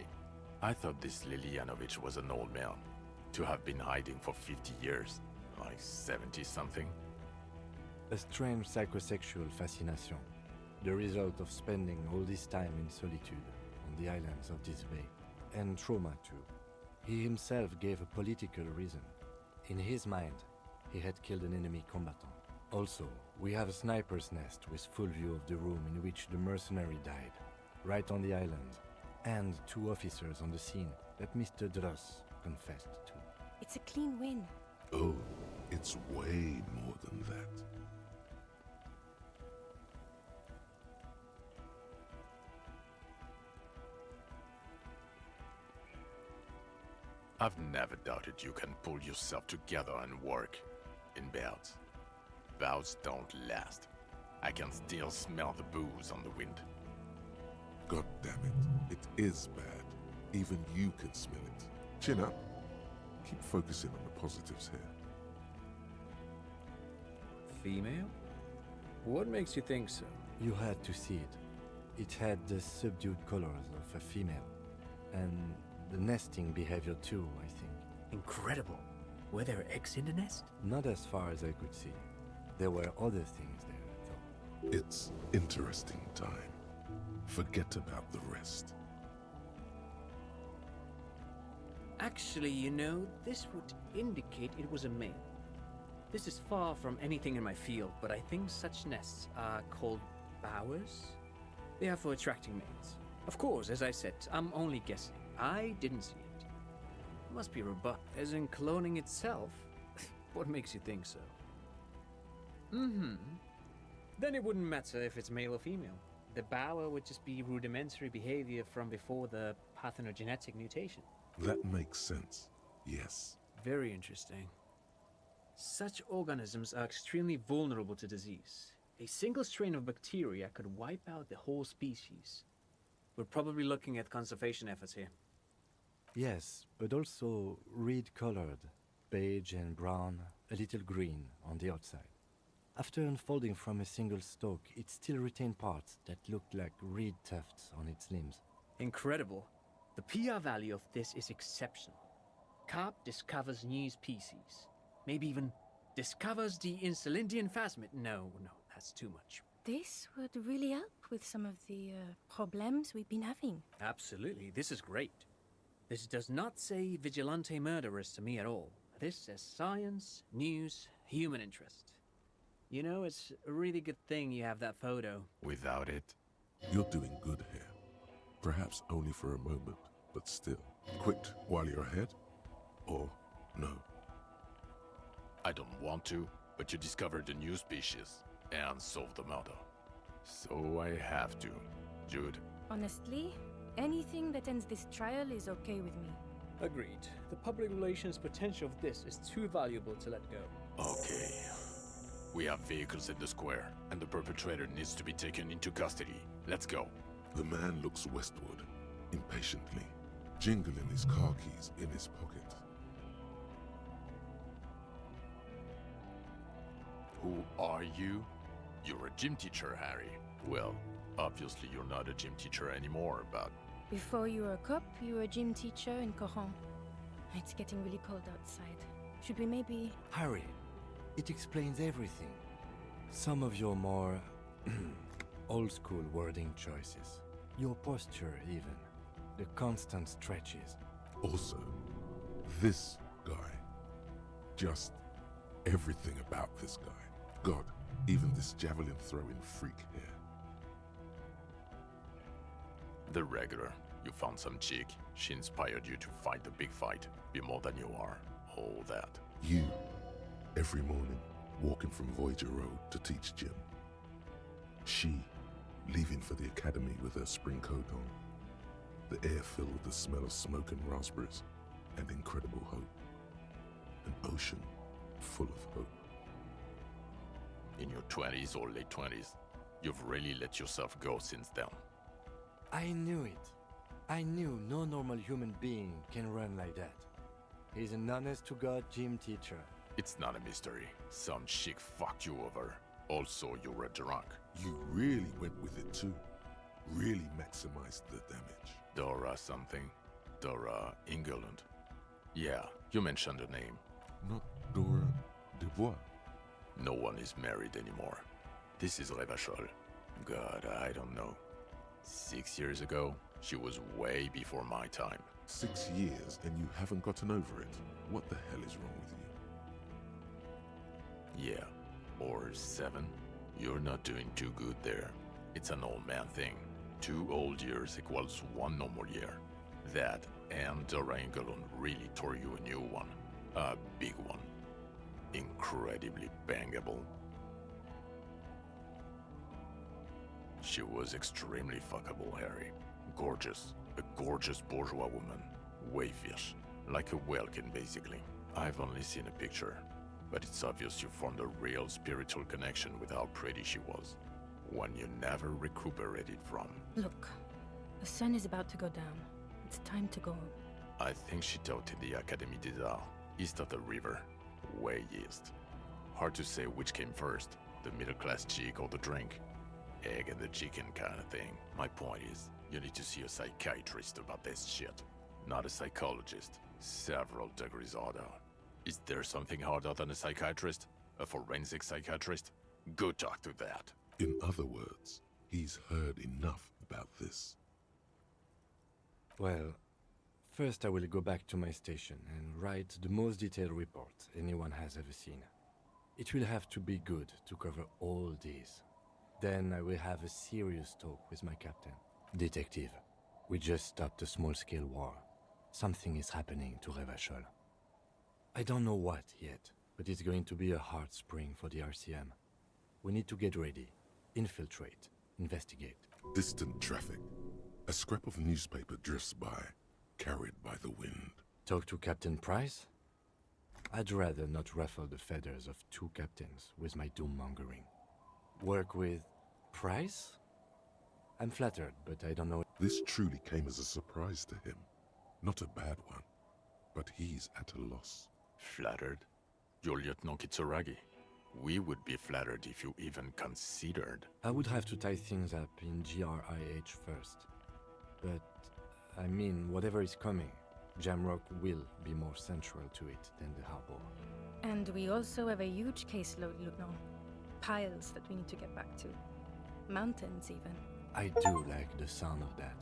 I thought this Lilianovich was an old man, to have been hiding for 50 years, like 70-something. A strange psychosexual fascination, the result of spending all this time in solitude on the islands of this bay, and trauma too. He himself gave a political reason. In his mind, he had killed an enemy combatant. Also, we have a sniper's nest with full view of the room in which the mercenary died, right on the island, and 2 officers on the scene that Mr. Dross confessed to. It's a clean win. Oh, it's way more than that. I've never doubted you can pull yourself together and work. In bouts. Bouts don't last. I can still smell the booze on the wind. God damn it. It is bad. Even you can smell it. Chin up. Keep focusing on the positives here. Female? What makes you think so? You had to see it. It had the subdued colors of a female. And the nesting behavior too, I think. Incredible. Were there eggs in the nest? Not as far as I could see. There were other things there, though. It's interesting time. Forget about the rest. Actually, you know, this would indicate it was a male. This is far from anything in my field, but I think such nests are called bowers. They are for attracting mates. Of course, as I said, I'm only guessing. I didn't see it. It must be robust. As in cloning itself? What makes you think so? Then it wouldn't matter if it's male or female. The bower would just be rudimentary behavior from before the parthenogenetic mutation. That makes sense, yes. Very interesting. Such organisms are extremely vulnerable to disease. A single strain of bacteria could wipe out the whole species. We're probably looking at conservation efforts here. Yes, but also reed-colored, beige and brown, a little green on the outside. After unfolding from a single stalk, it still retained parts that looked like reed tufts on its limbs. Incredible. The PR value of this is exceptional. Carp discovers new species. Maybe even discovers the Insulindian phasmid. No, that's too much. This would really help with some of the problems we've been having. Absolutely, this is great. This does not say vigilante murderers to me at all. This says science, news, human interest. You know, it's a really good thing you have that photo. Without it, You're doing good here. Perhaps only for a moment, but still. Quit while you're ahead? Or no? I don't want to, but you discovered a new species and solved the murder. So I have to. Jude, Honestly, anything that ends this trial is okay with me. Agreed. The public relations potential of this is too valuable to let go. okay. We have vehicles in the square, and the perpetrator needs to be taken into custody. Let's go. The man looks westward, impatiently, jingling his car keys in his pocket. Who are you? You're a gym teacher, Harry. Well, obviously you're not a gym teacher anymore, but... Before you were a cop, you were a gym teacher in Coron. It's getting really cold outside. Should we maybe... Harry, it explains everything. Some of your more old-school wording choices. Your posture, even. The constant stretches. Also, this guy. Just everything about this guy. God, even this javelin-throwing freak here. The regular. You found some chick. She inspired you to fight the big fight. Be more than you are. All that. You, every morning, walking from Voyager Road to teach gym. She, leaving for the academy with her spring coat on. The air filled with the smell of smoke and raspberries, and incredible hope. An ocean full of hope. In your 20s or late 20s, you've really let yourself go since then. I knew it. I knew no normal human being can run like that. He's an honest-to-God gym teacher. It's not a mystery. Some chick fucked you over. Also, you were drunk. You really went with it too. Really maximized the damage. Dora something. Dora England. Yeah, you mentioned the name. Not Dora Dubois. No one is married anymore. This is Revachol. God, I don't know. 6 years ago, she was way before my time. 6 years and you haven't gotten over it. What the hell is wrong with you? Yeah, or 7. You're not doing too good there. It's an old man thing. 2 old years equals 1 normal year. That and Dora England really tore you a new one. A big one. Incredibly bangable. She was extremely fuckable, Harry. Gorgeous. A gorgeous bourgeois woman. Wayfish. Like a whalekin, basically. I've only seen a picture, but it's obvious you formed a real spiritual connection with how pretty she was. One you never recuperated from. Look, the sun is about to go down. It's time to go. I think she taught in the Académie des Arts, east of the river. Way east. Hard to say which came first, the middle-class chick or the drink. Egg and the chicken kind of thing. My point is, you need to see a psychiatrist about this shit. Not a psychologist. Several degrees order. Is there something harder than a psychiatrist? A forensic psychiatrist? Go talk to that. In other words, he's heard enough about this. Well, first I will go back to my station and write the most detailed report anyone has ever seen. It will have to be good to cover all these. Then I will have a serious talk with my captain. Detective, we just stopped a small-scale war. Something is happening to Revachol. I don't know what yet, but it's going to be a hard spring for the RCM. We need to get ready, infiltrate, investigate. Distant traffic. A scrap of newspaper drifts by, carried by the wind. Talk to Captain Price? I'd rather not ruffle the feathers of two captains with my doom-mongering. Work with Price? I'm flattered, but I don't know. This truly came as a surprise to him. Not a bad one, but he's at a loss. Flattered? You're Lieutenant Kitsuragi. We would be flattered if you even considered. I would have to tie things up in GRIH first. But, I mean, whatever is coming, Jamrock will be more central to it than the harbor. And we also have a huge caseload, Lieutenant. Piles that we need to get back to. Mountains, even. I do like the sound of that.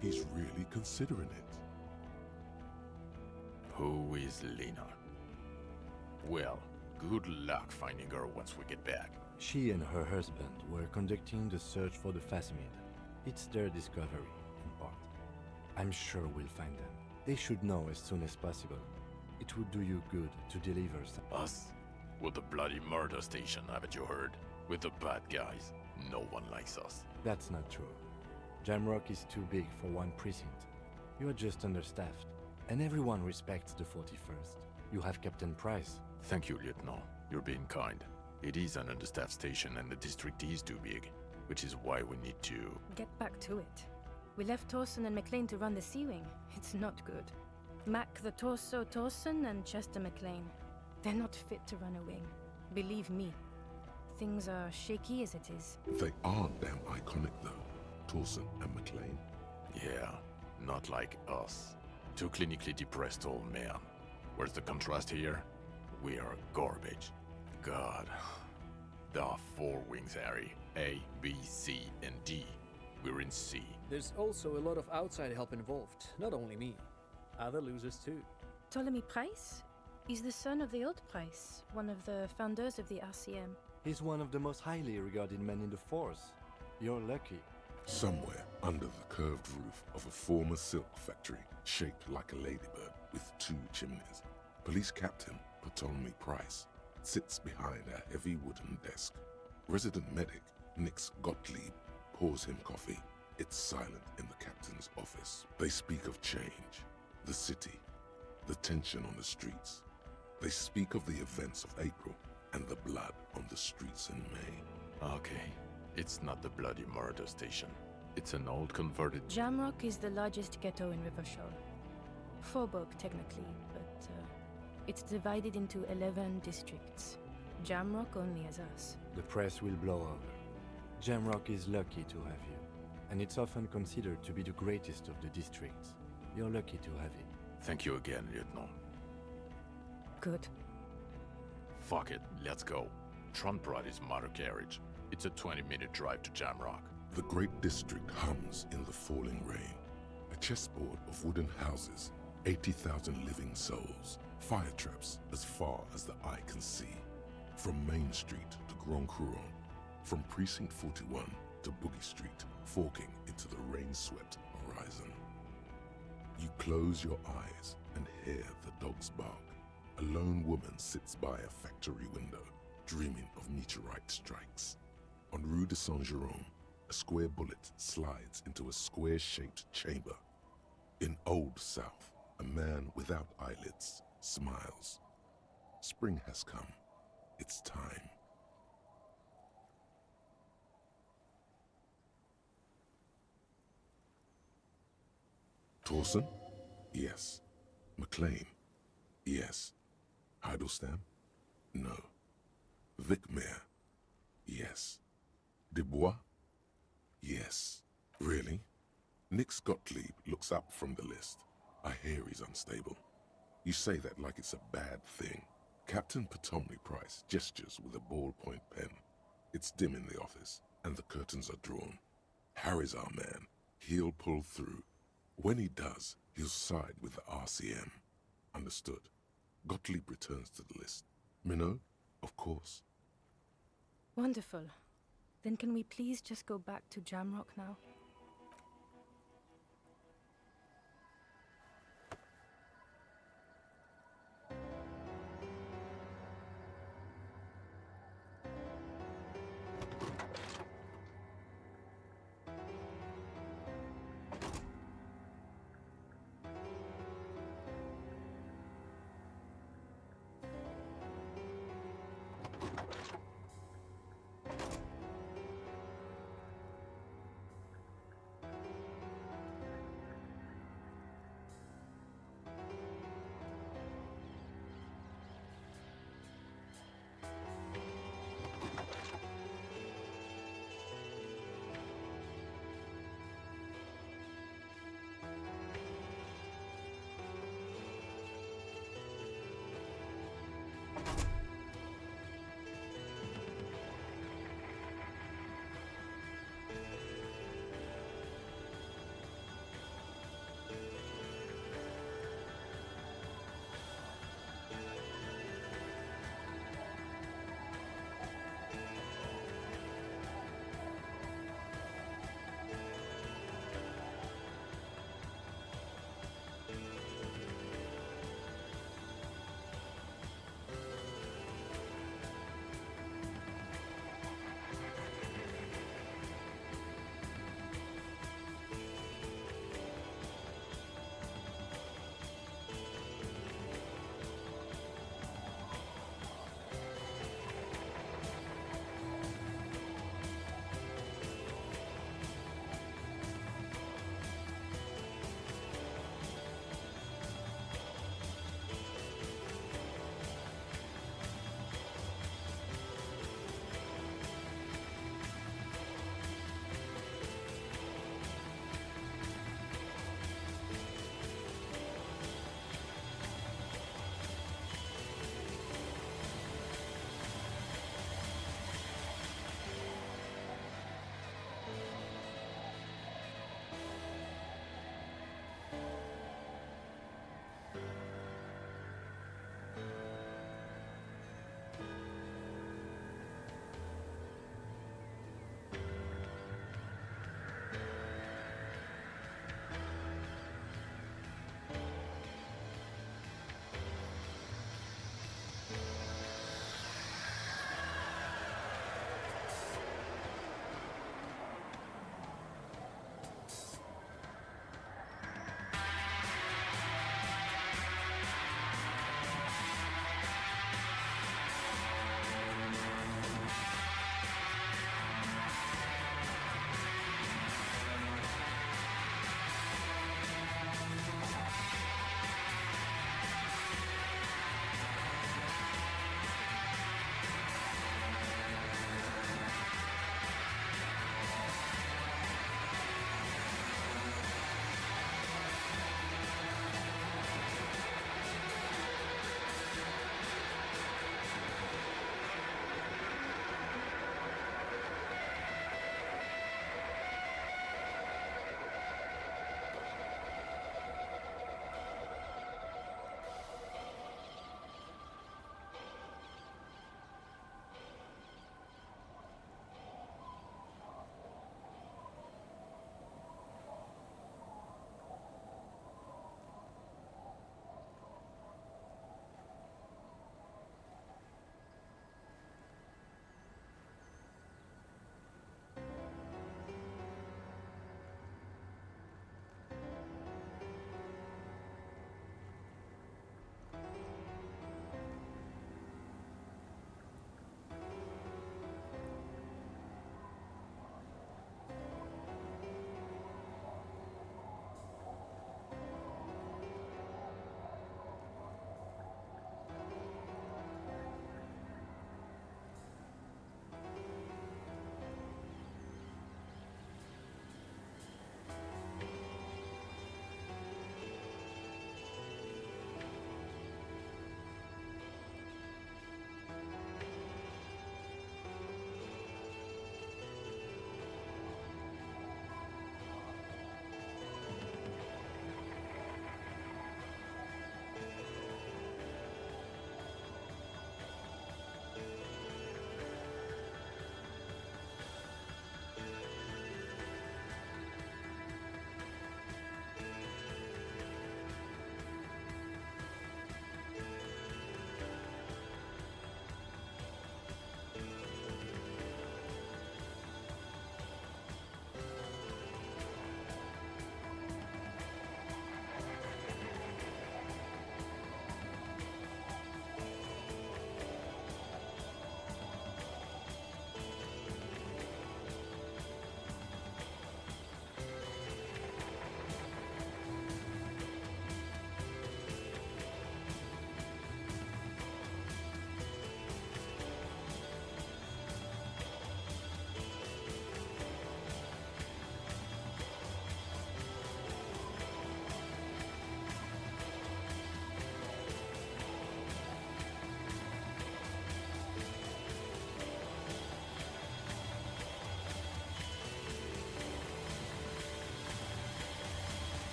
He's really considering it. Who is Lena? Well, good luck finding her once we get back. She and her husband were conducting the search for the Phasmid. It's their discovery, in part. I'm sure we'll find them. They should know as soon as possible. It would do you good to deliver some. Us? We're the bloody murder station, haven't you heard? We're the bad guys. No one likes us. That's not true. Jamrock is too big for one precinct. You are just understaffed. And everyone respects the 41st. You have Captain Price. Thank you, Lieutenant. You're being kind. It is an understaffed station and the district is too big, which is why we need to... Get back to it. We left Torsen and McLean to run the Sea Wing. It's not good. Mac the Torso Torsen and Chester McLean. They're not fit to run a wing. Believe me. Things are shaky as it is. They are damn iconic though, Torsen and McLean. Yeah, not like us. Two clinically depressed old men. Where's the contrast here? We are garbage. God. There are 4 wings, Harry. A, B, C, and D. We're in C. There's also a lot of outside help involved, not only me. Other losers too. Ptolemy Price? He's the son of the old Price, one of the founders of the RCM. He's one of the most highly regarded men in the force. You're lucky. Somewhere under the curved roof of a former silk factory, shaped like a ladybird with 2 chimneys, Police Captain Ptolemy Price sits behind a heavy wooden desk. Resident medic Nix Gottlieb pours him coffee. It's silent in the captain's office. They speak of change, the city, the tension on the streets. They speak of the events of April and the blood on the streets in May. Okay, it's not the bloody murder station. It's an old converted... Jamrock is the largest ghetto in Rivachol. Faubourg, technically, but it's divided into 11 districts. Jamrock only has us. The press will blow over. Jamrock is lucky to have you, and it's often considered to be the greatest of the districts. You're lucky to have it. Thank you again, Lieutenant. Good. Fuck it, let's go. Tron brought his motor carriage. It's a 20-minute drive to Jamrock. The great district hums in the falling rain. A chessboard of wooden houses, 80,000 living souls, fire traps as far as the eye can see. From Main Street to Grand Couronne, from Precinct 41 to Boogie Street, forking into the rain-swept horizon. You close your eyes and hear the dogs bark. A lone woman sits by a factory window, dreaming of meteorite strikes. On Rue de Saint-Jérôme, a square bullet slides into a square-shaped chamber. In Old South, a man without eyelids smiles. Spring has come. It's time. Torsen? Yes. McLean? Yes. Heidelstein? No. Vicmere? Yes. Dubois? Yes. Really? Nix Gottlieb looks up from the list. I hear he's unstable. You say that like it's a bad thing. Captain Potomley Price gestures with a ballpoint pen. It's dim in the office, and the curtains are drawn. Harry's our man. He'll pull through. When he does, he'll side with the RCM. Understood. Gottlieb returns to the list. Minnow, of course. Wonderful. Then can we please just go back to Jamrock now?